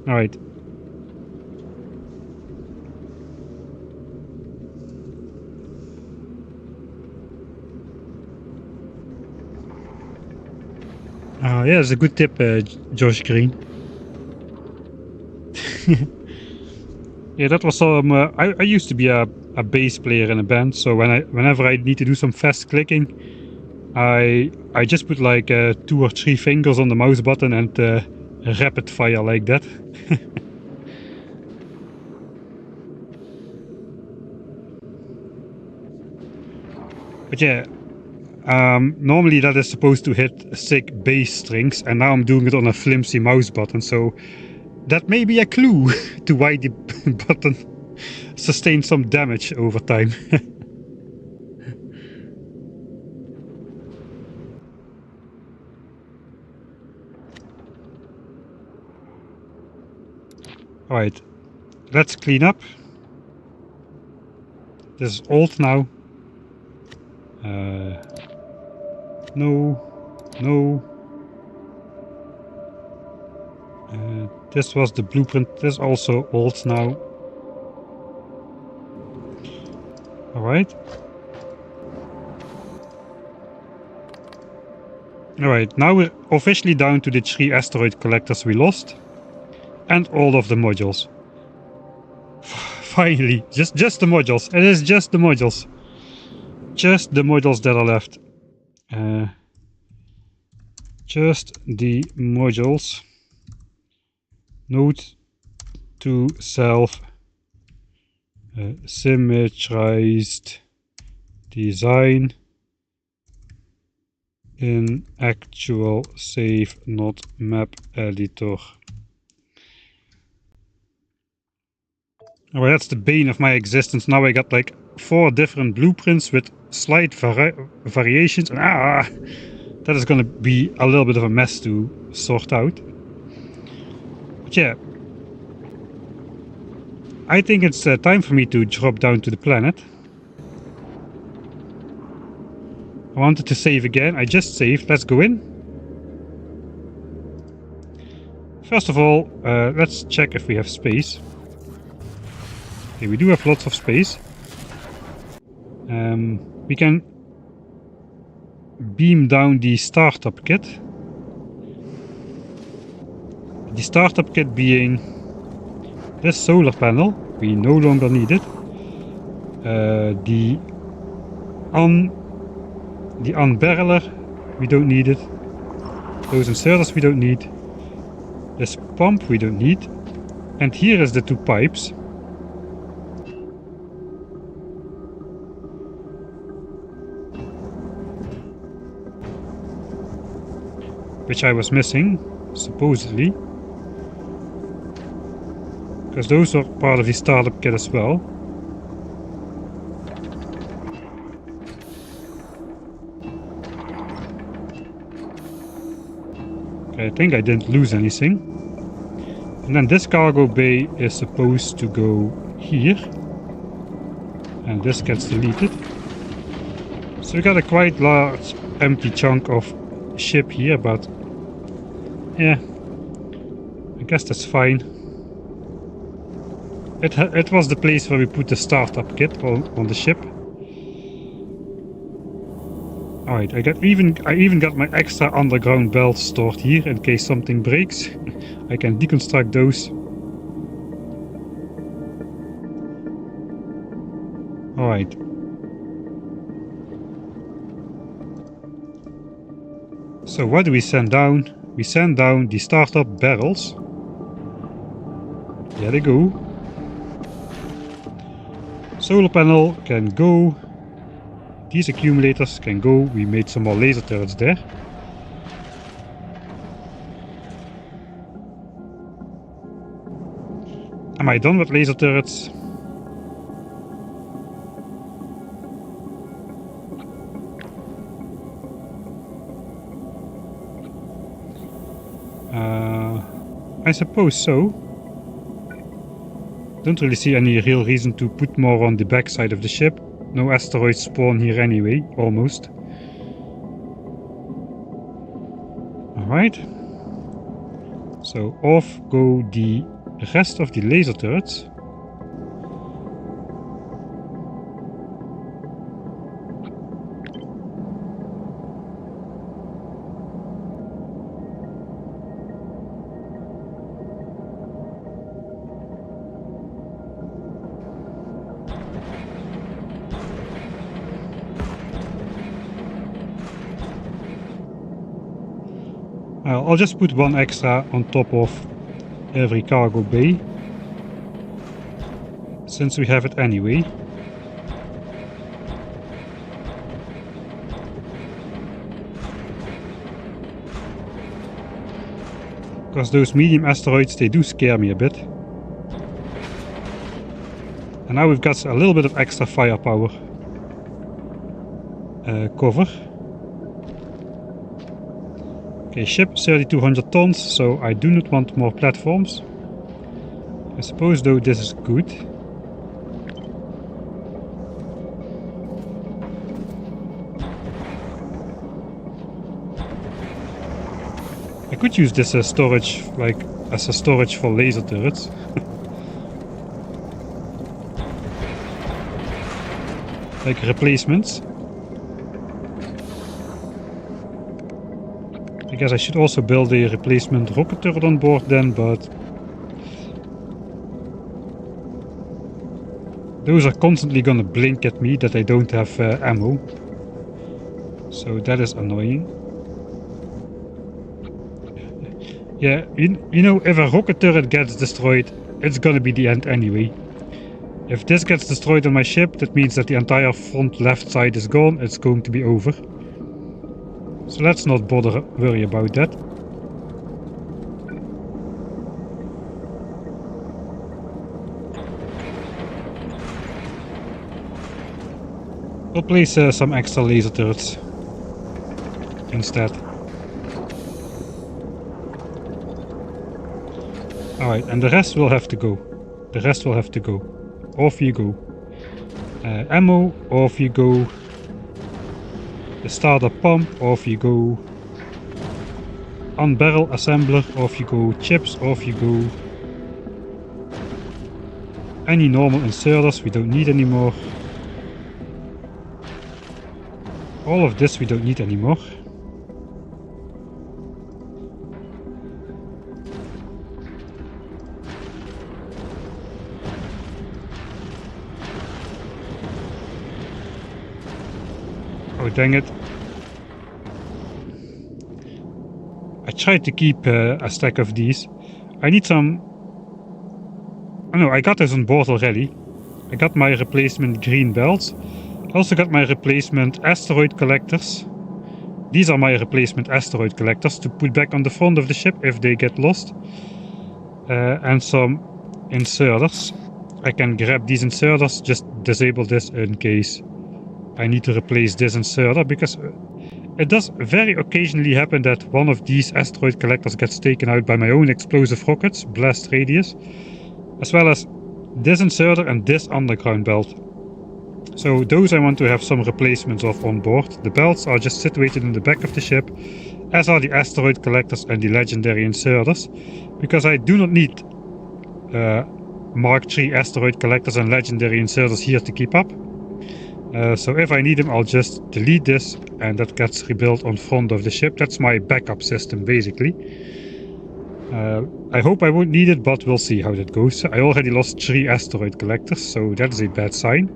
Alright. Yeah, it's a good tip, Josh Green. Yeah, that was some... I used to be a bass player in a band, so whenever I need to do some fast clicking, I just put like 2 or 3 fingers on the mouse button and rapid fire like that. But yeah, normally that is supposed to hit sick bass strings, and now I'm doing it on a flimsy mouse button, so that may be a clue to why the button sustains some damage over time. Alright, let's clean up. This is old now. No. This was the blueprint. This is also old now. Alright. Alright, now we're officially down to the 3 asteroid collectors we lost. And all of the modules. Finally, just the modules. It is just the modules. Just the modules that are left. Just the modules. Note to self. Symmetrized design in actual save, not map editor. Well, that's the bane of my existence. Now I got like 4 different blueprints with slight variations, and that is gonna be a little bit of a mess to sort out. But yeah, I think it's time for me to drop down to the planet. I wanted to save again. I just saved. Let's go in. First of all, let's check if we have space. Okay, we do have lots of space. We can beam down the startup kit. The startup kit being this solar panel, we no longer need it. The unbarreler, we don't need it. Those inserters we don't need. This pump we don't need. And here is the two pipes. Which I was missing, supposedly. Because those are part of the startup kit as well. Okay, I think I didn't lose anything. And then this cargo bay is supposed to go here. And this gets deleted. So we got a quite large empty chunk of ship here, but yeah, I guess that's fine. It was the place where we put the startup kit on the ship. Alright, I even got my extra underground belts stored here in case something breaks. I can deconstruct those. Alright. So what do we send down? We send down the startup barrels. There they go. Solar panel can go. These accumulators can go. We made some more laser turrets there. Am I done with laser turrets? I suppose so. Don't really see any real reason to put more on the back side of the ship. No asteroids spawn here anyway, almost. Alright. So off go the rest of the laser turrets. I'll just put one extra on top of every cargo bay, since we have it anyway. Because those medium asteroids, they do scare me a bit. And now we've got a little bit of extra firepower cover. Okay, ship 3200 tons, so I do not want more platforms. I suppose though this is good. I could use this as storage, like as a storage for laser turrets. Like replacements. I guess I should also build a replacement rocket turret on board then, but those are constantly gonna blink at me that I don't have ammo. So that is annoying. Yeah, you know, if a rocket turret gets destroyed, it's gonna be the end anyway. If this gets destroyed on my ship, that means that the entire front left side is gone, it's going to be over. So let's not worry about that. We'll place some extra laser turrets instead. Alright, and the rest will have to go. The rest will have to go. Off you go. Ammo, off you go. The starter pump, off you go. Unbarrel assembler, off you go. Chips, off you go. Any normal inserters we don't need anymore. All of this we don't need anymore. Oh dang it. I tried to keep a stack of these. I need some... Oh no, I got this on board already. I got my replacement green belts. I also got my replacement asteroid collectors. These are my replacement asteroid collectors to put back on the front of the ship if they get lost. And some inserters. I can grab these inserters, just disable this in case I need to replace this inserter, because it does very occasionally happen that one of these asteroid collectors gets taken out by my own explosive rockets, blast radius, as well as this inserter and this underground belt. So those I want to have some replacements of on board. The belts are just situated in the back of the ship, as are the asteroid collectors and the legendary inserters, because I do not need Mark III asteroid collectors and legendary inserters here to keep up. So if I need them, I'll just delete this and that gets rebuilt on front of the ship. That's my backup system basically. I hope I won't need it, but we'll see how that goes. I already lost 3 asteroid collectors, so that is a bad sign.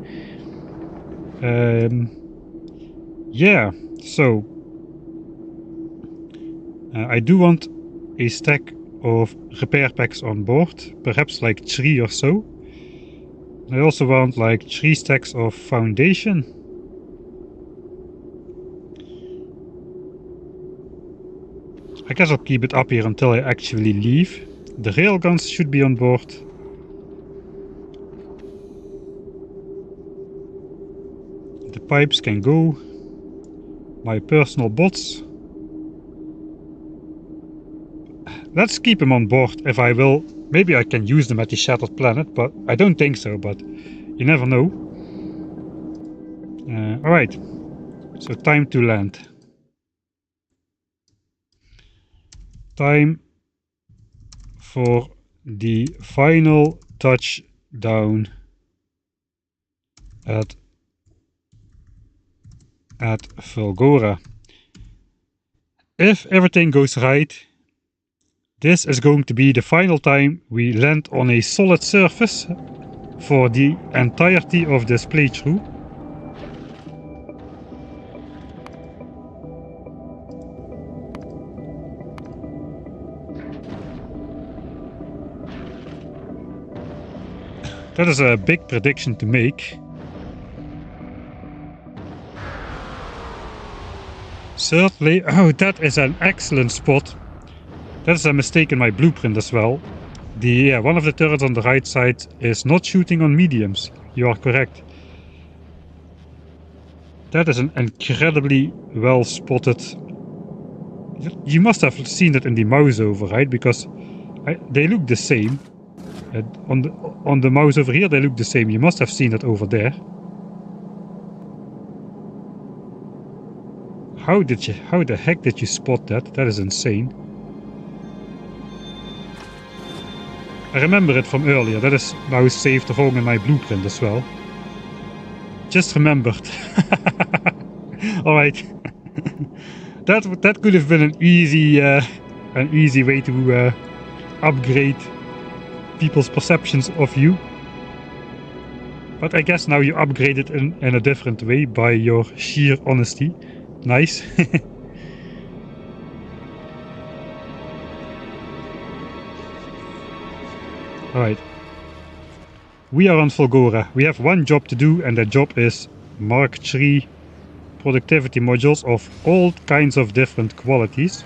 Yeah, so I do want a stack of repair packs on board, perhaps like 3 or so. I also want like 3 stacks of foundation. I guess I'll keep it up here until I actually leave. The railguns should be on board. The pipes can go. My personal bots. Let's keep them on board if I will. Maybe I can use them at the Shattered Planet, but I don't think so, but you never know. Alright, so time to land. Time for the final touchdown at Fulgora. If everything goes right, this is going to be the final time we land on a solid surface for the entirety of this playthrough. That is a big prediction to make. Certainly. Oh, that is an excellent spot. That is a mistake in my blueprint as well. One of the turrets on the right side is not shooting on mediums. You are correct. That is an incredibly well spotted. You must have seen that in the mouse over, right? Because they look the same. On the mouse over here they look the same. You must have seen it over there. How the heck did you spot that? That is insane. I remember it from earlier. That is now saved wrong in my blueprint as well. Just remembered. Alright. That could have been an easy way to upgrade people's perceptions of you. But I guess now you upgrade it in a different way by your sheer honesty. Nice. Alright. We are on Fulgora. We have one job to do, and that job is Mark III productivity modules of all kinds of different qualities.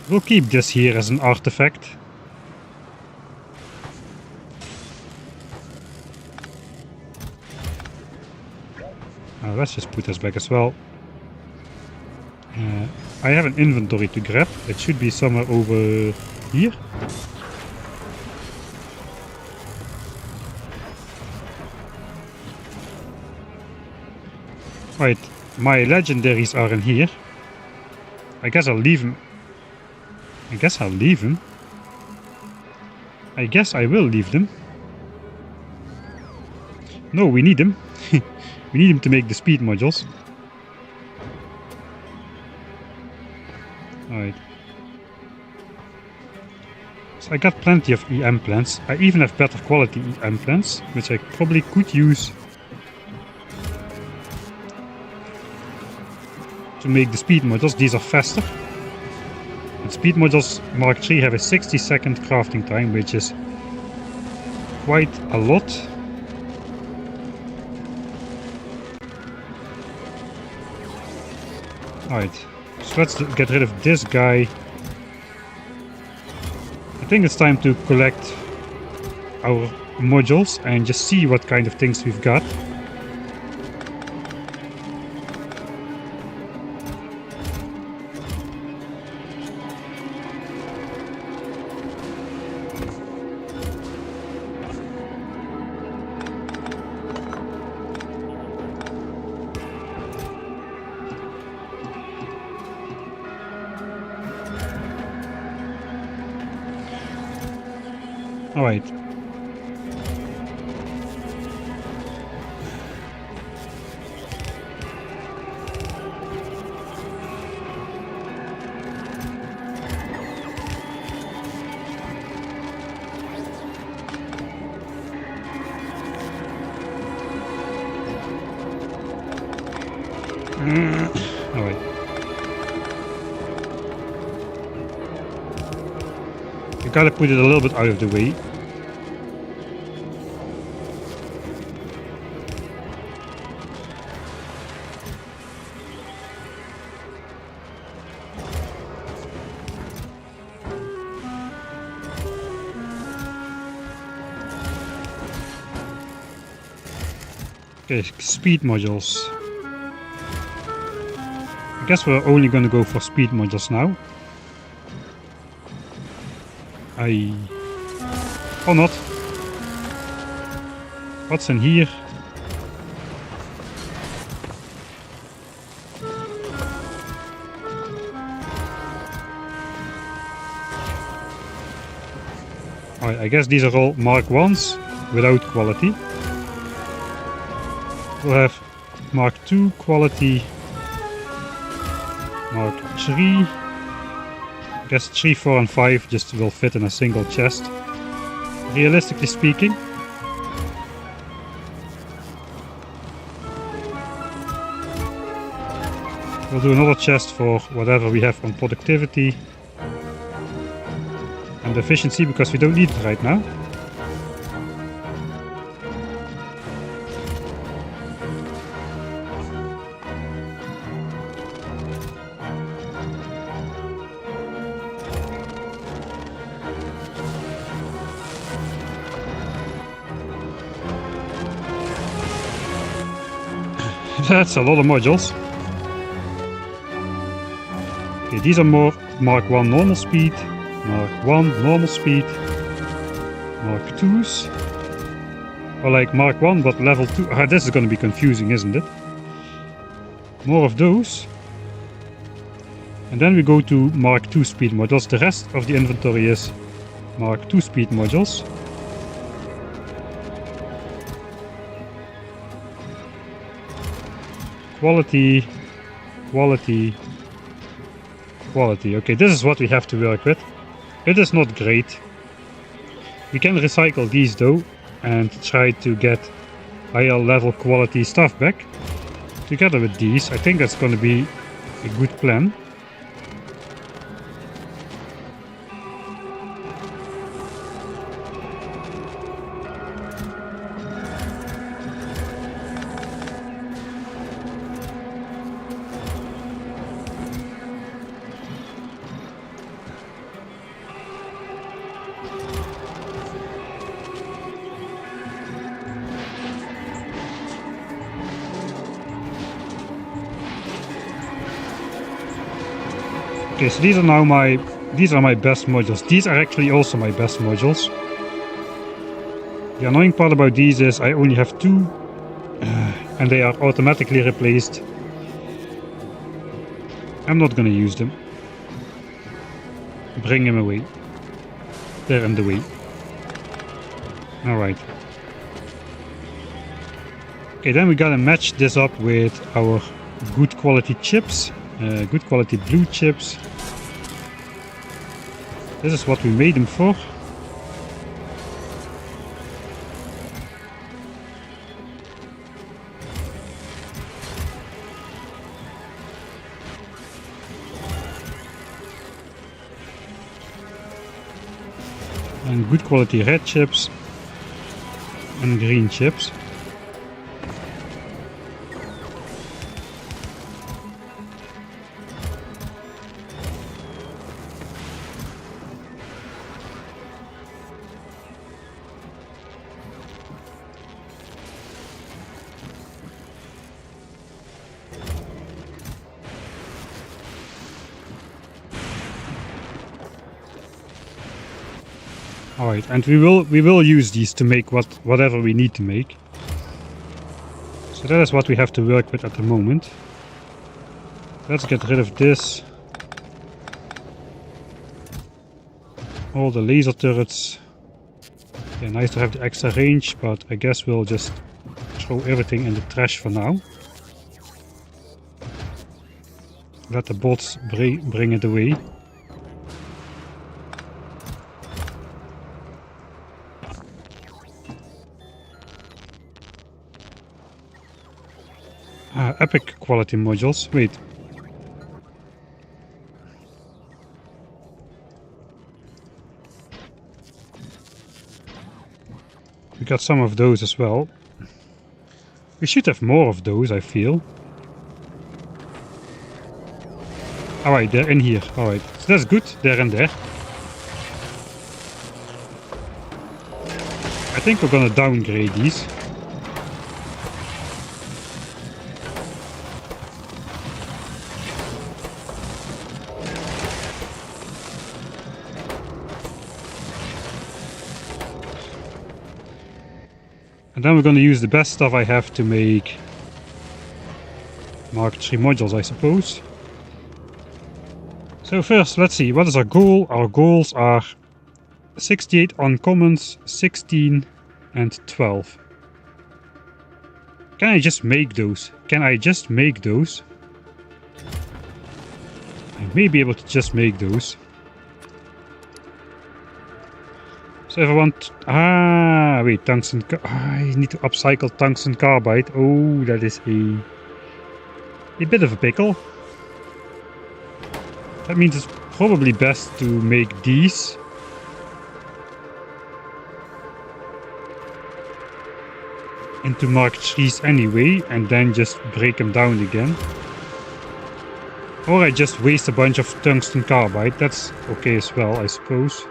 We'll keep this here as an artifact. Let's just put this back as well. I have an inventory to grab. It should be somewhere over here. Right, my legendaries are in here. I guess I'll leave them. I guess I will leave them. No, we need them. We need them to make the speed modules. Alright. So I got plenty of EM plants. I even have better quality EM plants, which I probably could use to make the speed modules. These are faster. And speed modules Mark III have a 60-second crafting time, which is quite a lot. Alright, so let's get rid of this guy. I think it's time to collect our modules and just see what kind of things we've got. Alright. Alright. You gotta put it a little bit out of the way. Okay, speed modules. I guess we're only gonna go for speed modules now. Or not. What's in here? Alright, I guess these are all Mark 1s without quality. We'll have Mark 2 quality, Mark 3. I guess 3, 4 and 5 just will fit in a single chest, realistically speaking. We'll do another chest for whatever we have on productivity and efficiency, because we don't need it right now. That's a lot of modules. Okay, these are more Mark 1 normal speed, Mark 1 normal speed, Mark 2s. Or like Mark 1 but level 2. This is going to be confusing, isn't it? More of those. And then we go to Mark 2 speed modules. The rest of the inventory is Mark 2 speed modules. Quality, quality, quality. Okay, this is what we have to work with. It is not great. We can recycle these though and try to get higher level quality stuff back. Together with these, I think that's going to be a good plan. Okay, so these are my best modules. These are actually also my best modules. The annoying part about these is I only have 2 and they are automatically replaced. I'm not gonna use them. Bring him away. They're in the way. Alright. Okay, then we gotta match this up with our good quality chips. Good quality blue chips. This is what we made them for. And good quality red chips and green chips. Alright, and we will use these to make whatever we need to make. So that is what we have to work with at the moment. Let's get rid of this. All the laser turrets. Yeah, nice to have the extra range, but I guess we'll just throw everything in the trash for now. Let the bots bring it away. Epic quality modules. Wait. We got some of those as well. We should have more of those, I feel. Alright, they're in here. Alright, so that's good. They're in there. I think we're gonna downgrade these. And then we're going to use the best stuff I have to make Mark III modules, I suppose. So first, let's see, what is our goal? Our goals are 68 uncommons, 16 and 12. Can I just make those? Can I just make those? I may be able to just make those. So if I want... wait, tungsten... I need to upcycle tungsten carbide. Oh, that is a bit of a pickle. That means it's probably best to make these. Into Mark III's anyway, and then just break them down again. Or I just waste a bunch of tungsten carbide. That's okay as well, I suppose.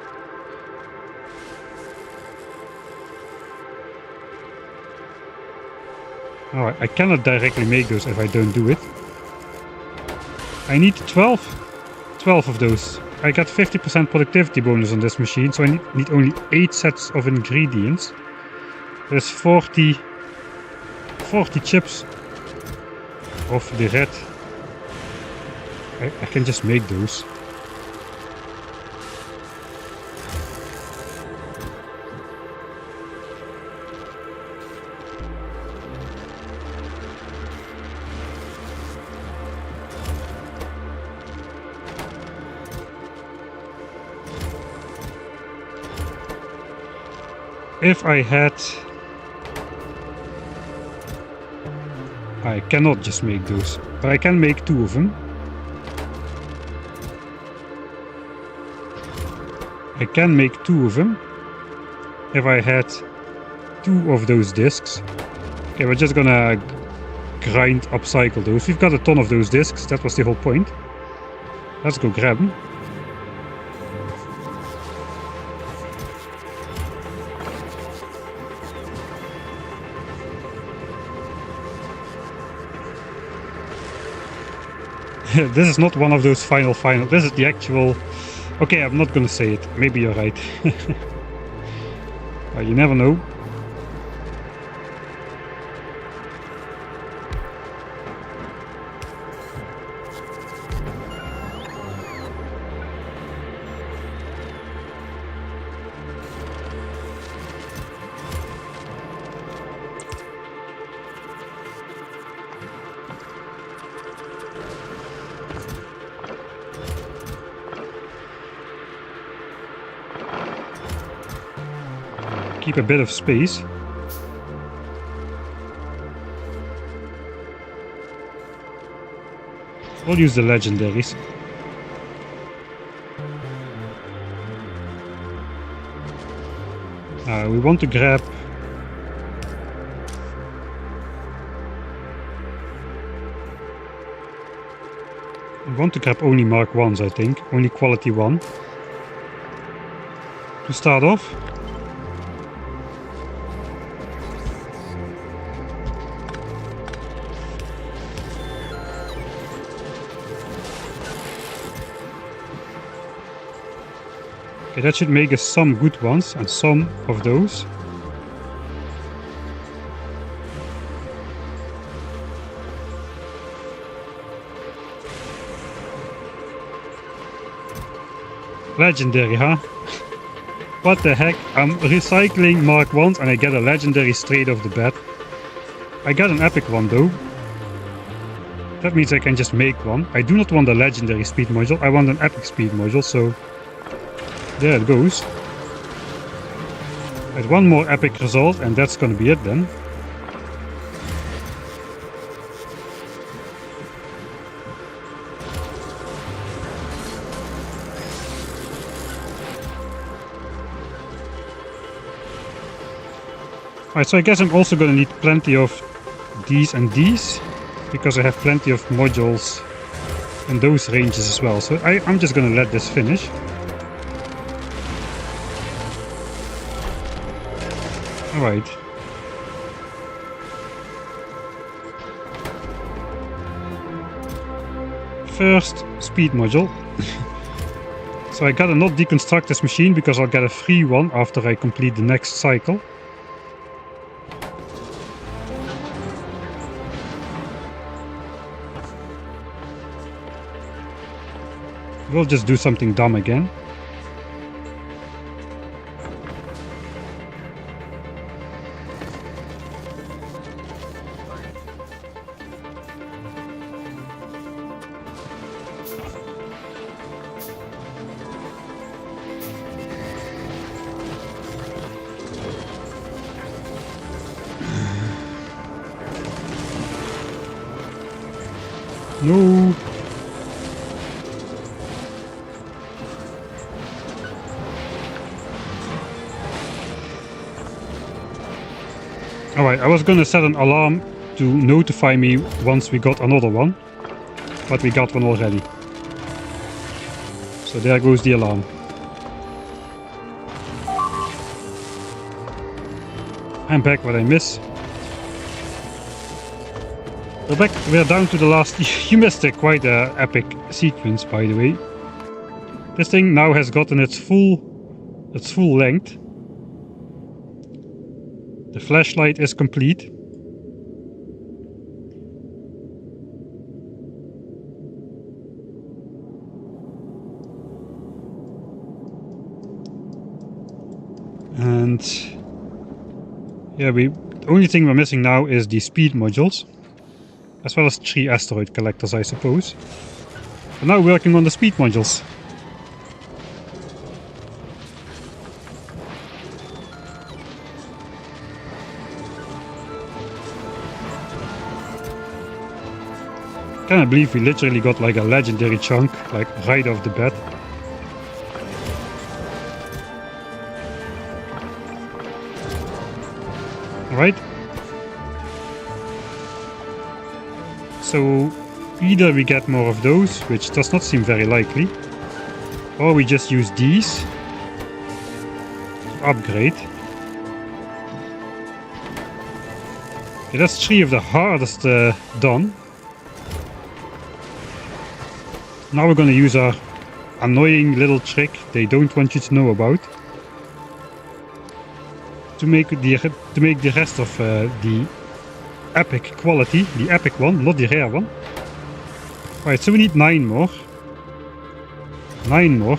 Alright, I cannot directly make those if I don't do it. I need 12 of those. I got 50% productivity bonus on this machine, so I need only 8 sets of ingredients. There's 40 chips of the red. I can just make those. If I had... I cannot just make those, but I can make 2 of them. I can make 2 of them if I had 2 of those discs. Okay, we're just gonna grind, upcycle those. We've got a ton of those discs, that was the whole point. Let's go grab them. This is not one of those final. This is the actual... Okay, I'm not gonna say it. Maybe you're right. You never know. Keep a bit of space. We'll use the legendaries. We want to grab... We want to grab only Mark 1s, I think. Only quality 1. To start off. Okay, that should make us some good ones, and some of those. Legendary, huh? What the heck? I'm recycling Mark 1s and I get a legendary straight off the bat. I got an epic one though. That means I can just make one. I do not want a legendary speed module, I want an epic speed module, so... There it goes. At one more epic result and that's gonna be it then. Alright, so I guess I'm also gonna need plenty of these and these, because I have plenty of modules in those ranges as well. So I'm just gonna let this finish. Alright. First speed module. So I gotta not deconstruct this machine because I'll get a free one after I complete the next cycle. We'll just do something dumb again. No. Alright, I was gonna set an alarm to notify me once we got another one, but we got one already. So there goes the alarm. I'm back, what I miss. We're back, we're down to the last... You missed quite an epic sequence, by the way. This thing now has gotten its full length. The flashlight is complete. And yeah, the only thing we're missing now is the speed modules, as well as 3 asteroid collectors, I suppose. We're now working on the speed modules. I can't believe we literally got like a legendary chunk, like right off the bat. Alright. So either we get more of those, which does not seem very likely, or we just use these to upgrade. Okay, that's 3 of the hardest done. Now we're gonna use our annoying little trick they don't want you to know about to make the rest of the epic quality, the epic one, not the rare one. Alright, so we need 9 more. 9 more.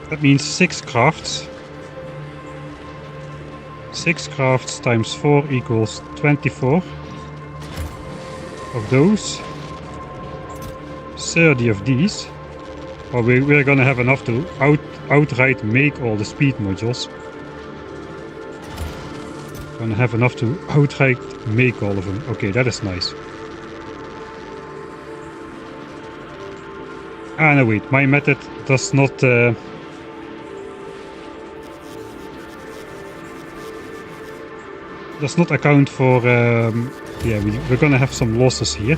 That means 6 crafts. 6 crafts times 4 equals 24 of those. 30 of these. Well, we're gonna have enough to outright make all the speed modules. Gonna have enough to outright make all of them. Okay, that is nice. Ah, no, wait, my method does not account for yeah, we're gonna have some losses here.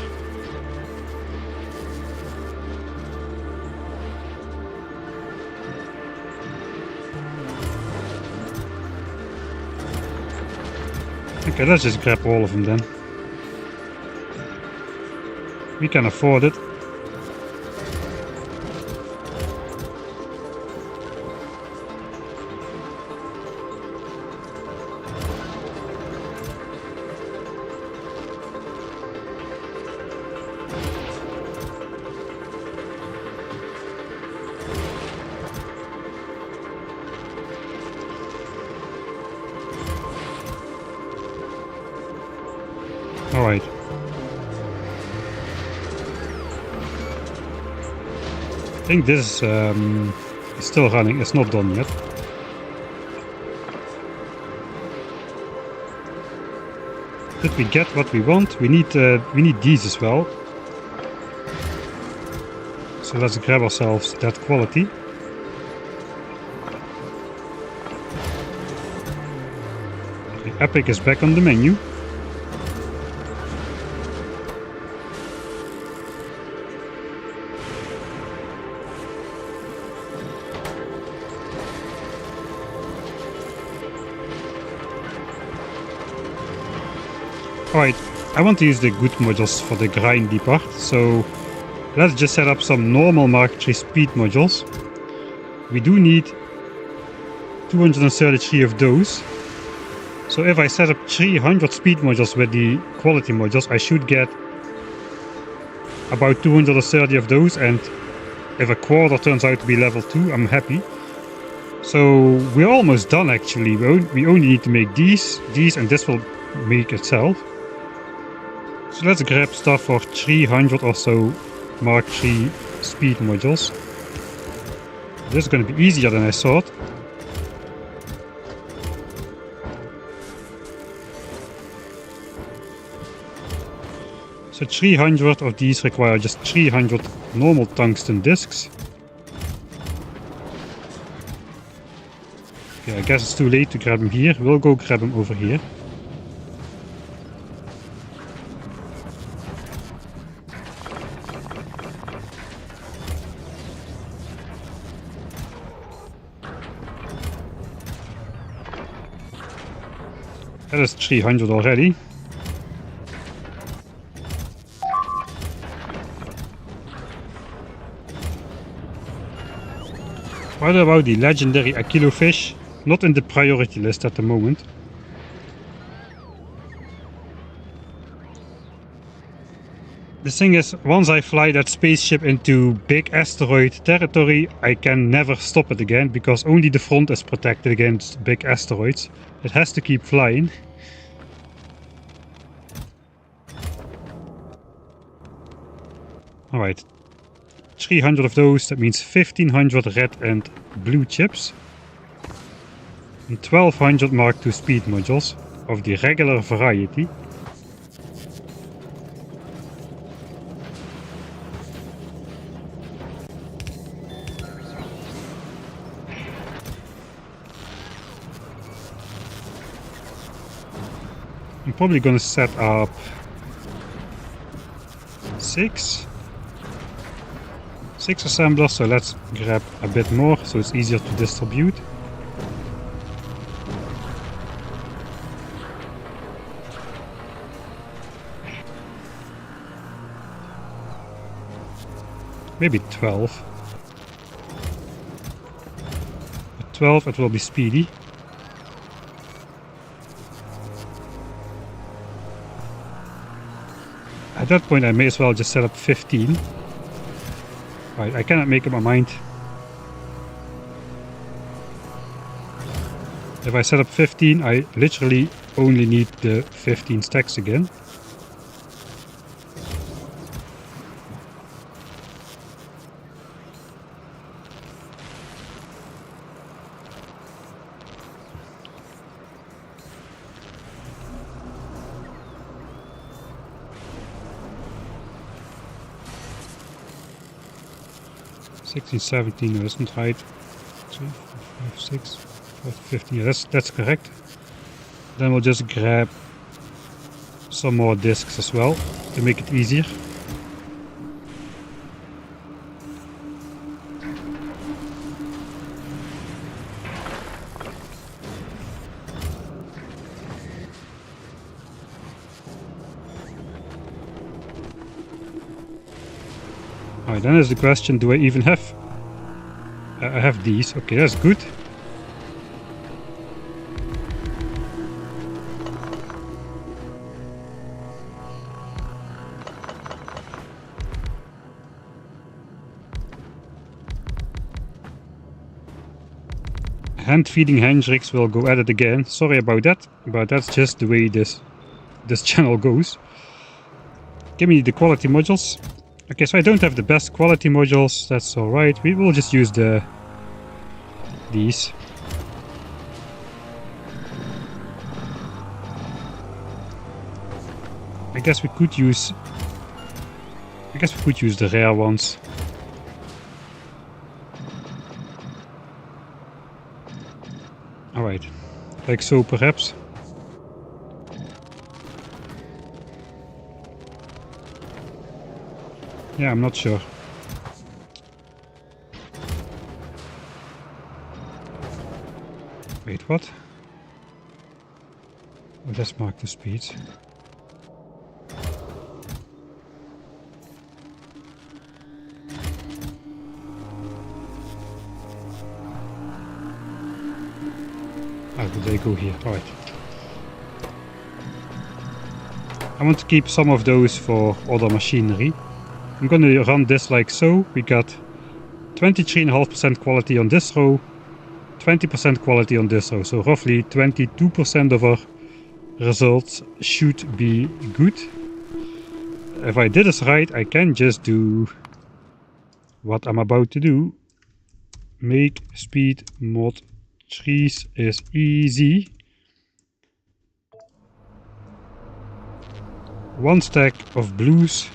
Okay, let's just grab all of them then. We can afford it. Alright. I think this is still running, it's not done yet. Did we get what we want? We need these as well. So let's grab ourselves that quality. Okay, Epic is back on the menu. Alright, I want to use the good modules for the grindy part, so let's just set up some normal Mark III speed modules. We do need 233 of those. So if I set up 300 speed modules with the quality modules, I should get about 230 of those, and if a quarter turns out to be level 2, I'm happy. So we're almost done actually. We only need to make these, and this will make itself. So let's grab stuff for 300 or so Mark III speed modules. This is going to be easier than I thought. So 300 of these require just 300 normal tungsten discs. Okay, I guess it's too late to grab them here. We'll go grab them over here. That is 300 already. What about the legendary Aquilowfish? Not in the priority list at the moment. The thing is, once I fly that spaceship into big asteroid territory, I can never stop it again, because only the front is protected against big asteroids. It has to keep flying. Alright, 300 of those, that means 1500 red and blue chips. And 1200 Mark II speed modules of the regular variety. I'm probably gonna set up 6 assemblers, so let's grab a bit more so it's easier to distribute. Maybe 12. At 12 it will be speedy. At that point I may as well just set up 15. Right, I cannot make up my mind. If I set up 15, I literally only need the 15 stacks again. $16, $17, no, that's not right. 3, 4, 5, 6, 4, 15. Yeah, that's correct. Then we'll just grab some more discs as well to make it easier. Alright, then is the question, do I even have... I have these, okay, that's good. Hand feeding Hendrix will go at it again. Sorry about that, but that's just the way this channel goes. Give me the quality modules. Okay, so I don't have the best quality modules, that's alright. We will just use these. I guess we could use the rare ones. Alright, like so perhaps. Yeah, I'm not sure. Wait, what? Oh, let's mark the speeds. Ah, they go here. Alright. I want to keep some of those for other machinery. I'm going to run this like so. We got 23.5% quality on this row, 20% quality on this row. So roughly 22% of our results should be good. If I did this right, I can just do what I'm about to do. Make speed mod trees is easy. 1 stack of blues.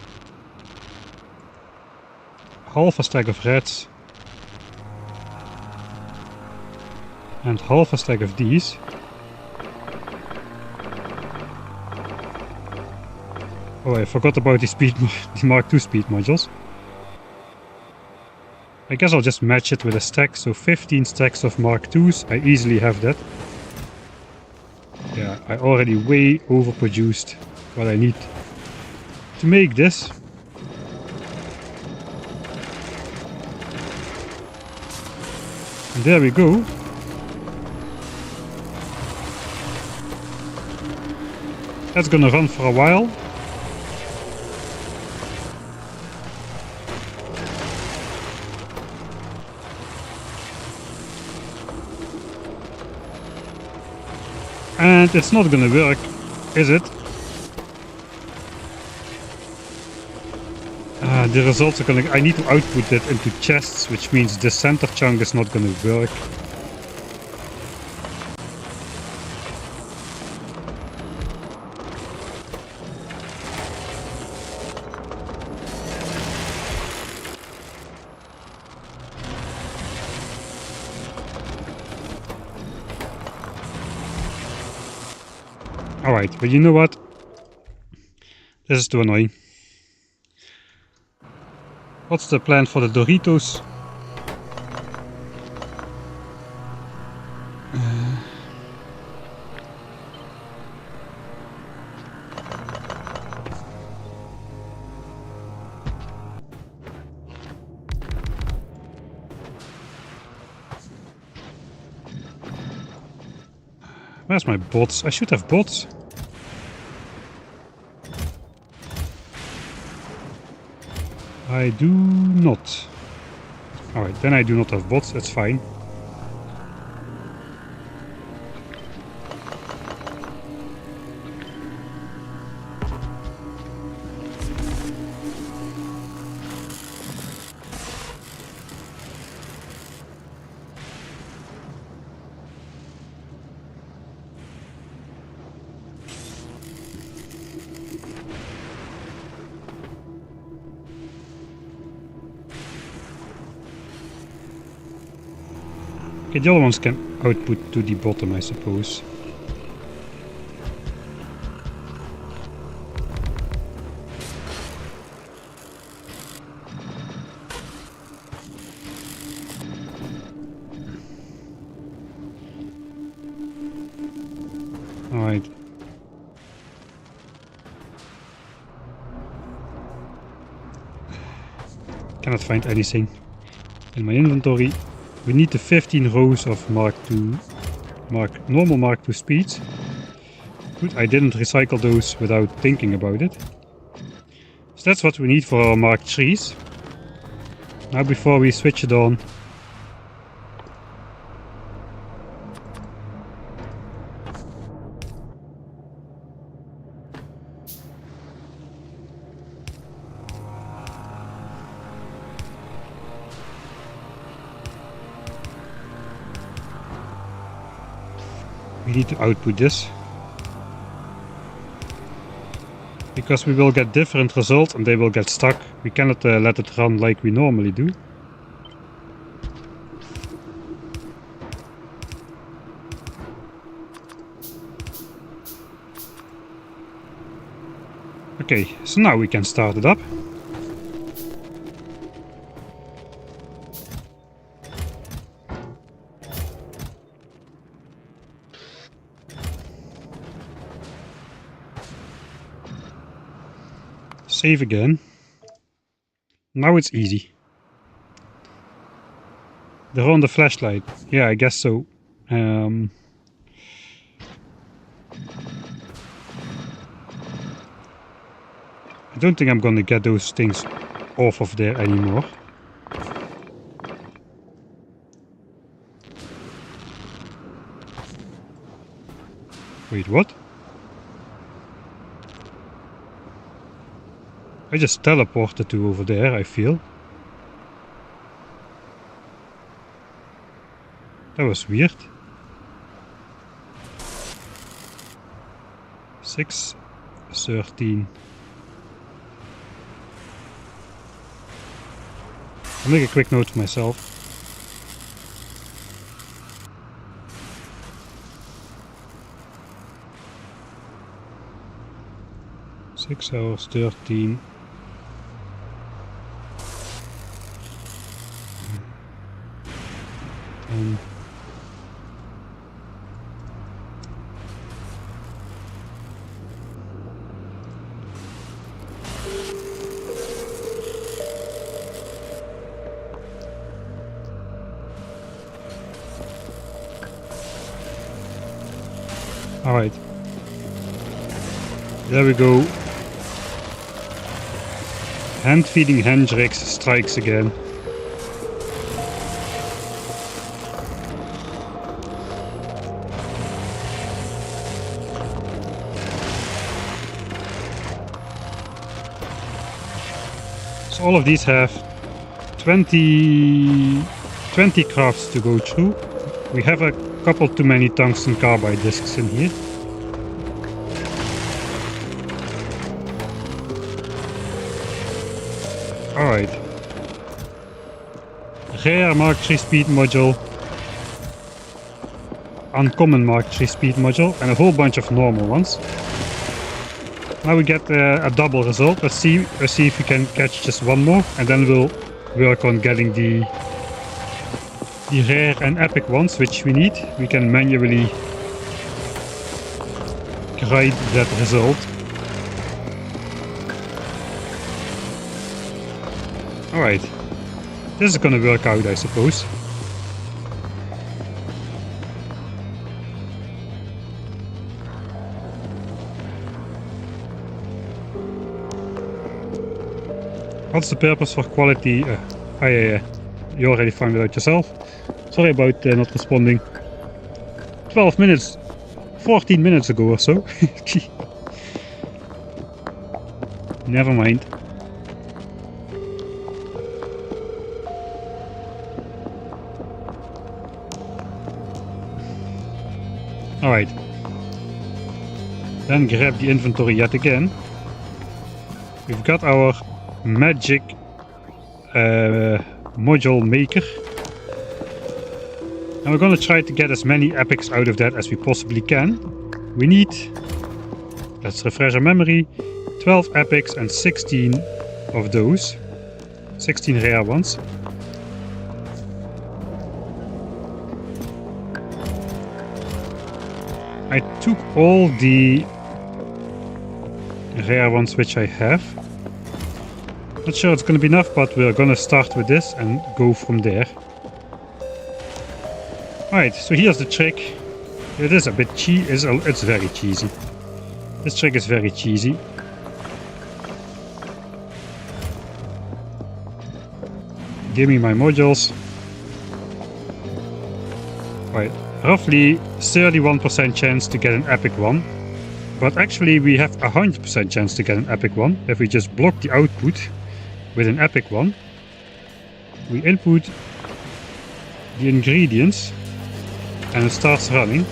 Half a stack of reds and half a stack of these. Oh, I forgot about the Mark II speed modules. I guess I'll just match it with a stack, so 15 stacks of Mark IIs. I easily have that. Yeah, I already way overproduced what I need to make this. And there we go. That's gonna run for a while. And it's not gonna work, is it? The results are gonna... I need to output it into chests, which means the center chunk is not gonna work. Alright, but you know what? This is too annoying. What's the plan for the Doritos? Where's my bots? I should have bots. I do not. Alright, then I do not have bots, that's fine. Okay, the other ones can output to the bottom, I suppose. Alright. Cannot find anything in my inventory. We need the 15 rows of normal Mark II speeds. Good, I didn't recycle those without thinking about it. So that's what we need for our Mark IIIs. Now before we switch it on, we need to output this, because we will get different results and they will get stuck. We cannot let it run like we normally do. Okay, so now we can start it up. Save again. Now it's easy. They're on the flashlight. Yeah, I guess so. I don't think I'm gonna get those things off of there anymore. Wait, what? I just teleported to over there, I feel. That was weird. 6:13. I'll make a quick note for myself. Six hours 13. Alright. There we go. Hand feeding Hendrix strikes again. So all of these have 20 crafts to go through. We have a couple too many tungsten carbide discs in here. Alright. Rare Mark III speed module. Uncommon Mark III speed module. And a whole bunch of normal ones. Now we get a double result. Let's see if we can catch just one more. And then we'll work on getting the rare and epic ones, which we need. We can manually grade that result. Alright, this is gonna work out, I suppose. what's the purpose for quality? Yeah, you already found it out yourself. Sorry about not responding. 12 minutes, 14 minutes ago or so. Never mind. Alright. Then grab the inventory yet again. We've got our magic module maker. And we're gonna try to get as many epics out of that as we possibly can. We need, let's refresh our memory, 12 epics and 16 of those. 16 rare ones. I took all the rare ones which I have. Not sure it's gonna be enough, but we're gonna start with this and go from there. Alright, so here's the trick. It is a bit cheesy, it's very cheesy. This trick is very cheesy. Give me my modules. Right, roughly 31% chance to get an epic one. But actually we have a 100% chance to get an epic one if we just block the output with an epic one. We input the ingredients and it starts running.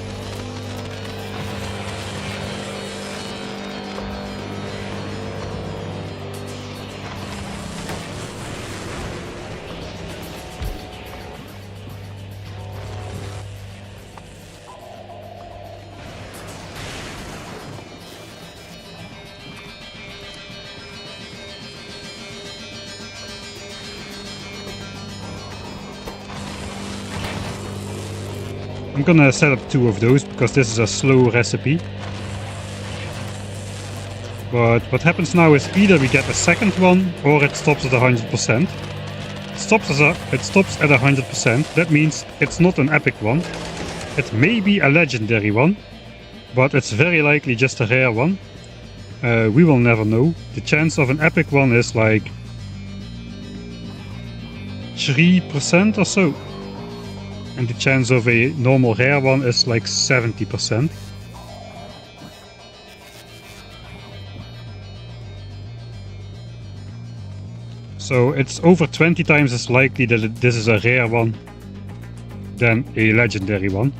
I'm gonna set up 2 of those because this is a slow recipe. But what happens now is either we get a second one or it stops at 100%. It stops at 100%. That means it's not an epic one. It may be a legendary one, but it's very likely just a rare one. We will never know. The chance of an epic one is like 3% or so. And the chance of a normal rare one is like 70%. So it's over 20 times as likely that this is a rare one than a legendary one.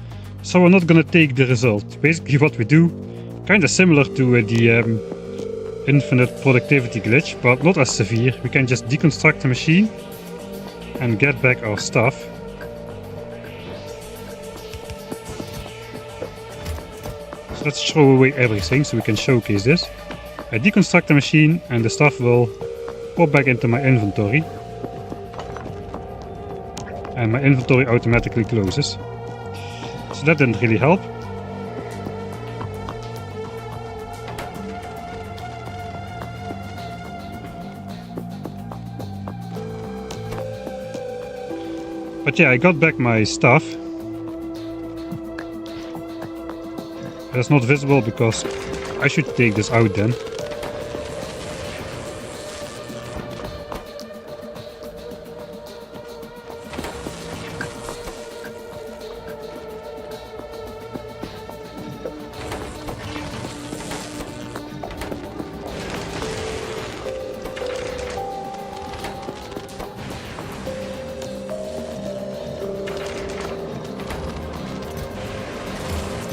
So we're not gonna take the result. Basically what we do, kinda similar to the infinite productivity glitch, but not as severe. We can just deconstruct the machine and get back our stuff. Let's throw away everything so we can showcase this. I deconstruct the machine and the stuff will pop back into my inventory. And my inventory automatically closes. So that didn't really help. But yeah, I got back my stuff. That's not visible because I should take this out then.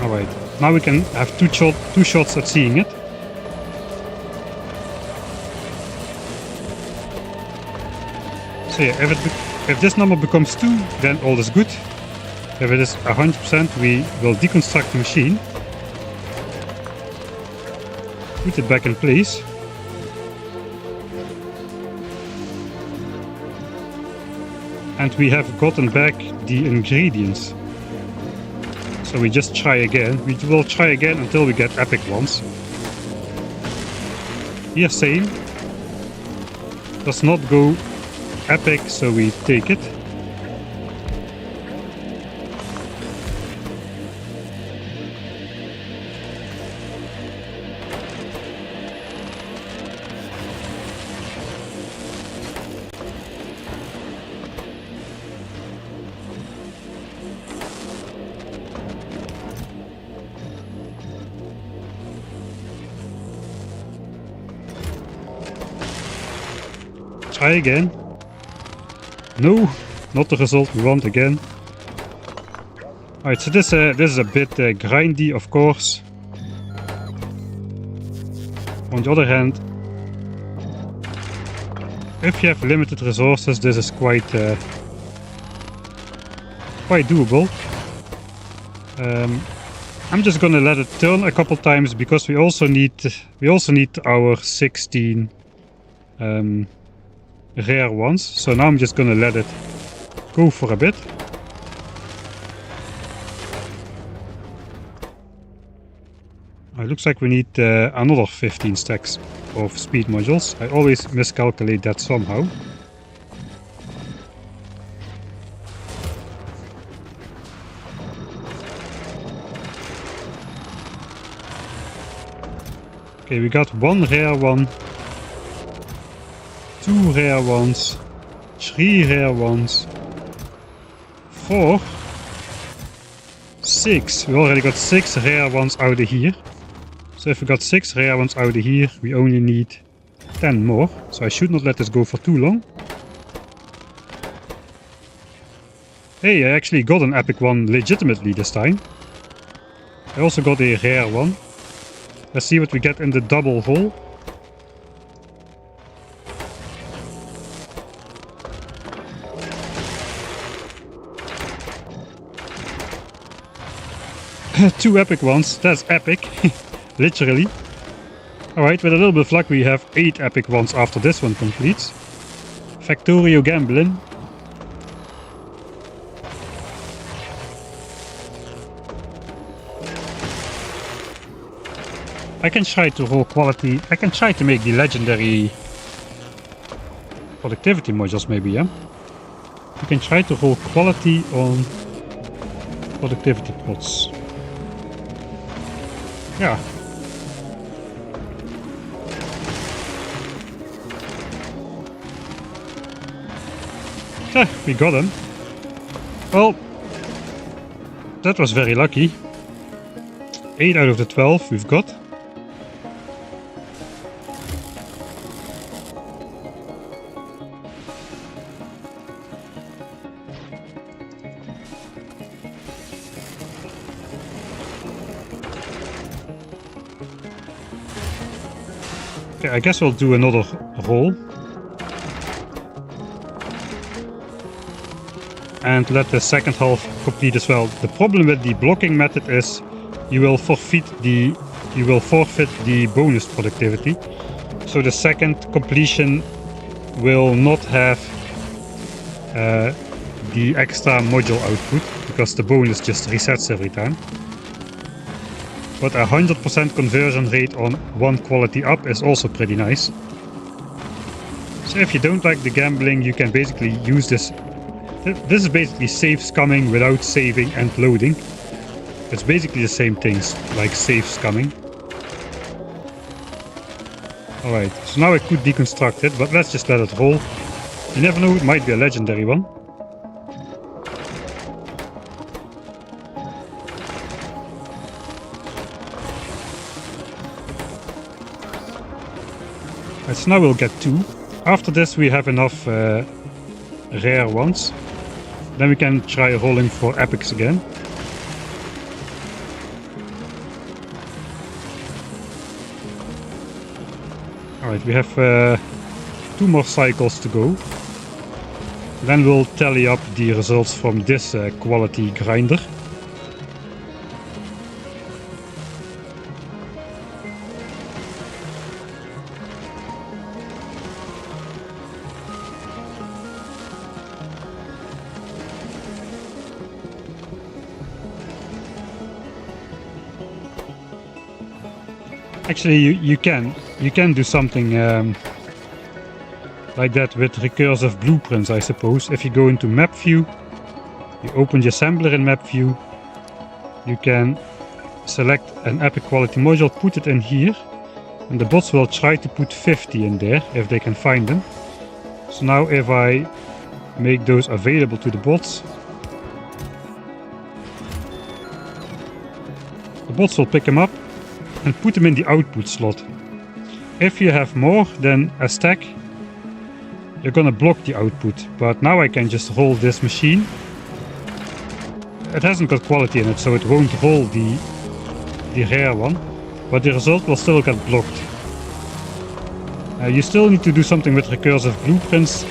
Alright. Now we can have two shots at seeing it. So yeah, if this number becomes 2, then all is good. If it is 100%, we will deconstruct the machine. Put it back in place. And we have gotten back the ingredients. So we just try again. We will try again until we get epic ones. Here same. Does not go epic, so we take it. Try again. No, not the result we want again. Alright, so this is a bit grindy, of course. On the other hand, if you have limited resources, this is quite doable. I'm just gonna let it turn a couple times because we also need our 16 rare ones. So now I'm just gonna let it go for a bit. It looks like we need another 15 stacks of speed modules. I always miscalculate that somehow. Okay, we got one rare one, 2 rare ones, 3 rare ones, 4, 6. We already got 6 rare ones out of here. So if we got 6 rare ones out of here, we only need 10 more. So I should not let this go for too long. Hey, I actually got an epic one legitimately this time. I also got a rare one. Let's see what we get in the double hole. Two epic ones, that's epic. Literally. Alright, with a little bit of luck we have 8 epic ones after this one completes. Factorio gambling. I can try to roll quality. I can try to make the legendary productivity modules maybe, yeah? You can try to roll quality on productivity pots. Yeah. We got him. Well, that was very lucky. 8 out of the 12 we've got. Okay, I guess we'll do another roll. And let the second half complete as well. The problem with the blocking method is you will forfeit the bonus productivity. So the second completion will not have the extra module output because the bonus just resets every time. But a 100% conversion rate on one quality up is also pretty nice. So if you don't like the gambling, you can basically use this. This is basically save scumming without saving and loading. It's basically the same things like save scumming. Alright, so now I could deconstruct it, but let's just let it roll. You never know, it might be a legendary one. So now we'll get 2. After this we have enough rare ones. Then we can try rolling for epics again. Alright, we have 2 more cycles to go. Then we'll tally up the results from this quality grinder. Actually, you can do something like that with recursive blueprints, I suppose. If you go into map view, you open the assembler in map view, you can select an epic quality module, put it in here, and the bots will try to put 50 in there if they can find them. So now if I make those available to the bots, the bots will pick them up and put them in the output slot. If you have more than a stack, you're gonna block the output. But now I can just roll this machine. It hasn't got quality in it, so it won't roll the rare one, but the result will still get blocked. You still need to do something with recursive blueprints,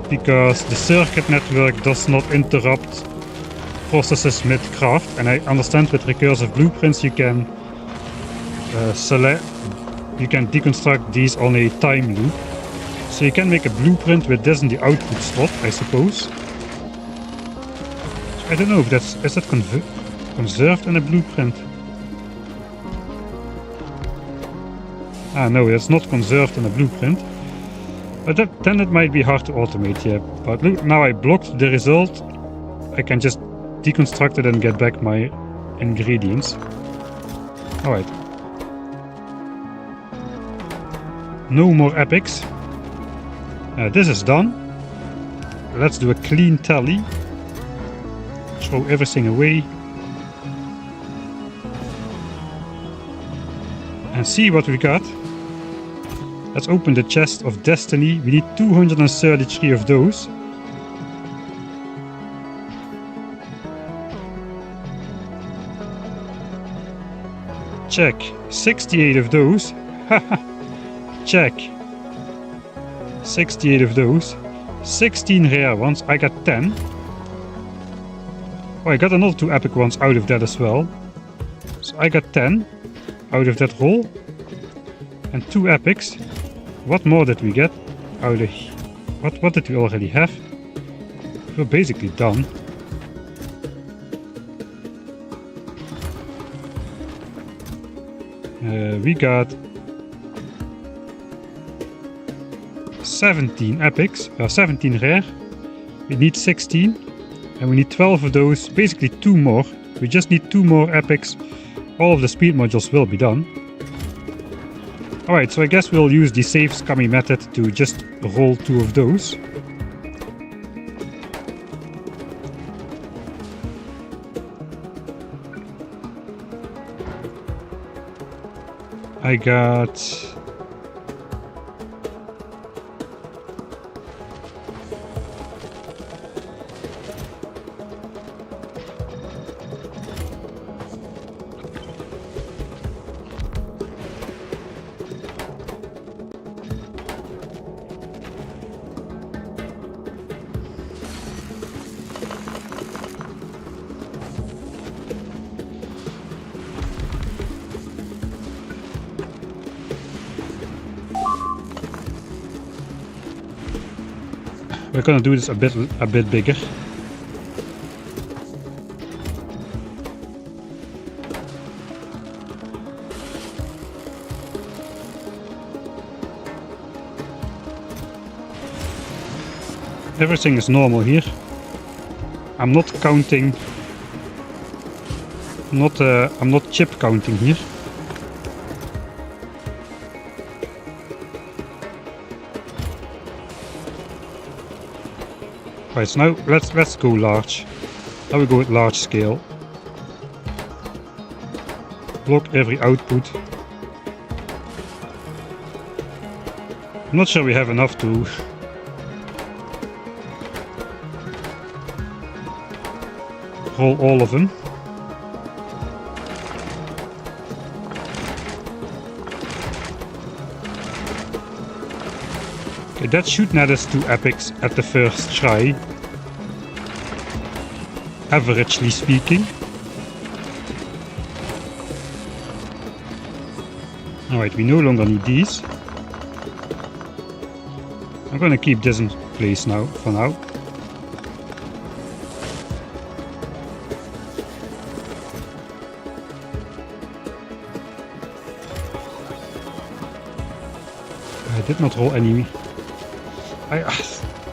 because the circuit network does not interrupt processes mid-craft, and I understand with recursive blueprints you can deconstruct these on a time loop. So you can make a blueprint with this in the output slot, I suppose. I don't know if is that conserved in a blueprint? Ah no, it's not conserved in a blueprint. But then it might be hard to automate, yeah. But look, now I blocked the result. I can just deconstruct it and get back my ingredients. Alright. No more epics. This is done. Let's do a clean tally. Throw everything away. And see what we got. Let's open the chest of destiny. We need 233 of those. Check. 68 of those. Check. 68 of those. 16 rare ones. I got 10. Oh, I got another 2 epic ones out of that as well. So I got 10 out of that roll. And 2 epics. What more did we get out of... What did we already have? We're basically done. We got 17 epics, 17 rare. We need 16 and we need 12 of those, basically 2 more. We just need 2 more epics. All of the speed modules will be done. Alright, so I guess we'll use the save scummy method to just roll 2 of those. I got... We're gonna do this a bit bigger. Everything is normal here. I'm not counting. I'm not chip counting here. Right, so now let's go large. Now we go with large scale. Block every output. I'm not sure we have enough to roll all of them. Okay, that should net us 2 epics at the first try. Averagely speaking. Alright, we no longer need these. I'm gonna keep this in place now, for now. I did not roll any...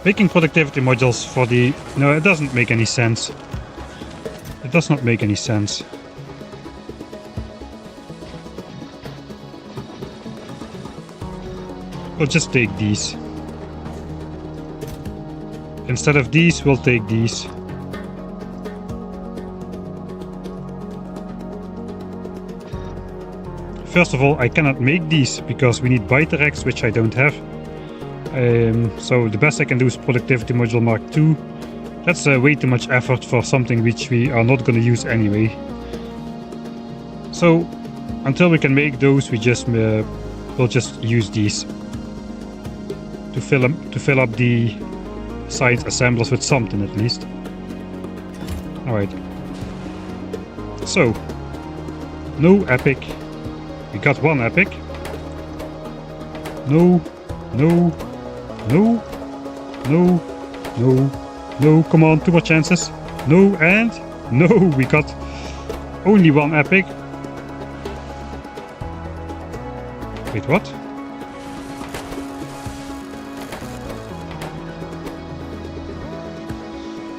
making productivity modules for the... No, it doesn't make any sense. It does not make any sense. We'll just take these. Instead of these, we'll take these. First of all, I cannot make these because we need Biterex, which I don't have. So the best I can do is productivity module Mark II. That's way too much effort for something which we are not going to use anyway. So until we can make those, we just we'll just use these to fill up the science assemblers with something at least. All right. So no epic. We got one epic. No, no, no, no, no, no. Come on, 2 more chances. No, and no. We got only one epic. Wait, what?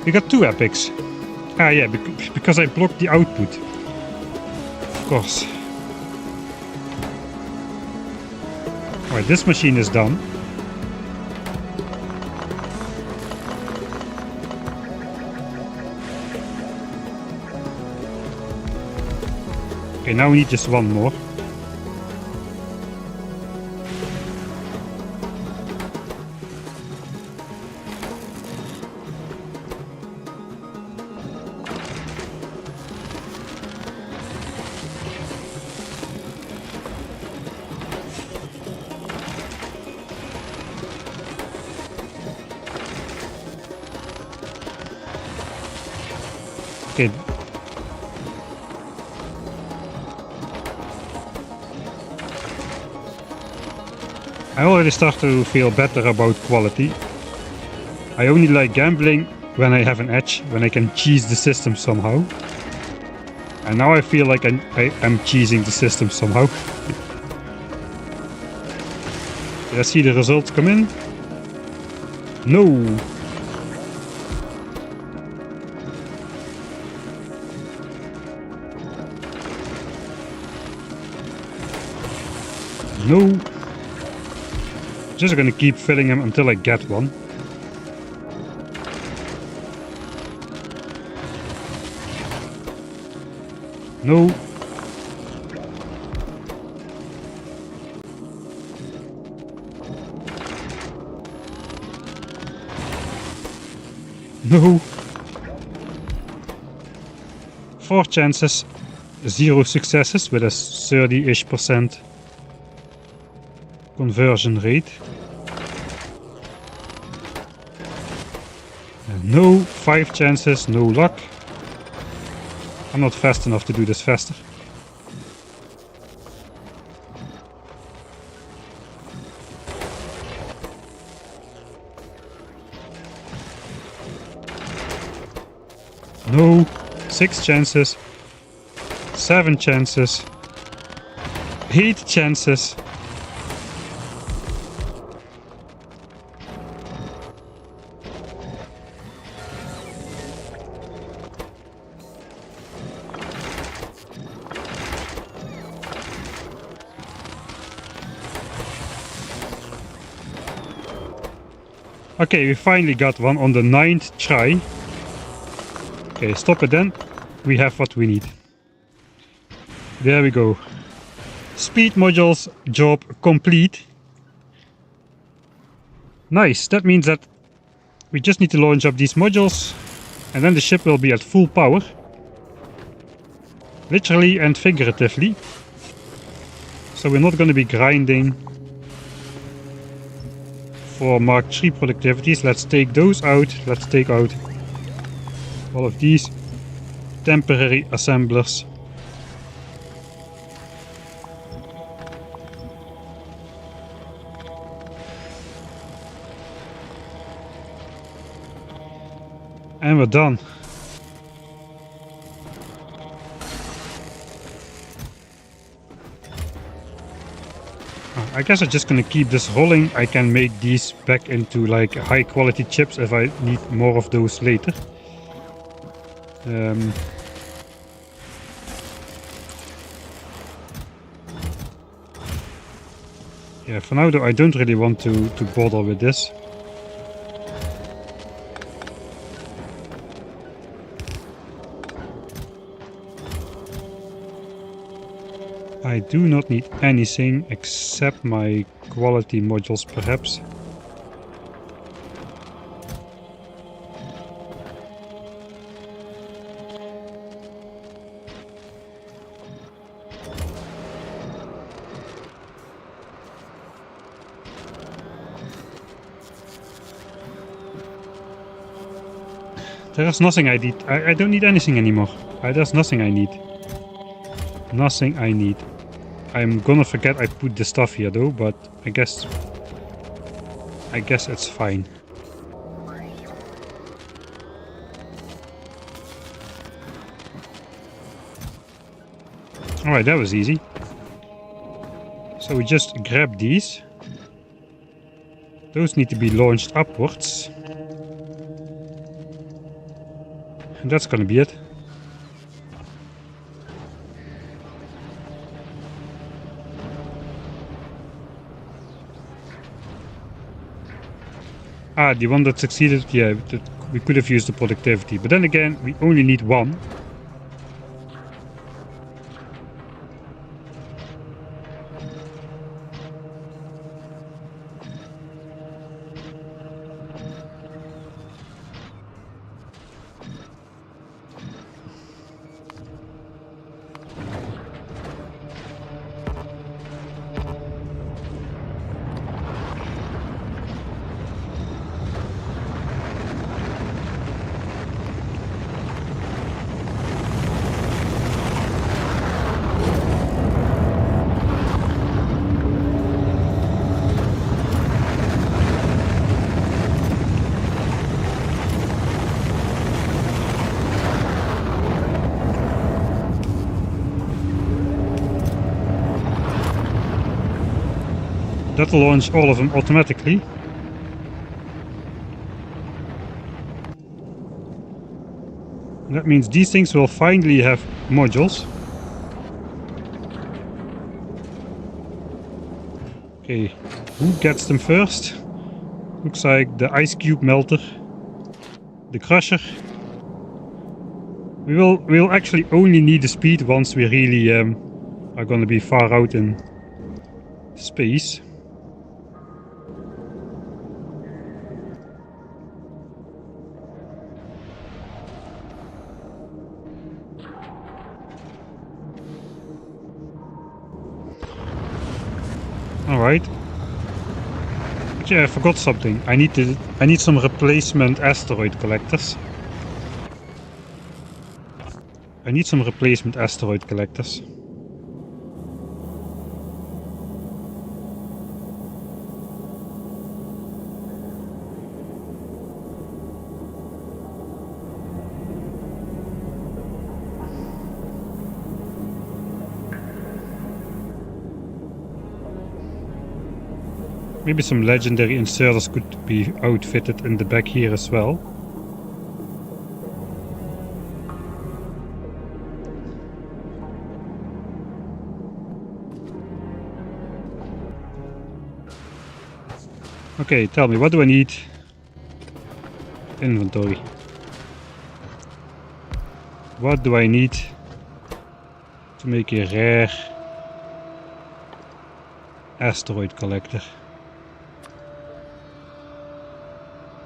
We got 2 epics. Ah, yeah, because I blocked the output. Of course. Alright, this machine is done. Okay, now we need just one more. Okay. I already start to feel better about quality. I only like gambling when I have an edge, when I can cheese the system somehow. And now I feel like I'm cheesing the system somehow. Did I see the results come in? No! No! Just gonna keep filling them until I get one. No! No! 4 chances, 0 successes with a 30-ish% conversion rate. And no, 5 chances, no luck. I'm not fast enough to do this faster. No, 6 chances, 7 chances, 8 chances. Okay, we finally got one on the 9th try. Okay, stop it then. We have what we need. There we go. Speed modules job complete. Nice, that means that we just need to launch up these modules and then the ship will be at full power. Literally and figuratively. So we're not going to be grinding for Mark III productivities. Let's take those out. Let's take out all of these temporary assemblers. And we're done. I guess I'm just gonna keep this rolling. I can make these back into like high quality chips if I need more of those later. Yeah, for now though I don't really want to bother with this. I do not need anything except my quality modules perhaps. There's nothing I need. I don't need anything anymore. There's nothing I need. Nothing I need. I'm gonna forget I put the stuff here though, but I guess it's fine. Alright, that was easy. So we just grab these. Those need to be launched upwards. And that's gonna be it. Ah, the one that succeeded, yeah, we could have used the productivity. But then again, we only need one. That'll launch all of them automatically. That means these things will finally have modules. Okay, who gets them first? Looks like the ice cube melter, the crusher. We'll actually only need the speed once we really are going to be far out in space. Alright. Yeah, I forgot something. I need some replacement asteroid collectors. Maybe some legendary inserters could be outfitted in the back here as well. Okay, tell me, what do I need? Inventory. What do I need to make a rare asteroid collector?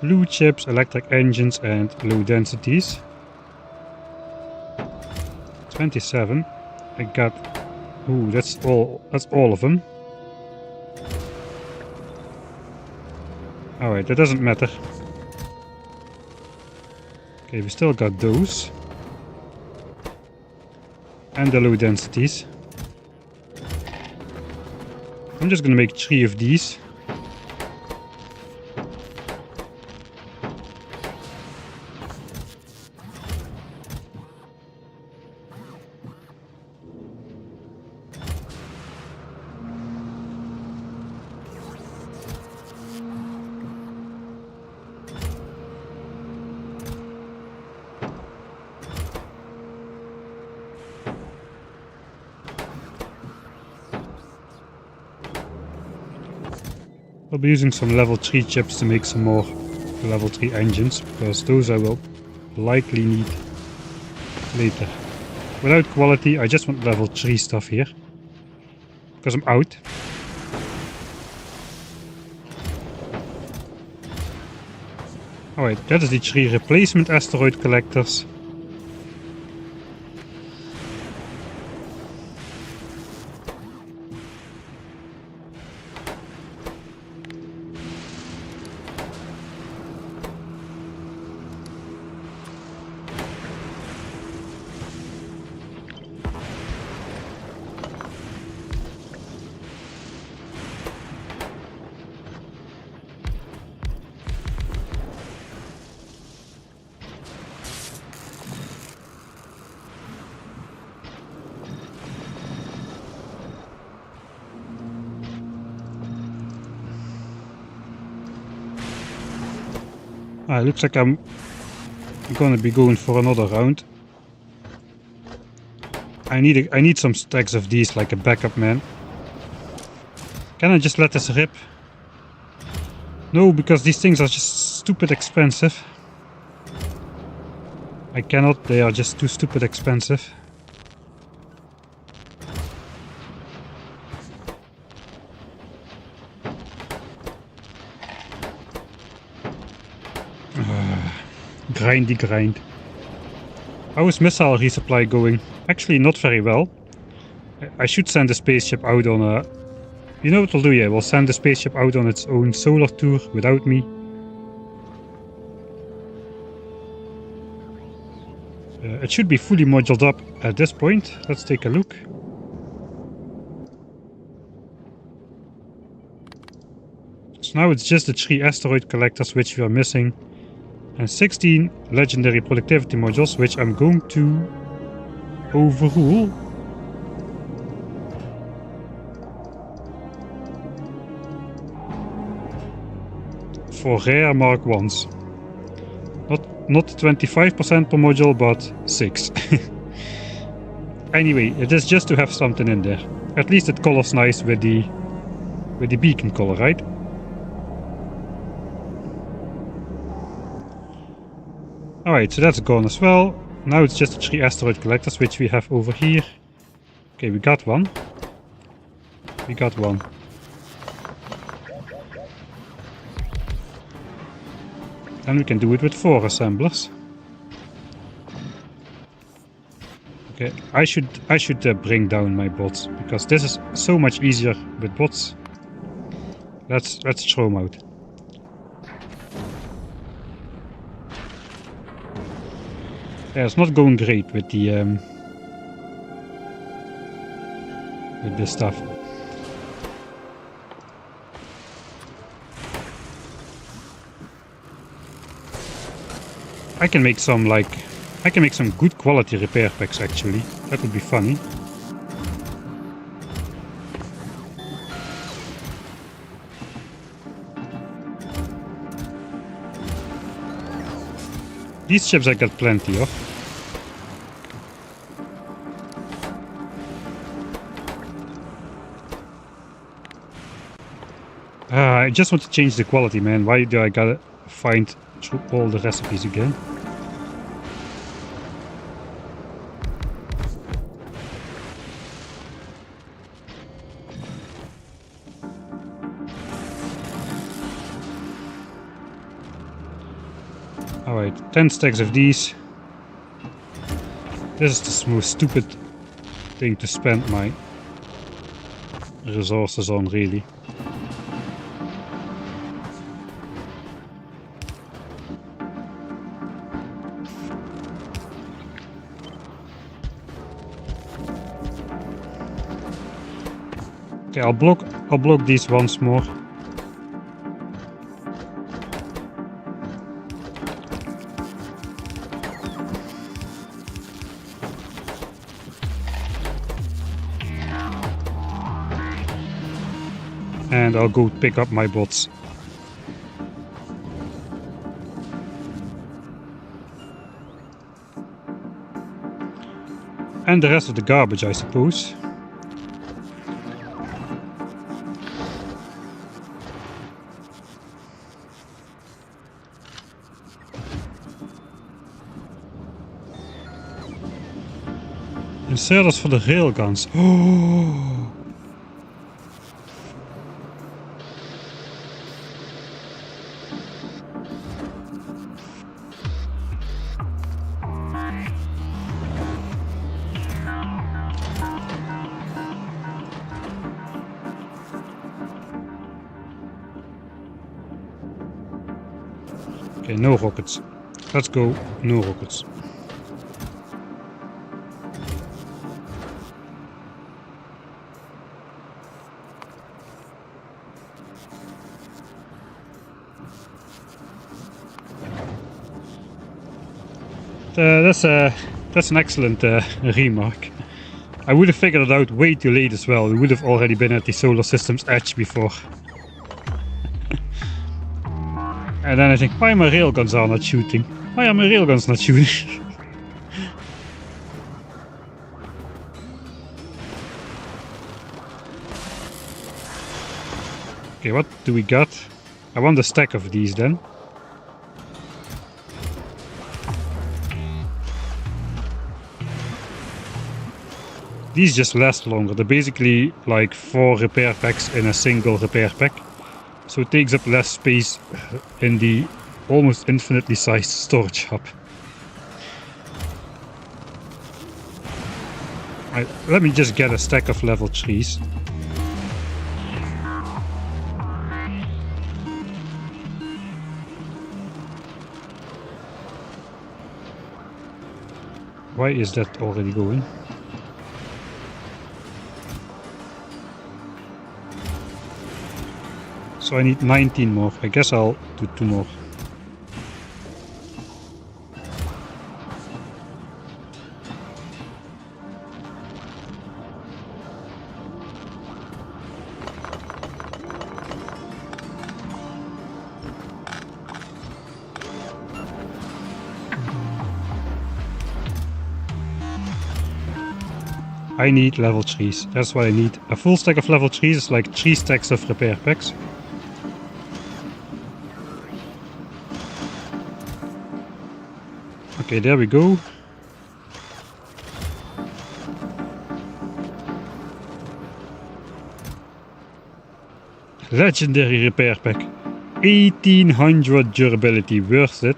Blue chips, electric engines, and low densities. 27. I got... Ooh, that's all of them. Alright, that doesn't matter. Okay, we still got those. And the low densities. I'm just gonna make 3 of these. I'll be using some level 3 chips to make some more level 3 engines, because those I will likely need later. Without quality, I just want level 3 stuff here, because I'm out. Alright, that is the 3 replacement asteroid collectors. Looks like I'm gonna be going for another round. I need some stacks of these like a backup, man. Can I just let this rip? No, because these things are just stupid expensive. I cannot, they are just too stupid expensive. Grindy grind. How is missile resupply going? Actually not very well. I should send the spaceship out on a... You know what we'll do? Yeah, we'll send the spaceship out on its own solar tour without me. It should be fully moduled up at this point. Let's take a look. So now it's just the 3 asteroid collectors which we are missing. And 16 legendary productivity modules which I'm going to overrule. For rare Mark 1s. Not 25% per module, but 6. Anyway, it is just to have something in there. At least it colors nice with the beacon color, right? Alright, so that's gone as well. Now it's just the 3 asteroid collectors which we have over here. Okay, we got one. We got one. And we can do it with 4 assemblers. Okay, I should bring down my bots because this is so much easier with bots. Let's throw them out. Yeah, it's not going great with the with this stuff. I can make some good quality repair packs actually. That would be funny. These ships I got plenty of. I just want to change the quality, man. Why do I gotta find through all the recipes again? Alright, 10 stacks of these. This is the most stupid thing to spend my resources on, really. Okay, I'll block these once more. And I'll go pick up my bots. And the rest of the garbage, I suppose. Inserters for the railguns. Oh! Okay, no rockets. Let's go, no rockets. That's an excellent remark. I would have figured it out way too late as well. We would have already been at the solar system's edge before. And then I think, why my railguns are not shooting? Why are my railguns not shooting? Okay, what do we got? I want a stack of these then. These just last longer. They're basically like 4 repair packs in a single repair pack. So it takes up less space in the almost infinitely sized storage hub. Right, let me just get a stack of level 3s. Why is that already going? So I need 19 more. I guess I'll do 2 more. I need level 3s. That's what I need. A full stack of level 3s is like 3 stacks of repair packs. Okay, there we go. Legendary repair pack. 1800 durability. Worth it.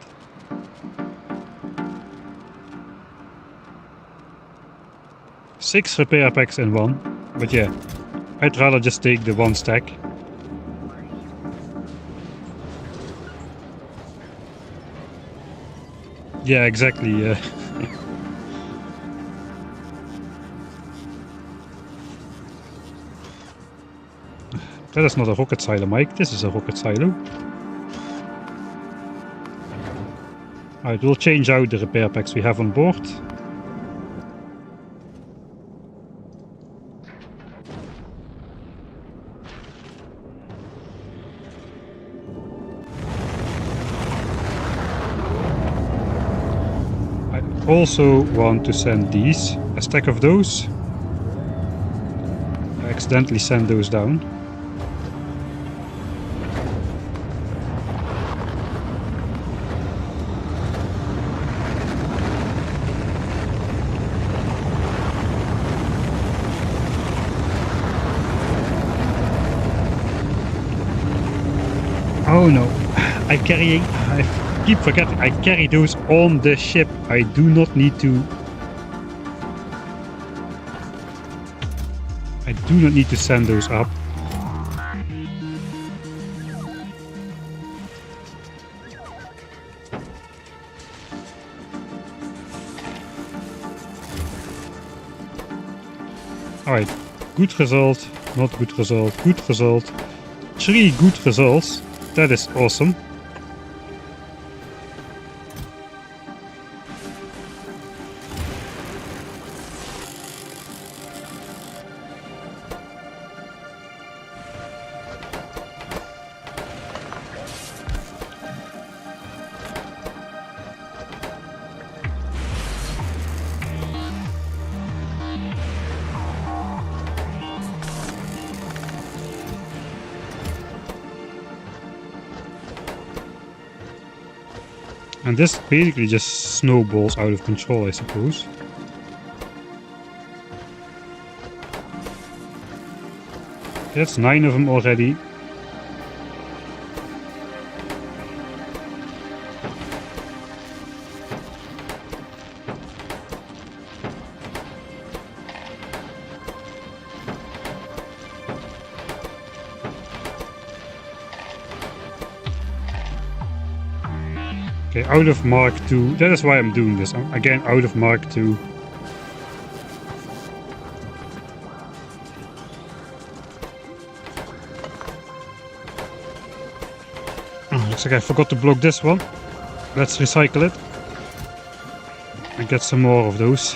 Six repair packs in one. But yeah, I'd rather just take the 1 stack. Yeah, exactly. That is not a rocket silo, Mike. This is a rocket silo. Alright, we'll change out the repair packs we have on board. I also want to send these, a stack of those. I accidentally sent those down. Oh no, I keep forgetting, I carry those on the ship. I do not need to send those up. Alright, good result, not good result, good result. 3 good results. That is awesome. And this basically just snowballs out of control, I suppose. That's 9 of them already. Okay, out of Mark II. That is why I'm doing this. I'm again out of Mark II. Oh, looks like I forgot to block this one. Let's recycle it. And get some more of those.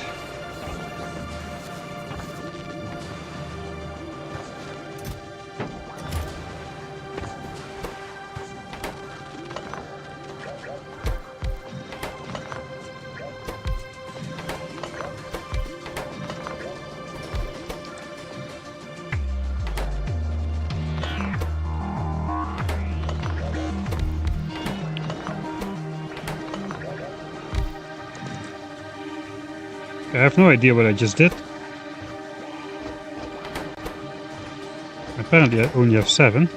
I have no idea what I just did. Apparently I only have 7.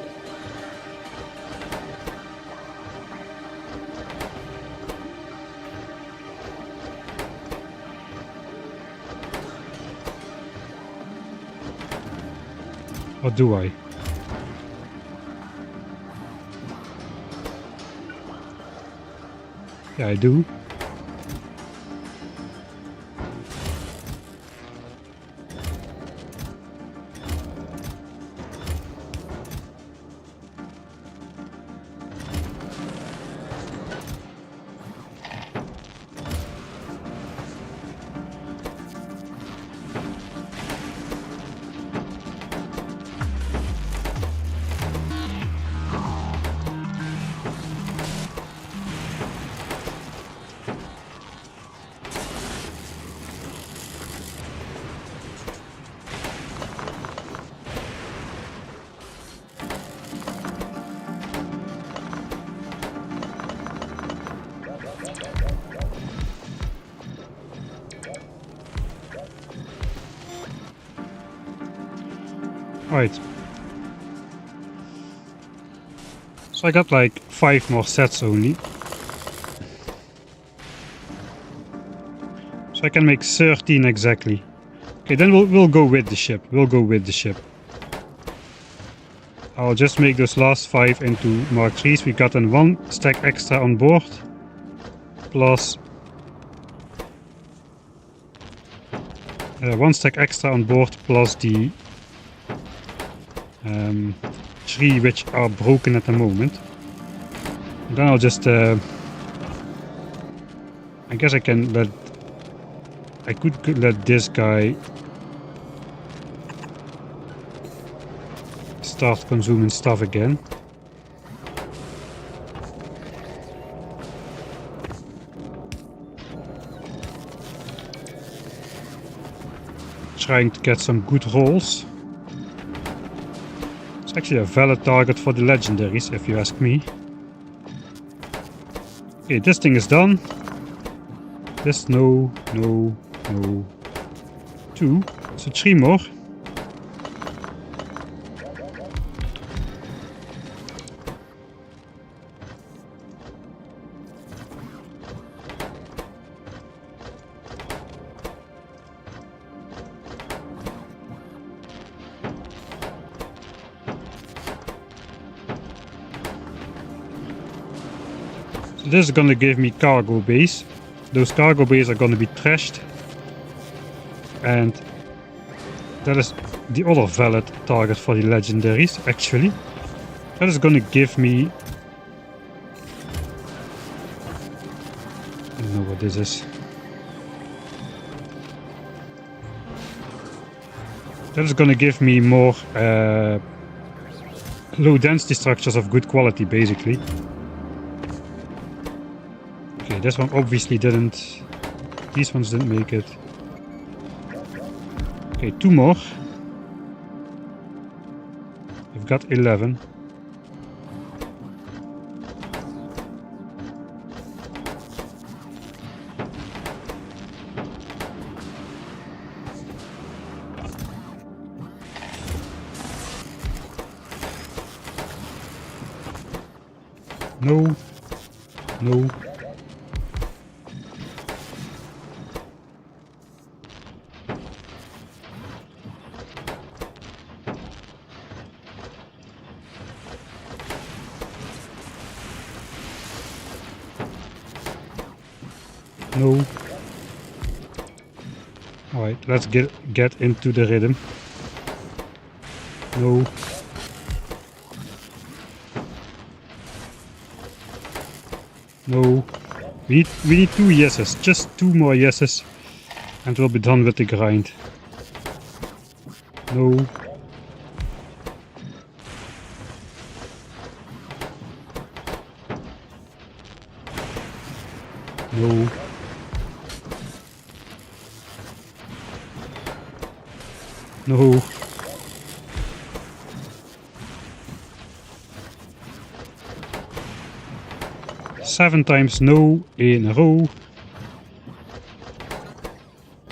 Or do I? Yeah, I do. Right. So I got like 5 more sets only. So I can make 13 exactly. Okay, then we'll go with the ship. We'll go with the ship. I'll just make those last 5 into Mark 3s. We've gotten 1 stack extra on board. Plus 1 stack extra on board plus the 3 which are broken at the moment. And then I'll just I guess I can let I could let this guy start consuming stuff again. Trying to get some good rolls. It's actually a valid target for the legendaries, if you ask me. Okay, this thing is done. This, no. 2. So 3 more. This is gonna give me cargo bays. Those cargo bays are gonna be trashed. And that is the other valid target for the legendaries, actually. That is gonna give me... I don't know what this is. That is gonna give me more low density structures of good quality, basically. Okay, this one obviously didn't. These ones didn't make it. Okay, 2 more. I've got 11. No. No. No. Alright, let's get into the rhythm. No. No. We need 2 yeses. Just 2 more yeses. And we'll be done with the grind. No. No. No. Seven times no in a row.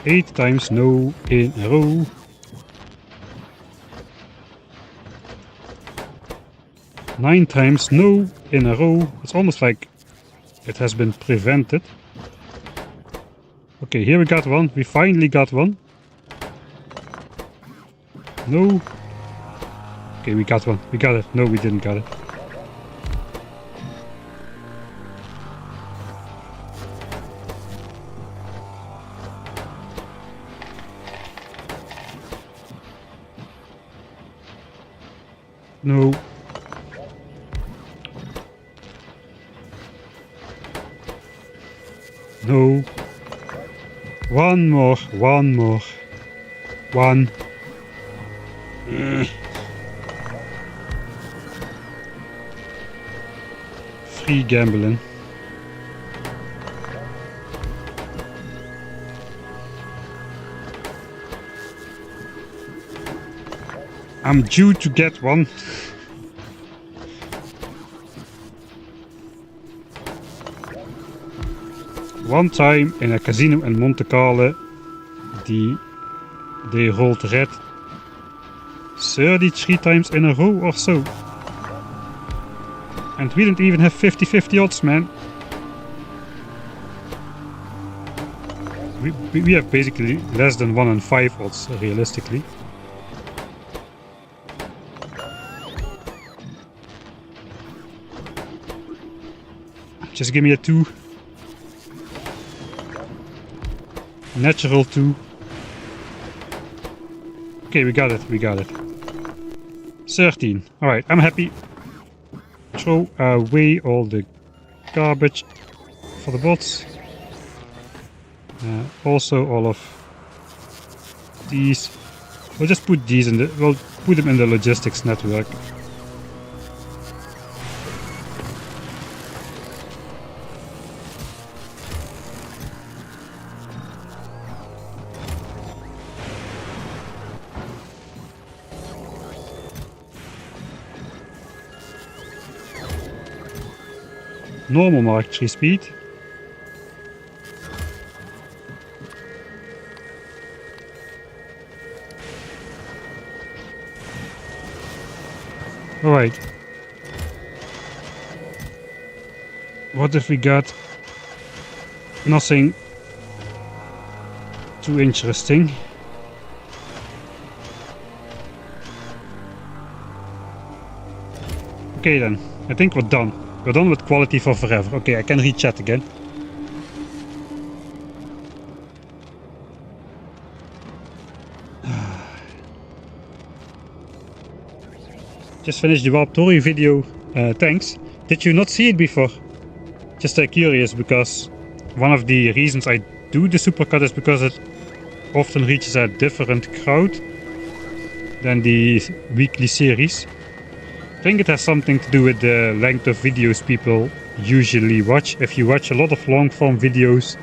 8 times no in a row. Nine times no in a row. It's almost like it has been prevented. Okay, here we got one. We finally got one. No. Okay, we got one. We got it. No, we didn't got it. No. No. One more. One more. One. Free gambling. I'm due to get one. One time in a casino in Monte Carlo, they rolled red 33 times in a row or so. And we didn't even have 50-50 odds, man. We have basically less than 1 in 5 odds, realistically. Just give me a 2. Natural 2. Okay, we got it, we got it. 13. Alright, I'm happy. Throw away all the garbage for the bots. Also all of these. We'll just put these in the... we'll put them in the logistics network. Normal Mark 3 speed. Alright. What if we got nothing too interesting? Okay then, I think we're done. We're done with quality for forever. Okay, I can read chat again. Just finished the Factorio video. Thanks. Did you not see it before? Just curious, because one of the reasons I do the supercut is because it often reaches a different crowd than the weekly series. I think it has something to do with the length of videos people usually watch. If you watch a lot of long form videos,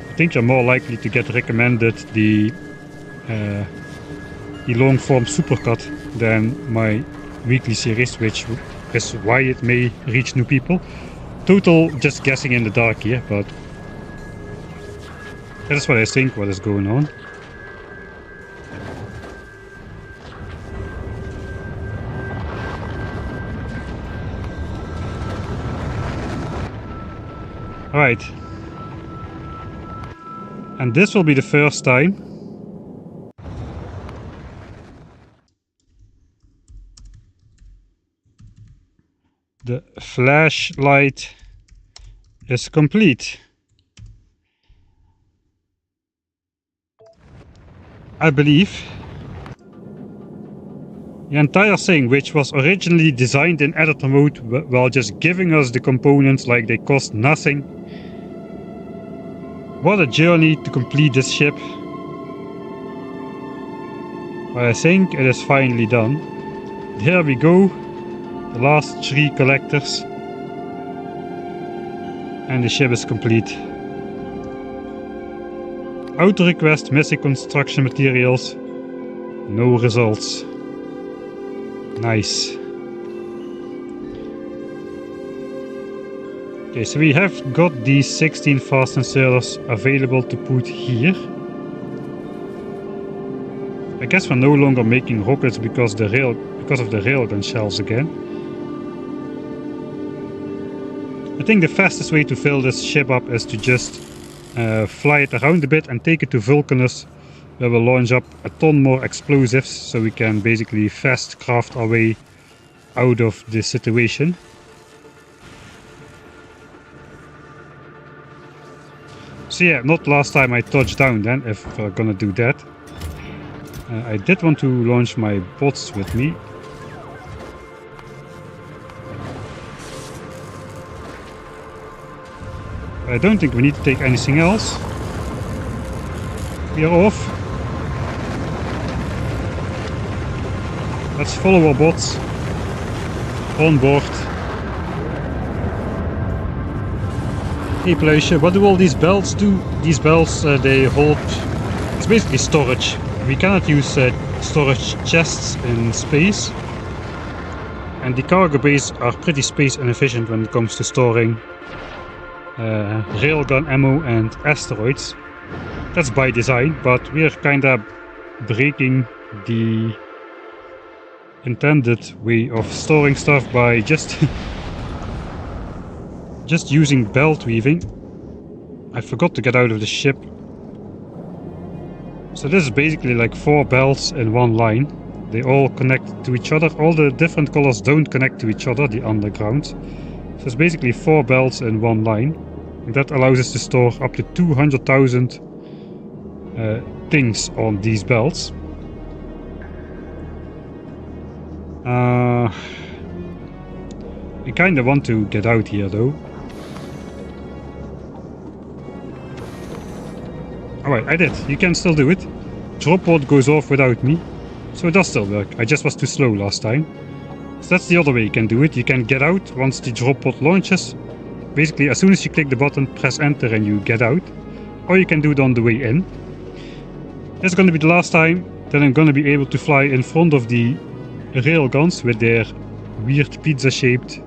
I think you're more likely to get recommended the long form supercut than my weekly series, which is why it may reach new people. Total just guessing in the dark here, but that's what I think what is going on. Right, and this will be the first time the flashlight is complete. I believe the entire thing, which was originally designed in editor mode while just giving us the components like they cost nothing. What a journey to complete this ship. But I think it is finally done. Here we go. The last 3 collectors. And the ship is complete. Auto request missing construction materials. No results. Nice. Okay, so we have got these 16 fast inserters available to put here. I guess we're no longer making rockets because of the railgun shells again. I think the fastest way to fill this ship up is to just fly it around a bit and take it to Vulcanus, where we'll launch up a ton more explosives, so we can basically fast craft our way out of this situation. So yeah, not last time I touched down then, if we're gonna do that. I did want to launch my bots with me. I don't think we need to take anything else. We are off. Let's follow our bots on board. Hey Pluisje, what do all these belts do? These belts, they hold... It's basically storage. We cannot use storage chests in space. And the cargo bays are pretty space inefficient when it comes to storing railgun ammo and asteroids. That's by design, but we are kinda breaking the intended way of storing stuff by just using belt weaving. I forgot to get out of the ship. So this is basically like 4 belts in one line. They all connect to each other. All the different colors don't connect to each other, the underground. So it's basically 4 belts in one line. And that allows us to store up to 200,000 things on these belts. I kinda want to get out here though. Alright, I did. You can still do it. Drop pod goes off without me. So it does still work. I just was too slow last time. So that's the other way you can do it. You can get out once the drop pod launches. Basically, as soon as you click the button, press enter and you get out. Or you can do it on the way in. This is going to be the last time that I'm going to be able to fly in front of the railguns with their weird pizza-shaped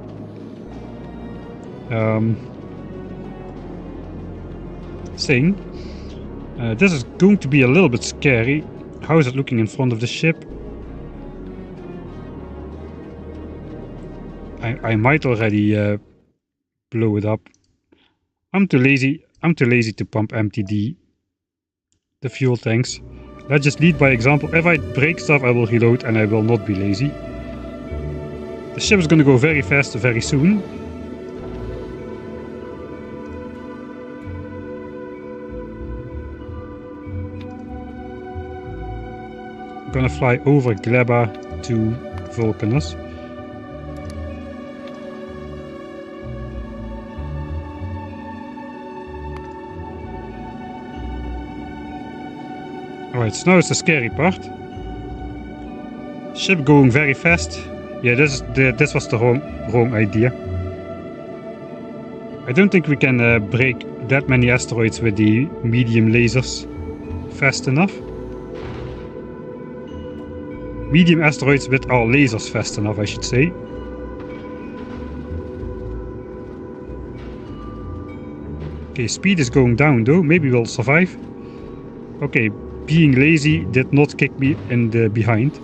thing. This is going to be a little bit scary. How is it looking in front of the ship? I might already blow it up. I'm too lazy to pump empty the fuel tanks. Let's just lead by example. If I break stuff, I will reload and I will not be lazy. The ship is going to go very fast very soon. I'm gonna fly over Gleba to Vulcanus. Alright, so now it's the scary part. Ship going very fast. Yeah, this was the wrong idea. I don't think we can break that many asteroids with the medium lasers fast enough. Medium asteroids with our lasers fast enough, I should say. Okay, speed is going down though. Maybe we'll survive. Okay, being lazy did not kick me in the behind.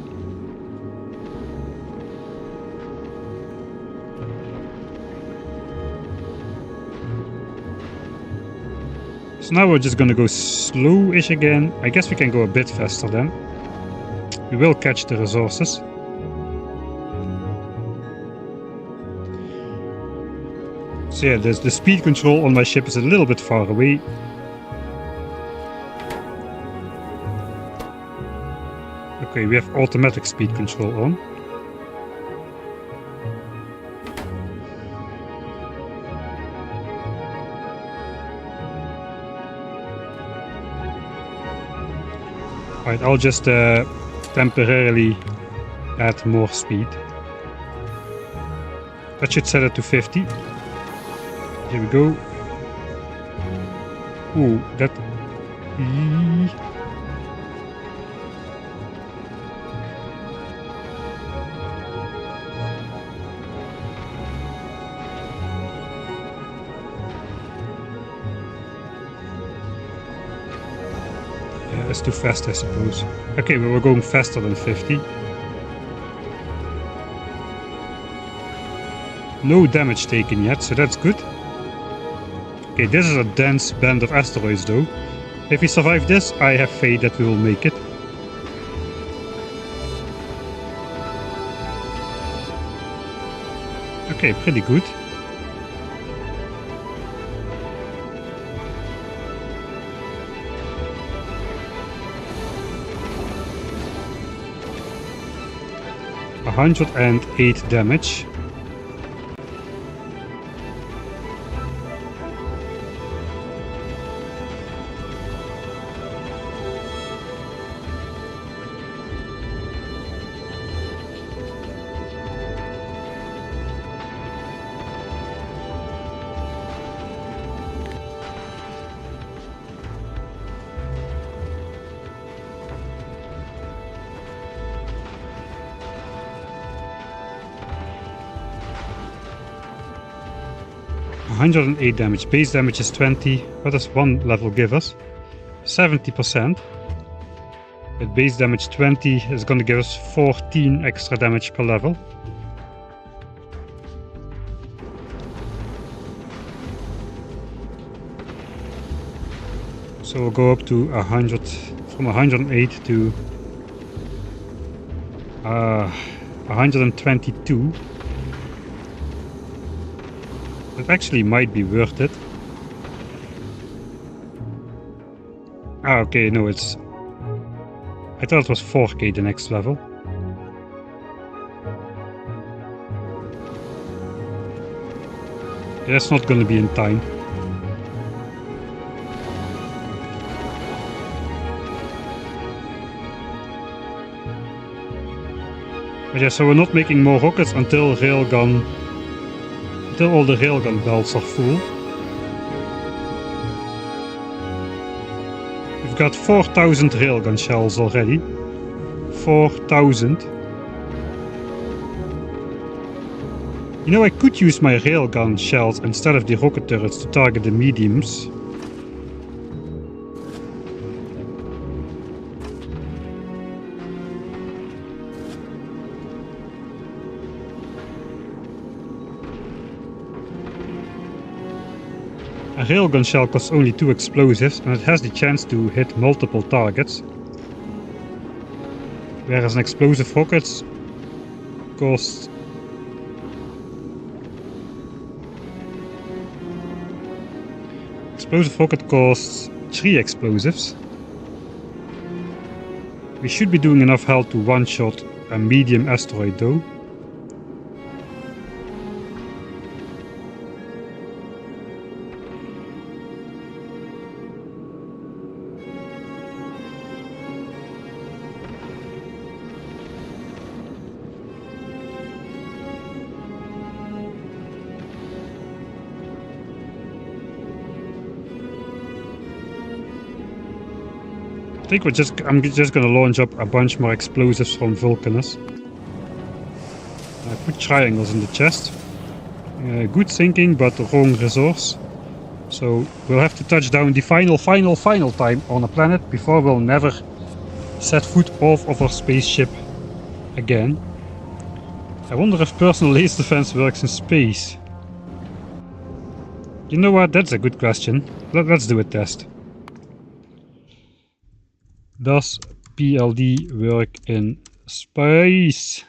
So now we're just gonna go slow-ish again. I guess we can go a bit faster then. We will catch the resources. So yeah, the speed control on my ship is a little bit far away. Okay, we have automatic speed control on. Alright, I'll just temporarily add more speed. That should set it to 50. Here we go. Ooh, that... is too fast, I suppose. Okay, we were going faster than 50. No damage taken yet, so that's good. Okay, this is a dense band of asteroids though. If we survive this, I have faith that we will make it. Okay, pretty good. $108 damage. $108 damage. Base damage is 20. What does one level give us? 70%. With base damage 20 is going to give us 14 extra damage per level. So we'll go up to 100, from 108 to 122. That actually might be worth it. Ah, okay, no, it's... I thought it was 4K the next level. Yeah, that's not gonna be in time. But yeah, so we're not making more rockets until all the railgun belts are full. We've got 4,000 railgun shells already. 4,000. You know, I could use my railgun shells instead of the rocket turrets to target the mediums. A railgun shell costs only 2 explosives and it has the chance to hit multiple targets. Whereas an explosive rocket costs... Explosive rocket costs 3 explosives. We should be doing enough health to one-shot a medium asteroid though. I think I'm just gonna launch up a bunch more explosives from Vulcanus. I put triangles in the chest. Good thinking, but wrong resource. So we'll have to touch down the final time on a planet before we'll never set foot off of our spaceship again. I wonder if personal laser defense works in space. You know what? That's a good question. Let's do a test. Does PLD work in space?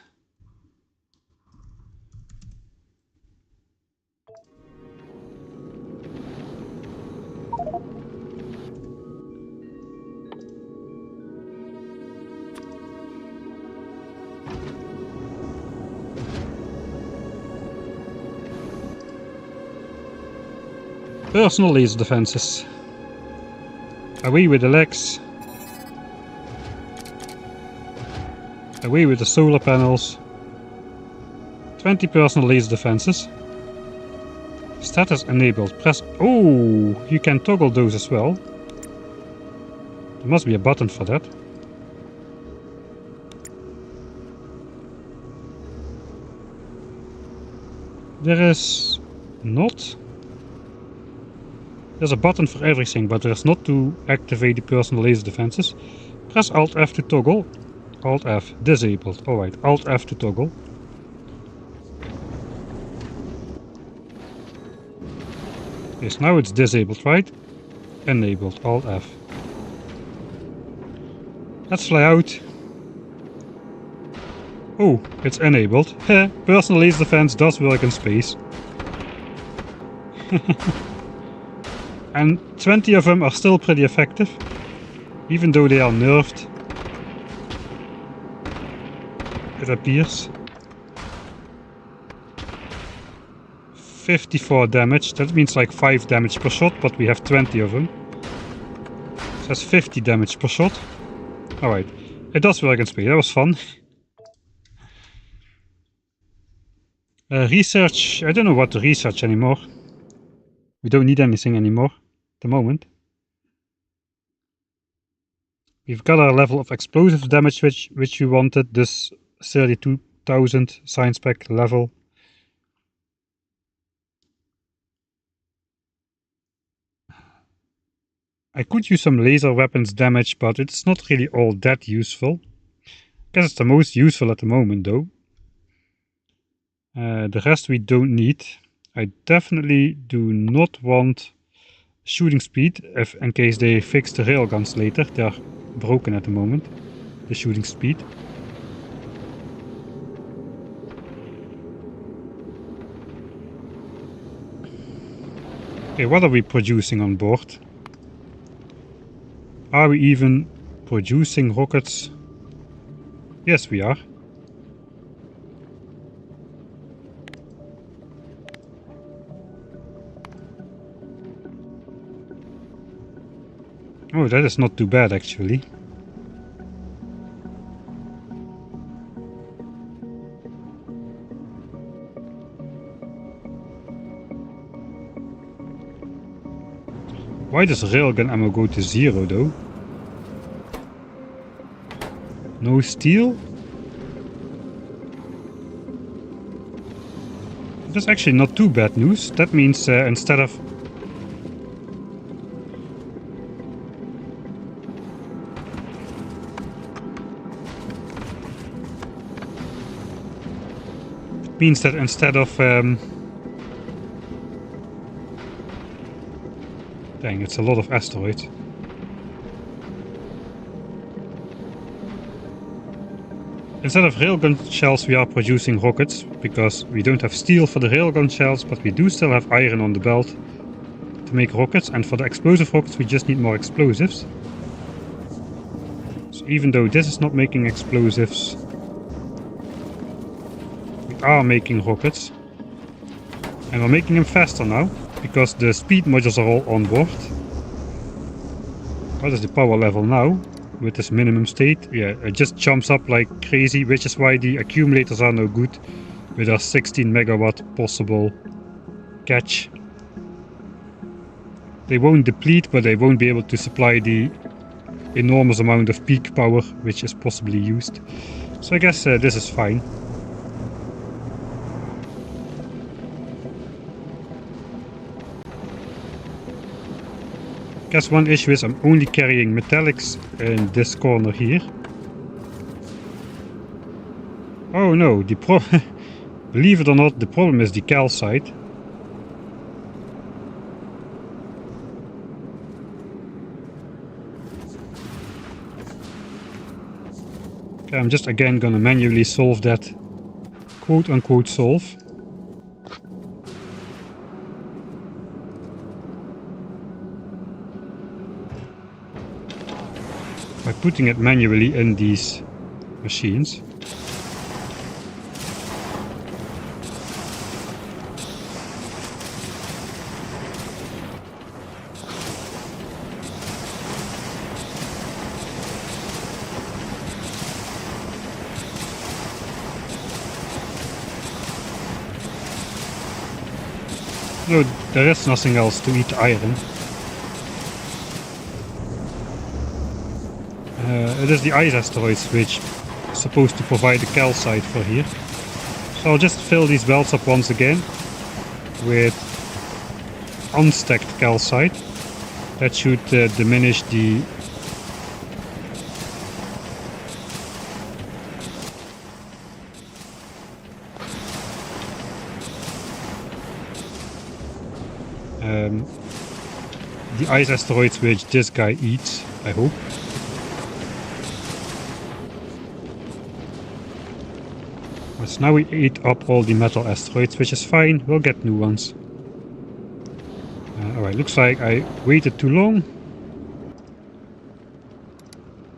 Personal laser defenses. Away with the legs. Away with the solar panels. 20 personal laser defenses. Status enabled. Press... Oh! You can toggle those as well. There must be a button for that. There is... not. There's a button for everything, but there's not to activate the personal laser defenses. Press Alt F to toggle. Alt F, disabled. Alright, Alt F to toggle. Yes, now it's disabled, right? Enabled, Alt F. Let's fly out. Oh, it's enabled. Heh, personal laser defense does work in space. And 20 of them are still pretty effective, even though they are nerfed, it appears. 54 damage, that means like 5 damage per shot, but we have 20 of them. So that's 50 damage per shot. Alright, it does work in space, that was fun. Research, I don't know what to research anymore. We don't need anything anymore at the moment. We've got our level of explosive damage which we wanted, this 32,000 science spec level. I could use some laser weapons damage, but it's not really all that useful. I guess it's the most useful at the moment though. The rest we don't need. I definitely do not want shooting speed, in case they fix the railguns later. They are broken at the moment, the shooting speed. Okay, what are we producing on board? Are we even producing rockets? Yes, we are. Oh, that is not too bad actually. Why does railgun ammo go to 0 though? No steel? That's actually not too bad news. That means instead of... It means that instead of... Dang, it's a lot of asteroids. Instead of railgun shells we are producing rockets, because we don't have steel for the railgun shells, but we do still have iron on the belt to make rockets, and for the explosive rockets we just need more explosives. So even though this is not making explosives, we are making rockets. And we're making them faster now, because the speed modules are all on board. What is the power level now? With this minimum state? Yeah, it just jumps up like crazy, which is why the accumulators are no good with our 16 megawatt possible catch. They won't deplete, but they won't be able to supply the enormous amount of peak power which is possibly used. So I guess this is fine. I guess one issue is I'm only carrying metallics in this corner here. Oh no, believe it or not, the problem is the calcite. Okay, I'm just again gonna manually solve that, quote unquote solve. By putting it manually in these machines. No, there is nothing else to eat iron. It is the ice asteroids which is supposed to provide the calcite for here. So I'll just fill these belts up once again with unstacked calcite. That should diminish the ice asteroids which this guy eats, I hope. But now we ate up all the metal asteroids, which is fine, we'll get new ones. Alright, looks like I waited too long.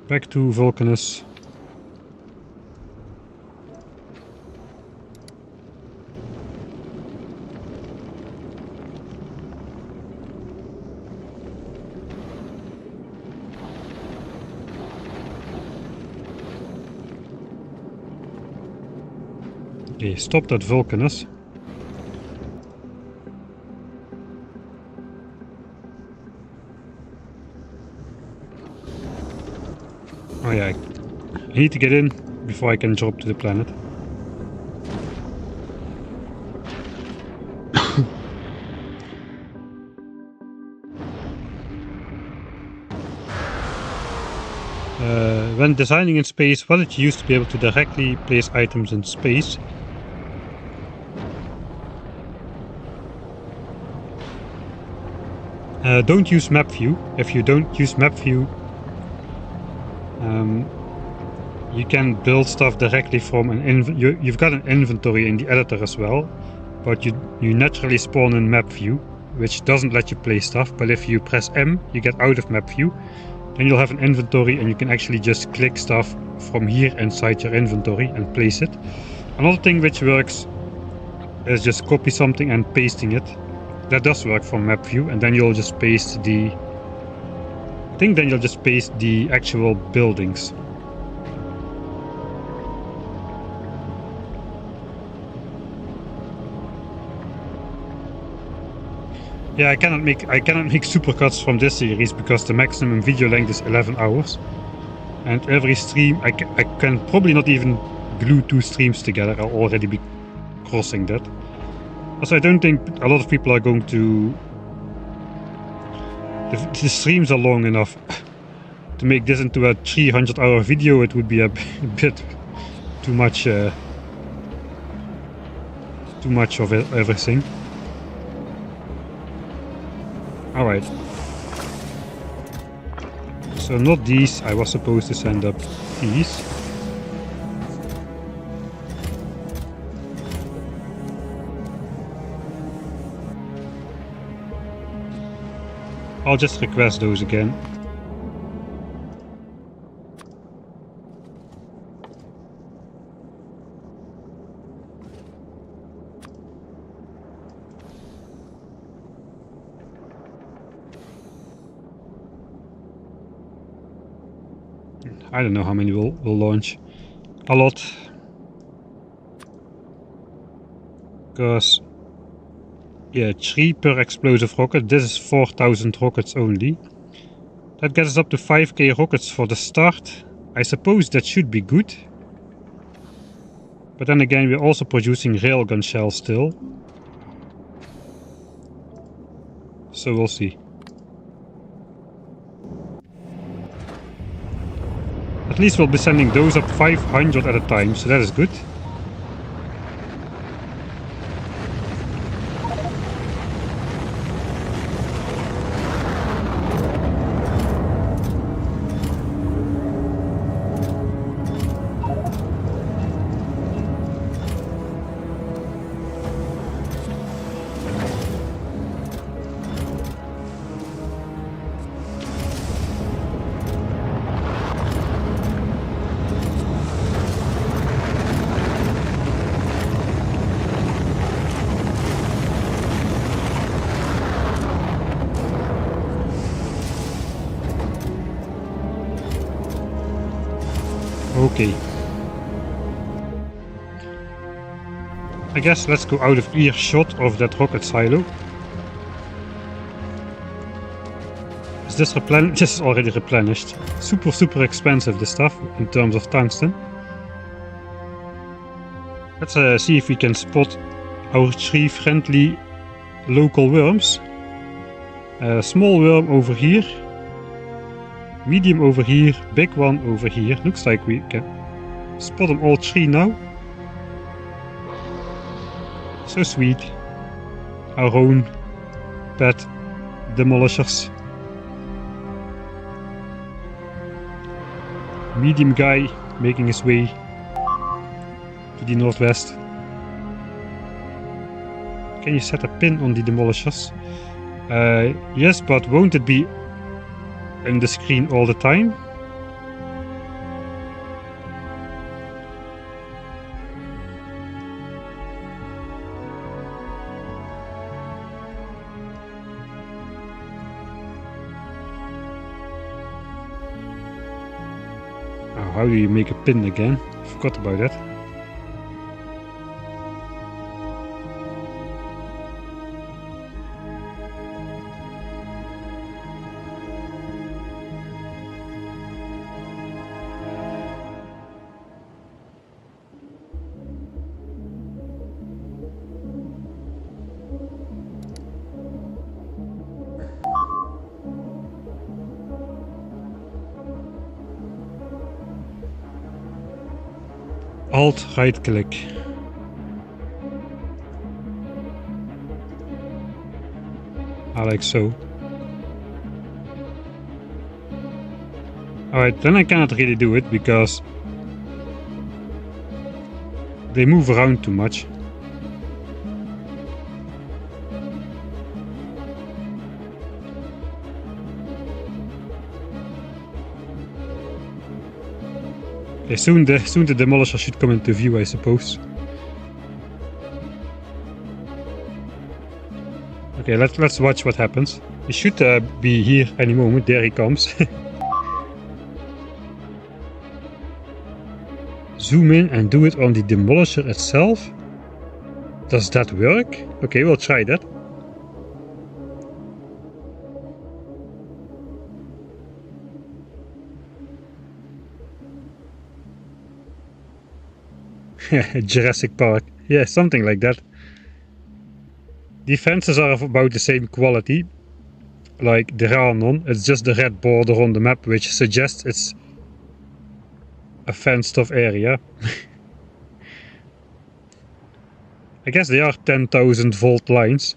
Back to Vulcanus. Okay, stop that Vulcanus. Oh yeah, I need to get in before I can drop to the planet. When designing in space, what did you use to be able to directly place items in space? Don't use map view. If you don't use map view, you can build stuff directly from an you've got an inventory in the editor as well, but you naturally spawn in map view, which doesn't let you place stuff. But if you press M, you get out of map view. Then you'll have an inventory and you can actually just click stuff from here inside your inventory and place it. Another thing which works is just copy something and pasting it. That does work from map view, and then you'll just paste the... I think then you'll just paste the actual buildings. Yeah, I cannot make supercuts from this series because the maximum video length is 11 hours. And every stream, I can probably not even glue 2 streams together. I'll already be crossing that. Also, I don't think a lot of people are going to... The streams are long enough to make this into a 300-hour video. It would be a bit too much of everything. Alright. So not these, I was supposed to send up these. I'll just request those again. I don't know how many will launch. A lot. Because, yeah, 3 per explosive rocket. This is 4,000 rockets only. That gets us up to 5k rockets for the start. I suppose that should be good. But then again, we're also producing railgun shells still. So we'll see. At least we'll be sending those up 500 at a time, so that is good. Okay. I guess let's go out of earshot of that rocket silo. Is this replenished? This is already replenished. Super expensive, this stuff, in terms of tungsten. Let's see if we can spot our 3 friendly local worms. Small worm over here. Medium over here. Big one over here. Looks like we can spot them all three now. So sweet. Our own pet demolishers. Medium guy making his way to the northwest. Can you set a pin on the demolishers? Yes, but won't it be on the screen all the time? Oh, how do you make a pin again? I forgot about that. Alt right click. Like so. Alright, then I cannot really do it because they move around too much. Okay, soon the demolisher should come into view, I suppose. Okay, let's watch what happens. He should be here any moment. There he comes. Zoom in and do it on the demolisher itself. Does that work? Okay, we'll try that. Jurassic Park. Yeah, something like that. The fences are of about the same quality, like there are none. It's just the red border on the map which suggests it's a fenced off area. I guess they are 10,000 volt lines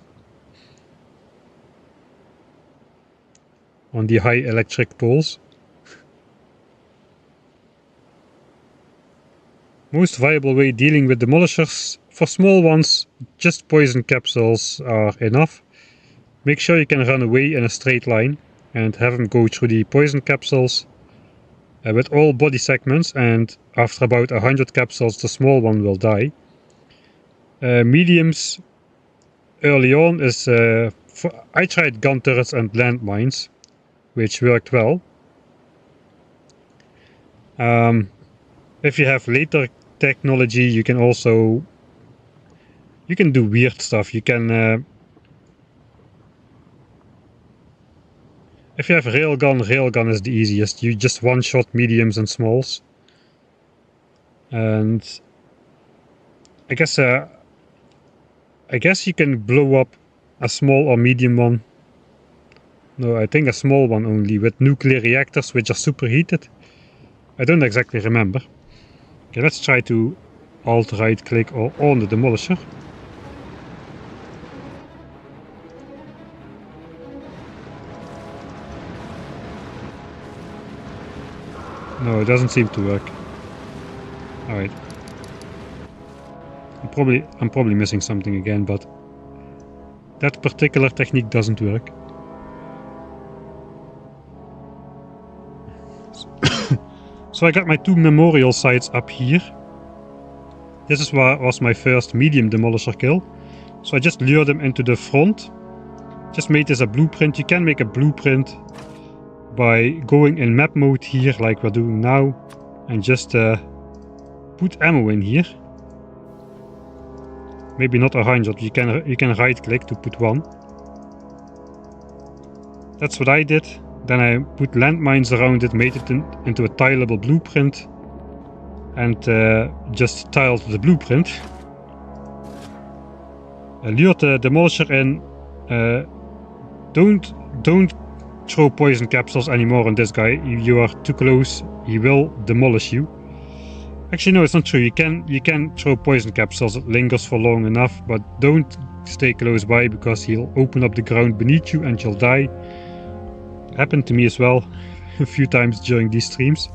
on the high electric poles. Most viable way dealing with demolishers. For small ones, just poison capsules are enough. Make sure you can run away in a straight line and have them go through the poison capsules with all body segments, and after about 100 capsules the small one will die. Mediums early on is... I tried gun turrets and landmines, which worked well. If you have later technology, you can also... you can do weird stuff. You can... if you have railgun is the easiest. You just one-shot mediums and smalls. And... I guess you can blow up a small or medium one. No, I think a small one only, with nuclear reactors which are superheated. I don't exactly remember. Okay, let's try to alt right click on the demolisher. No, it doesn't seem to work. Alright. I'm probably missing something again, but that particular technique doesn't work. So I got my two memorial sites up here. This was my first medium demolisher kill. So I just lured them into the front. Just made this a blueprint. You can make a blueprint by going in map mode here, like we're doing now, and just put ammo in here. Maybe not 100. You can right click to put one. That's what I did. Then I put landmines around it, made it into a tileable blueprint, and just tiled the blueprint. I lured the demolisher in. Don't don't throw poison capsules anymore on this guy. You are too close, he will demolish you. Actually, no, it's not true. You can throw poison capsules. It lingers for long enough, but don't stay close by because he'll open up the ground beneath you and you'll die. Happened to me as well a few times during these streams.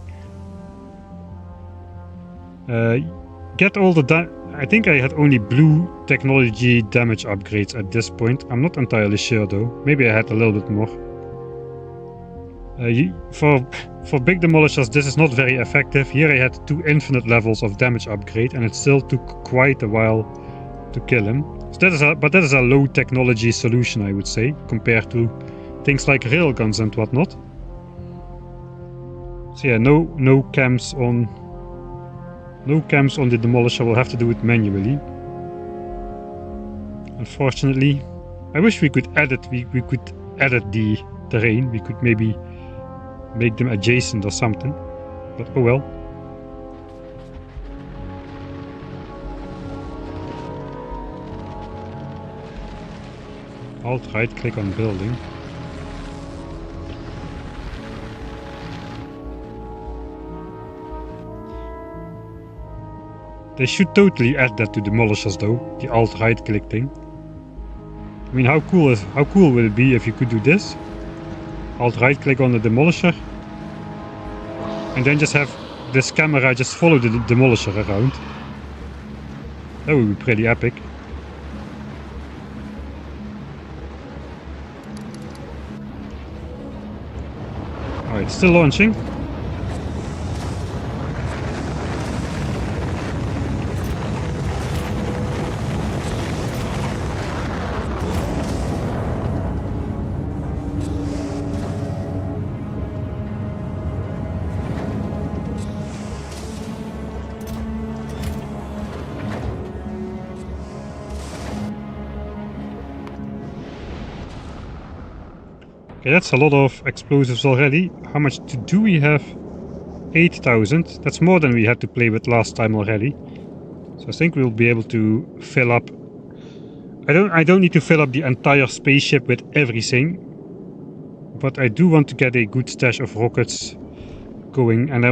Get all the I think I had only blue technology damage upgrades at this point. I'm not entirely sure though. Maybe I had a little bit more. For big demolishers, this is not very effective. Here I had 2 infinite levels of damage upgrade, and it still took quite a while to kill him. So that is a low technology solution, I would say, compared to things like railguns and whatnot. So yeah, no cams on the demolisher. We'll have to do it manually. Unfortunately, I wish we could edit. We could edit the terrain. We could maybe make them adjacent or something, but oh well. Alt right click on building. They should totally add that to demolishers though, the alt right click thing. I mean, how cool would it be if you could do this? Alt right click on the demolisher and then just have this camera just follow the demolisher around. That would be pretty epic. Alright, still launching. Okay, that's a lot of explosives already. How much do we have? 8,000. That's more than we had to play with last time already. So I think we'll be able to fill up. I don't need to fill up the entire spaceship with everything, but I do want to get a good stash of rockets going, and I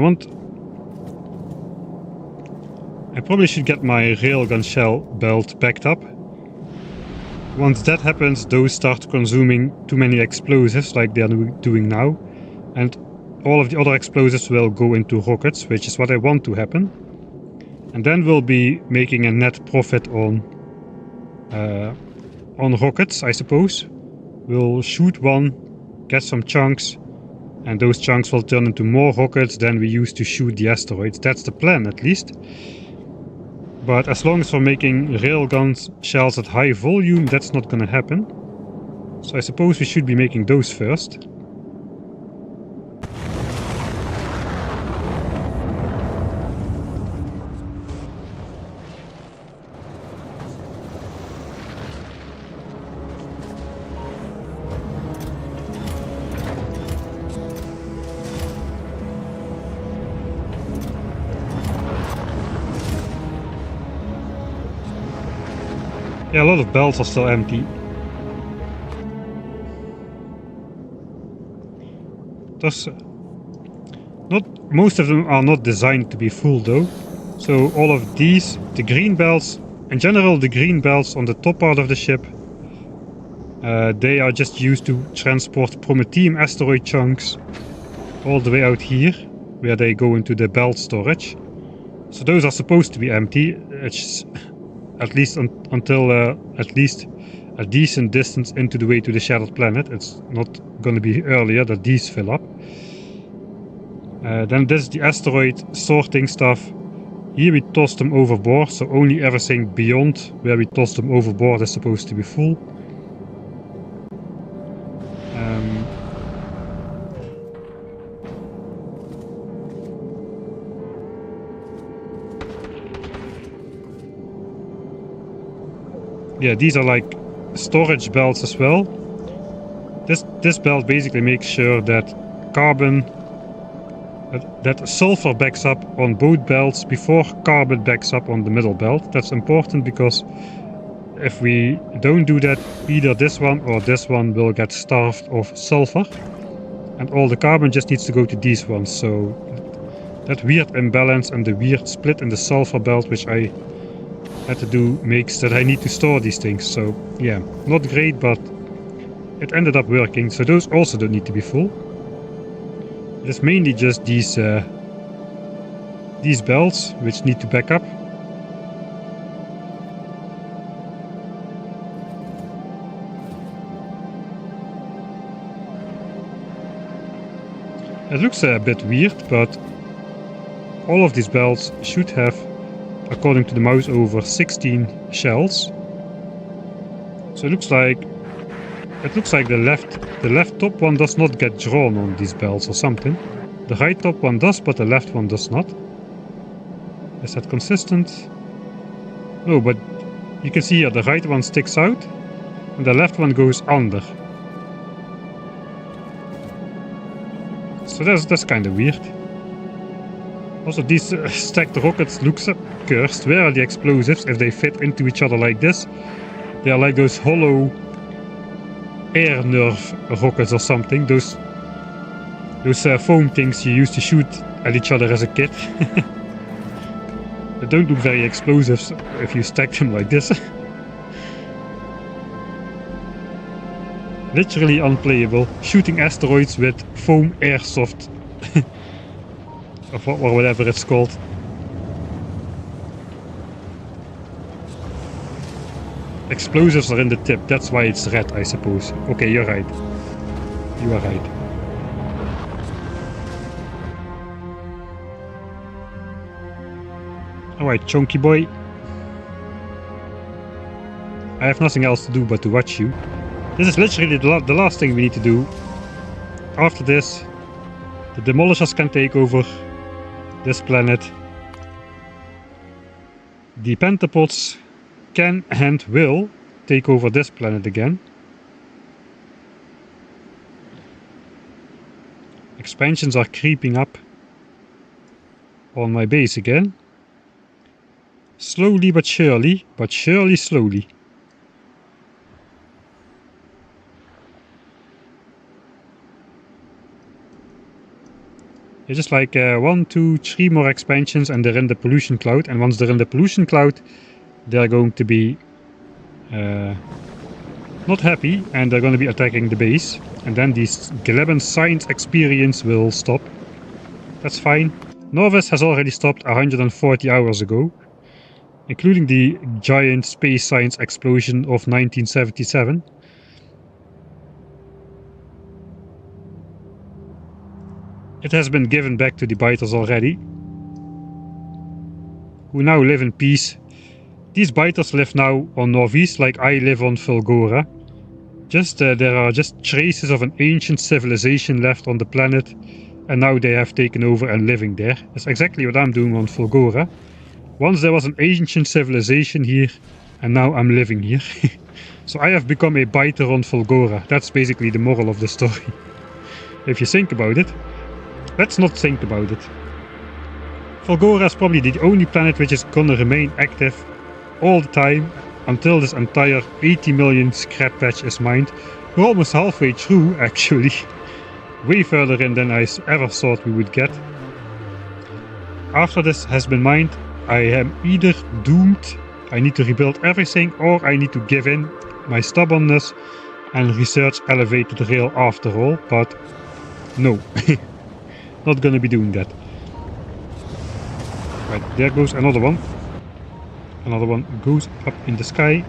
probably should get my railgun shell belt backed up. Once that happens, those start consuming too many explosives like they are doing now, and all of the other explosives will go into rockets, which is what I want to happen. And then we'll be making a net profit on rockets, I suppose. We'll shoot one, get some chunks, and those chunks will turn into more rockets than we use to shoot the asteroids. That's the plan, at least. But as long as we're making railgun shells at high volume, that's not gonna happen. So I suppose we should be making those first. Yeah, a lot of belts are still empty. Most of them are not designed to be full though. So all of these, the green belts, in general the green belts on the top part of the ship, they are just used to transport Prometheum asteroid chunks all the way out here, where they go into the belt storage. So those are supposed to be empty. It's at least until at least a decent distance into the way to the shattered planet. It's not going to be earlier that these fill up. Then this is the asteroid sorting stuff. Here we toss them overboard, so only everything beyond where we toss them overboard is supposed to be full. Yeah, these are like storage belts as well. This belt basically makes sure that that sulfur backs up on both belts before carbon backs up on the middle belt. That's important because if we don't do that, either this one or this one will get starved of sulfur. And all the carbon just needs to go to these ones, so that weird imbalance and the weird split in the sulfur belt which I had to do makes that I need to store these things. So yeah, not great, but it ended up working. So those also don't need to be full. It's mainly just these belts which need to back up. It looks a bit weird, but all of these belts should have, according to the mouse over, 16 shells. So it looks like the left top one does not get drawn on these belts or something. The right top one does, but the left one does not. Is that consistent? No, but you can see here the right one sticks out and the left one goes under. So that's kind of weird. Also, these stacked rockets looks cursed. Where are the explosives if they fit into each other like this? They are like those hollow air nerve rockets or something. Those foam things you used to shoot at each other as a kid. They don't look very explosive if you stack them like this. Literally unplayable. Shooting asteroids with foam airsoft. or whatever it's called. Explosives are in the tip, that's why it's red, I suppose. Okay, you're right. You are right. Alright, chunky boy. I have nothing else to do but to watch you. This is literally the last thing we need to do. After this, the demolishers can take over this planet. The pentapods can and will take over this planet again. Expansions are creeping up on my base again. Slowly but surely slowly. It's just like 1, 2, 3 more expansions and they're in the pollution cloud. And once they're in the pollution cloud, they're going to be not happy and they're going to be attacking the base. And then this Gleben science experience will stop. That's fine. Novice has already stopped 140 hours ago, including the giant space science explosion of 1977. It has been given back to the biters already, who now live in peace. These biters live now on Northeast, like I live on Fulgora. There are just traces of an ancient civilization left on the planet, and now they have taken over and living there. That's exactly what I'm doing on Fulgora. Once there was an ancient civilization here, and now I'm living here. So I have become a biter on Fulgora. That's basically the moral of the story. If you think about it. Let's not think about it. Fulgora is probably the only planet which is gonna remain active all the time until this entire 80 million scrap patch is mined. We're almost halfway through, actually. Way further in than I ever thought we would get. After this has been mined, I am either doomed, I need to rebuild everything, or I need to give in my stubbornness and research elevated rail after all, but no. Not gonna be doing that. Right, there goes another one. Another one goes up in the sky.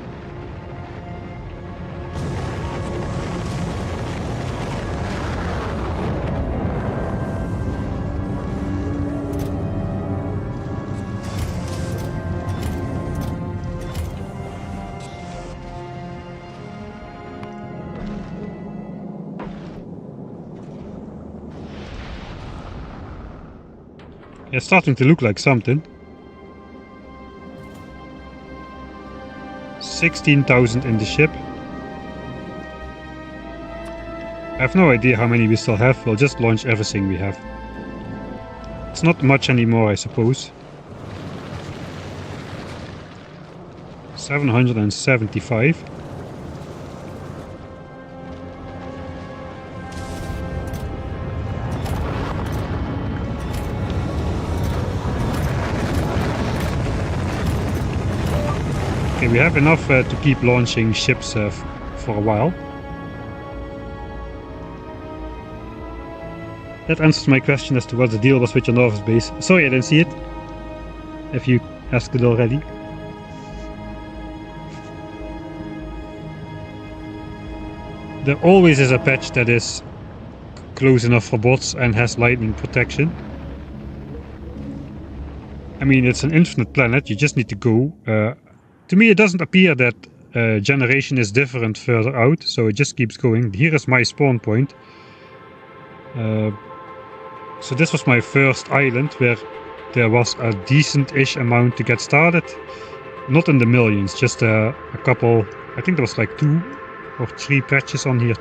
It's starting to look like something. 16,000 in the ship. I have no idea how many we still have. We'll just launch everything we have. It's not much anymore, I suppose. 775. Okay, we have enough to keep launching ships for a while. That answers my question as to what the deal was with your Norvis base. Sorry I didn't see it, if you asked it already. There always is a patch that is close enough for bots and has lightning protection. I mean, it's an infinite planet, you just need to go. To me it doesn't appear that generation is different further out, so it just keeps going. Here is my spawn point. So this was my first island where there was a decent-ish amount to get started. Not in the millions, just a couple, I think there was like 2 or 3 patches on here.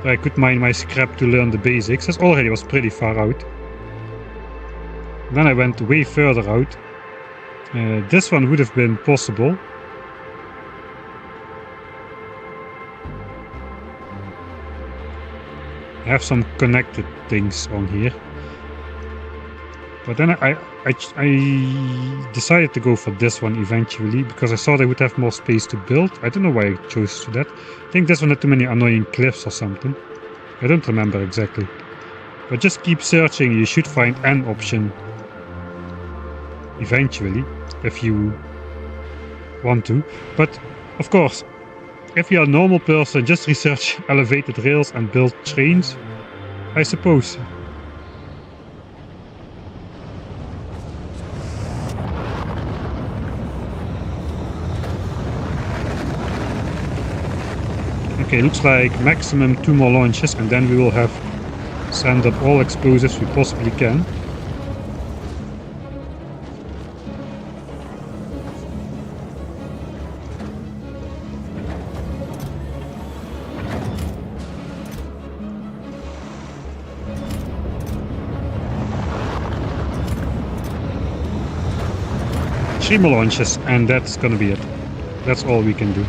I could mine my scrap to learn the basics. This already was pretty far out. Then I went way further out. This one would have been possible. I have some connected things on here. But then I decided to go for this one eventually, because I thought I would have more space to build. I don't know why I chose that. I think this one had too many annoying cliffs or something. I don't remember exactly. But just keep searching, you should find an option eventually, if you want to. But of course, if you're a normal person, just research elevated rails and build trains, I suppose. Okay, looks like maximum 2 more launches and then we will have sent up all explosives we possibly can. Three more launches and that's gonna be it. That's all we can do.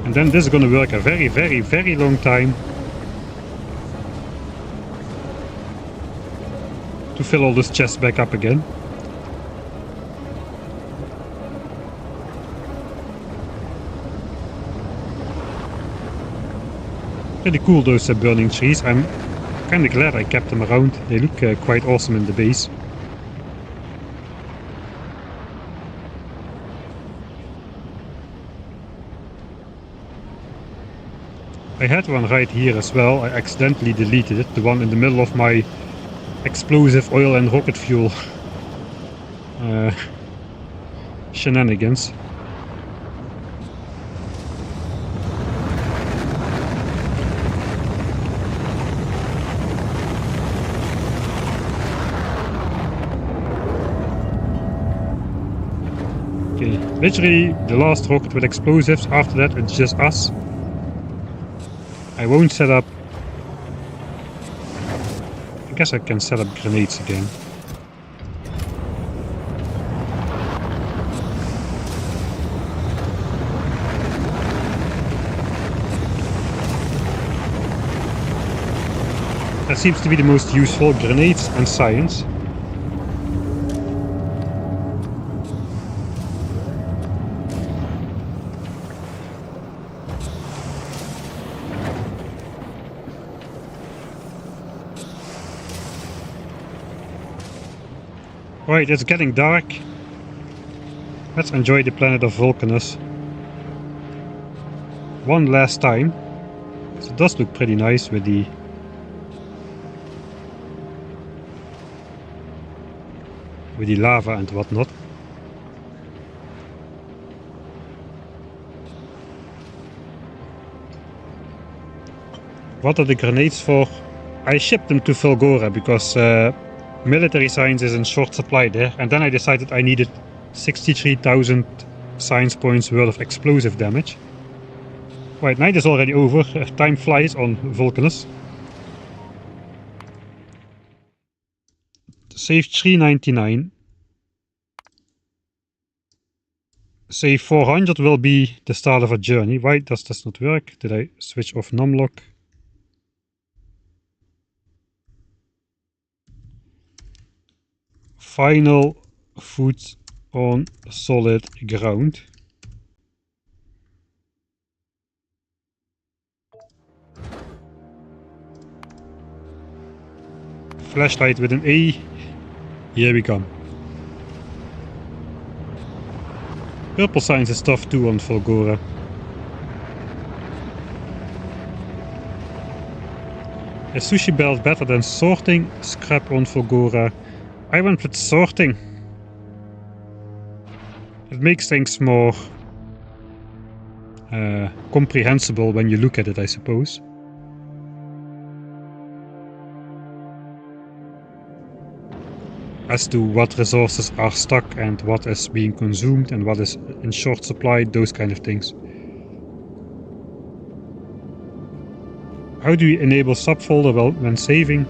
And then this is gonna work a very, very, very long time to fill all those chests back up again. Pretty cool, those burning trees. I'm kind of glad I kept them around. They look quite awesome in the base. I had one right here as well. I accidentally deleted it, the one in the middle of my explosive oil and rocket fuel shenanigans. Okay, literally the last rocket with explosives. After that it's just us. I won't set up... I guess I can set up grenades again. That seems to be the most useful, grenades and science. Right, it's getting dark. Let's enjoy the planet of Vulcanus one last time. So it does look pretty nice with the lava and whatnot. What are the grenades for? I shipped them to Fulgora because military science is in short supply there, and then I decided I needed 63,000 science points worth of explosive damage. Right, night is already over. Time flies on Vulcanus. Save 399. Save 400 will be the start of a journey. Why does this not work? Did I switch off numlock? Final foot on solid ground. Flashlight with an A. Here we come. Purple signs is tough too on Volgora. Is sushi belt better than sorting? Scrap on Volgora. I went with sorting. It makes things more comprehensible when you look at it, I suppose. As to what resources are stuck and what is being consumed and what is in short supply, those kind of things. How do you enable subfolder? Well, when saving,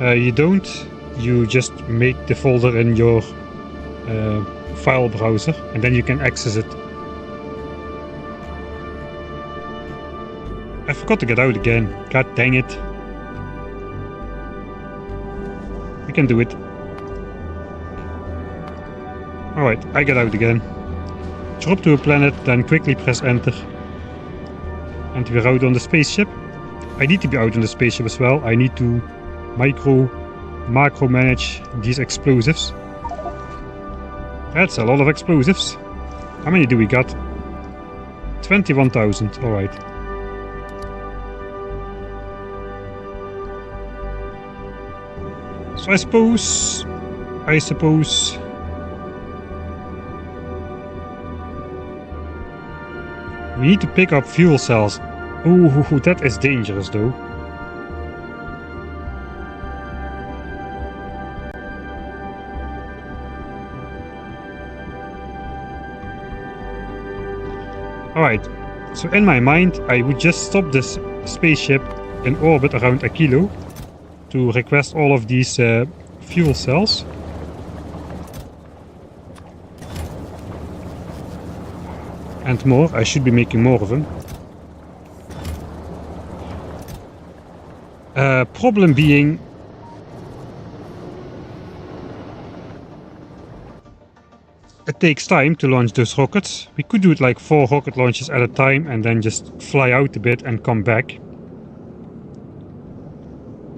you don't. You just make the folder in your file browser and then you can access it. I forgot to get out again. God dang it. We can do it. Alright, I get out again. Drop to a planet, then quickly press enter. And we're out on the spaceship. I need to be out on the spaceship as well. I need to macro manage these explosives. That's a lot of explosives. How many do we got? 21,000, alright. So I suppose we need to pick up fuel cells. Ooh, that is dangerous though. Alright, so in my mind I would just stop this spaceship in orbit around a kilo to request all of these fuel cells. And more, I should be making more of them. Problem being, it takes time to launch those rockets. We could do it like 4 rocket launches at a time and then just fly out a bit and come back.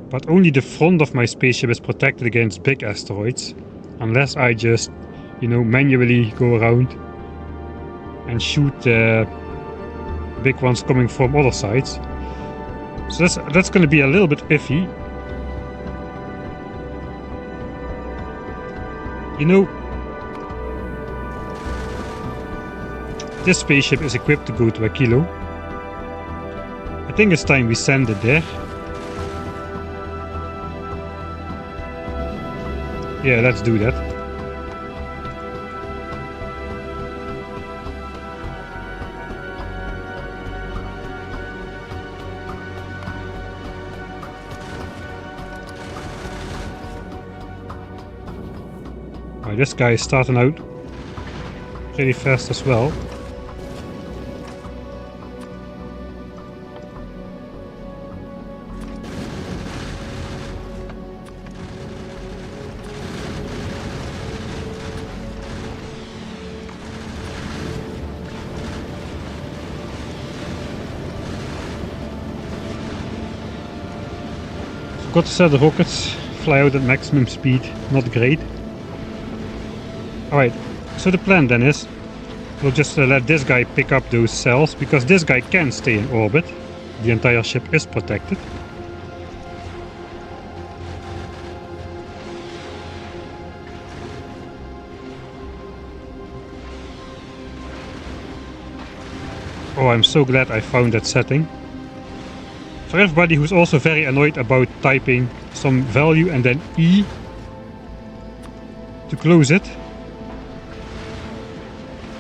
But only the front of my spaceship is protected against big asteroids. Unless I just, you know, manually go around and shoot big ones coming from other sides. So that's going to be a little bit iffy. You know, this spaceship is equipped to go to a kilo. I think it's time we send it there. Yeah, let's do that. This guy is starting out pretty fast as well. Forgot to set the rockets, fly out at maximum speed, not great. Alright, so the plan then is, we'll just let this guy pick up those cells, because this guy can stay in orbit. The entire ship is protected. Oh, I'm so glad I found that setting. For everybody who's also very annoyed about typing some value and then E to close it,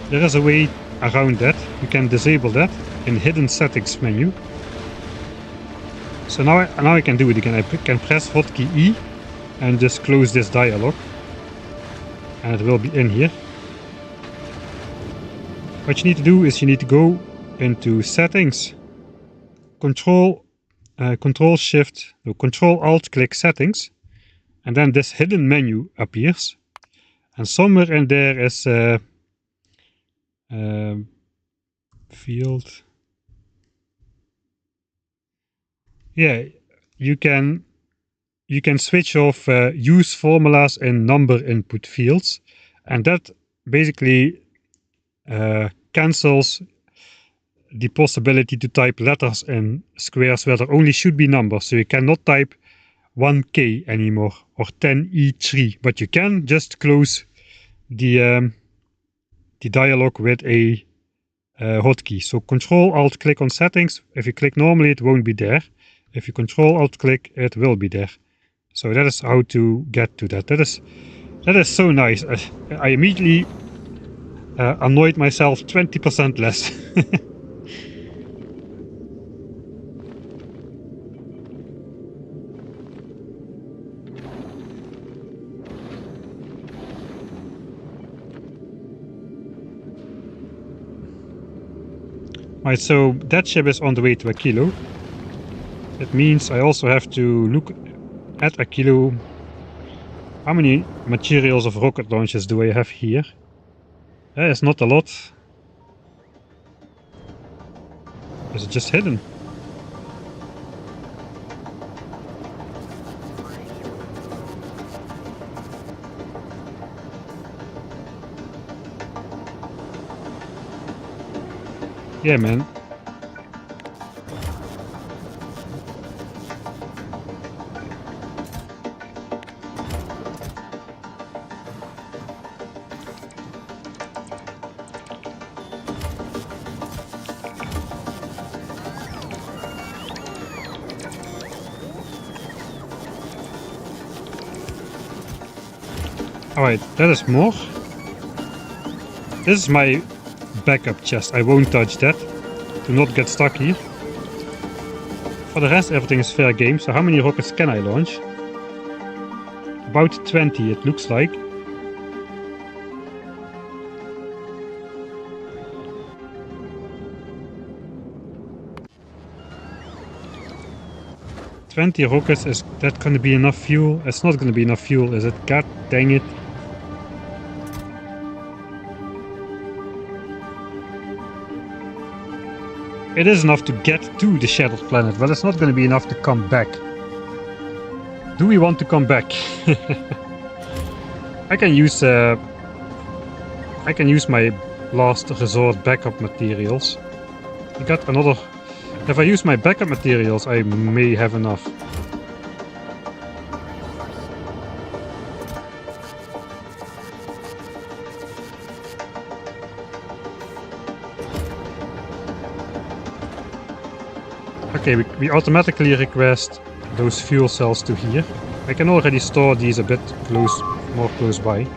there is a way around that. You can disable that in hidden settings menu. So now I can do it again. I can press hotkey E and just close this dialog, and it will be in here. What you need to do is you need to go into settings, Control Alt click settings, and then this hidden menu appears, and somewhere in there is field. Yeah, you can switch off use formulas in number input fields, and that basically cancels the possibility to type letters in squares where there only should be numbers. So you cannot type 1K anymore or 10E3, but you can just close the dialog with a hotkey. So Control Alt click on settings. If you click normally, it won't be there. If you Control Alt click, it will be there. So that is how to get to that. That is so nice. I immediately annoyed myself 20% less. Right, so that ship is on the way to Aquilo. That means I also have to look at Aquilo. How many materials of rocket launches do I have here? That is not a lot. Is it just hidden? Yeah, man. Alright, that is more. This is my backup chest. I won't touch that. Do not get stuck here. For the rest, everything is fair game. So how many rockets can I launch? About 20, it looks like. $20 rockets, is that gonna be enough fuel? It's not gonna be enough fuel, is it? God dang it. It is enough to get to the shattered planet, but it's not going to be enough to come back. Do we want to come back? I can use my last resort backup materials. I got another. If I use my backup materials, I may have enough. Okay, we automatically request those fuel cells to here. I can already store these a bit more close by.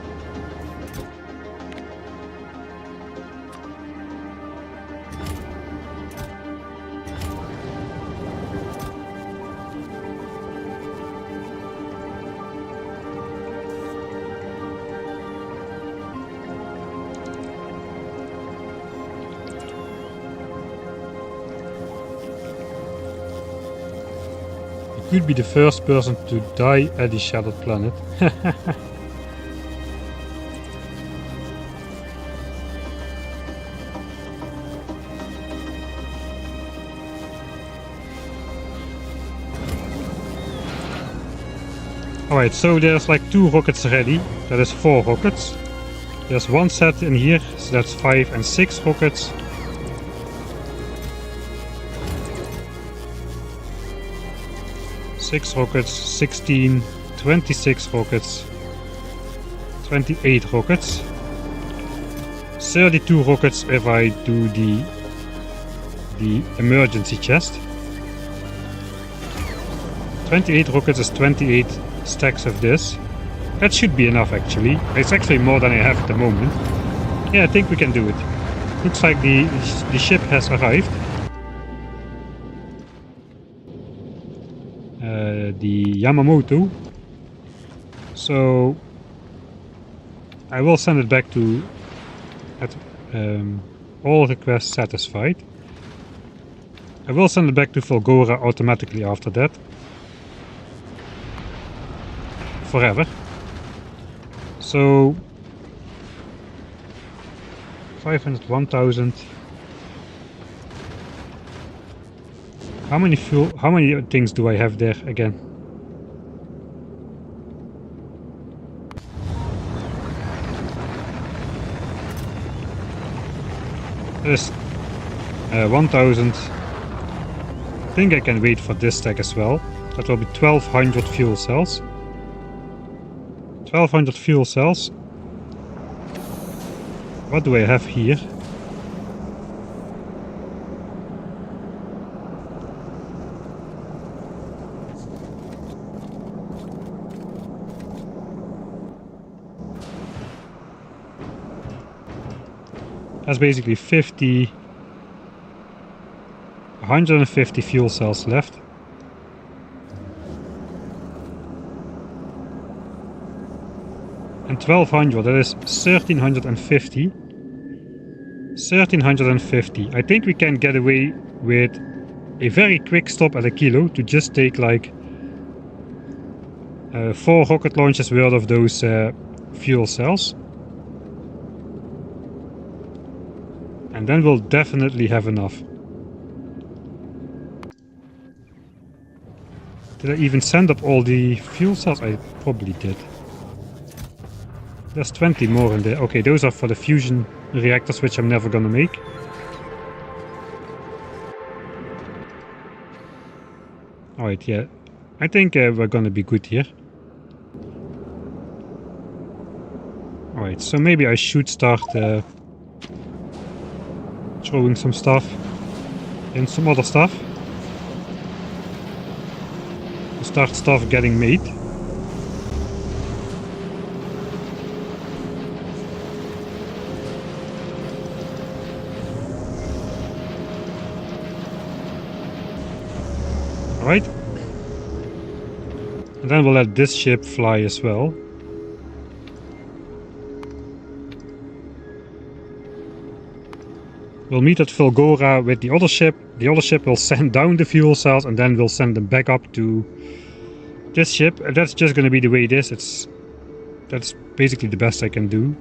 Could be the first person to die at the shattered planet. Alright, so there's like 2 rockets ready. That is 4 rockets. There's 1 set in here, so that's 5 and 6 rockets. Six rockets, 16, 26 rockets, 28 rockets, 32 rockets if I do the emergency chest. 28 rockets is 28 stacks of this. That should be enough actually. It's actually more than I have at the moment. Yeah, I think we can do it. Looks like the ship has arrived. The Yamamoto. So I will send it back to all requests satisfied. I will send it back to Volgora automatically after that. Forever. So 500, 1000. How many things do I have there again? There's 1000. I think I can wait for this stack as well. That will be 1200 fuel cells. 1200 fuel cells. What do I have here? That's basically 150 fuel cells left. And 1200, that is 1350. 1350. I think we can get away with a very quick stop at a kilo to just take like 4 rocket launches worth of those fuel cells. And then we'll definitely have enough. Did I even send up all the fuel cells? I probably did. There's 20 more in there. Okay, those are for the fusion reactors, which I'm never gonna make. Alright, yeah. I think we're gonna be good here. Alright, so maybe I should start throwing some stuff in some other stuff. Start stuff getting made. Alright. And then we'll let this ship fly as well. We'll meet at Volgora with the other ship. The other ship will send down the fuel cells and then we'll send them back up to this ship. That's just going to be the way it is. That's basically the best I can do.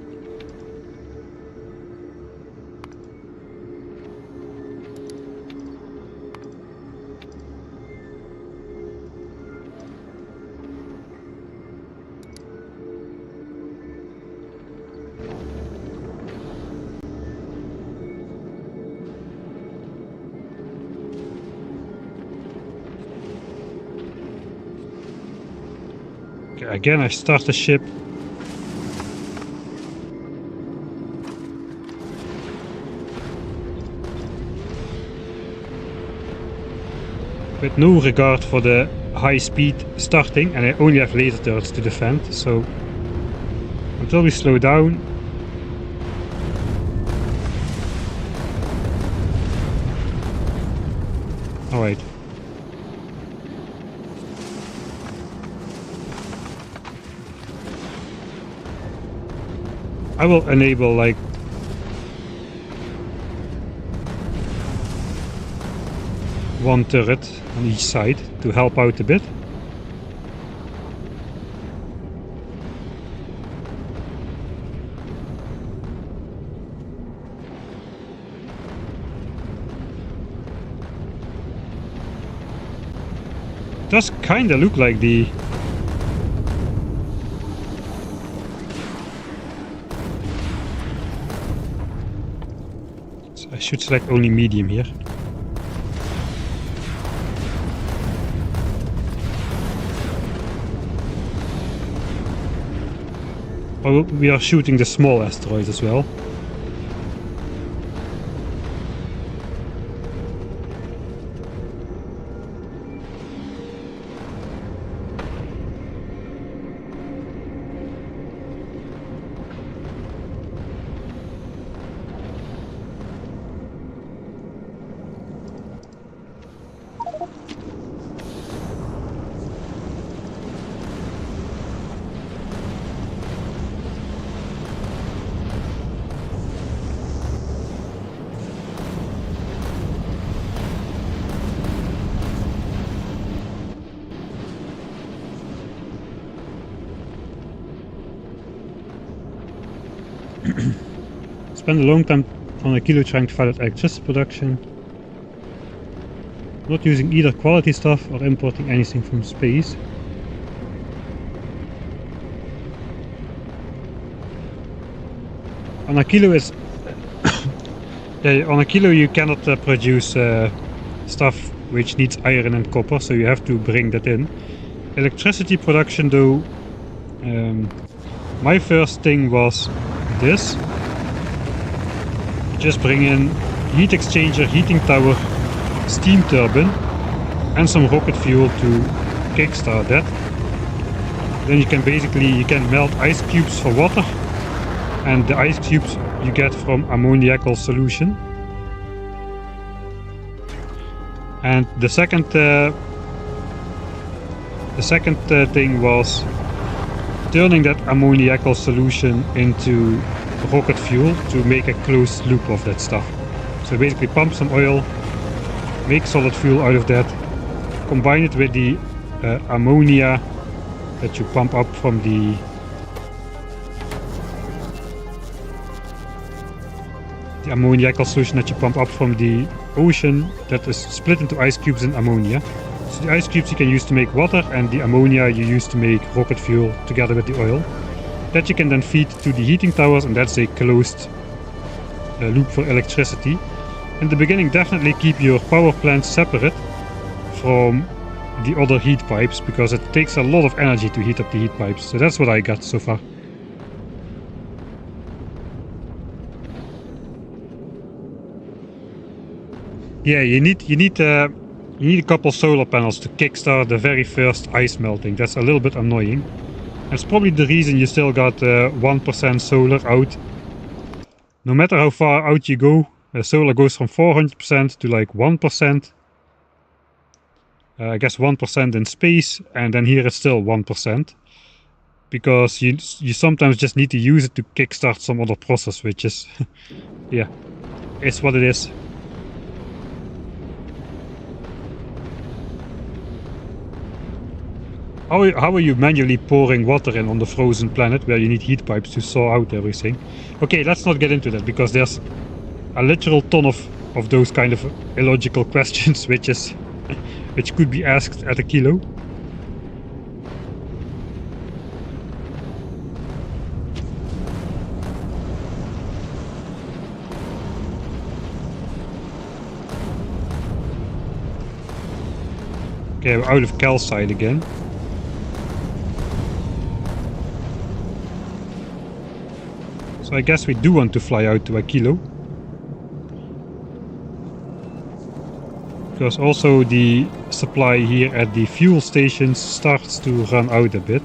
Again, I start the ship. With no regard for the high speed starting, and I only have laser turrets to defend, so until we slow down. Alright. I will enable like one turret on each side to help out a bit. Does kinda look like the I should select only medium here. Oh, we are shooting the small asteroids as well. Spend a long time on a kilo trying to find out electricity production. Not using either quality stuff or importing anything from space. On a kilo is... yeah, on a kilo you cannot produce stuff which needs iron and copper, so you have to bring that in. Electricity production though, my first thing was this. Just bring in heat exchanger, heating tower, steam turbine and some rocket fuel to kickstart that. Then you can melt ice cubes for water, and the ice cubes you get from ammoniacal solution. And the second thing was turning that ammoniacal solution into rocket fuel to make a closed loop of that stuff. So basically pump some oil, make solid fuel out of that, combine it with the ammonia that you pump up from the ammoniacal solution that you pump up from the ocean, that is split into ice cubes and ammonia. So the ice cubes you can use to make water, and the ammonia you use to make rocket fuel together with the oil. That you can then feed to the heating towers, and that's a closed loop for electricity. In the beginning, definitely keep your power plants separate from the other heat pipes, because it takes a lot of energy to heat up the heat pipes. So that's what I got so far. Yeah, you need a couple solar panels to kickstart the very first ice melting. That's a little bit annoying. That's probably the reason you still got 1% solar out. No matter how far out you go, solar goes from 400% to like 1%. I guess 1% in space, and then here it's still 1. Because you sometimes just need to use it to kickstart some other process, which is, yeah, it's what it is. How are you manually pouring water in on the frozen planet where you need heat pipes to thaw out everything? Okay, let's not get into that, because there's a literal ton of those kind of illogical questions which could be asked at a kilo. Okay, we're out of calcite again. So I guess we do want to fly out to a kilo. Because also the supply here at the fuel stations starts to run out a bit.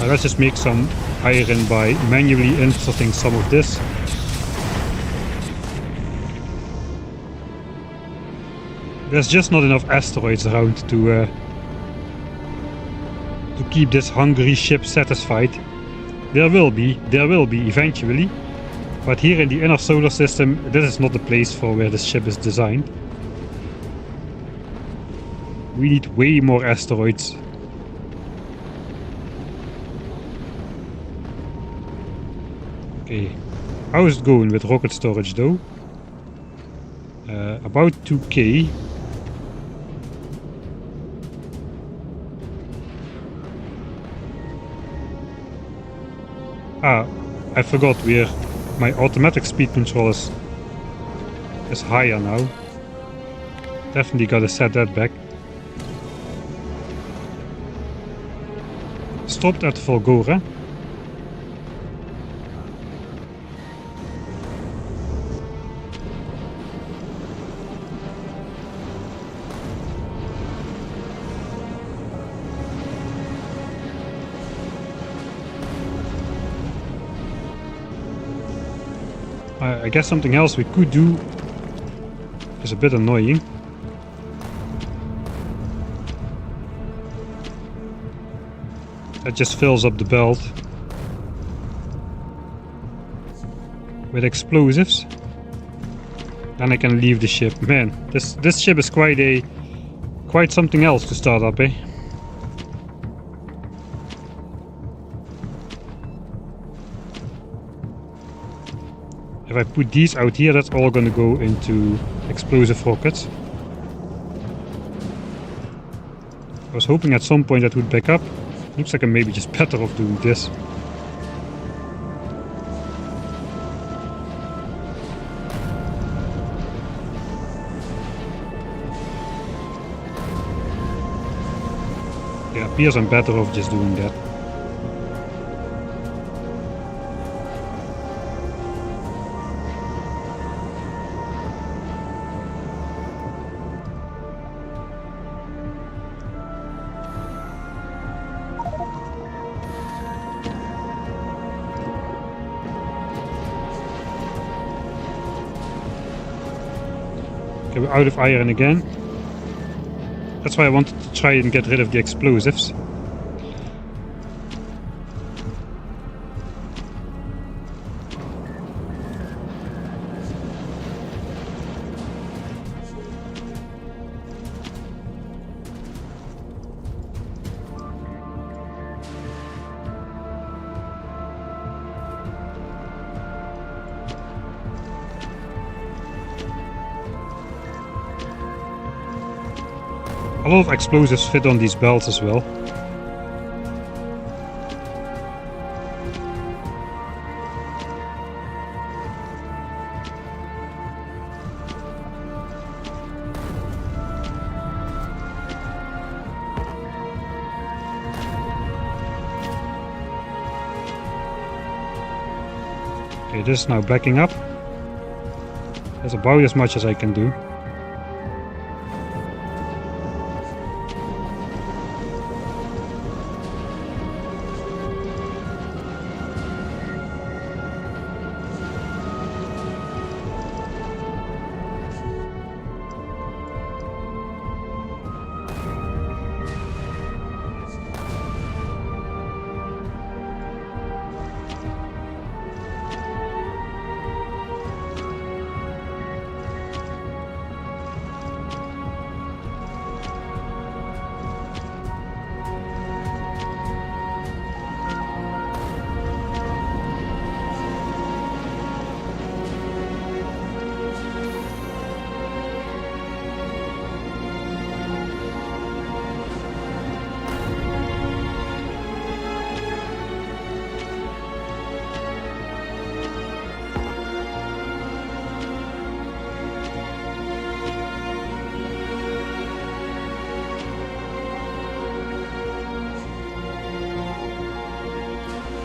Let's just make some iron by manually inserting some of this. There's just not enough asteroids around to keep this hungry ship satisfied. There will be eventually, but here in the inner solar system, this is not the place for where this ship is designed. We need way more asteroids. Okay, how is it going with rocket storage though? About 2K. Ah, I forgot my automatic speed control is higher now. Definitely gotta set that back. Stopped at Volgora. I guess something else we could do is a bit annoying. That just fills up the belt with explosives. Then I can leave the ship. Man, this ship is quite something else to start up, eh? If I put these out here, that's all gonna go into explosive rockets. I was hoping at some point that would back up. Looks like I'm maybe just better off doing this. Yeah, it appears I'm better off just doing that. Okay, we're out of iron again. That's why I wanted to try and get rid of the explosives. A lot of explosives fit on these belts as well. Okay, this is now backing up. That's about as much as I can do.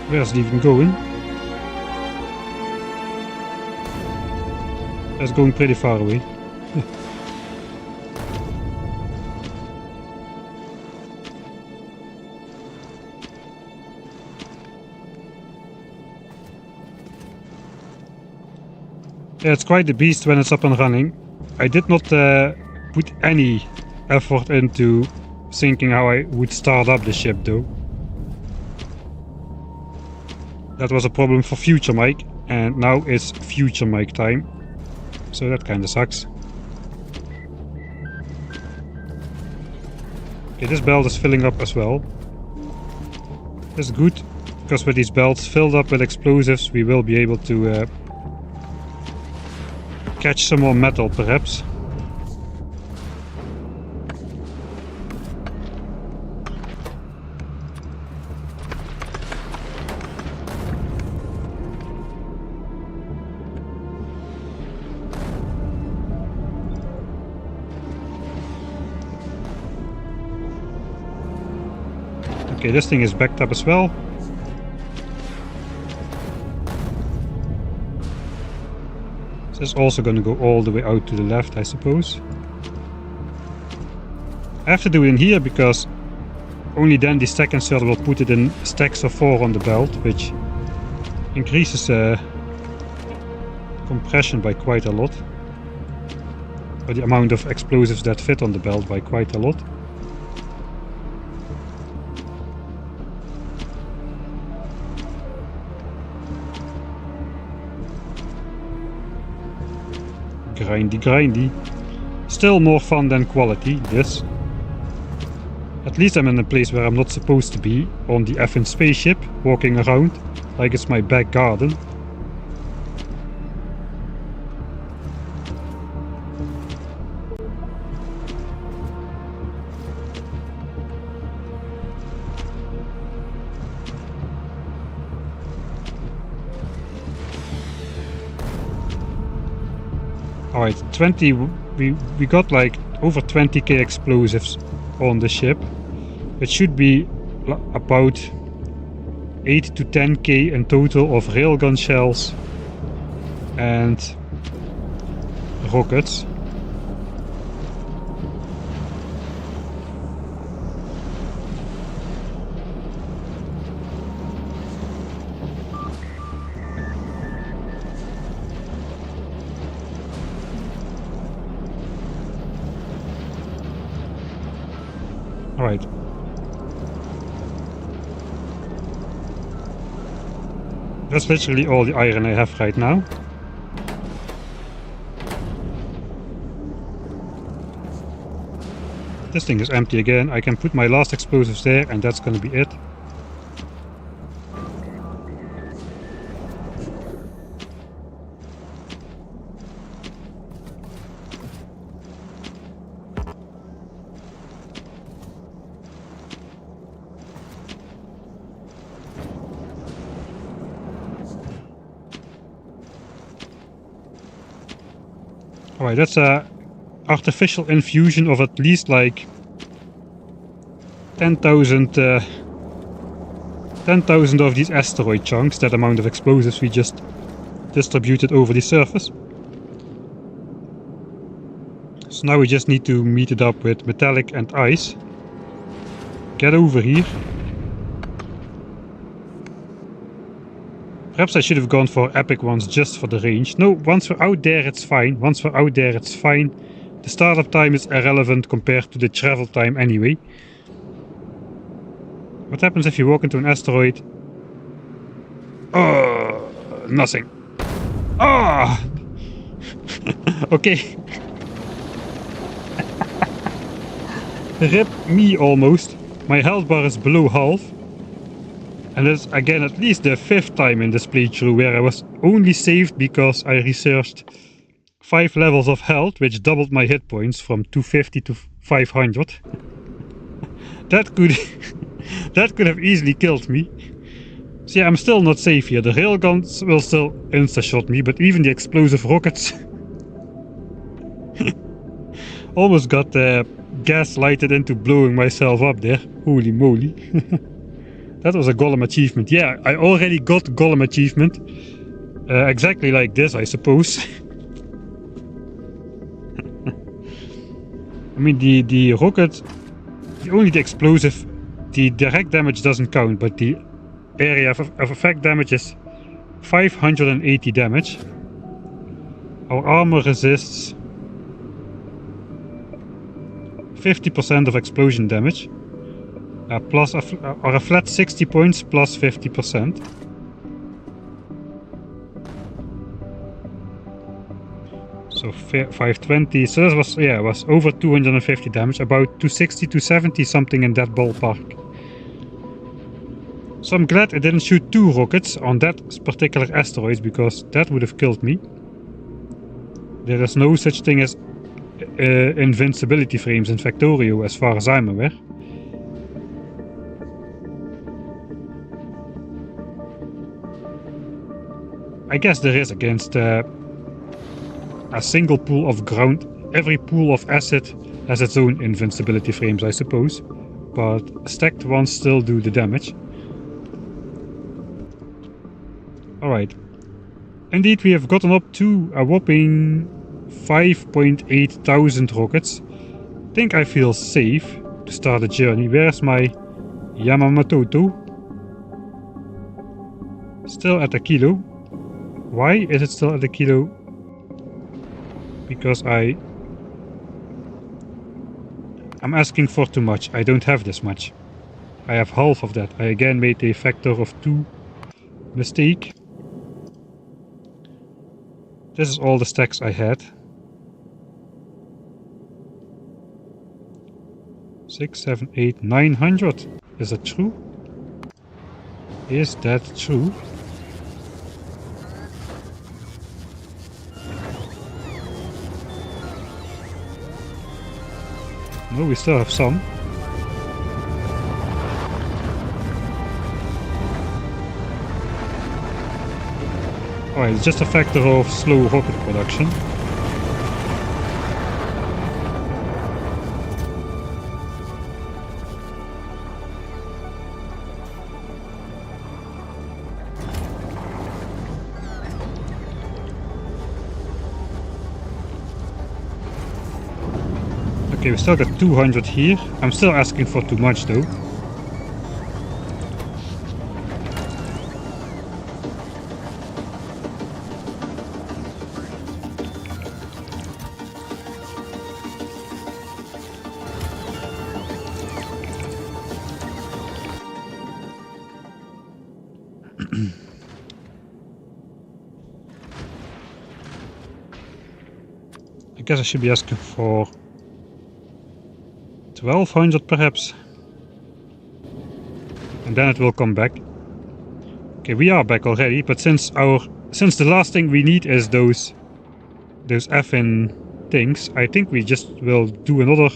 Where's it even going? That's going pretty far away. Yeah, it's quite the beast when it's up and running. I did not put any effort into thinking how I would start up the ship though. That was a problem for future Mike, and now it's future Mike time. So that kinda sucks. Okay, this belt is filling up as well. That's good, because with these belts filled up with explosives we will be able to catch some more metal perhaps. Okay, this thing is backed up as well. This is also going to go all the way out to the left, I suppose. I have to do it in here because only then the stack inserter will put it in stacks of 4 on the belt, which increases compression by quite a lot. or the amount of explosives that fit on the belt by quite a lot. Grindy, grindy. Still more fun than quality, this. At least I'm in a place where I'm not supposed to be, on the effing spaceship, walking around like it's my back garden. Alright, 20, we got like over 20k explosives on the ship. It should be about 8 to 10k in total of railgun shells and rockets. Alright. That's literally all the iron I have right now. This thing is empty again. I can put my last explosives there and that's gonna be it. Alright, that's a artificial infusion of at least like 10,000 10,000 of these asteroid chunks, that amount of explosives we just distributed over the surface. So now we just need to meet it up with metallic and ice. Get over here. Perhaps I should have gone for epic ones just for the range. No, once we're out there it's fine. Once we're out there it's fine. The startup time is irrelevant compared to the travel time anyway. What happens if you walk into an asteroid? Oh, nothing. Ah! Okay. Rip me almost. My health bar is below half. And it's again at least the 5th time in this playthrough where I was only saved because I researched 5 levels of health, which doubled my hit points from 250 to 500. That could have easily killed me. So yeah, I'm still not safe here. The railguns will still insta-shot me, but even the explosive rockets almost got gaslighted into blowing myself up there. Holy moly. That was a Golem achievement. Yeah, I already got Golem achievement. Exactly like this, I suppose. I mean, the rocket, only the explosive, the direct damage doesn't count, but the area of effect damage is 580 damage. Our armor resists 50% of explosion damage. Plus or a flat 60 points plus 50%. So 520. So that was, yeah, was over 250 damage, about 260, 270, something in that ballpark. So I'm glad I didn't shoot 2 rockets on that particular asteroid, because that would have killed me. There is no such thing as invincibility frames in Factorio, as far as I'm aware. I guess there is against a single pool of ground. Every pool of acid has its own invincibility frames, I suppose. But stacked ones still do the damage. Alright. Indeed, we have gotten up to a whopping 5.8 thousand rockets. I think I feel safe to start the journey. Where's my Yamamoto? Still at a kilo. Why is it still at a kilo? Because I I'm asking for too much. I don't have this much. I have half of that. I again made a factor of 2 mistake. This is all the stacks I had. 6, 7, 8, 900. Is that true? Is that true? No, we still have some. Alright, it's just a factor of slow rocket production. Okay, we still got 200 here. I'm still asking for too much though. I guess I should be asking for 1200 perhaps. And then it will come back. Okay, we are back already, but since the last thing we need is those effing things, I think we just will do another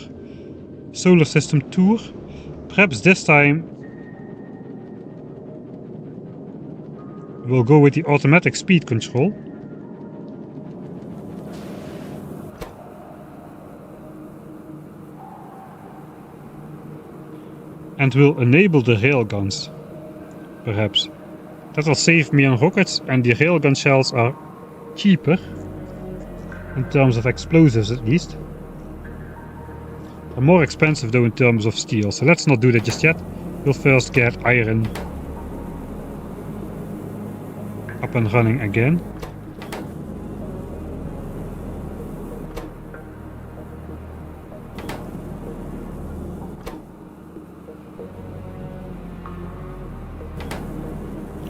solar system tour. Perhaps this time we'll go with the automatic speed control. And we'll enable the railguns, perhaps. That will save me on rockets, and the railgun shells are cheaper, in terms of explosives at least. They're more expensive though in terms of steel, so let's not do that just yet. We'll first get iron up and running again.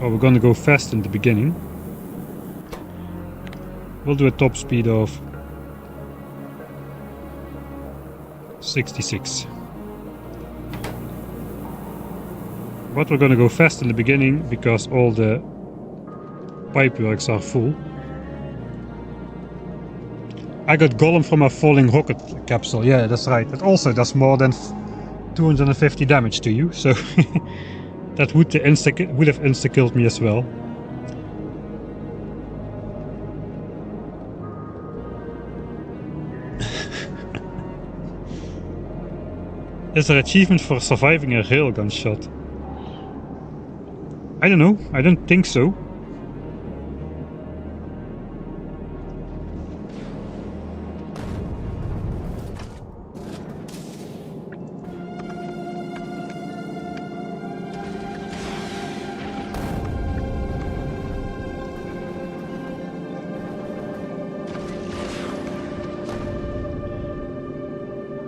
Oh, we're gonna go fast in the beginning. We'll do a top speed of 66. But we're gonna go fast in the beginning because all the pipeworks are full. I got Golem from a falling rocket capsule. Yeah, that's right. It also does more than 250 damage to you, so that would have insta-killed me as well. Is there achievement for surviving a railgun shot? I don't know. I don't think so.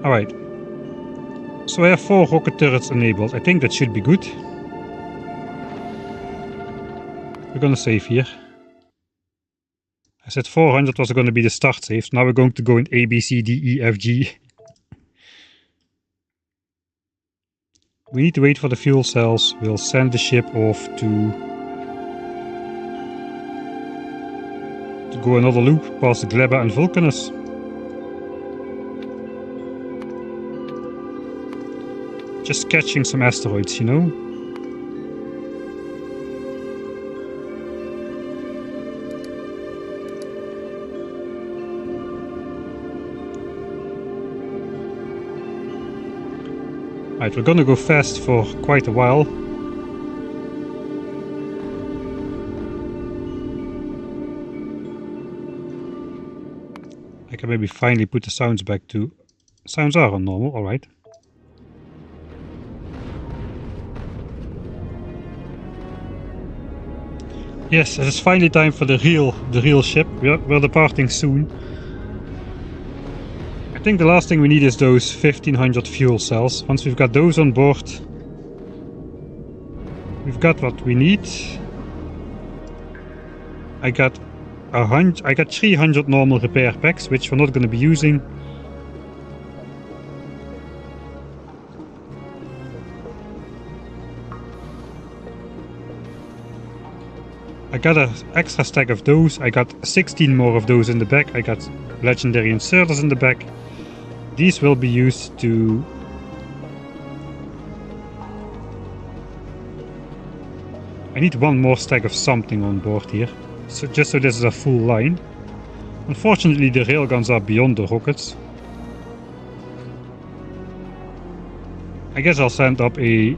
Alright. So I have 4 rocket turrets enabled. I think that should be good. We're gonna save here. I said 400 was going to be the start save. Now we're going to go in A, B, C, D, E, F, G. We need to wait for the fuel cells. We'll send the ship off to go another loop past Gleba and Vulcanus. Just catching some asteroids, you know. Right, we're gonna go fast for quite a while. I can maybe finally put the sounds back to... Sounds are on normal, alright. Yes, it is finally time for the real ship. We're departing soon. think the last thing we need is those 1500 fuel cells. Once we've got those on board, we've got what we need. I got 300 normal repair packs, which we're not going to be using. I got an extra stack of those. I got 16 more of those in the back. I got legendary inserters in the back. These will be used to... I need one more stack of something on board here. So just so this is a full line. Unfortunately the railguns are beyond the rockets. I guess I'll send up a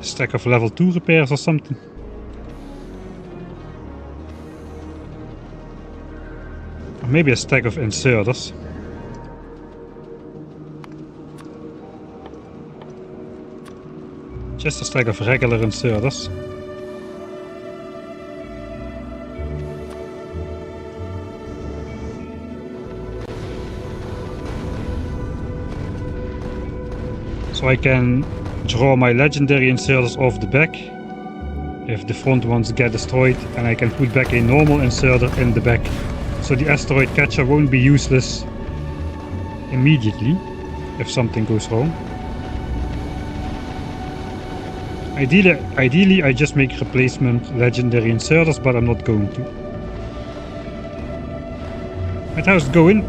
stack of level 2 repairs or something. Or maybe a stack of inserters. Just a stack of regular inserters. So I can draw my legendary inserters off the back if the front ones get destroyed, and I can put back a normal inserter in the back, so the asteroid catcher won't be useless immediately if something goes wrong. Ideally I just make replacement legendary inserters, but I'm not going to. And how's it going?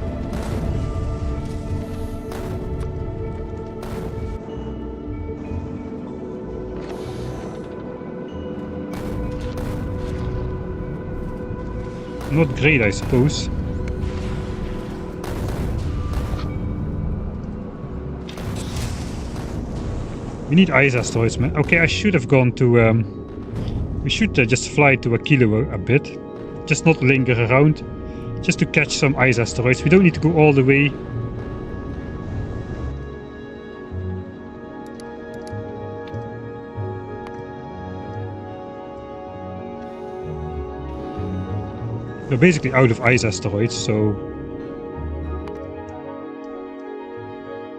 Not great, I suppose. We need ice asteroids, man. Okay, I should have gone to... we should just fly to a kilo a bit. Just not linger around. Just to catch some ice asteroids. We don't need to go all the way. We're basically out of ice asteroids, so...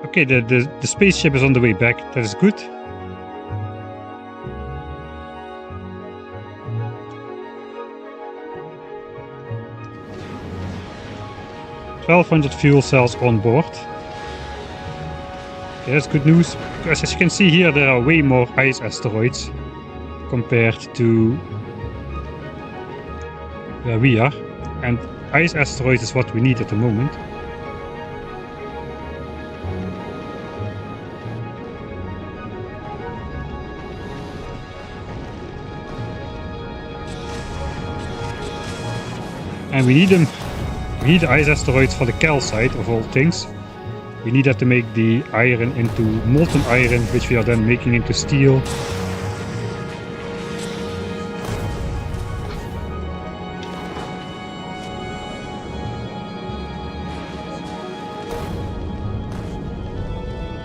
Okay, the spaceship is on the way back. That is good. $1,200 fuel cells on board. Okay, that's good news. Because as you can see here, there are way more ice asteroids compared to where we are, and ice asteroids is what we need at the moment. And we need them. We need the ice asteroids for the calcite of all things. We need that to make the iron into molten iron, which we are then making into steel.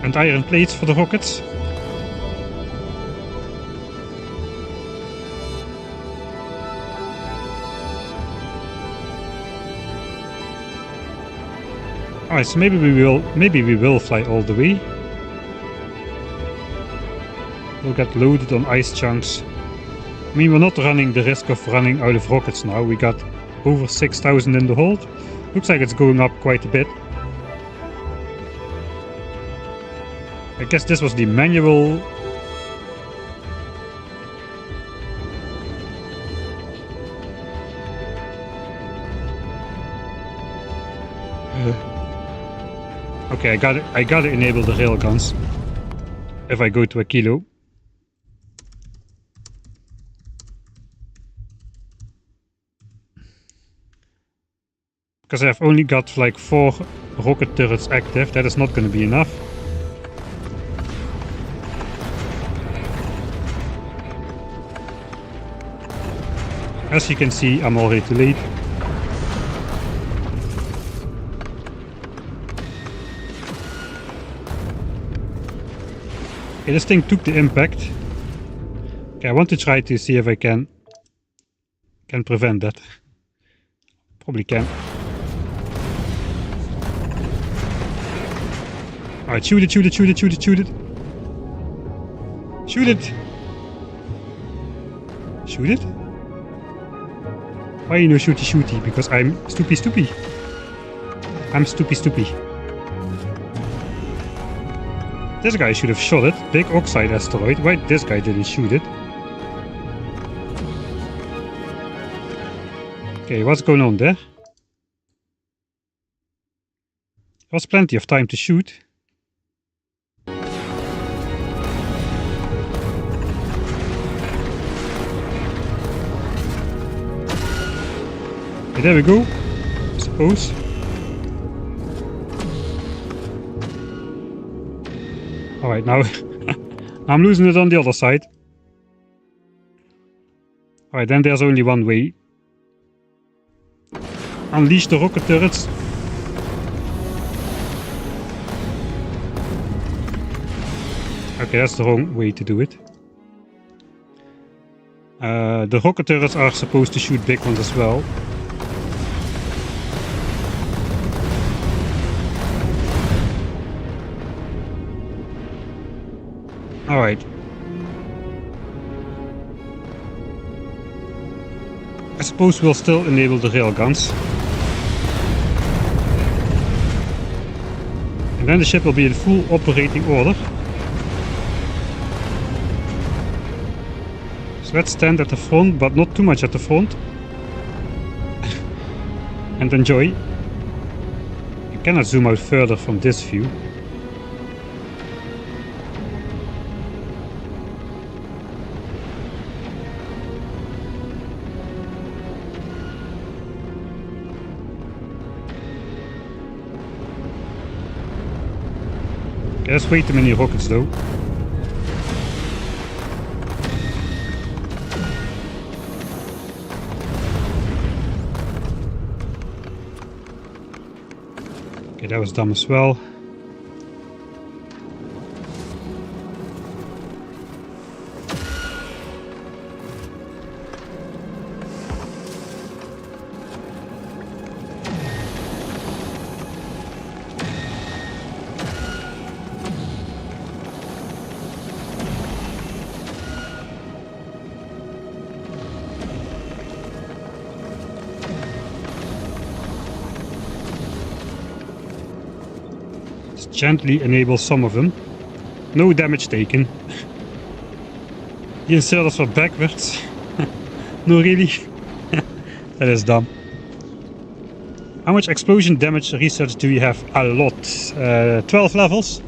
And iron plates for the rockets. Alright, so maybe we will fly all the way. We'll get loaded on ice chunks. I mean, we're not running the risk of running out of rockets now. We got over 6,000 in the hold. Looks like it's going up quite a bit. I guess this was the manual. Okay, I gotta enable the railguns if I go to a kilo. Because I've only got like 4 rocket turrets active, that is not gonna be enough. As you can see, I'm already too late. Okay, this thing took the impact. Okay, I want to try to see if I can prevent that. Probably can. Alright, shoot it, shoot it, shoot it, shoot it, shoot it. Shoot it! Shoot it? Why you no shooty shooty? Because I'm stoopy stoopy. I'm stoopy stoopy. This guy should have shot it. Big oxide asteroid. Why this guy didn't shoot it? Okay, what's going on there? There was plenty of time to shoot. Okay, there we go. I suppose. Alright, now I'm losing it on the other side. Alright, then there's only one way. Unleash the rocket turrets. Okay, that's the wrong way to do it. The rocket turrets are supposed to shoot big ones as well. Alright. I suppose we'll still enable the railguns. And then the ship will be in full operating order. So let's stand at the front, but not too much at the front. And enjoy. You cannot zoom out further from this view. There's way too many rockets though. Okay, that was dumb as well. Gently enable some of them. No damage taken. The inserters were backwards. No, really? That is dumb. How much explosion damage research do you have? A lot. 12 levels.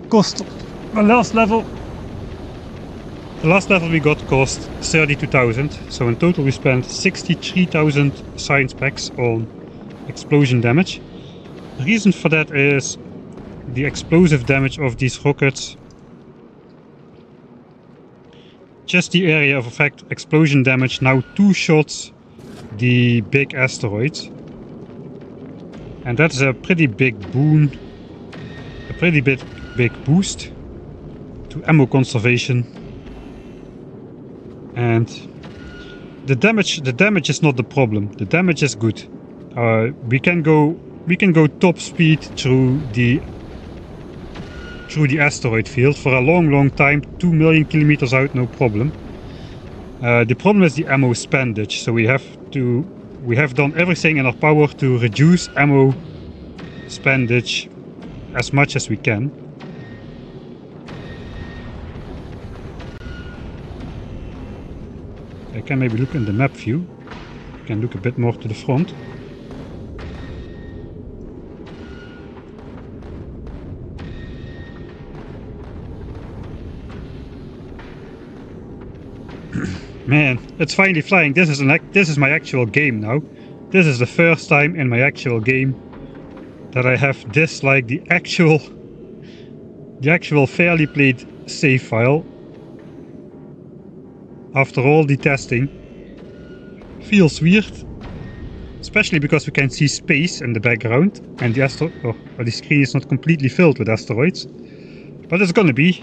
Cost the last level. The last level we got cost 32,000. So in total we spent 63,000 science packs on explosion damage. The reason for that is the explosive damage of these rockets. Just the area of effect explosion damage now 2 shots the big asteroids. And that's a pretty big boon, a pretty big boost to ammo conservation. And the damage is not the problem. The damage is good. We can go top speed through the asteroid field for a long time, 2 million kilometers out, no problem. The problem is the ammo spendage, so we have done everything in our power to reduce ammo spendage as much as we can. I can maybe look in the map view. I can look a bit more to the front. Man, it's finally flying. This is my actual game now. This is the first time in my actual game that I have this, like the actual fairly played save file. After all the testing. Feels weird. Especially because we can see space in the background and the screen is not completely filled with asteroids. But it's gonna be.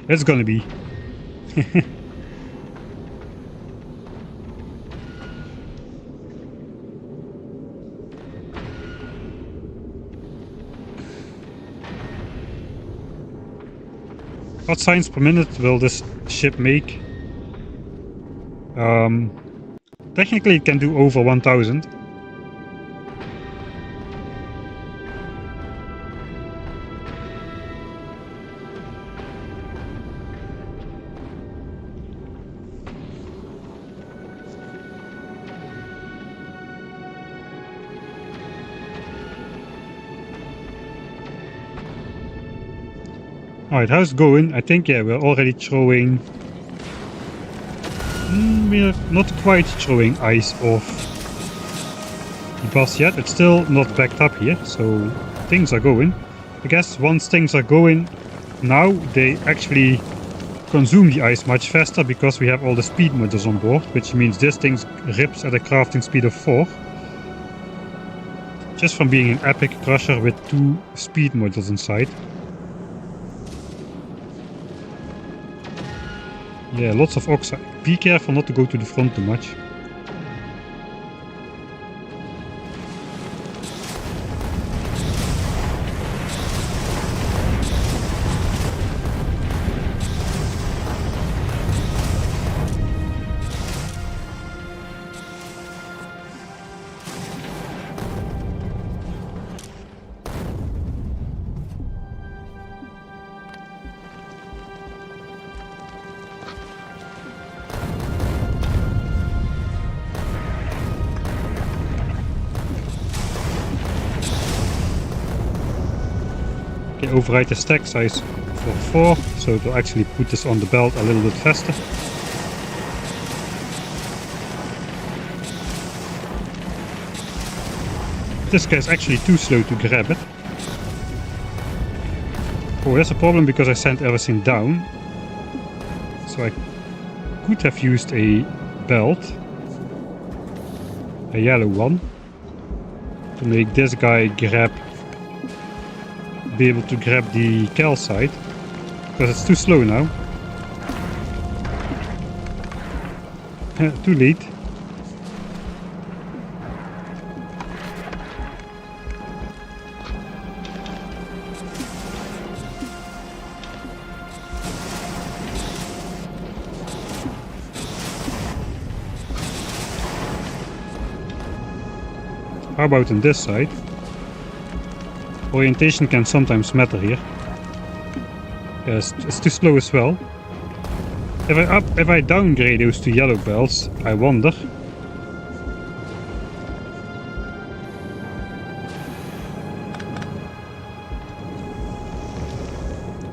What signs per minute will this ship make? Technically it can do over 1000. Alright, how's it going? I think, yeah, we're already throwing... we're not quite throwing ice off the bus yet. It's still not backed up here, so things are going. I guess once things are going now, they actually consume the ice much faster because we have all the speed modules on board, which means this thing rips at a crafting speed of 4. Just from being an epic crusher with 2 speed modules inside. Yeah, lots of oxide. Be careful not to go to the front too much. Override the stack size for 4, so it will actually put this on the belt a little bit faster. This guy is actually too slow to grab it. Oh, that's a problem because I sent everything down. So I could have used a belt, a yellow one, to make this guy be able to grab the calcite, because it's too slow now. Too late. How about on this side? Orientation can sometimes matter here. Yes, it's too slow as well. If I downgrade those to yellow belts, I wonder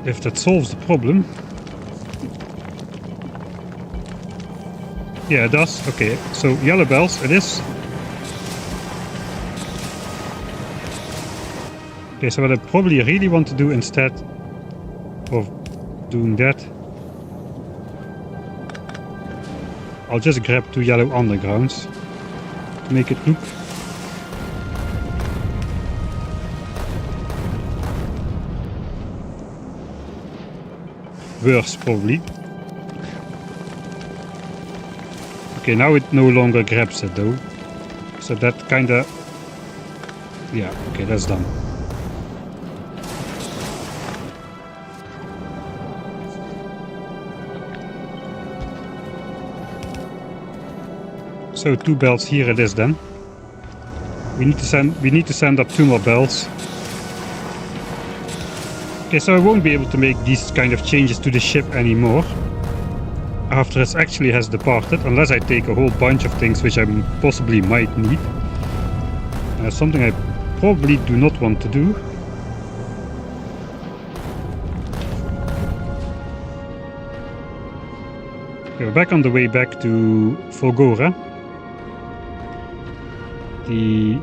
if that solves the problem. Yeah, it does. Okay, so yellow belts it is. Okay, so what I probably really want to do instead of doing that, I'll just grab 2 yellow undergrounds to make it look worse, probably. Okay, now it no longer grabs it though, so that kinda, yeah, okay, that's done. So 2 belts here it is then. We need to send up 2 more belts. Okay, so I won't be able to make these kind of changes to the ship anymore after it actually has departed, unless I take a whole bunch of things which I possibly might need. Something I probably do not want to do. Okay, we're back on the way back to Fulgora. The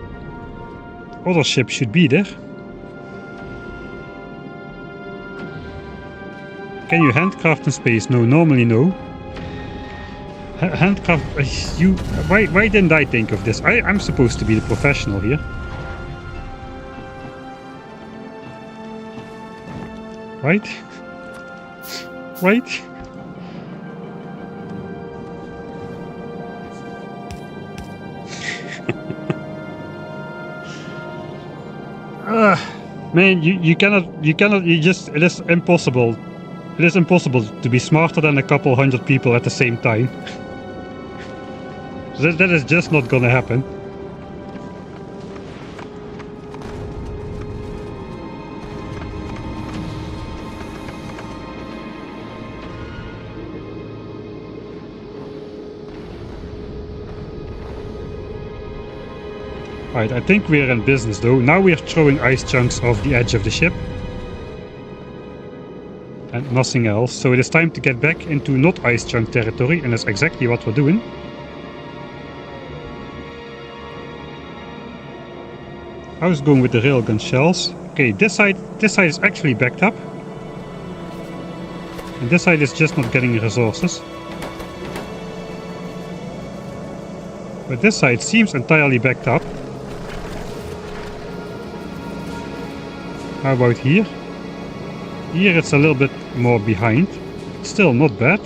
other ship should be there. Can you handcraft in space? No, normally no. Handcraft, why didn't I think of this? I'm supposed to be the professional here. Right? Right? Man, it is impossible. It is impossible to be smarter than a couple hundred people at the same time. So that is just not gonna happen. Right, I think we're in business though. Now we're throwing ice chunks off the edge of the ship. And nothing else. So it is time to get back into not ice chunk territory, and that's exactly what we're doing. I was going with the railgun shells. Okay, this side is actually backed up. And this side is just not getting resources. But this side seems entirely backed up. How about here? Here it's a little bit more behind. Still not bad.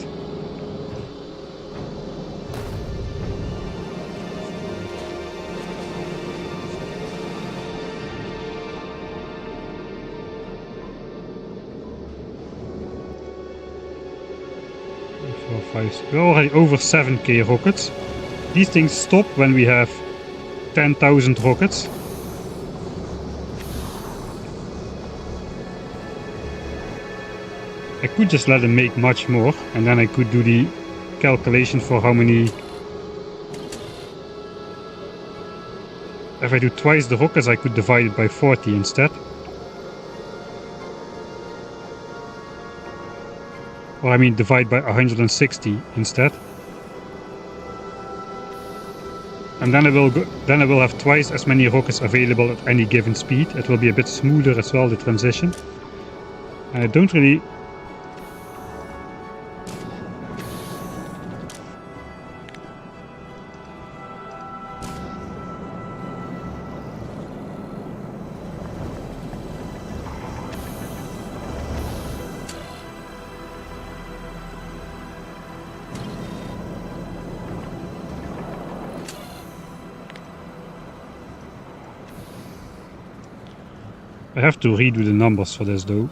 We're already over 7k rockets. These things stop when we have 10,000 rockets. I could just let them make much more, and then I could do the calculation for how many... If I do twice the rockets, I could divide it by 40 instead. Or I mean divide by 160 instead. And then I will have twice as many rockets available at any given speed. It will be a bit smoother as well, the transition. And I don't really... I have to redo the numbers for this though.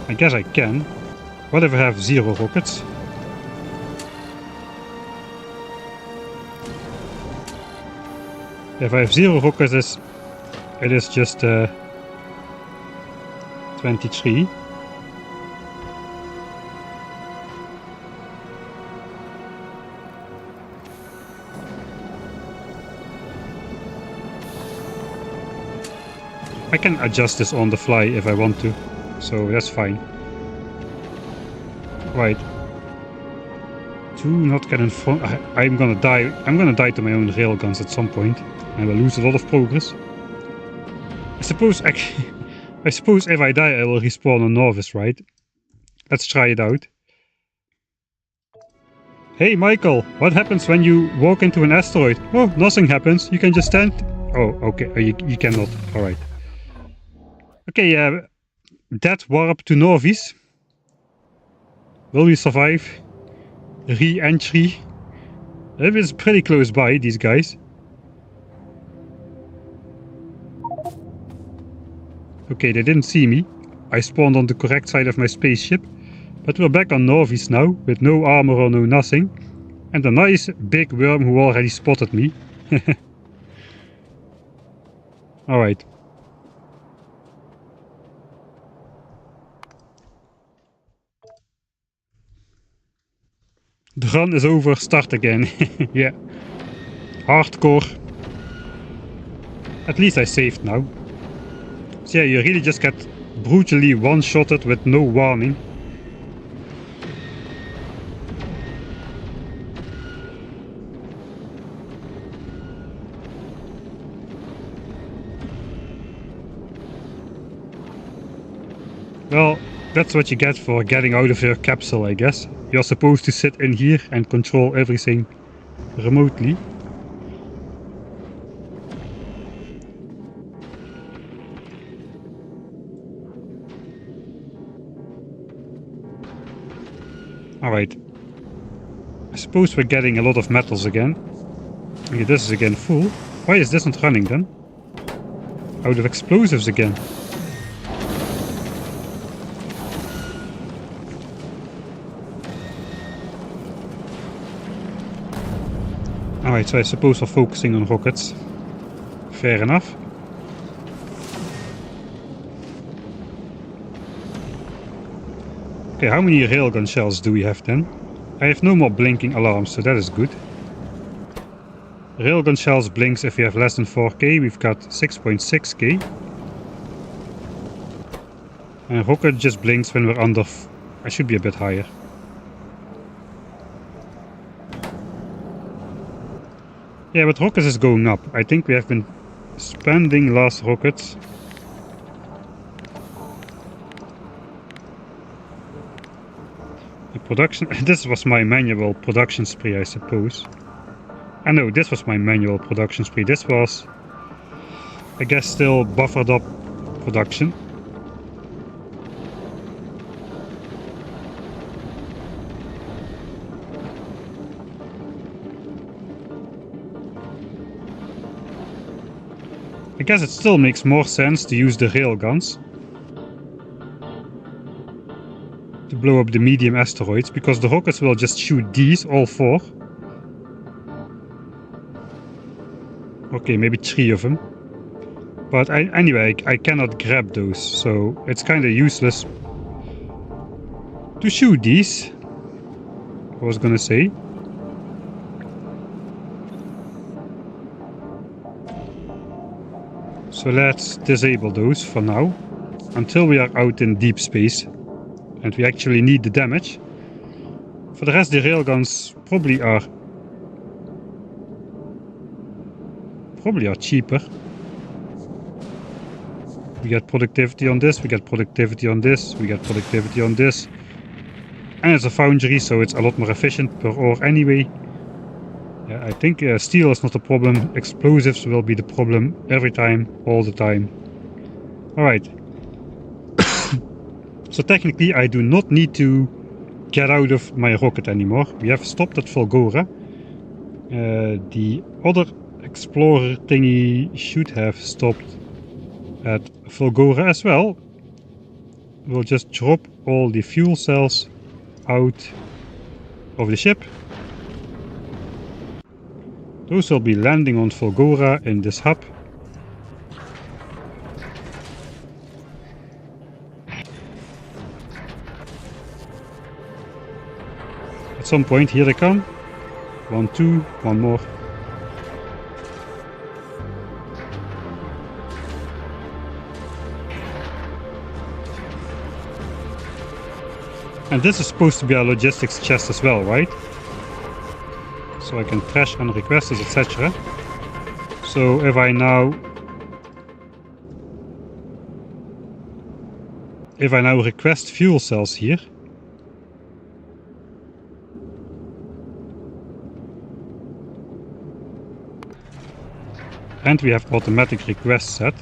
I guess I can. What if I have 0 rockets? If I have 0 rockets, it is just 23. I can adjust this on the fly if I want to, so that's fine. Right. Do not get in front. I'm gonna die. I'm gonna die to my own railguns at some point. I will lose a lot of progress. I suppose if I die I will respawn a novice, right? Let's try it out. Hey Michael, what happens when you walk into an asteroid? Oh, nothing happens. You can just stand. Oh, okay. You cannot. Alright. Okay, dead warp to Novice. Will we survive? Re-entry. It is pretty close by, these guys. Okay, they didn't see me. I spawned on the correct side of my spaceship. But we're back on Novice now, with no armor or no nothing. And a nice big worm who already spotted me. Alright. The run is over, start again. Yeah. Hardcore. At least I saved now. So yeah, you really just get brutally one-shotted with no warning. Well, that's what you get for getting out of your capsule, I guess. You're supposed to sit in here and control everything remotely. Alright. I suppose we're getting a lot of metals again. Okay, this is again full. Why is this not running then? Out of explosives again. Alright, so I suppose we're focusing on rockets. Fair enough. Okay, how many railgun shells do we have then? I have no more blinking alarms, so that is good. Railgun shells blinks if you have less than 4k. We've got 6.6k. And rocket just blinks when we're under... I should be a bit higher. Yeah, but rockets is going up. I think we have been spending last rockets. The production... This was my manual production spree, I suppose. I know, this was my manual production spree. This was, I guess, still buffered up production. I guess it still makes more sense to use the railguns to blow up the medium asteroids, because the rockets will just shoot these, all 4. Okay, maybe 3 of them. But anyway, I cannot grab those, so it's kind of useless to shoot these, I was gonna say. So let's disable those for now, until we are out in deep space and we actually need the damage. For the rest, the railguns probably are cheaper. We get productivity on this, we get productivity on this, we get productivity on this. And it's a foundry, so it's a lot more efficient per ore anyway. Yeah, I think steel is not a problem. Explosives will be the problem every time, all the time. Alright. So technically I do not need to get out of my rocket anymore. We have stopped at Fulgora. The other explorer thingy should have stopped at Fulgora as well. We'll just drop all the fuel cells out of the ship. Those will be landing on Fulgora in this hub. At some point, here they come. 1, 2, one more. And this is supposed to be a logistics chest as well, right? So I can trash and requests, etc. So if I now request fuel cells here, and we have automatic request set.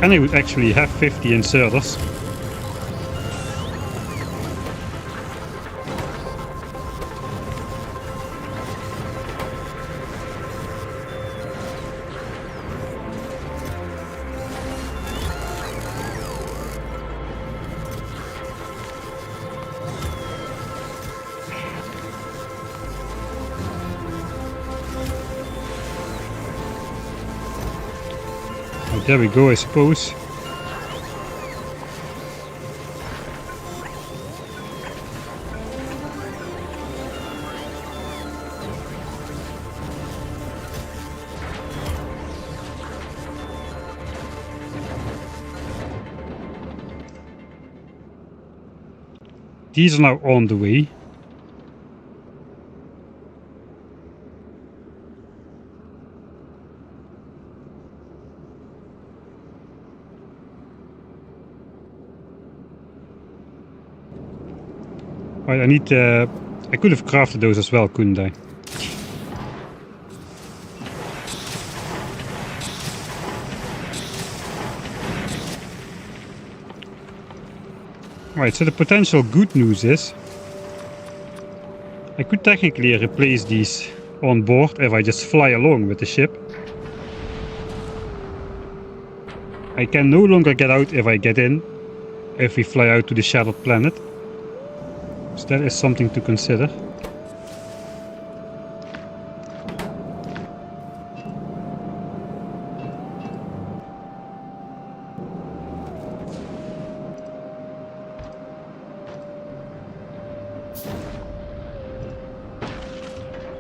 And I would actually have 50 inserters. There we go, I suppose. These are now on the way. Right, I need I could have crafted those as well, couldn't I? Right, so the potential good news is I could technically replace these on board if I just fly along with the ship. I can no longer get out if I get in, if we fly out to the shattered planet. So that is something to consider.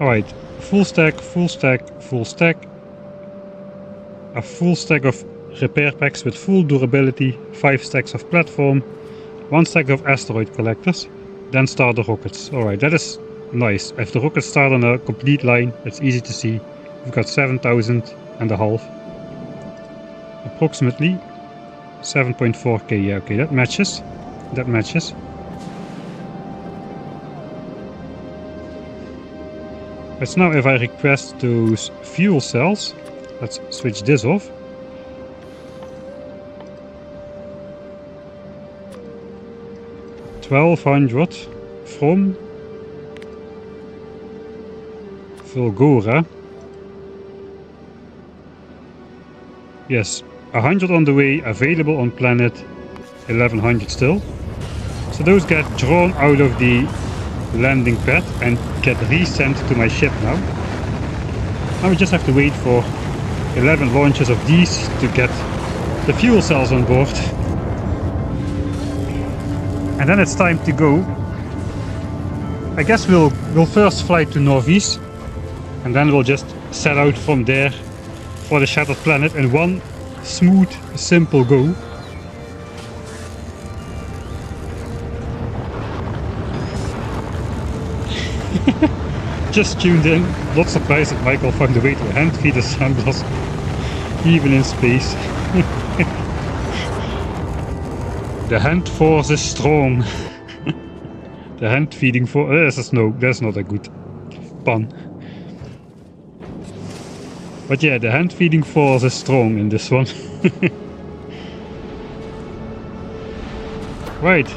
Alright, full stack, full stack, full stack. A full stack of repair packs with full durability, 5 stacks of platform, 1 stack of asteroid collectors, then start the rockets. Alright, that is nice. If the rockets start on a complete line, it's easy to see. We've got 7,500. Approximately 7.4k, yeah, okay, that matches. That matches. But now if I request those fuel cells, let's switch this off. $1,200 from Fulgora. Yes, 100 on the way, available on planet 1100 still. So those get drawn out of the landing pad and get resent to my ship now. Now we just have to wait for 11 launches of these to get the fuel cells on board. And then it's time to go. I guess we'll first fly to Norvis and then we'll just set out from there for the shattered planet in one smooth, simple go. Just tuned in, not surprised that Michael found a way to hand feed assemblers, even in space. The hand force is strong. The hand feeding force. That's not a good pun. But yeah, the hand feeding force is strong in this one. Right,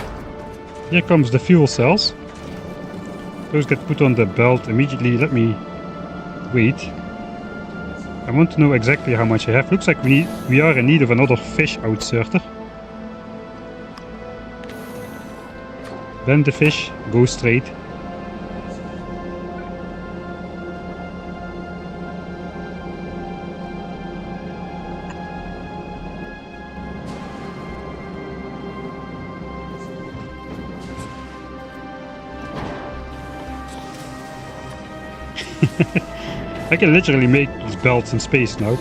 here comes the fuel cells. Those get put on the belt immediately. Let me wait. I want to know exactly how much I have. Looks like we are in need of another fish outserter. Bend the fish, go straight. I can literally make these belts in space now.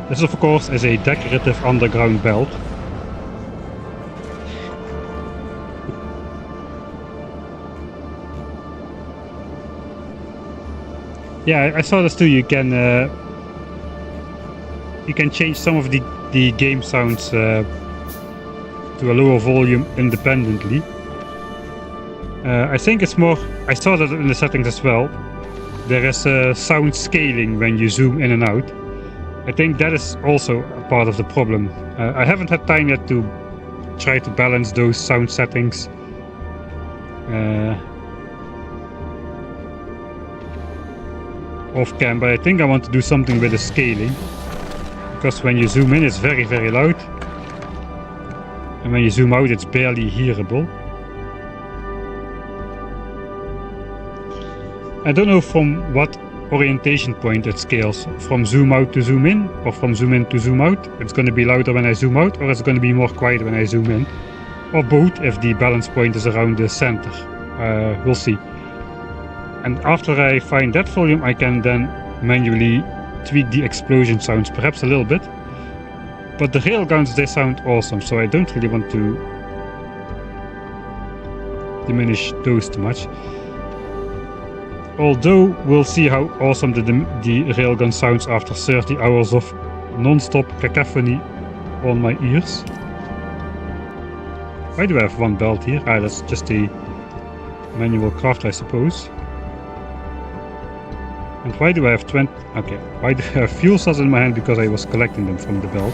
This of course is a decorative underground belt. Yeah, I saw this too. You can change some of the game sounds to a lower volume independently. I think it's more. I saw that in the settings as well. There is sound scaling when you zoom in and out. I think that is also a part of the problem. I haven't had time yet to try to balance those sound settings. Off cam, but I think I want to do something with the scaling, because when you zoom in it's very, very loud, and when you zoom out it's barely hearable. I don't know from what orientation point it scales, from zoom out to zoom in, or from zoom in to zoom out. It's going to be louder when I zoom out, or it's going to be more quiet when I zoom in, or both if the balance point is around the center. We'll see. And after I find that volume, I can then manually tweak the explosion sounds perhaps a little bit. But the railguns, they sound awesome, so I don't really want to diminish those too much. Although we'll see how awesome the railgun sounds after 30 hours of non-stop cacophony on my ears. Why do I have one belt here? Ah, that's just a manual craft, I suppose. And why do I have 20? Okay, why do I have fuel cells in my hand? Because I was collecting them from the belt.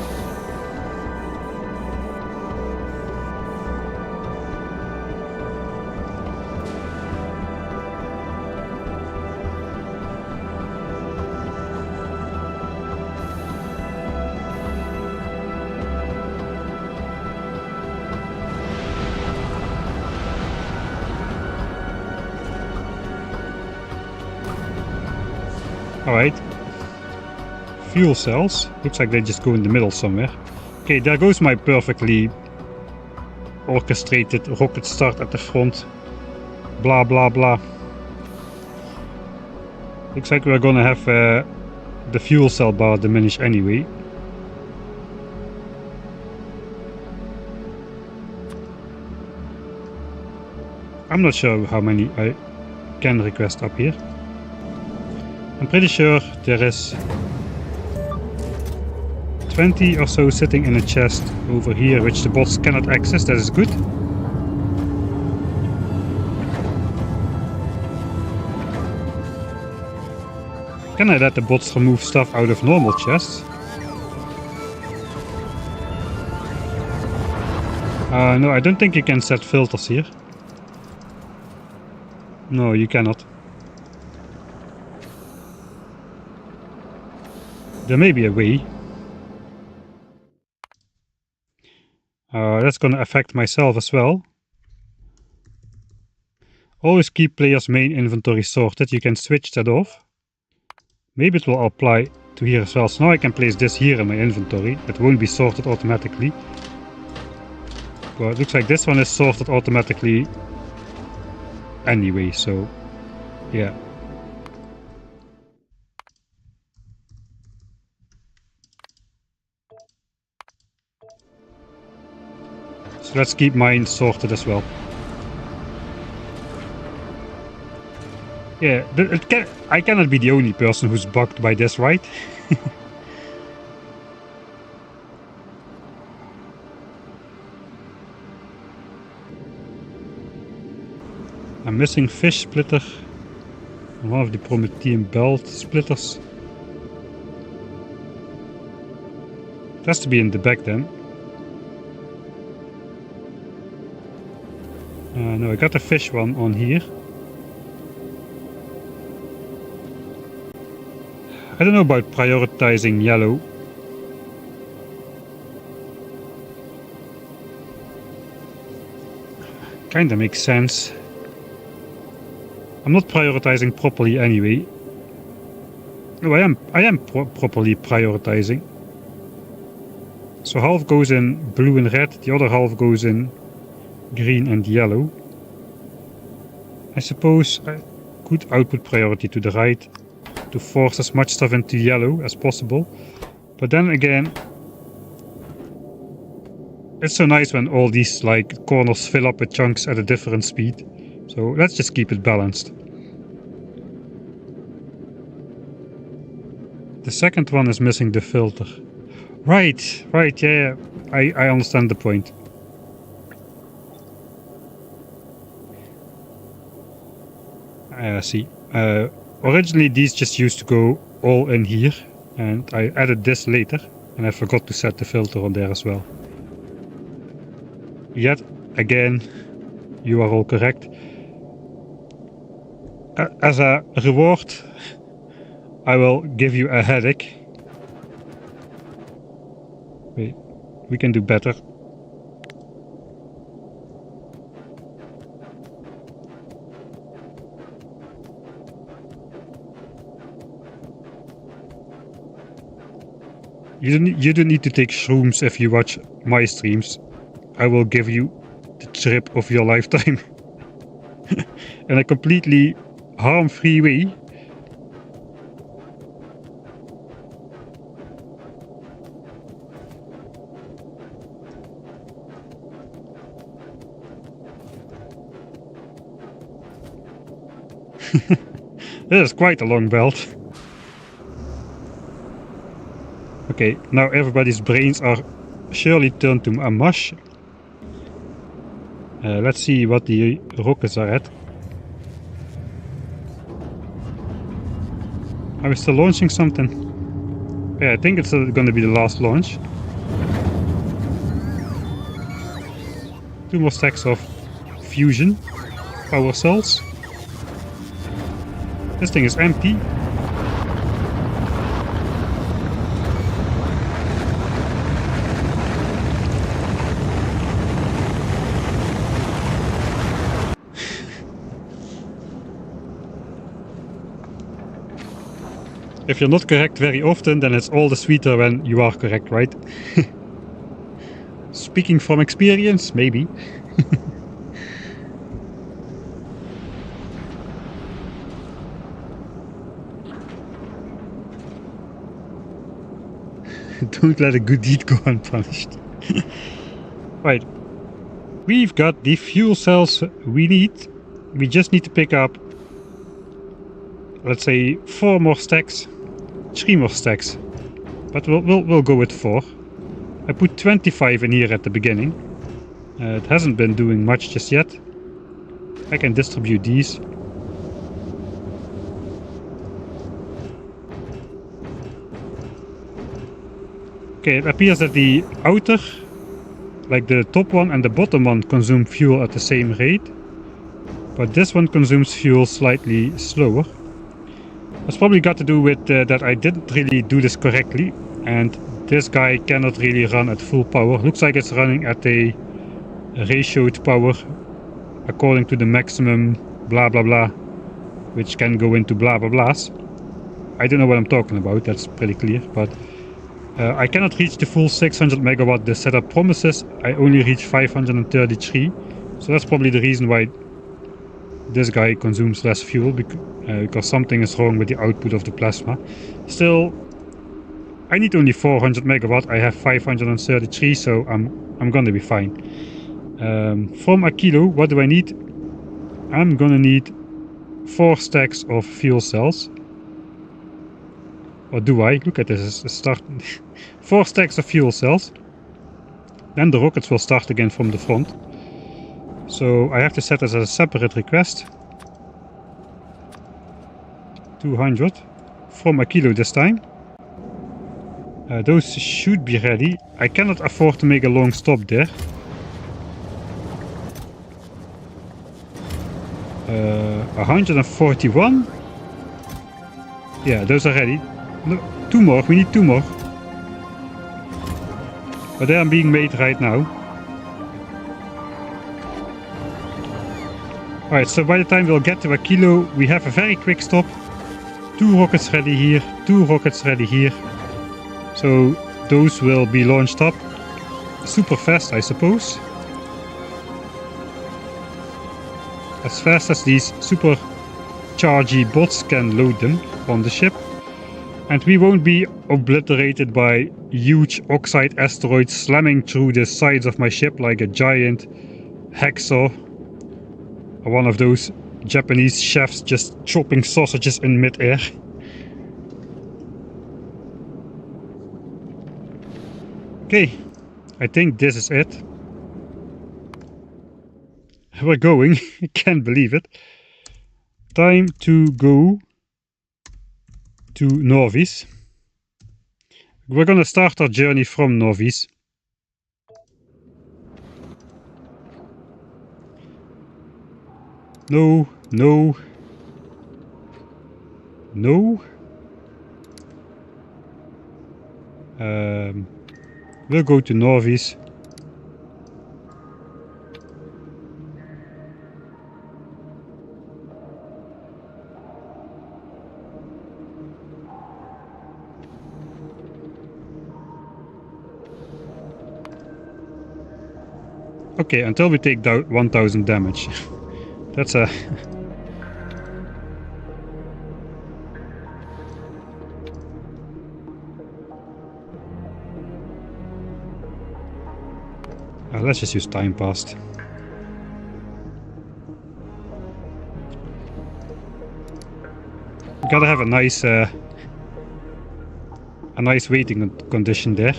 Alright. Fuel cells. Looks like they just go in the middle somewhere. Okay, there goes my perfectly orchestrated rocket start at the front. Blah blah blah. Looks like we're gonna have the fuel cell bar diminish anyway. I'm not sure how many I can request up here. I'm pretty sure there is 20 or so sitting in a chest over here, which the bots cannot access. That is good. Can I let the bots remove stuff out of normal chests? No, I don't think you can set filters here. No, you cannot. There may be a way. That's gonna affect myself as well. Always keep player's main inventory sorted. You can switch that off. Maybe it will apply to here as well. So now I can place this here in my inventory. It won't be sorted automatically. Well, it looks like this one is sorted automatically anyway, so yeah. So let's keep mine sorted as well. Yeah, I cannot be the only person who's bugged by this, right? I'm missing fish splitter and one of the Promethean belt splitters. It has to be in the back then. No, I got the fish one on here. I don't know about prioritizing yellow. Kinda makes sense. I'm not prioritizing properly anyway. No, I am properly prioritizing. So half goes in blue and red, the other half goes in green and yellow. I suppose I could output priority to the right to force as much stuff into yellow as possible. But then again, it's so nice when all these like corners fill up with chunks at a different speed. So let's just keep it balanced. The second one is missing the filter. Right, yeah, I understand the point. See, originally these just used to go all in here, and I added this later, and I forgot to set the filter on there as well. Yet again, you are all correct. As a reward, I will give you a headache. Wait, we can do better. You don't need to take shrooms if you watch my streams. I will give you the trip of your lifetime. In a completely harm-free way. This is quite a long belt. Okay, now everybody's brains are surely turned to a mush. Let's see what the rockets are at. Are we still launching something? Yeah, I think it's gonna be the last launch. 2 more stacks of fusion power cells. This thing is empty. If you're not correct very often, then it's all the sweeter when you are correct, right? Speaking from experience, maybe. Don't let a good deed go unpunished. Right. We've got the fuel cells we need. We just need to pick up, let's say, 4 more stacks. 3 more stacks. But we'll go with 4. I put 25 in here at the beginning. It hasn't been doing much just yet. I can distribute these. Okay, it appears that the outer, like the top one and the bottom one, consume fuel at the same rate. But this one consumes fuel slightly slower. It's probably got to do with that I didn't really do this correctly. And this guy cannot really run at full power. Looks like it's running at a ratioed power according to the maximum blah blah blah, which can go into blah blah blahs. I don't know what I'm talking about, that's pretty clear, but I cannot reach the full 600 megawatt the setup promises. I only reach 533, so that's probably the reason why this guy consumes less fuel, because something is wrong with the output of the plasma. Still, I need only 400 megawatt, I have 533, so I'm gonna be fine. From a kilo, what do I need? I'm gonna need 4 stacks of fuel cells. Or do I? Look at this, it's starting. 4 stacks of fuel cells. Then the rockets will start again from the front. So I have to set this as a separate request. 200 from a kilo this time. Those should be ready. I cannot afford to make a long stop there. 141. Yeah, those are ready. No, 2 more. We need 2 more. But they are being made right now. Alright, so by the time we'll get to a kilo, we have a very quick stop. 2 rockets ready here, 2 rockets ready here. So those will be launched up super fast, I suppose. As fast as these super chargy bots can load them on the ship. And we won't be obliterated by huge oxide asteroids slamming through the sides of my ship like a giant hacksaw. Or one of those Japanese chefs just chopping sausages in mid-air. Okay, I think this is it. We're going, I can't believe it. Time to go to Norvis. We're gonna start our journey from Norvis. No, no, no. We'll go to Norvis. Okay, until we take 1000 damage. That's a... let's just use time passed. Gotta have a nice waiting condition there.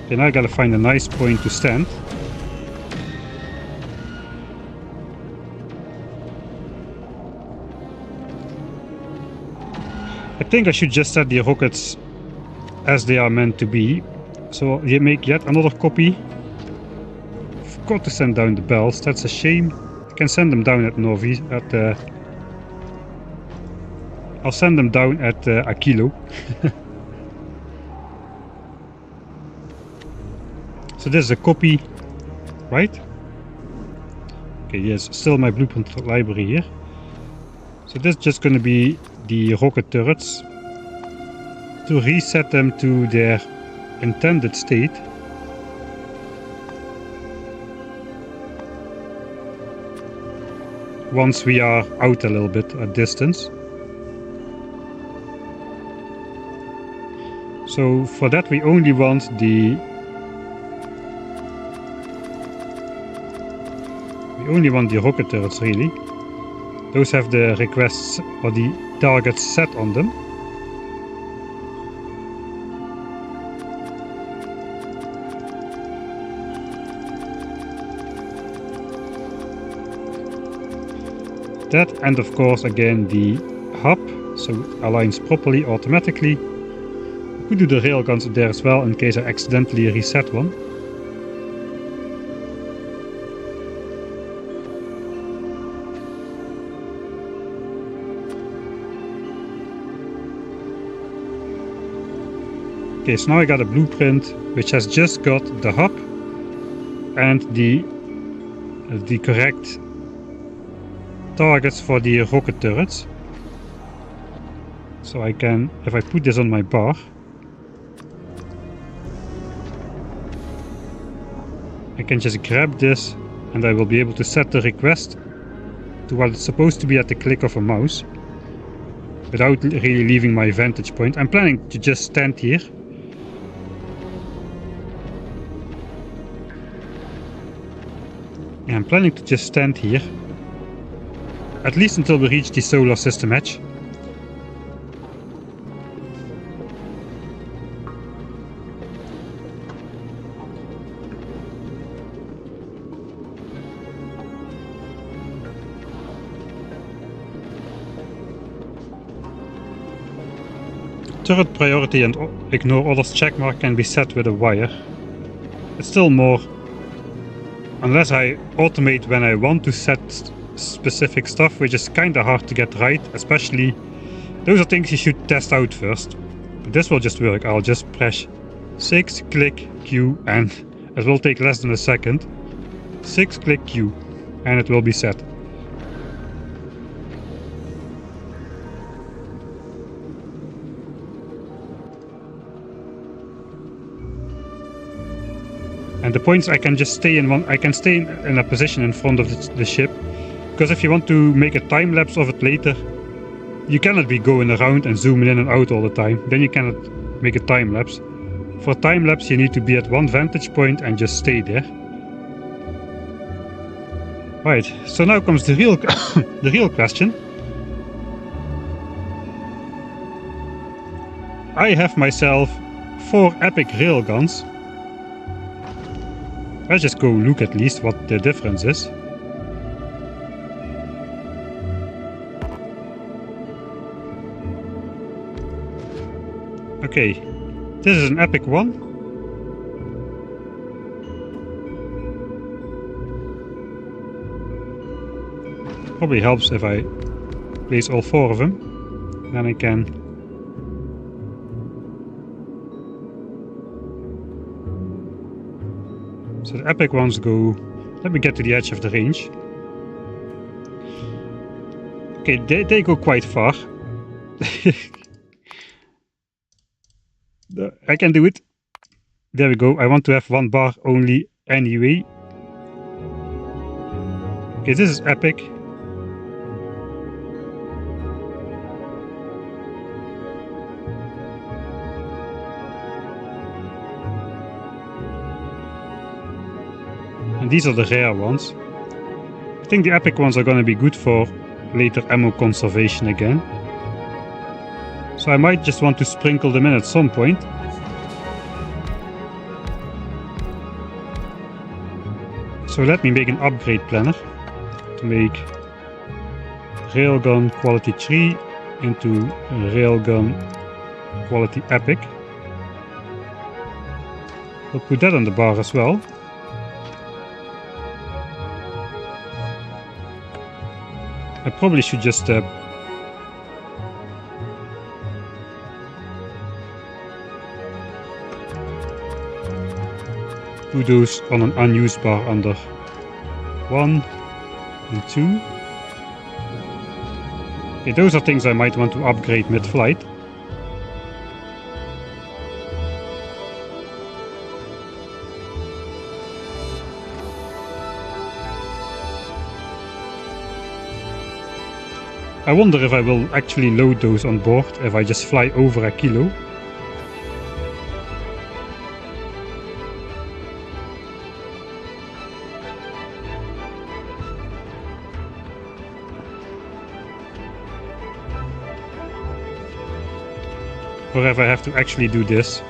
Okay, now I gotta find a nice point to stand. I think I should just set the rockets as they are meant to be. So you make yet another copy. Forgot to send down the bells, that's a shame. I can send them down at Norvis, at I'll send them down at a kilo. So this is a copy, right? Okay, yes, still my blueprint library here. So this is just going to be the rocket turrets to reset them to their intended state. Once we are out a little bit at distance. So for that we only want the rocket turrets really. Those have the requests or the targets set on them. That, and of course again the hub, so it aligns properly automatically. We could do the railguns there as well in case I accidentally reset one. Okay, so now I got a blueprint which has just got the hub and the correct targets for the rocket turrets. So I can, if I put this on my bar, I can just grab this and I will be able to set the request to what it's supposed to be at the click of a mouse without really leaving my vantage point. I'm planning to just stand here. Yeah, I'm planning to just stand here. At least until we reach the solar system edge. Turret priority and ignore others checkmark can be set with a wire. It's still more, unless I automate when I want to set specific stuff, which is kinda hard to get right, especially those are things you should test out first. But this will just work. I'll just press 6, click Q, and it will take less than a second. 6, click Q, and it will be set. And the point is I can just stay in one, I can stay in a position in front of the ship. Because if you want to make a time lapse of it later, you cannot be going around and zooming in and out all the time. Then you cannot make a time lapse. For a time lapse you need to be at one vantage point and just stay there. Right, so now comes the real the real question. I have myself 4 epic railguns. Let's just go look at least what the difference is. Okay, this is an epic one. Probably helps if I place all 4 of them. Then I can so the epic ones go, let me get to the edge of the range. Okay, they go quite far. I can do it. There we go. I want to have 1 bar only anyway. Okay, this is epic. And these are the rare ones. I think the epic ones are going to be good for later ammo conservation again. So I might just want to sprinkle them in at some point. So let me make an upgrade planner to make railgun quality 3 into railgun quality epic. We'll put that on the bar as well. I probably should just Put those on an unused bar under 1 and 2. Okay, those are things I might want to upgrade mid-flight. I wonder if I will actually load those on board if I just fly over a kilo. Or if I have to actually do this.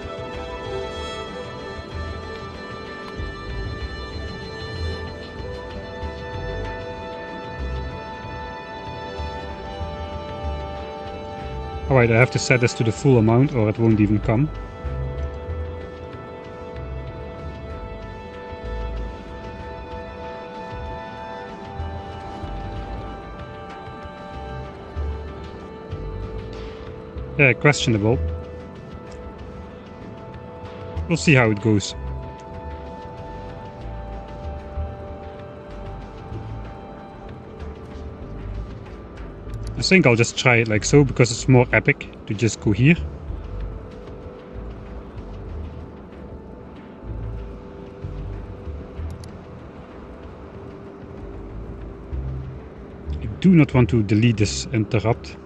Alright, I have to set this to the full amount or it won't even come. Yeah, questionable. We'll see how it goes. I think I'll just try it like so because it's more epic to just go here. I do not want to delete this interrupt.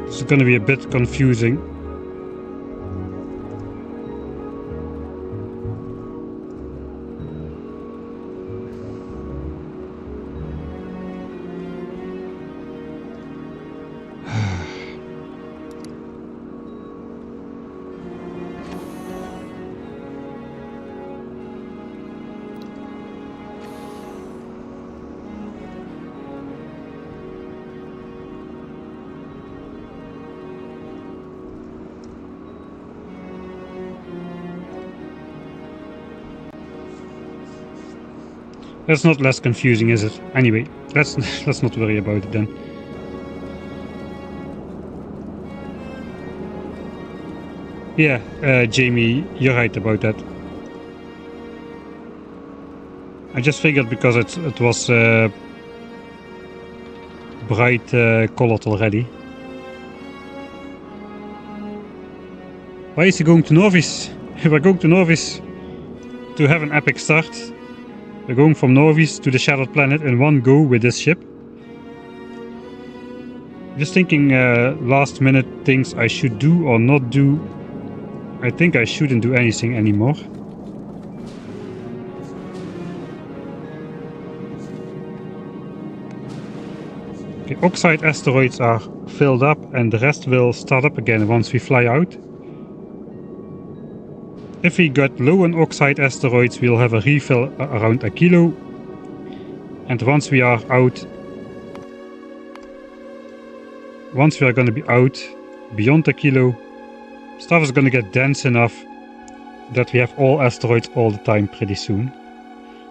It's going to be a bit confusing. That's not less confusing, is it? Anyway, let's not worry about it then. Yeah, Jamie, you're right about that. I just figured because it was bright colored already. Why is he going to Norvis? We're going to Norvis to have an epic start. We're going from Norvis to the Shattered Planet in one go with this ship. Just thinking last minute things I should do or not do. I think I shouldn't do anything anymore. Okay, oxide asteroids are filled up and the rest will start up again once we fly out. If we get low on oxide asteroids, we'll have a refill around a kilo. And once we are out, once we are going to be out beyond a kilo, stuff is going to get dense enough that we have all asteroids all the time pretty soon.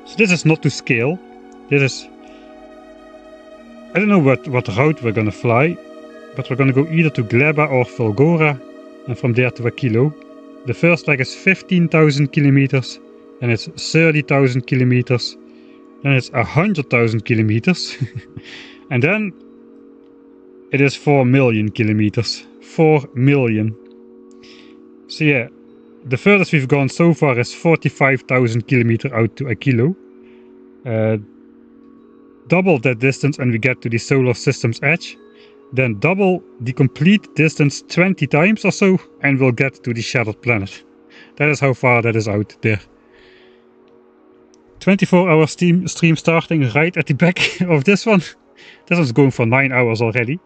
So this is not to scale. This is... I don't know what route we're going to fly, but we're going to go either to Gleba or Volgora, and from there to a kilo. The first leg is 15,000 kilometers, then it's 30,000 kilometers, then it's 100,000 kilometers, and then it is 4 million kilometers. 4 million. So yeah, the furthest we've gone so far is 45,000 kilometers out to a kilo. Double that distance and we get to the solar system's edge. Then double the complete distance 20 times or so and we'll get to the Shattered Planet. That is how far that is out there. 24-hour stream starting right at the back of this one. This one's going for 9 hours already.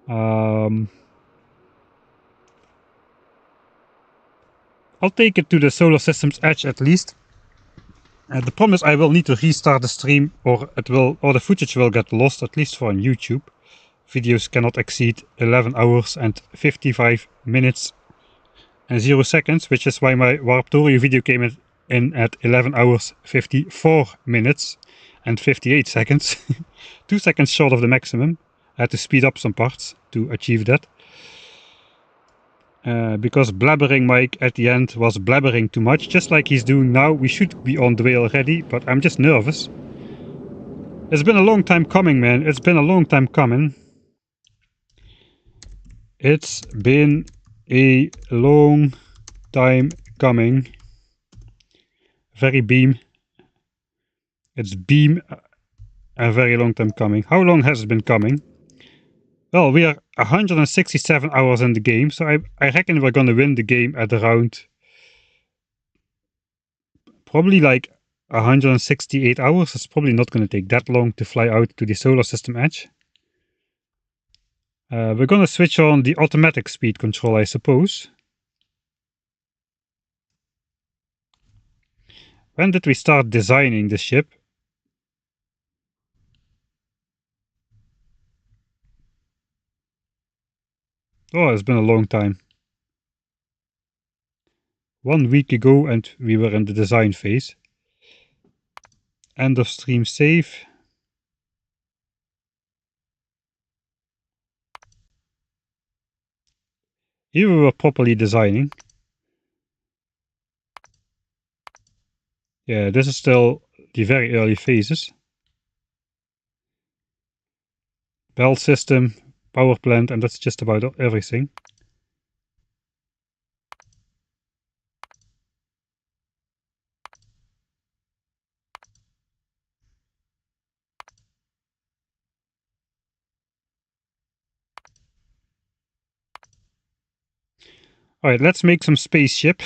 I'll take it to the solar system's edge at least. The problem is I will need to restart the stream, or the footage will get lost, at least for on YouTube. Videos cannot exceed 11 hours and 55 minutes and 0 seconds, which is why my Factorio video came in at 11 hours 54 minutes and 58 seconds. 2 seconds short of the maximum. I had to speed up some parts to achieve that. Because blabbering Mike at the end was blabbering too much, just like he's doing now. We should be on the way already, but I'm just nervous. It's been a long time coming, man. It's been a long time coming. It's been a long time coming. Very beam. It's beam a very long time coming. How long has it been coming? Well, we are 167 hours in the game, so I reckon we're gonna win the game at around probably like 168 hours. It's probably not gonna take that long to fly out to the solar system edge. We're gonna switch on the automatic speed control, I suppose. When did we start designing the ship? Oh, it's been a long time. 1 week ago, and we were in the design phase. End of stream save. Here we were properly designing. Yeah, this is still the very early phases. Bell system, power plant, and that's just about everything. Alright, let's make some spaceship.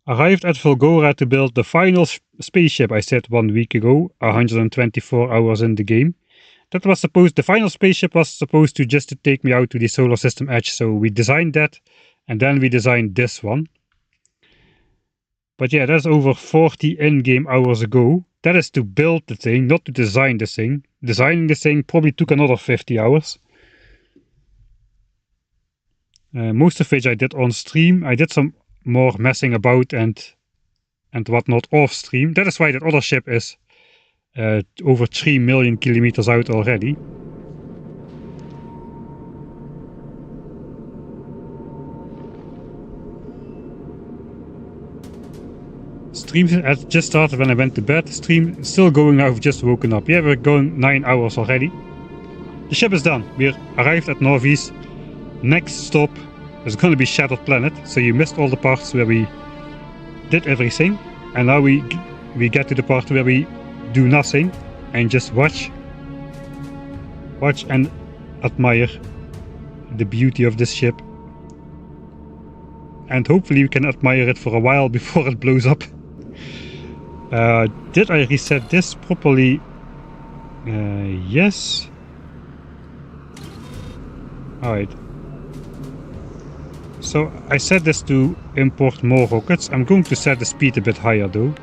Arrived at Volgora to build the final spaceship, I said 1 week ago, 124 hours in the game. That was supposed, the final spaceship was supposed to just to take me out to the solar system edge, so we designed that, and then we designed this one. But yeah, that's over 40 in-game hours ago. That is to build the thing, not to design the thing. Designing the thing probably took another 50 hours. Most of which I did on stream. I did some more messing about and whatnot off stream. That is why that other ship is over 3 million kilometers out already. Stream had just started when I went to bed. Stream still going now, I've just woken up. Yeah, we're going 9 hours already. The ship is done. We're arrived at Norvis. Next stop is going to be Shattered Planet. So you missed all the parts where we did everything. And now we get to the part where we do nothing and just watch and admire the beauty of this ship. And hopefully we can admire it for a while before it blows up. Did I reset this properly? Yes. Alright. So I set this to import more rockets. I'm going to set the speed a bit higher though.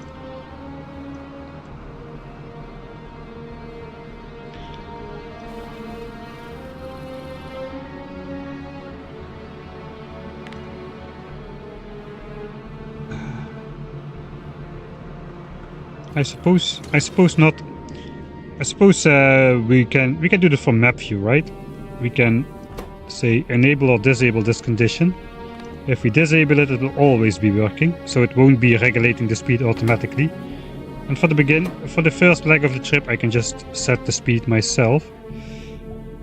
I suppose not. I suppose we can do this from map view, right? We can say enable or disable this condition. If we disable it, it will always be working, so it won't be regulating the speed automatically. And for the first leg of the trip, I can just set the speed myself.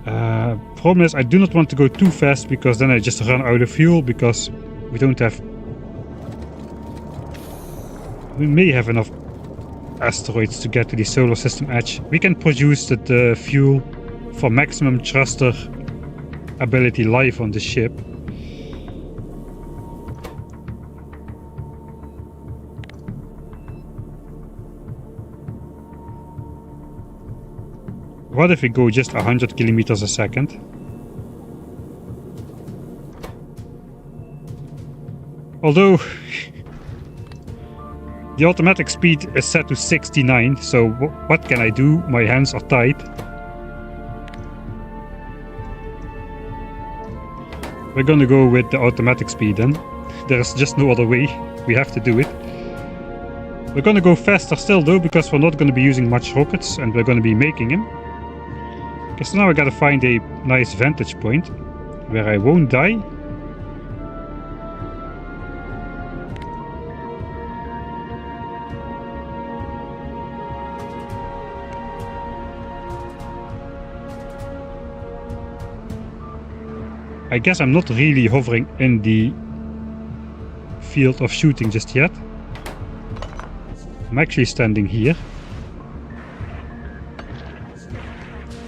Problem is, I do not want to go too fast because then I just run out of fuel because we don't have. We may have enough asteroids to get to the solar system edge. We can produce the fuel for maximum thruster ability live on the ship. What if we go just 100 kilometers a second? Although the automatic speed is set to 69, so what can I do? My hands are tied. We're gonna go with the automatic speed then. There's just no other way. We have to do it. We're gonna go faster still though, because we're not gonna be using much rockets and we're gonna be making them. Okay, so now I gotta find a nice vantage point where I won't die. I guess I'm not really hovering in the field of shooting just yet. I'm actually standing here.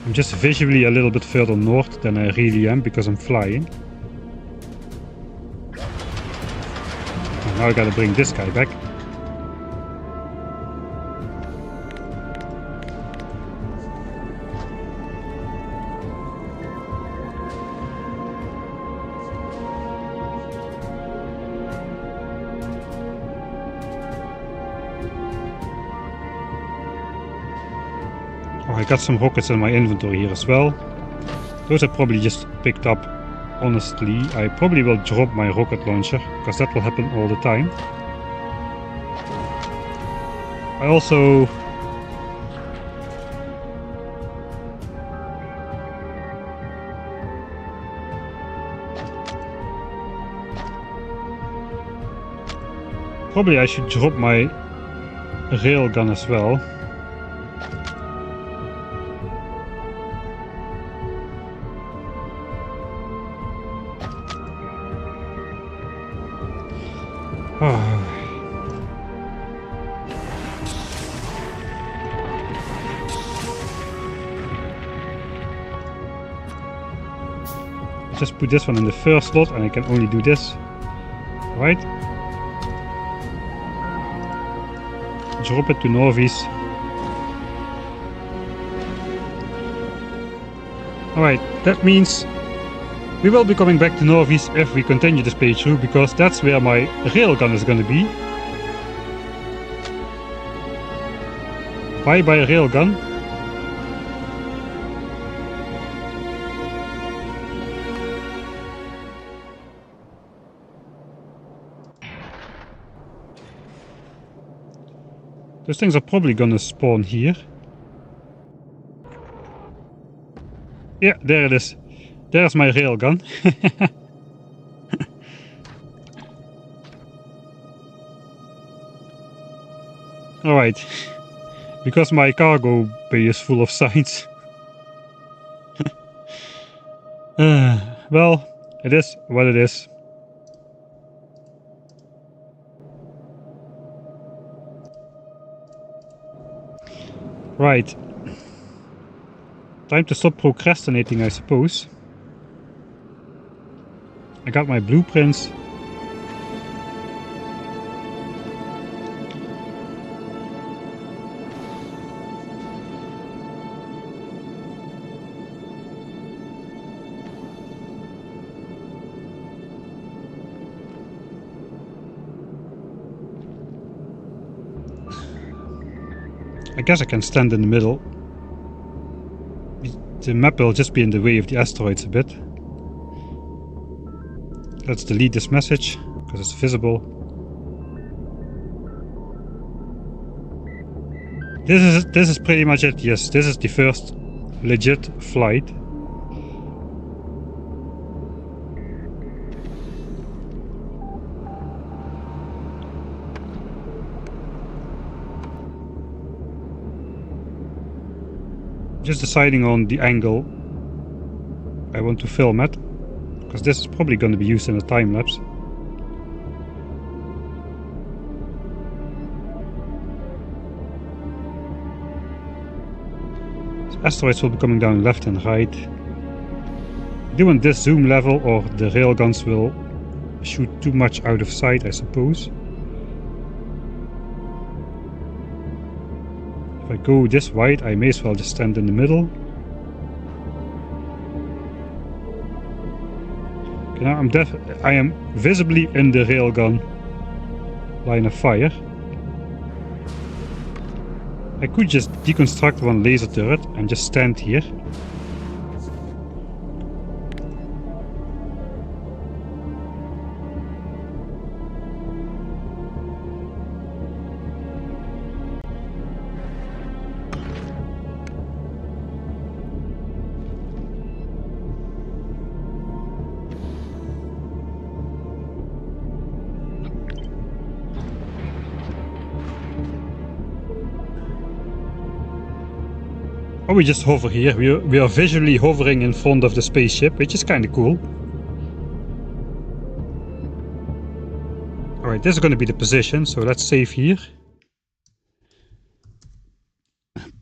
I'm just visually a little bit further north than I really am because I'm flying. And now I gotta bring this guy back. I got some rockets in my inventory here as well. Those I probably just picked up. Honestly, I probably will drop my rocket launcher, because that will happen all the time. I also... probably I should drop my railgun as well. Just put this one in the first slot and I can only do this. Right? Drop it to Norvis. Alright, that means we will be coming back to Norvis if we continue this playthrough, because that's where my railgun is gonna be. Bye bye railgun. Those things are probably gonna spawn here. Yeah, there it is. There's my railgun. Alright. Because my cargo bay is full of signs. Well, it is what it is. Right. Time to stop procrastinating, I suppose. I got my blueprints. I guess I can stand in the middle. The map will just be in the way of the asteroids a bit. Let's delete this message, because it's visible. This is pretty much it, yes. This is the first legit flight. Just deciding on the angle I want to film at, because this is probably going to be used in a time lapse. So asteroids will be coming down left and right. Doing this zoom level, or the railguns will shoot too much out of sight, I suppose. If I go this wide, I may as well just stand in the middle. Okay, now I am visibly in the railgun line of fire. I could just deconstruct one laser turret and just stand here. Or we just hover here. We are visually hovering in front of the spaceship, which is kind of cool. Alright, this is going to be the position, so let's save here.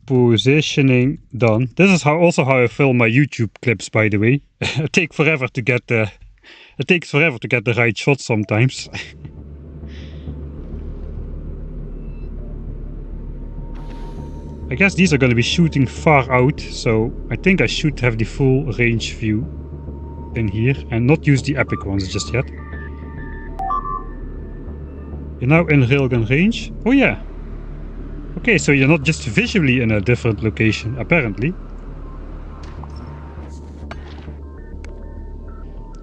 Positioning done. This is also how I film my YouTube clips, by the way. It takes forever to get the right shot sometimes. I guess these are going to be shooting far out, so I think I should have the full range view in here and not use the epic ones just yet. You're now in railgun range. Oh yeah. Okay, so you're not just visually in a different location, apparently.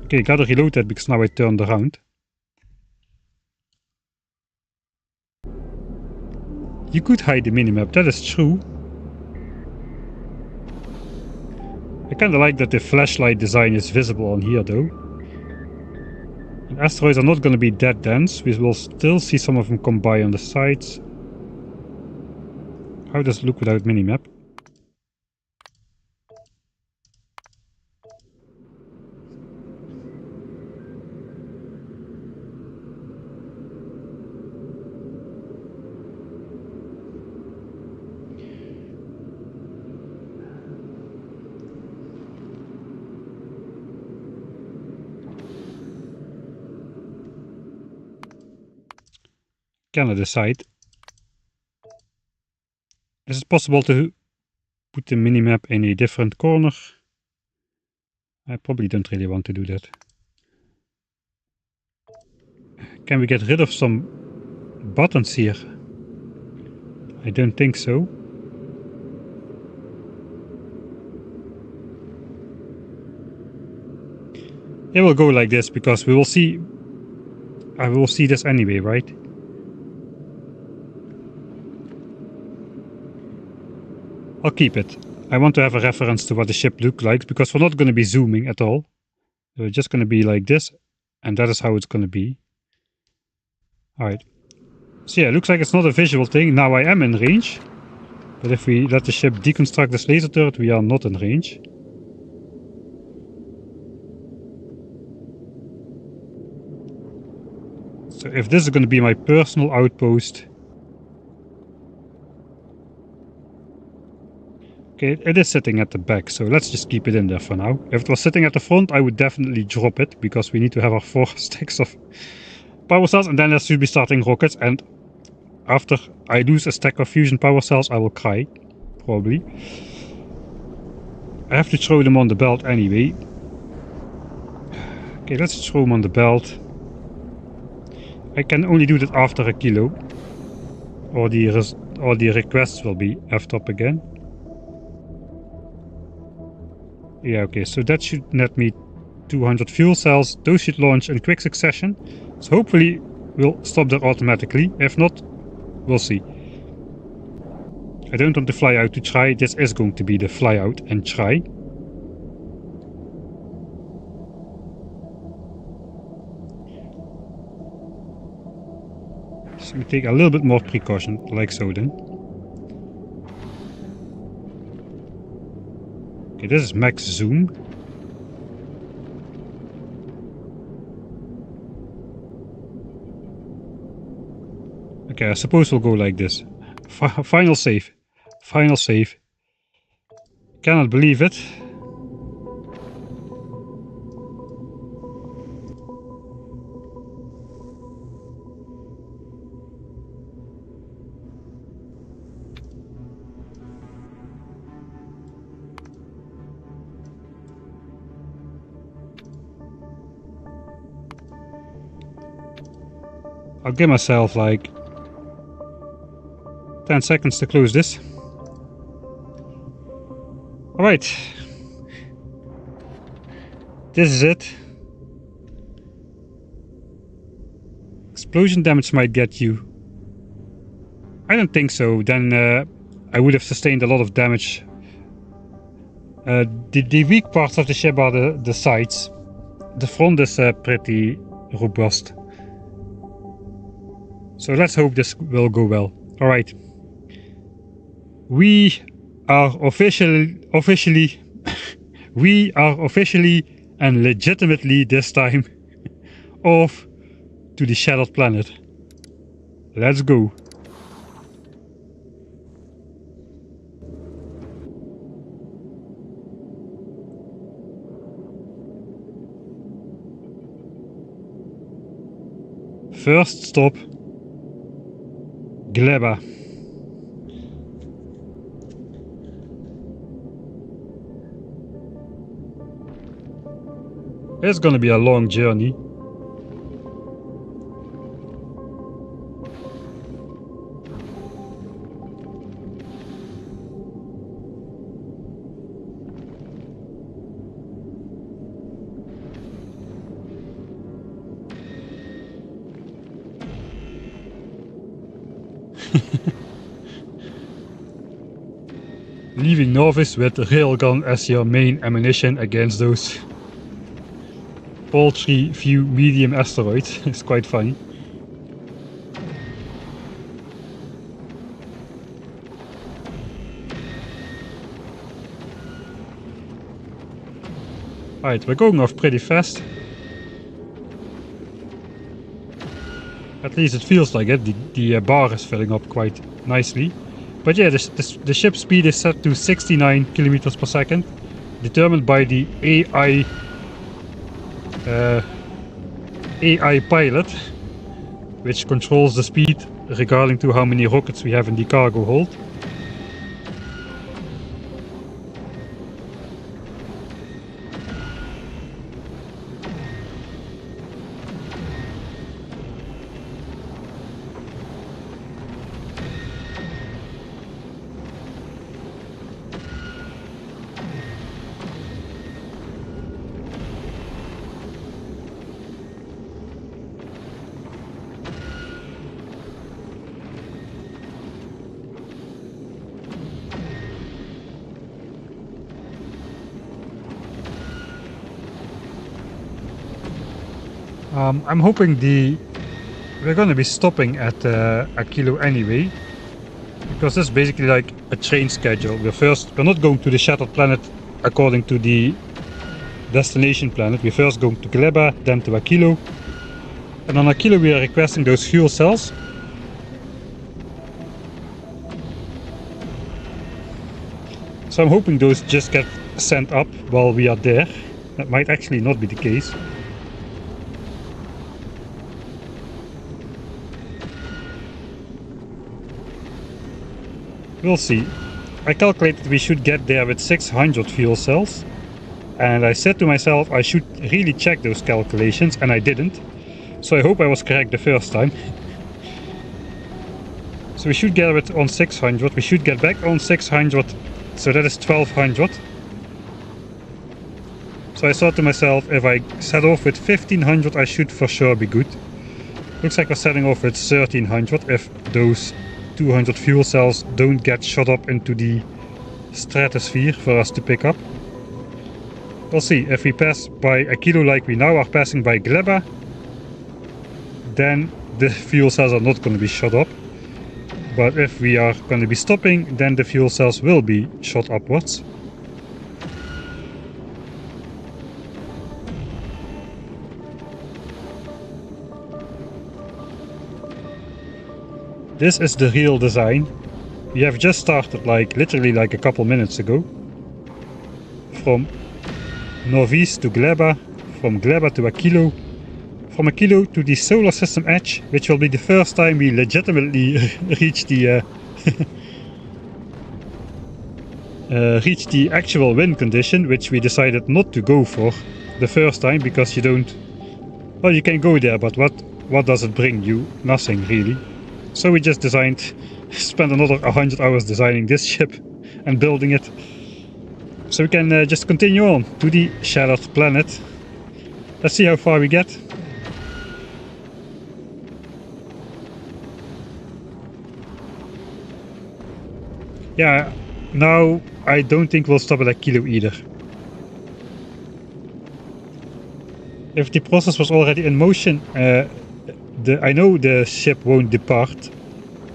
Okay, gotta reload that because now I turned around. You could hide the minimap, that is true. I kinda like that the flashlight design is visible on here though. And asteroids are not gonna be that dense, we will still see some of them come by on the sides. How does it look without minimap? Cannot decide. Is it possible to put the minimap in a different corner? I probably don't really want to do that. Can we get rid of some buttons here? I don't think so. It will go like this because we will see. I will see this anyway, right? I'll keep it. I want to have a reference to what the ship looks like because we're not going to be zooming at all. We're just going to be like this, and that is how it's going to be. Alright. So yeah, it looks like it's not a visual thing. Now I am in range. But if we let the ship deconstruct this laser turret, we are not in range. So if this is going to be my personal outpost... Okay, it is sitting at the back, so let's just keep it in there for now. If it was sitting at the front, I would definitely drop it, because we need to have our 4 stacks of power cells, and then there should be starting rockets, and after I lose a stack of fusion power cells, I will cry. Probably. I have to throw them on the belt anyway. Okay, let's throw them on the belt. I can only do that after a kilo. Or the requests will be effed up again. Yeah, okay, so that should net me 200 fuel cells. Those should launch in quick succession. So hopefully we'll stop there automatically. If not, we'll see. I don't want to fly out to try. This is going to be the fly out and try. So we take a little bit more precaution, like so then. Okay, this is max zoom. Okay, I suppose we'll go like this. Final save. Final save. Cannot believe it. I'll give myself like 10 seconds to close this. Alright. This is it. Explosion damage might get you. I don't think so. Then I would have sustained a lot of damage. The weak parts of the ship are the sides. The front is pretty robust. So let's hope this will go well. Alright. We are officially and legitimately this time off to the shattered planet. Let's go. First stop, Gleba. It's gonna be a long journey. Leaving Novice with railgun as your main ammunition against those paltry few medium asteroids is quite funny. Alright, we're going off pretty fast. At least it feels like it. The bar is filling up quite nicely. But yeah, the ship speed is set to 69 kilometers per second, determined by the AI pilot, which controls the speed regarding to how many rockets we have in the cargo hold. I'm hoping we're gonna be stopping at a kilo anyway, because this is basically like a train schedule. We're not going to the shattered planet according to the destination planet. We're first going to Gleba, then to Aquilo, and on Aquilo we are requesting those fuel cells. So I'm hoping those just get sent up while we are there. That might actually not be the case. We'll see. I calculated we should get there with 600 fuel cells, and I said to myself I should really check those calculations, and I didn't. So I hope I was correct the first time. So we should get it on 600, we should get back on 600, so that is 1200. So I thought to myself, if I set off with 1500 I should for sure be good. Looks like we're setting off with 1300 if those 200 fuel cells don't get shot up into the stratosphere for us to pick up. We'll see. If we pass by Aquilo like we now are passing by Gleba, then the fuel cells are not going to be shot up. But if we are going to be stopping, then the fuel cells will be shot upwards. This is the real design. We have just started literally like a couple minutes ago. From Northeast to Gleba, from Gleba to Aquilo, from Aquilo to the solar system edge, which will be the first time we legitimately reach the reach the actual win condition, which we decided not to go for the first time because you don't. Well, you can go there, but what what does it bring you? Nothing really. So we just spent another 100 hours designing this ship and building it. So we can just continue on to the shattered planet. Let's see how far we get. Yeah, now I don't think we'll stop at a kilo either. If the process was already in motion, I know the ship won't depart,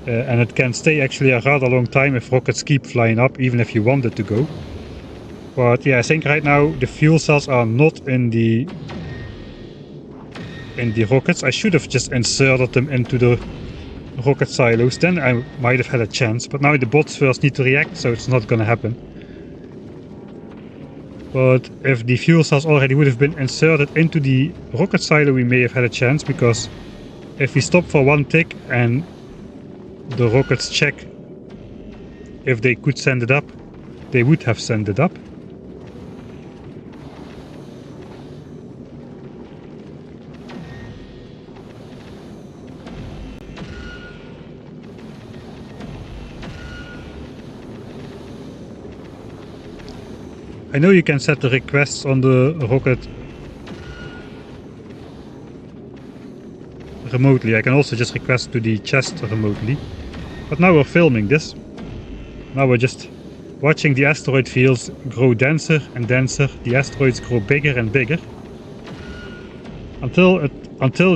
and it can stay actually a rather long time if rockets keep flying up, even if you want it to go. But yeah, I think right now the fuel cells are not in the rockets. I should have just inserted them into the rocket silos, then I might have had a chance. But now the bots first need to react, so it's not gonna happen. But if the fuel cells already would have been inserted into the rocket silo, we may have had a chance, because if we stop for one tick and the rockets check if they could send it up, they would have sent it up. I know you can set the requests on the rocket remotely. I can also just request to the chest remotely. But now we're filming this. Now we're just watching the asteroid fields grow denser and denser. The asteroids grow bigger and bigger. Until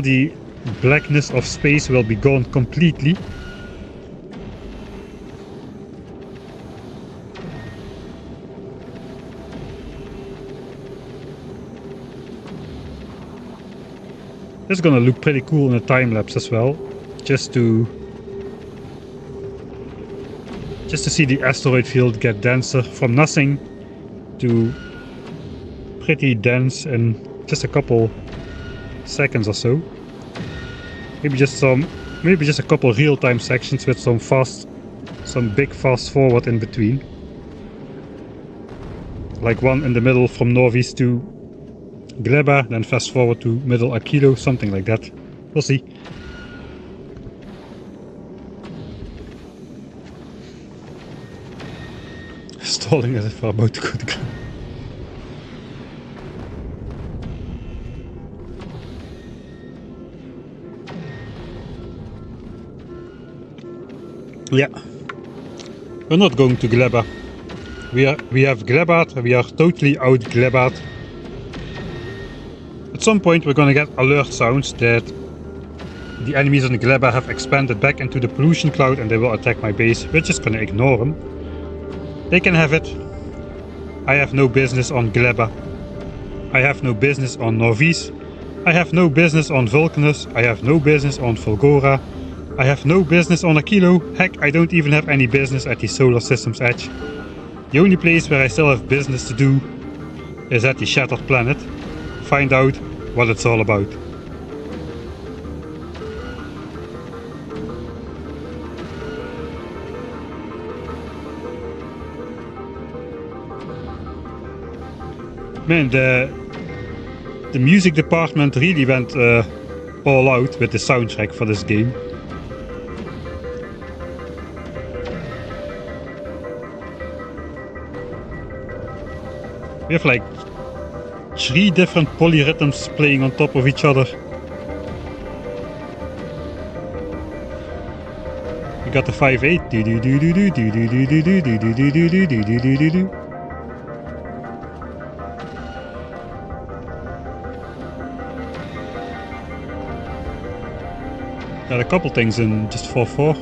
the blackness of space will be gone completely. This is gonna look pretty cool in a time lapse as well, just to see the asteroid field get denser from nothing to pretty dense in just a couple seconds or so. Maybe just a couple real-time sections with some big fast forward in between, like one in the middle from northeast to Gleba, then fast forward to middle Akilo, something like that. We'll see. Stalling as if we're about to go to Gleba. Yeah. We're not going to Gleba. We have Glebad, we are totally out Glebad. At some point we're gonna get alert sounds that the enemies on the Gleba have expanded back into the pollution cloud and they will attack my base. We're just gonna ignore them. They can have it. I have no business on Gleba. I have no business on Norvis. I have no business on Vulcanus. I have no business on Fulgora. I have no business on Akilo. Heck, I don't even have any business at the solar system's edge. The only place where I still have business to do is at the shattered planet. Find out what it's all about. Man, the music department really went all out with the soundtrack for this game. We have like 3 different polyrhythms playing on top of each other. We got the 5/8. Got a couple things in just 4/4.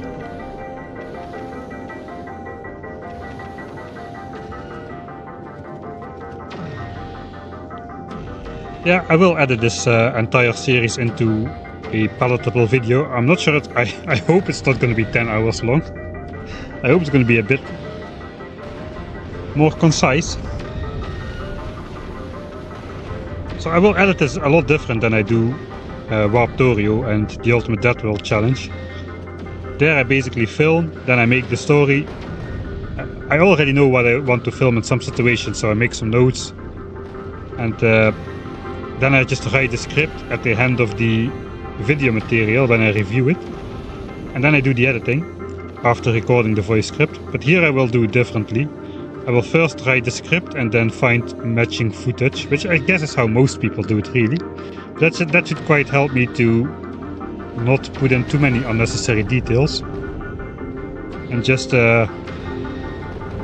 Yeah, I will edit this entire series into a palatable video. I'm not sure, I hope it's not going to be 10 hours long. I hope it's going to be a bit more concise. So I will edit this a lot different than I do Factorio and the Ultimate Dead World Challenge. There I basically film, then I make the story. I already know what I want to film in some situations, so I make some notes. And then I just write the script at the end of the video material when I review it, and then I do the editing after recording the voice script. But here I will do it differently. I will first write the script and then find matching footage, which I guess is how most people do it really. That should quite help me to not put in too many unnecessary details and just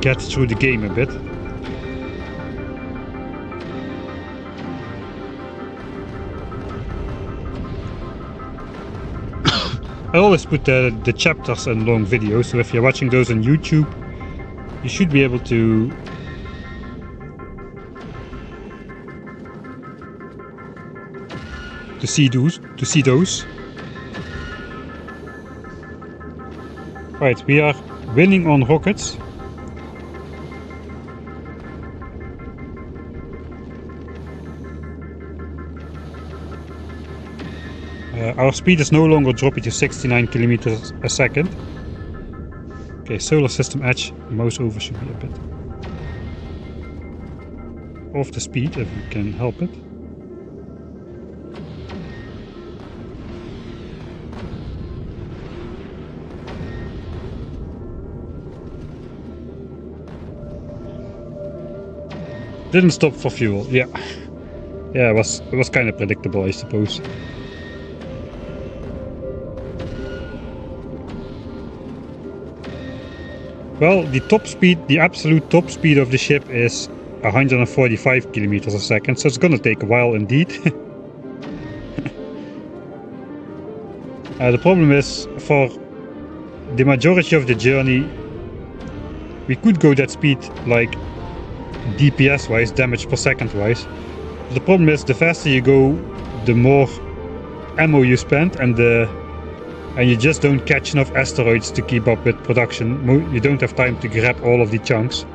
get through the game a bit. I always put the chapters in long videos, so if you're watching those on YouTube, you should be able to see those. Right, we are winning on rockets. Our speed is no longer dropping to 69 kilometers a second. Okay, solar system edge, mouse over should be a bit off the speed if we can help it. Didn't stop for fuel, yeah. Yeah, it was kind of predictable, I suppose. Well, the top speed, the absolute top speed of the ship is 145 kilometers a second, so it's gonna take a while indeed. The problem is, for the majority of the journey, we could go that speed, like DPS wise, damage per second wise. The problem is, the faster you go, the more ammo you spend, and you just don't catch enough asteroids to keep up with production. You don't have time to grab all of the chunks.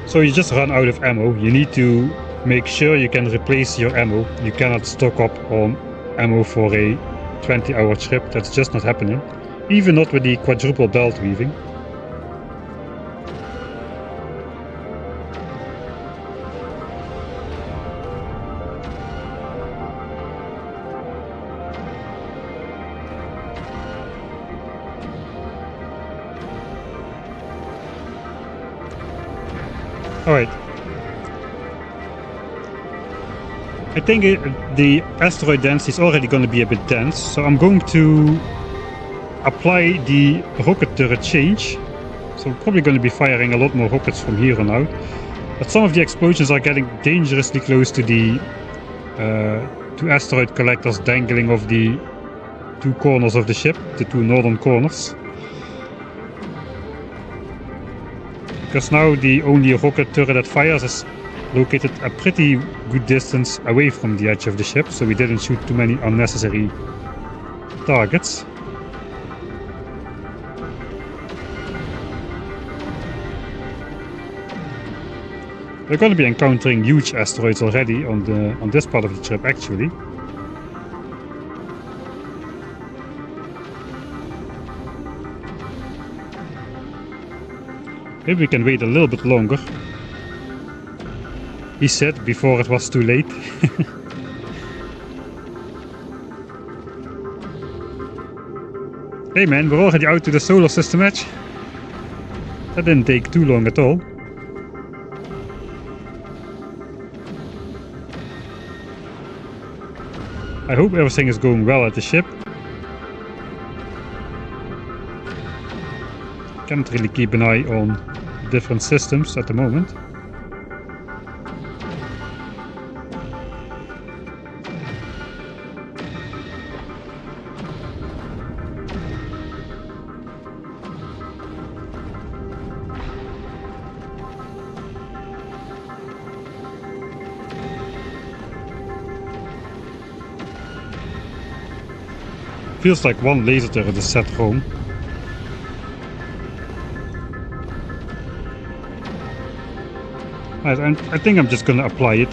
So you just run out of ammo. You need to make sure you can replace your ammo. You cannot stock up on ammo for a 20-hour trip. That's just not happening. Even not with the quadruple belt weaving. Alright. I think the asteroid density is already going to be a bit dense, so I'm going to apply the rocket turret change. So I'm probably going to be firing a lot more rockets from here on out. But some of the explosions are getting dangerously close to the two asteroid collectors dangling off the two corners of the ship, the two northern corners. Because now the only rocket turret that fires is located a pretty good distance away from the edge of the ship, so we didn't shoot too many unnecessary targets. We're going to be encountering huge asteroids already on this part of the trip, actually. Maybe we can wait a little bit longer, he said, before it was too late. Hey man, we're already out to the solar system edge. That didn't take too long at all. I hope everything is going well at the ship. Can't really keep an eye on different systems at the moment. Feels like one laser turret is set home. I think I'm just gonna apply it.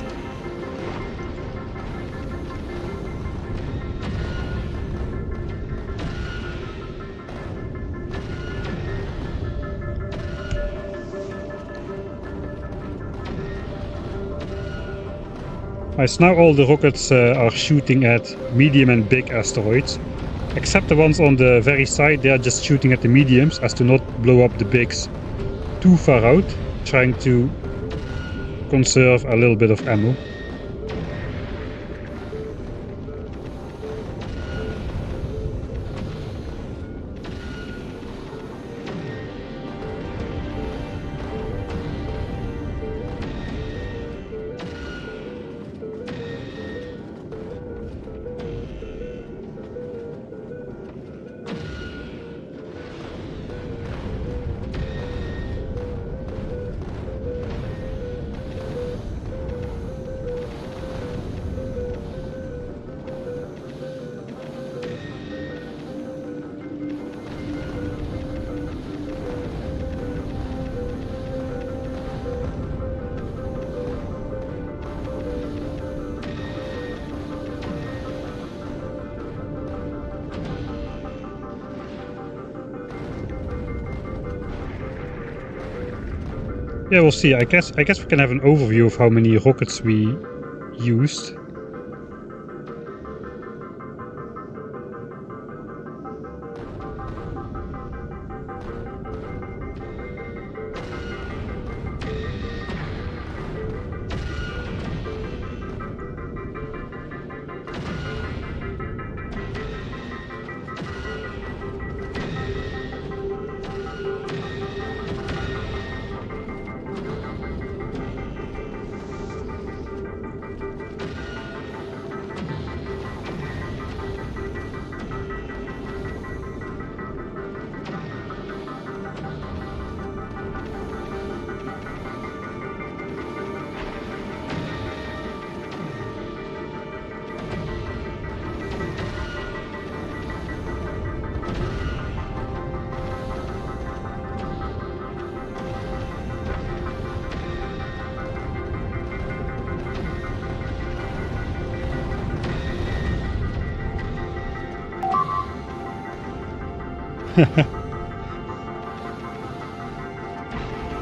Right, so now all the rockets are shooting at medium and big asteroids. Except the ones on the very side, they are just shooting at the mediums as to not blow up the bigs too far out, trying to conserve a little bit of ammo. Yeah, we'll see. I guess we can have an overview of how many rockets we used.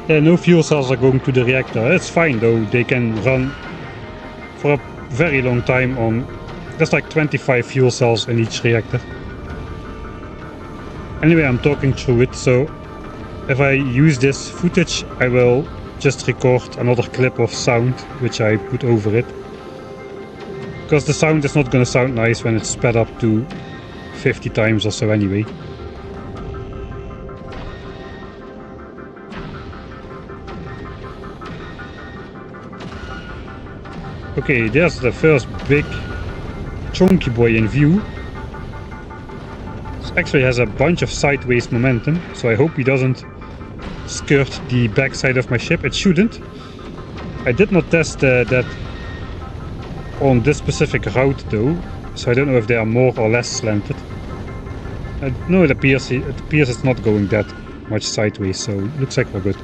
Yeah, no fuel cells are going to the reactor. It's fine though, they can run for a very long time on... There's like 25 fuel cells in each reactor. Anyway, I'm talking through it, so if I use this footage, I will just record another clip of sound, which I put over it. Because the sound is not going to sound nice when it's sped up to 50 times or so anyway. Okay, there's the first big chunky boy in view. This actually has a bunch of sideways momentum, so I hope he doesn't skirt the backside of my ship. It shouldn't. I did not test that on this specific route though, so I don't know if they are more or less slanted. No, it appears it's not going that much sideways, so it looks like we're good.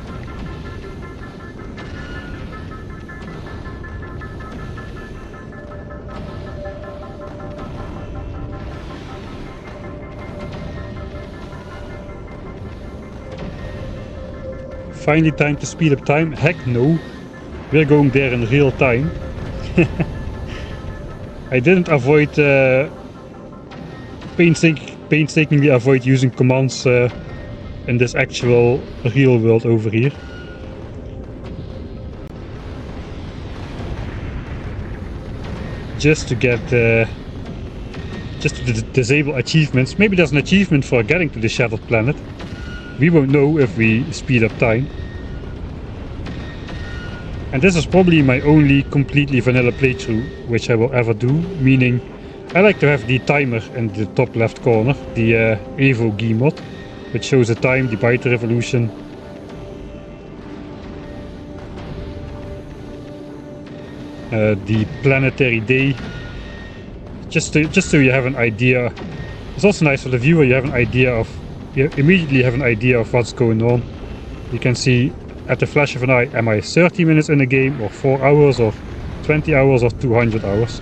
Finally time to speed up time? Heck no, we're going there in real time. I didn't avoid painstakingly avoid using commands in this actual real world over here. Just to get just to disable achievements. Maybe there's an achievement for getting to the shattered planet. We won't know if we speed up time. And this is probably my only completely vanilla playthrough which I will ever do, meaning I like to have the timer in the top left corner, the Evo G mod, which shows the time, the byte revolution, the planetary day, just so you have an idea. It's also nice for the viewer, you immediately have an idea of what's going on. You can see at the flash of an eye, am I 30 minutes in the game, or 4 hours, or 20 hours, or 200 hours.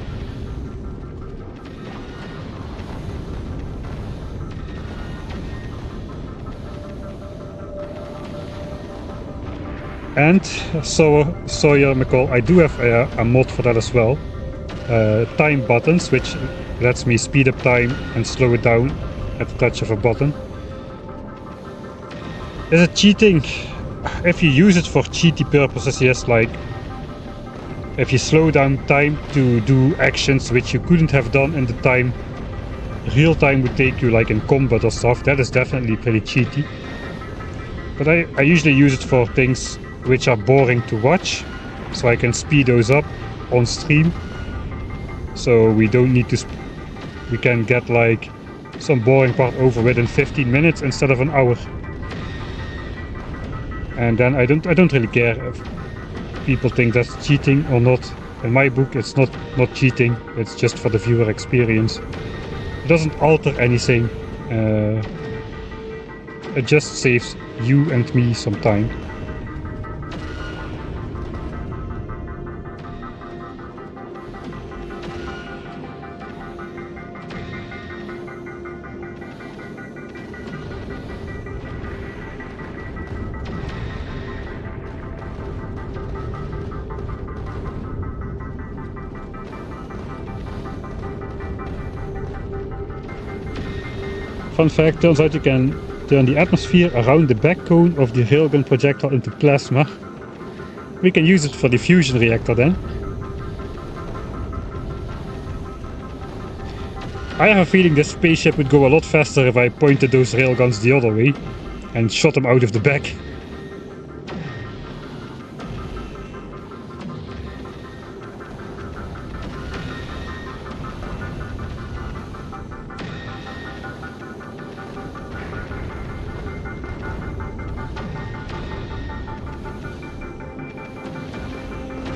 And Sawyer McCall, I do have a mod for that as well. time buttons, which lets me speed up time and slow it down at the touch of a button. Is it cheating? If you use it for cheaty purposes, yes, like if you slow down time to do actions which you couldn't have done in the time real time would take you, like in combat or stuff, that is definitely pretty cheaty. But I usually use it for things which are boring to watch, so I can speed those up on stream. So we don't need to, we can get like some boring part over within 15 minutes instead of an hour. And then I don't really care if people think that's cheating or not. In my book, it's not cheating, it's just for the viewer experience. It doesn't alter anything, it just saves you and me some time. Fun fact, turns out you can turn the atmosphere around the back cone of the railgun projectile into plasma. We can use it for the fusion reactor then. I have a feeling this spaceship would go a lot faster if I pointed those railguns the other way and shot them out of the back.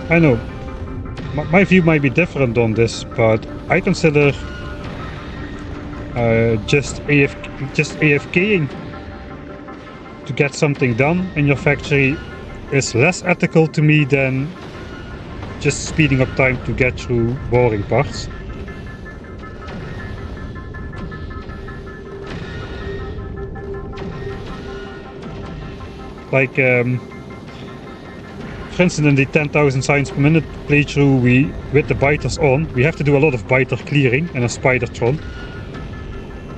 I know, my view might be different on this, but I consider just AFKing to get something done in your factory is less ethical to me than just speeding up time to get through boring parts. Like, for instance, in the 10,000 signs per minute playthrough, with the biters on, we have to do a lot of biter clearing in a Spidertron.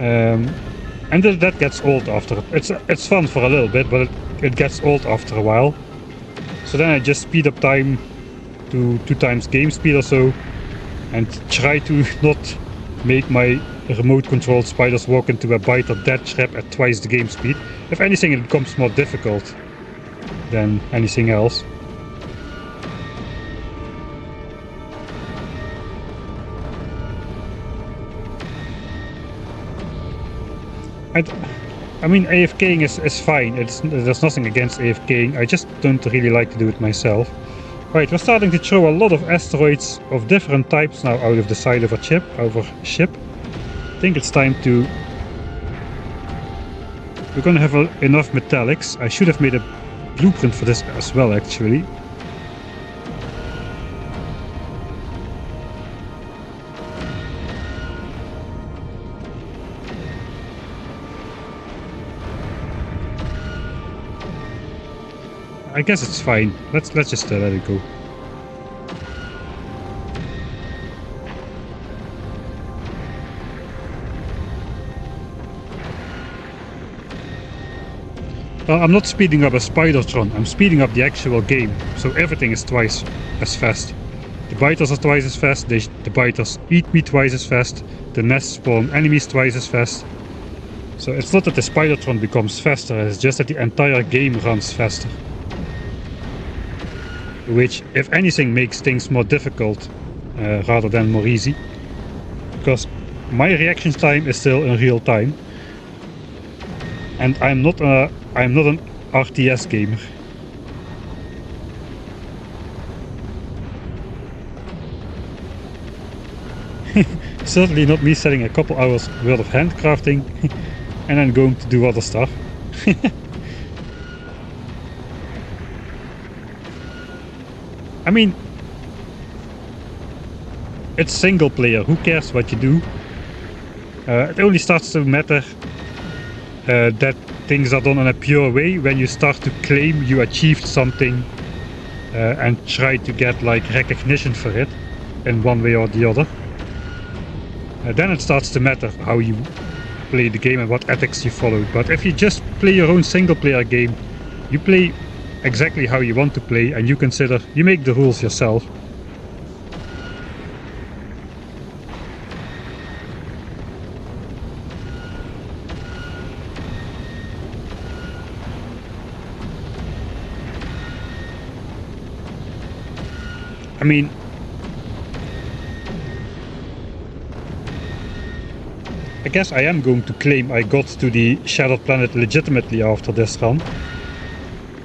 And that gets old after. It's fun for a little bit, but it gets old after a while. So then I just speed up time to 2 times game speed or so, and try to not make my remote controlled spiders walk into a biter death trap at twice the game speed. If anything, it becomes more difficult than anything else. I mean, AFKing is fine. There's nothing against AFKing. I just don't really like to do it myself. Right, we're starting to throw a lot of asteroids of different types now out of the side of our ship. I think it's time to... We're gonna have enough metallics. I should have made a blueprint for this as well, actually. I guess it's fine. Let's just let it go. Well, I'm not speeding up a Spidertron, I'm speeding up the actual game, so everything is twice as fast. The biters are twice as fast, the biters eat me twice as fast, the nests spawn enemies twice as fast. So it's not that the Spidertron becomes faster, it's just that the entire game runs faster. Which, if anything, makes things more difficult rather than more easy. Because my reaction time is still in real time. And I'm not an RTS gamer. Certainly not me setting a couple hours worth of handcrafting and then going to do other stuff. I mean, it's single player, who cares what you do? It only starts to matter that things are done in a pure way when you start to claim you achieved something and try to get like recognition for it. in one way or the other. Then it starts to matter how you play the game and what ethics you follow. But if you just play your own single player game, you play exactly how you want to play, and you make the rules yourself. I mean, I guess I am going to claim I got to the Shattered Planet legitimately after this run.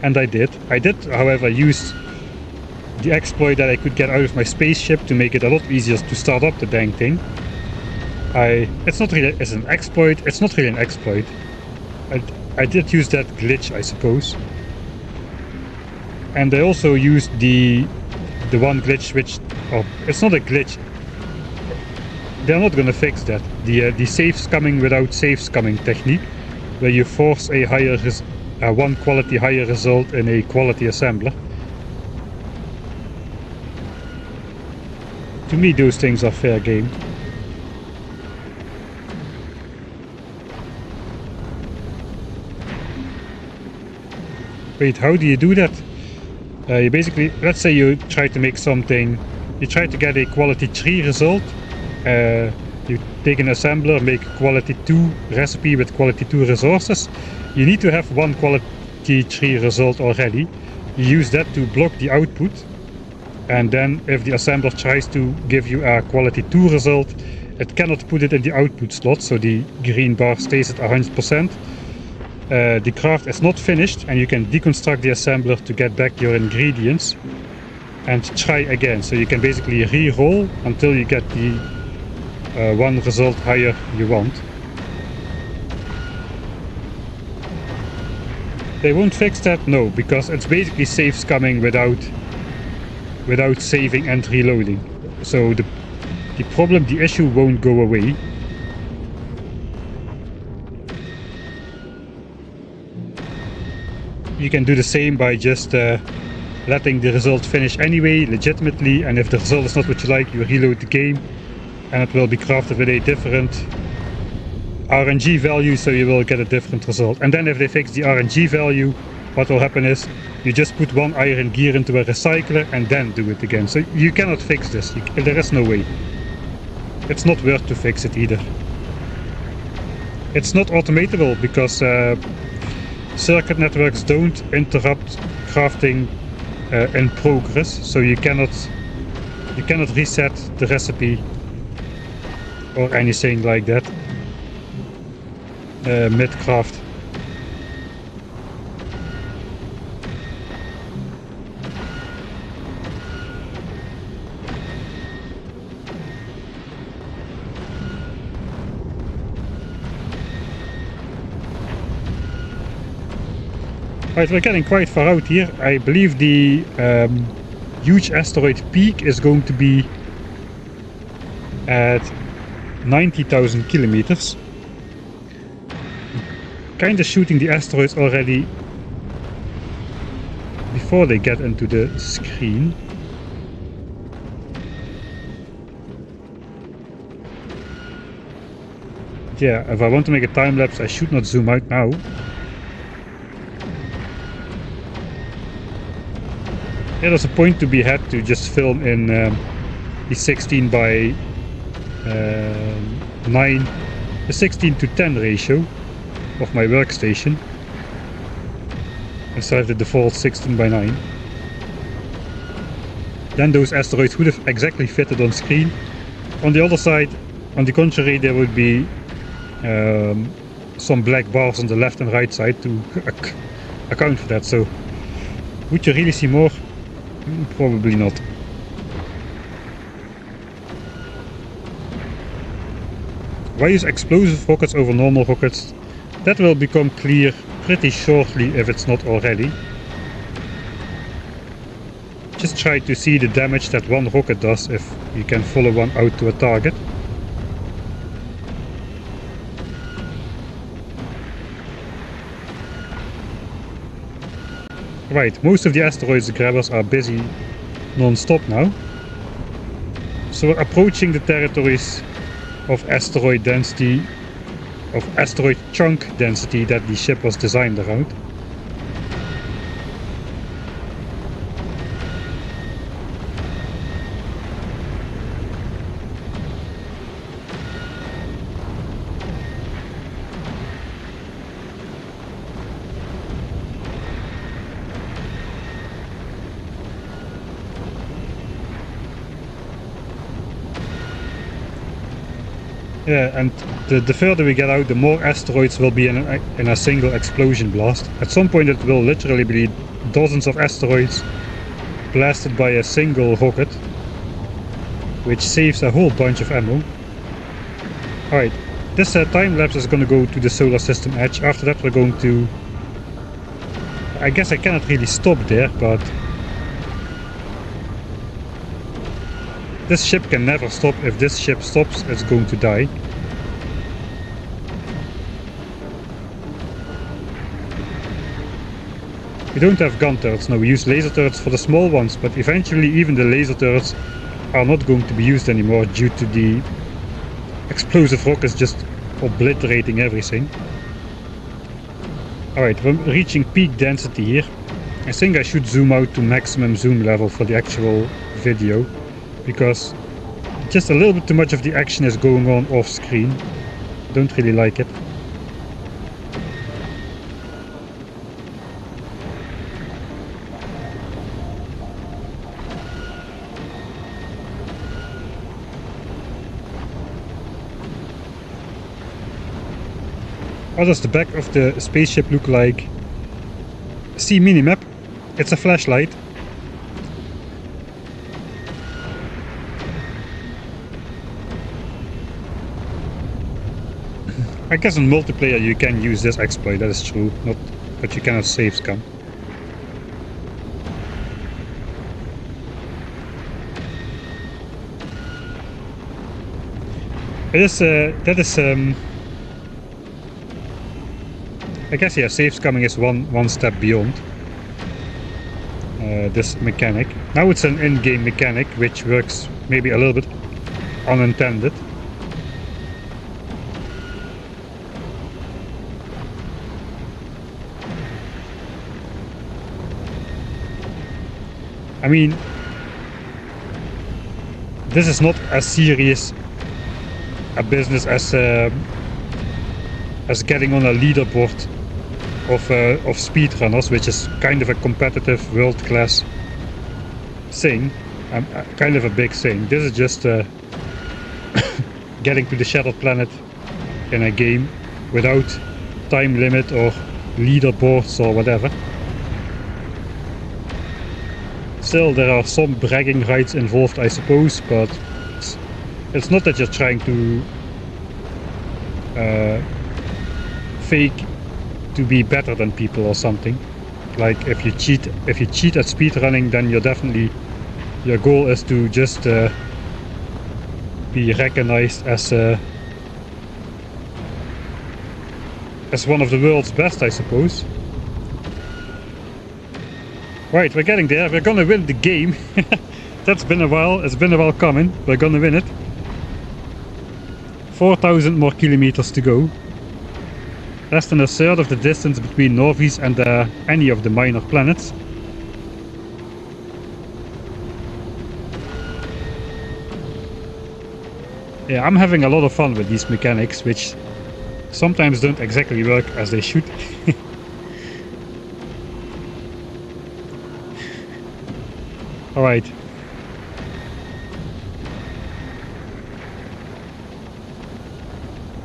And I did. I did, however, use the exploit that I could get out of my spaceship to make it a lot easier to start up the dang thing. It's not really an exploit. It's not really an exploit. I did use that glitch, I suppose. And I also used the one glitch which... Oh, it's not a glitch. They're not gonna fix that. The saves coming without saves coming technique, where you force a one quality higher result in a quality assembler. To me, those things are fair game. Wait, how do you do that? You basically, let's say you try to make something, you try to get a quality 3 result. You take an assembler, make quality 2 recipe with quality 2 resources. You need to have one quality 3 result already. You use that to block the output, and then if the assembler tries to give you a quality 2 result, it cannot put it in the output slot, so the green bar stays at 100%. The craft is not finished, and you can deconstruct the assembler to get back your ingredients and try again. So you can basically re-roll until you get the one result higher you want. They won't fix that? No, because it's basically saves coming without saving and reloading. So the issue won't go away. You can do the same by just letting the result finish anyway, legitimately, and if the result is not what you like, you reload the game, and it will be crafted with a different RNG value, so you will get a different result. And then if they fix the RNG value, what will happen is you just put one iron gear into a recycler and then do it again. So you cannot fix this. There is no way. It's not worth to fix it either. It's not automatable because circuit networks don't interrupt crafting in progress, so you cannot reset the recipe or anything like that mid-craft. Right, we're getting quite far out here. I believe the huge asteroid peak is going to be at 90,000 kilometers. Kind of shooting the asteroids already before they get into the screen. Yeah, if I want to make a time lapse, I should not zoom out now. Yeah, there's a point to be had to just film in the 16 by 9, the 16 to 10 ratio of my workstation, instead of the default 16 by 9. Then those asteroids would have exactly fitted on screen. On the other side, on the contrary, there would be some black bars on the left and right side to account for that. So would you really see more? Probably not. Why use explosive rockets over normal rockets? That will become clear pretty shortly if it's not already. Just try to see the damage that one rocket does if you can follow one out to a target. Right, most of the asteroids grabbers are busy non-stop now. So we're approaching the territories of asteroid density, of asteroid chunk density that the ship was designed around. Yeah, and the further we get out, the more asteroids will be in a single explosion blast. At some point it will literally be dozens of asteroids blasted by a single rocket, which saves a whole bunch of ammo. Alright, this time lapse is going to go to the solar system edge. After that we're going to... I guess I cannot really stop there, but... this ship can never stop. If this ship stops, it's going to die. We don't have gun turrets now. We use laser turrets for the small ones, but eventually even the laser turrets are not going to be used anymore due to the explosive rockets just obliterating everything. Alright, we're reaching peak density here. I think I should zoom out to maximum zoom level for the actual video, because just a little bit too much of the action is going on off screen. Don't really like it. What does the back of the spaceship look like? See minimap. It's a flashlight. I guess in multiplayer you can use this exploit, that is true, but you cannot save scum. I guess, yeah, save scumming is one step beyond this mechanic. Now it's an in-game mechanic, which works maybe a little bit unintended. I mean, this is not as serious a business as getting on a leaderboard of speedrunners, which is kind of a competitive world-class thing, kind of a big thing. This is just getting to the Shattered Planet in a game without time limit or leaderboards or whatever. Still, there are some bragging rights involved, I suppose, but it's not that you're trying to fake to be better than people or something. Like if you cheat at speedrunning, then you're definitely, your goal is to just be recognized as one of the world's best, I suppose. Right, we're getting there. We're gonna win the game. That's been a while. It's been a while coming. We're gonna win it. 4,000 more kilometers to go. Less than a third of the distance between Norvis and any of the minor planets. Yeah, I'm having a lot of fun with these mechanics, which sometimes don't exactly work as they should. Alright.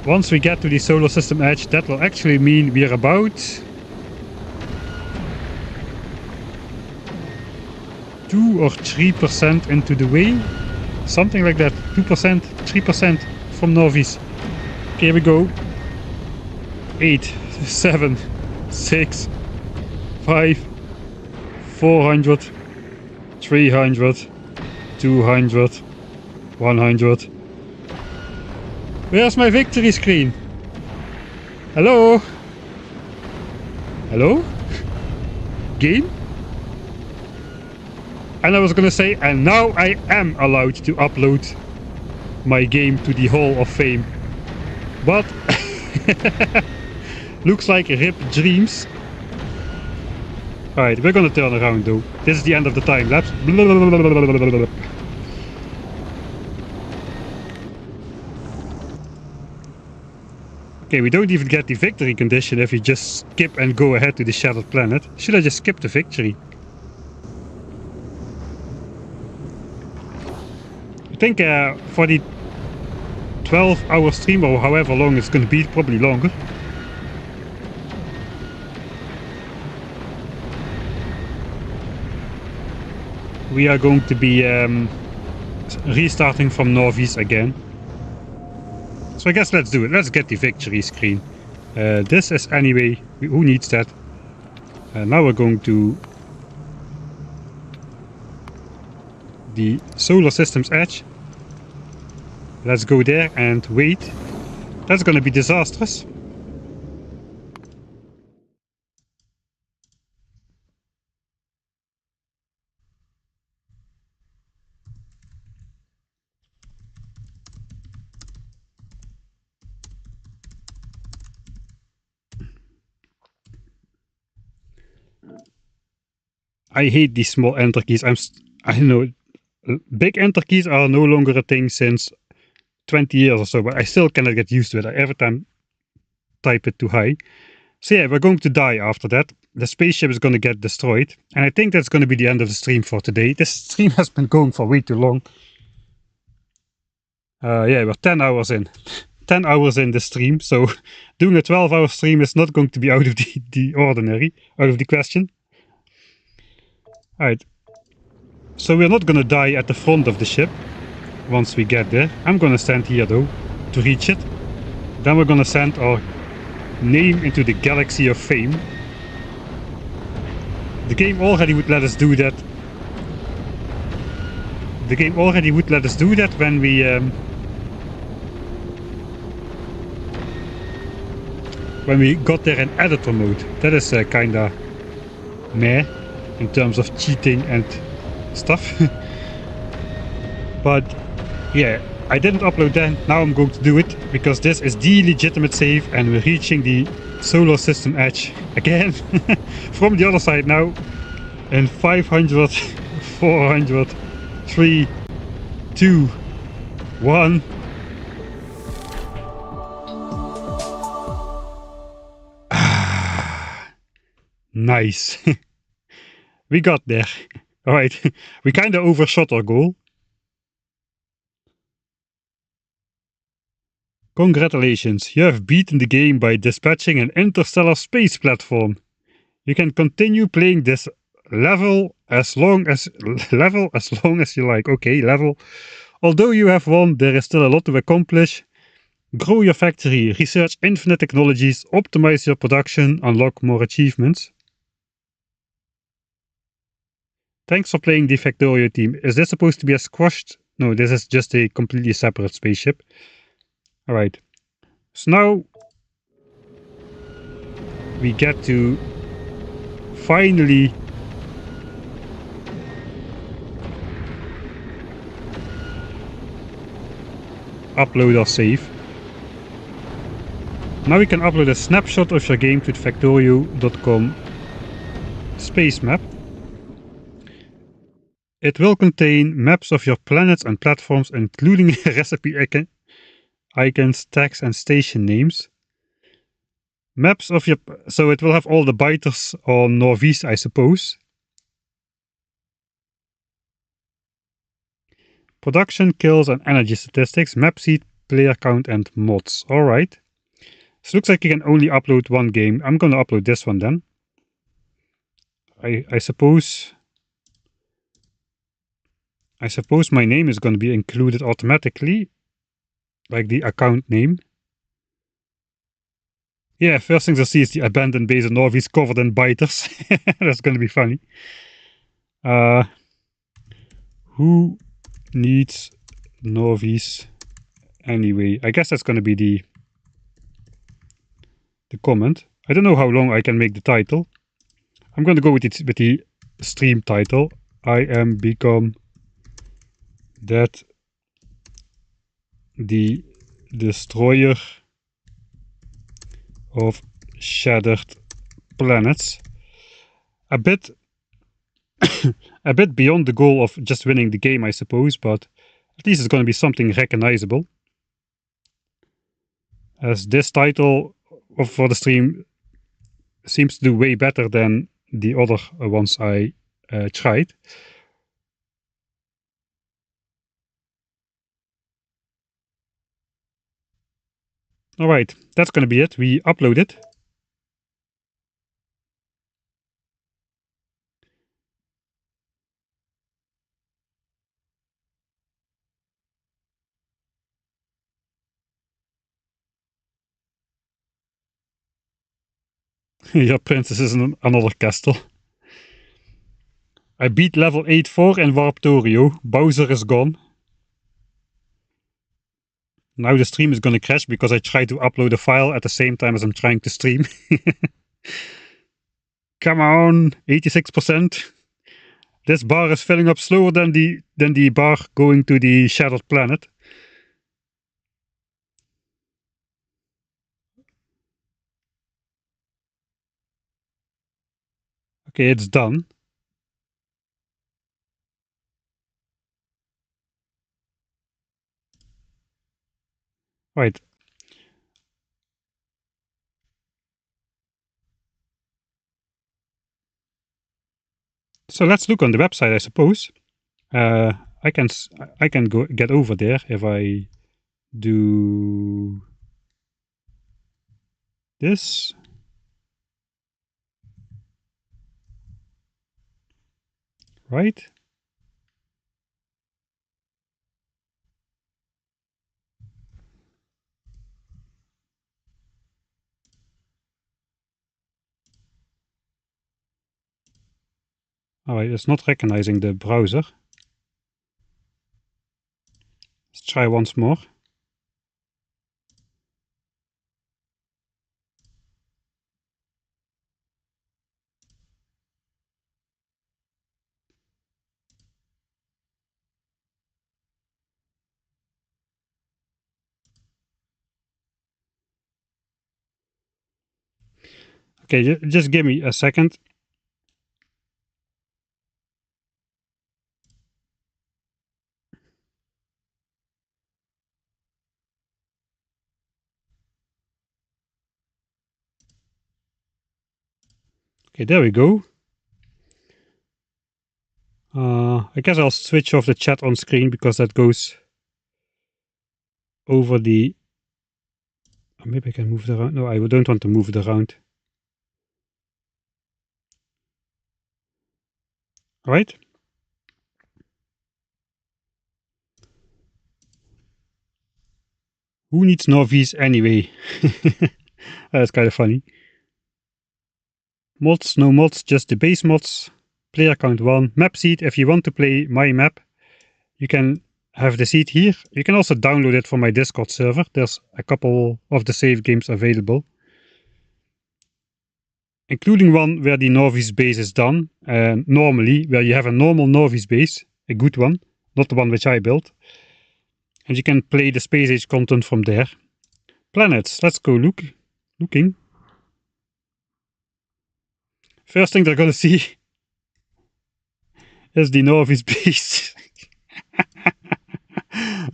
Once we get to the solar system edge, that will actually mean we are about 2 or 3% into the way. Something like that. 2%, 3% from Norvis. Okay, here we go. 8, 7, 6, 5, 400, 300, 200, 100. Where's my victory screen? Hello? Hello? Game? And I was gonna say, and now I am allowed to upload my game to the Hall of Fame. But looks like RIP dreams. Alright, we're gonna turn around though. This is the end of the time lapse. Okay, we don't even get the victory condition if we just skip and go ahead to the Shattered Planet. Should I just skip the victory? I think for the 12-hour stream or however long it's going to be, probably longer. We are going to be restarting from Northeast again. So I guess let's do it. Let's get the victory screen. This is anyway, who needs that? Now we're going to the solar system's edge. Let's go there and wait. That's gonna be disastrous. I hate these small enter keys. I don't know. Big enter keys are no longer a thing since 20 years or so, but I still cannot get used to it. I every time type it too high. So yeah, we're going to die after that. The spaceship is going to get destroyed. And I think that's going to be the end of the stream for today. This stream has been going for way too long. Yeah, we're 10 hours in. 10 hours in the stream, so doing a 12-hour stream is not going to be out of the ordinary, out of the question. Alright. So we're not gonna die at the front of the ship once we get there. I'm gonna stand here though, to reach it. Then we're gonna send our name into the galaxy of fame. The game already would let us do that. The game already would let us do that when we got there in editor mode. That is kinda meh in terms of cheating and stuff. But yeah, I didn't upload that. Now I'm going to do it because this is the legitimate save and we're reaching the solar system edge again from the other side now in 500, 400, 3, 2, 1. Nice. We got there. Alright, we kinda overshot our goal. Congratulations, you have beaten the game by dispatching an interstellar space platform. You can continue playing this level as long as you like. Okay, level. Although you have won, there is still a lot to accomplish. Grow your factory, research infinite technologies, optimize your production, unlock more achievements. Thanks for playing the Factorio team. Is this supposed to be a squashed? No, this is just a completely separate spaceship. Alright. So now we get to finally upload our save. Now we can upload a snapshot of your game to the Factorio.com space map. It will contain maps of your planets and platforms, including recipe icons, tags, and station names. Maps of your... So it will have all the biters on Northeast, I suppose. Production, kills, and energy statistics, map seed, player count, and mods. Alright. So it looks like you can only upload one game. I'm gonna upload this one then. I suppose my name is going to be included automatically, like the account name. Yeah, first things I see is the abandoned base in Northeast covered in biters. That's going to be funny. Who needs Northeast anyway? I guess that's going to be the comment. I don't know how long I can make the title. I'm going to go with the stream title. I am become that the destroyer of shattered planets. A bit beyond the goal of just winning the game, I suppose, but at least it's going to be something recognizable. As this title for the stream seems to do way better than the other ones I tried. Alright, that's going to be it. We upload it. Your princess is in another castle. I beat level 8-4 in Factorio. Bowser is gone. Now the stream is going to crash because I tried to upload a file at the same time as I'm trying to stream. Come on, 86%. This bar is filling up slower than the bar going to the shattered planet. Okay, it's done. Right. So let's look on the website, I suppose. I can go get over there if I do this. Right? Alright, it's not recognizing the browser. Let's try once more. Okay, just give me a second. Okay, there we go. I guess I'll switch off the chat on screen because that goes over the... maybe I can move it around. No, I don't want to move it around. Alright. Who needs novice anyway? That's kind of funny. Mods, no mods, just the base mods. Player count 1. Map seed, if you want to play my map, you can have the seed here. You can also download it from my Discord server. There's a couple of the save games available, including one where the novice base is done. Normally, where you have a normal novice base, a good one, not the one which I built. And you can play the Space Age content from there. Planets, let's go looking. First thing they're gonna see is the novice base.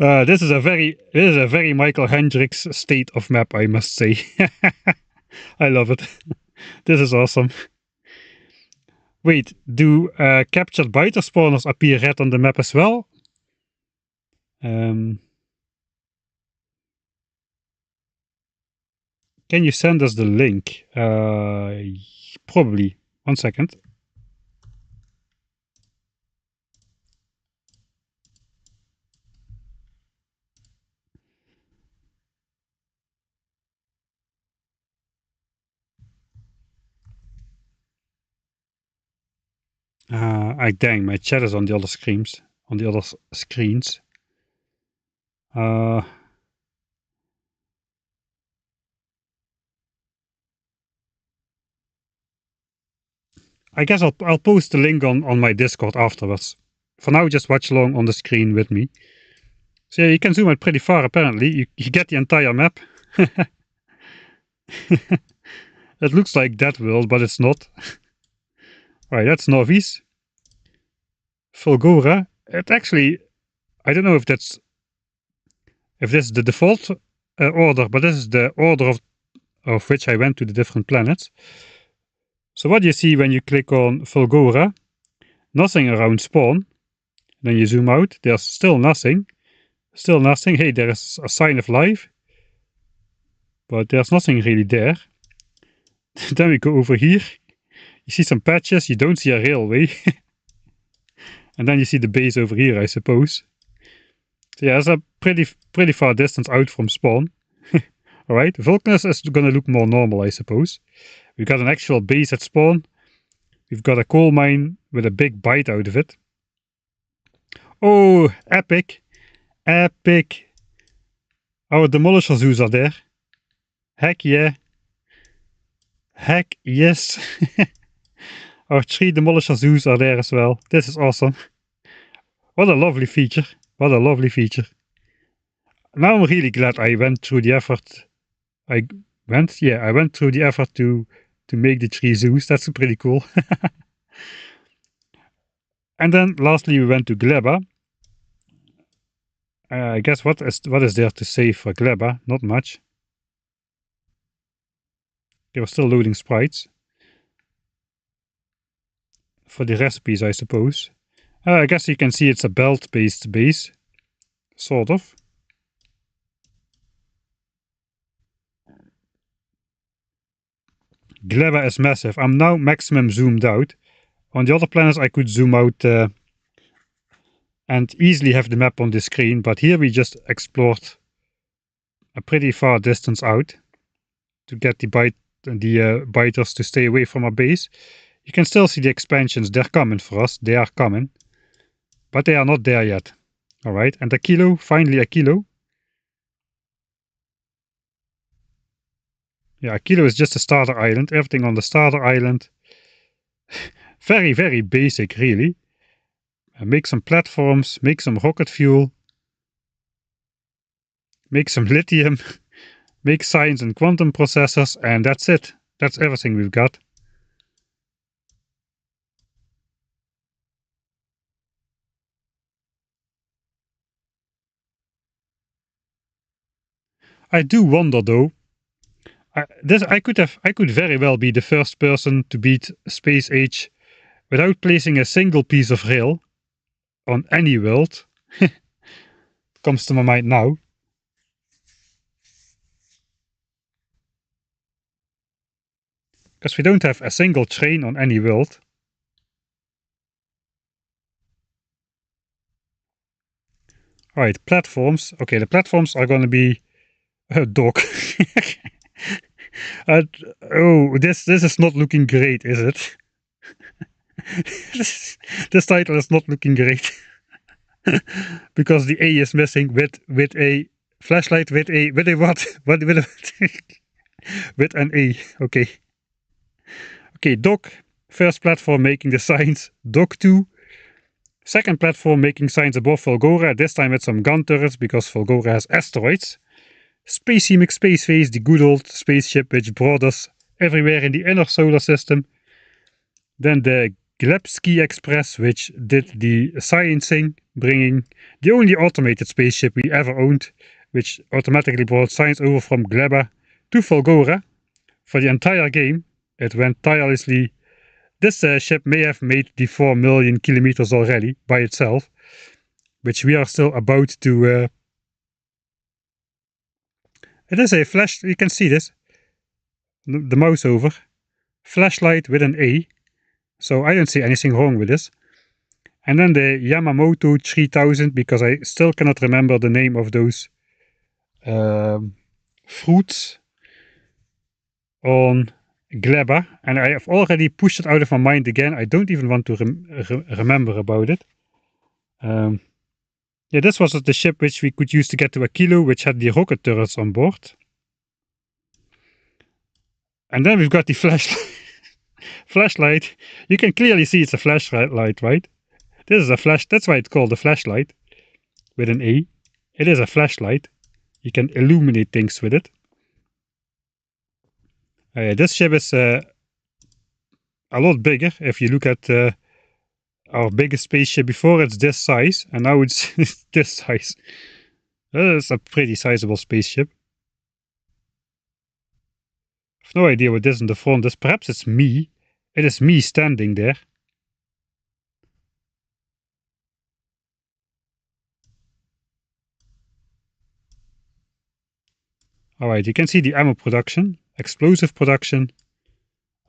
This is a very Michael Hendricks state of map, I must say. I love it. This is awesome. Wait, do captured biter spawners appear red on the map as well? Can you send us the link? Probably. 1 second. Dang, my chat is on the other screens. I guess I'll post the link on my Discord afterwards. For now, just watch along on the screen with me. So yeah, you can zoom out pretty far apparently. You get the entire map. It looks like that world, but it's not. Alright, that's Novice. Fulgora. It actually, I don't know if this is the default order, but this is the order of which I went to the different planets. So what you see when you click on Fulgora, nothing around spawn. Then you zoom out, there's still nothing. Still nothing. Hey, there is a sign of life. But there's nothing really there. Then we go over here. You see some patches, you don't see a railway. And then you see the base over here, I suppose. So yeah, it's a pretty far distance out from spawn. Alright, Vulcanus is gonna look more normal, I suppose. We've got an actual base at spawn. We've got a coal mine with a big bite out of it. Oh, epic! Epic! Our demolisher zoos are there. Heck yeah! Heck yes! Our 3 demolisher zoos are there as well. This is awesome. What a lovely feature. What a lovely feature. Now I'm really glad I went through the effort. I went through the effort to make the 3 zoos. That's pretty cool. And then lastly we went to Gleba. I guess what is there to say for Gleba? Not much. They were still loading sprites. For the recipes, I suppose. I guess you can see it's a belt-based base. Sort of. Gleba is massive. I'm now maximum zoomed out. On the other planets I could zoom out and easily have the map on the screen, but here we just explored a pretty far distance out to get the biters to stay away from our base. You can still see the expansions. They're coming for us. They are coming. But they are not there yet. Alright, and a kilo. Finally a kilo. Yeah, a kilo is just a starter island. Everything on the starter island. Very, very basic, really. Make some platforms. Make some rocket fuel. Make some lithium. Make science and quantum processors. And that's it. That's everything we've got. I do wonder though. I could very well be the first person to beat Space Age without placing a single piece of rail on any world. Comes to my mind now. Because we don't have a single train on any world. Alright, platforms. Okay, the platforms are gonna be a dog. Oh, this is not looking great, is it? This title is not looking great. Because the A is missing with a flashlight with a what? With an A. Okay. Okay, Doc. First platform making the signs. Doc 2. Second platform making signs above Fulgora. This time with some gun turrets because Fulgora has asteroids. Spacey McSpaceface, the good old spaceship which brought us everywhere in the inner solar system. Then the Glebsky Express, which did the sciencing, bringing the only automated spaceship we ever owned, which automatically brought science over from Gleba to Fulgora. For the entire game, it went tirelessly. This ship may have made the 4 million kilometers already by itself, which we are still about to... It is a flash, you can see this, the mouse over, flashlight with an A, so I don't see anything wrong with this. And then the Yamamoto 3000, because I still cannot remember the name of those fruits on Gleba, and I have already pushed it out of my mind again. I don't even want to remember about it. Yeah, this was the ship which we could use to get to a kilo, which had the rocket turrets on board. And then we've got the flashlight. Flashlight. You can clearly see it's a flashlight, right? This is a flash. That's why it's called a flashlight with an A. It is a flashlight. You can illuminate things with it. This ship is a lot bigger. If you look at our biggest spaceship before, it's this size, and now it's this size. It's a pretty sizable spaceship. I have no idea what this in the front is. Perhaps it's me. It is me standing there. Alright, you can see the ammo production, explosive production.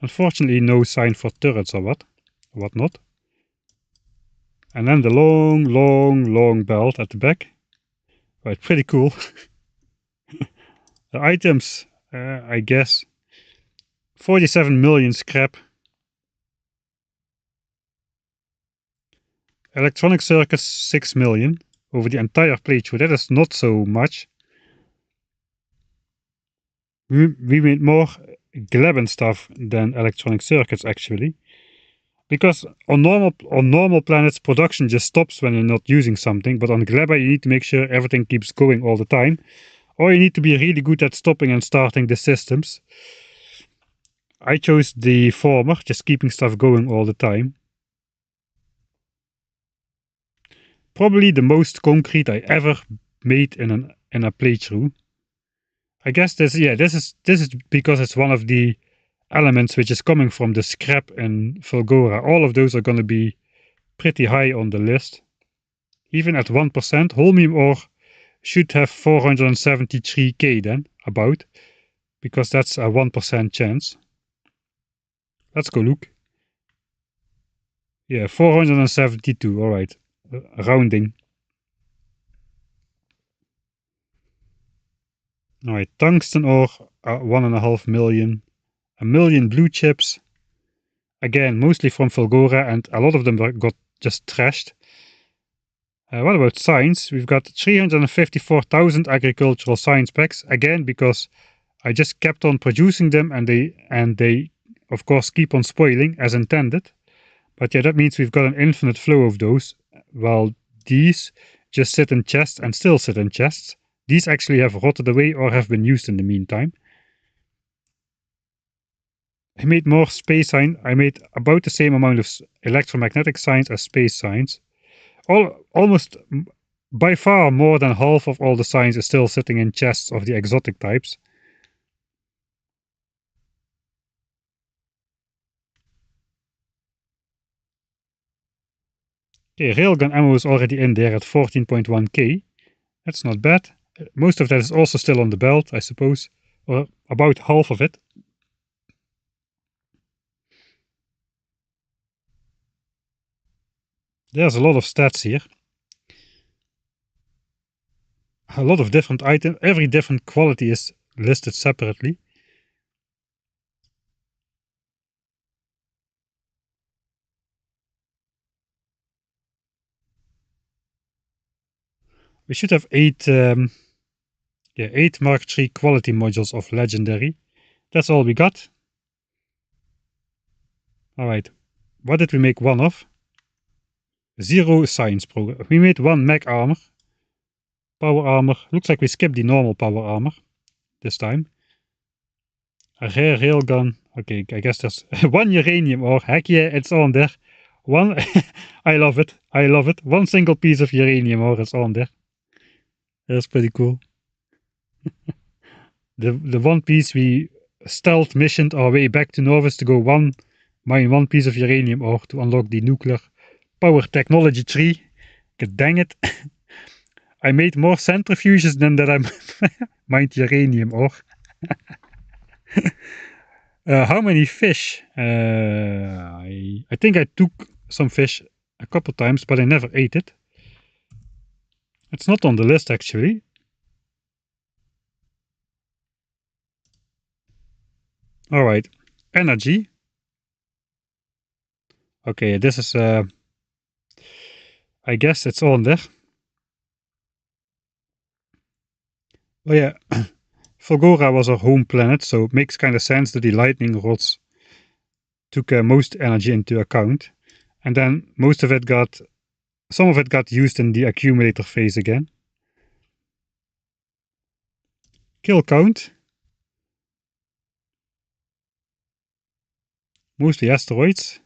Unfortunately, no sign for turrets or whatnot. And then the long belt at the back. Right, pretty cool. The items, I guess, 47 million scrap. Electronic circuits, 6 million over the entire playthrough. That is not so much. We made more Gleben stuff than electronic circuits actually. Because on normal planets, production just stops when you're not using something, but on Gleba you need to make sure everything keeps going all the time. Or you need to be really good at stopping and starting the systems. I chose the former, just keeping stuff going all the time. Probably the most concrete I ever made in a playthrough. I guess this is because it's one of the elements which is coming from the scrap in Fulgora. All of those are going to be pretty high on the list. Even at 1%, holmium ore should have 473k then, about, because that's a 1% chance. Let's go look. Yeah, 472, alright. Rounding. Alright, tungsten ore, 1.5 million. A million blue chips. Again, mostly from Fulgora, and a lot of them got just trashed. What about science? We've got 354,000 agricultural science packs. Again, because I just kept on producing them, and they of course keep on spoiling as intended. But yeah, that means we've got an infinite flow of those, while these just sit in chests and still sit in chests. These actually have rotted away or have been used in the meantime. I made more space science. I made about the same amount of electromagnetic science as space science. Almost by far more than half of all the science is still sitting in chests of the exotic types. Okay, railgun ammo is already in there at 14.1k. That's not bad. Most of that is also still on the belt, I suppose, or about half of it. There's a lot of stats here. A lot of different items. Every different quality is listed separately. We should have 8 Mark III quality modules of legendary. That's all we got. Alright, what did we make one of? 0 science program. We made 1 mech armor. Power armor. Looks like we skipped the normal power armor this time. A rare railgun. Okay, I guess there's 1 uranium ore. Heck yeah, it's on there. One. I love it. I love it. 1 single piece of uranium ore is on there. That's pretty cool. The one piece we stealth missioned our way back to Novus to go mine 1 piece of uranium ore to unlock the nuclear power technology tree. God dang it. I made more centrifuges than that I mined uranium ore. How many fish? I think I took some fish a couple times, but I never ate it. It's not on the list actually. Alright, energy. Okay, this is I guess it's on there. Oh yeah, Fulgora was our home planet, so it makes kind of sense that the lightning rods took most energy into account. And then some of it got used in the accumulator phase again. Kill count. Mostly asteroids.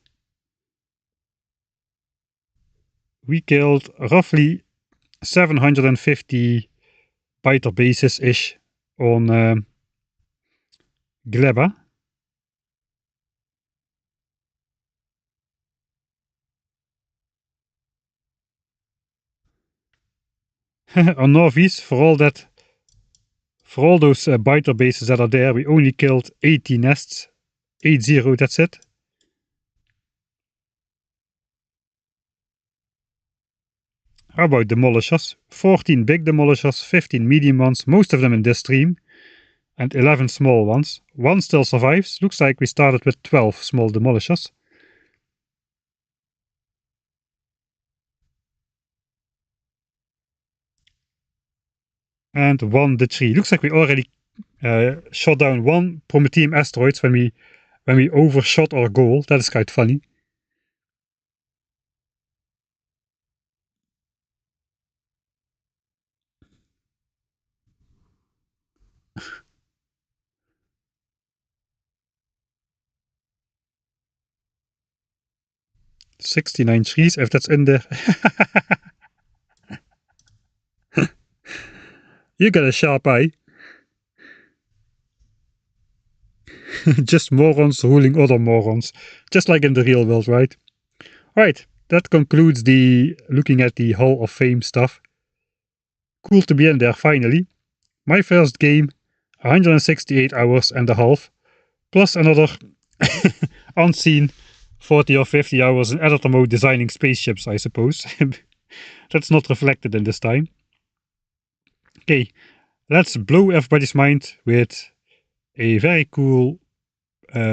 We killed roughly 750 biter bases-ish on Gleba. On Norvis, for all those biter bases that are there, we only killed 80 nests. 80, that's it. How about demolishers? 14 big demolishers, 15 medium ones, most of them in this stream, and 11 small ones. One still survives. Looks like we started with 12 small demolishers. And one the tree. Looks like we already shot down one Prometheum asteroids when we overshot our goal. That is quite funny. "69 trees, if that's in there." You got a sharp eye. Just morons ruling other morons. Just like in the real world, right? Right, that concludes the looking at the Hall of Fame stuff. Cool to be in there finally. My first game, 168 hours and a half, plus another unseen 40 or 50 hours in editor mode designing spaceships, I suppose. That's not reflected in this time. Okay, let's blow everybody's mind with a very cool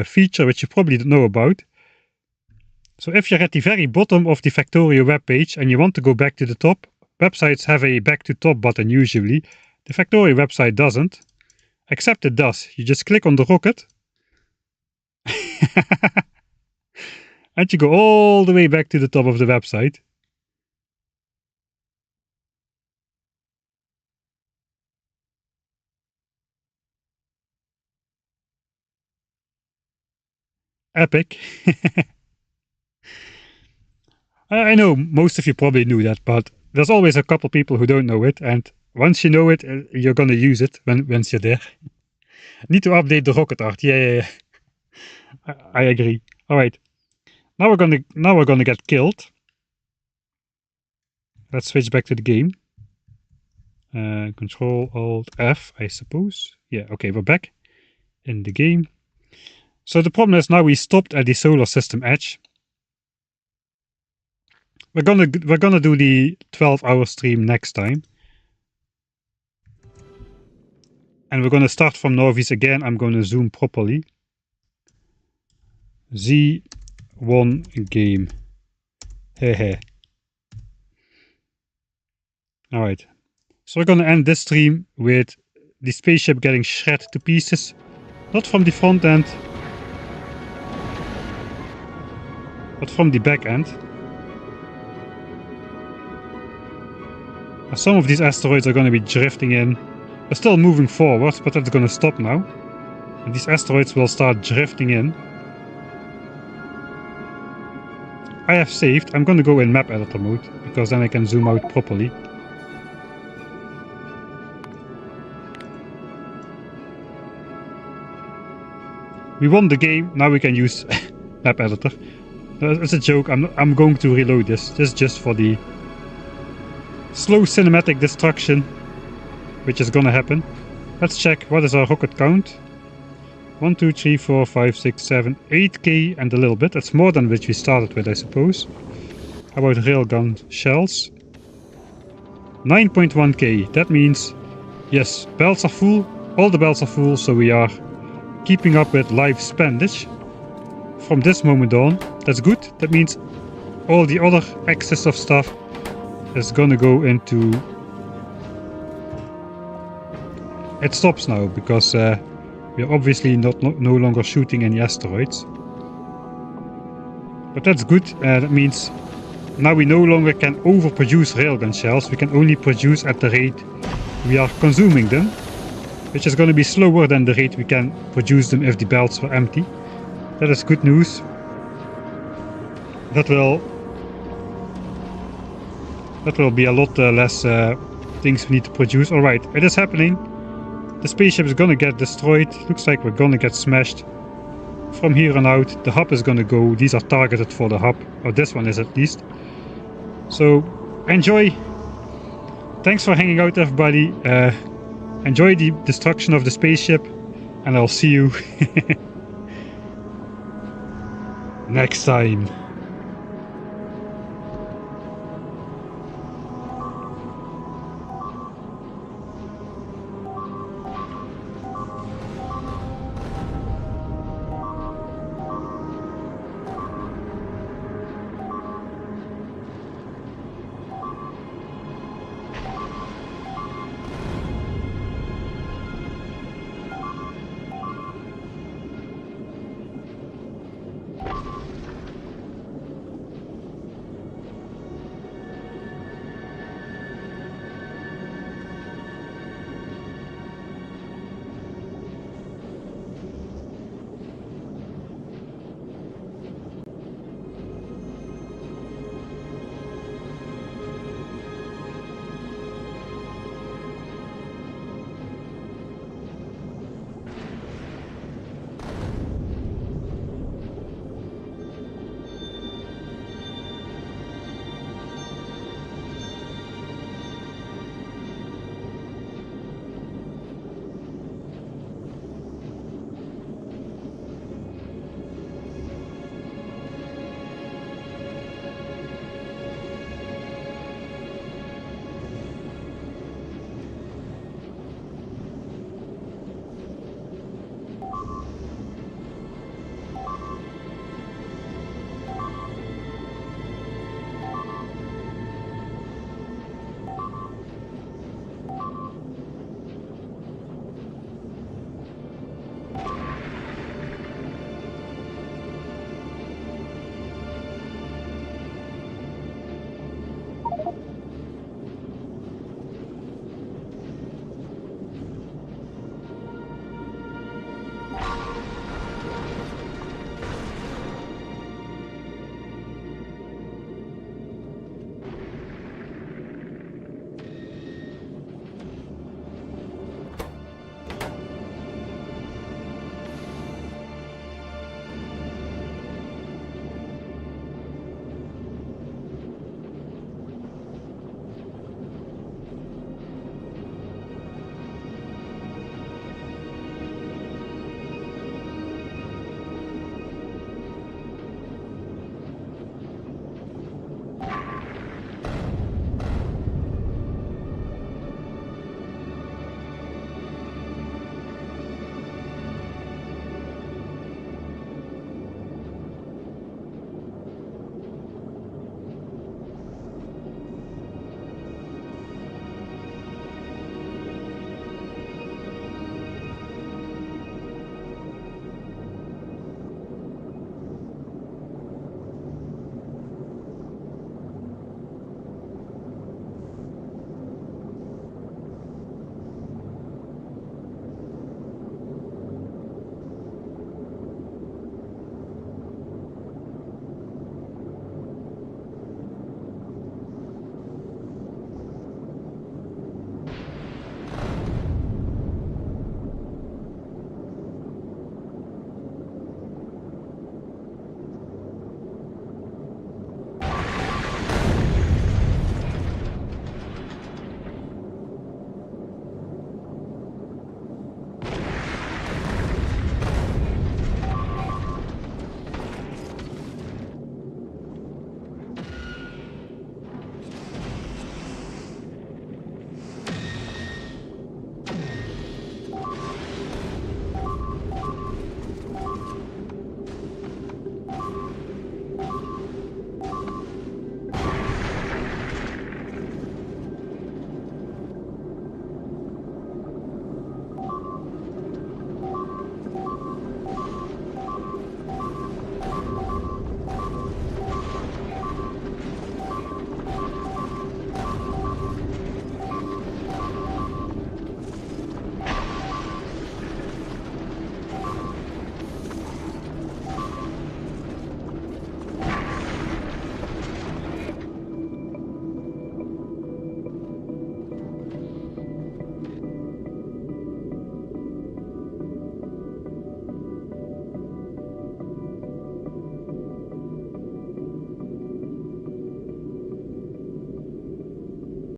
feature which you probably don't know about. So if you're at the very bottom of the Factorio webpage and you want to go back to the top, websites have a back to top button usually. The Factorio website doesn't, except it does. You just click on the rocket and you go all the way back to the top of the website. Epic. I know most of you probably knew that, but there's always a couple people who don't know it, and once you know it, you're gonna use it once you're there. Need to update the rocket art. Yeah. I agree. All right. Now we're gonna get killed. Let's switch back to the game. Control Alt F, I suppose. Yeah. Okay, we're back in the game. So the problem is now we stopped at the solar system edge. We're gonna do the 12-hour stream next time. And we're gonna start from Norvis again. I'm gonna zoom properly. Z1 game. Hehe. Alright. So we're gonna end this stream with the spaceship getting shredded to pieces. Not from the front end, but from the back end. Some of these asteroids are going to be drifting in. We're still moving forward, but that's going to stop now. And these asteroids will start drifting in. I have saved. I'm going to go in map editor mode, because then I can zoom out properly. We won the game, now we can use map editor. It's a joke, I'm going to reload this. This is just for the slow cinematic destruction, which is gonna happen. Let's check what is our rocket count. 1, 2, 3, 4, 5, 6, 7, 8k and a little bit. That's more than which we started with, I suppose. How about railgun shells? 9.1k. That means, yes, belts are full. All the belts are full, so we are keeping up with life spendage. From this moment on, that's good. That means all the other excess of stuff is gonna go into... It stops now, because we're obviously no longer shooting any asteroids. But that's good. That means now we no longer can overproduce railgun shells. We can only produce at the rate we are consuming them, which is going to be slower than the rate we can produce them if the belts were empty. That is good news. That will be a lot less things we need to produce. Alright, it is happening. The spaceship is going to get destroyed. Looks like we're going to get smashed. From here on out, the hub is going to go. These are targeted for the hub, or this one is at least. So, enjoy. Thanks for hanging out, everybody. Enjoy the destruction of the spaceship, and I'll see you next time.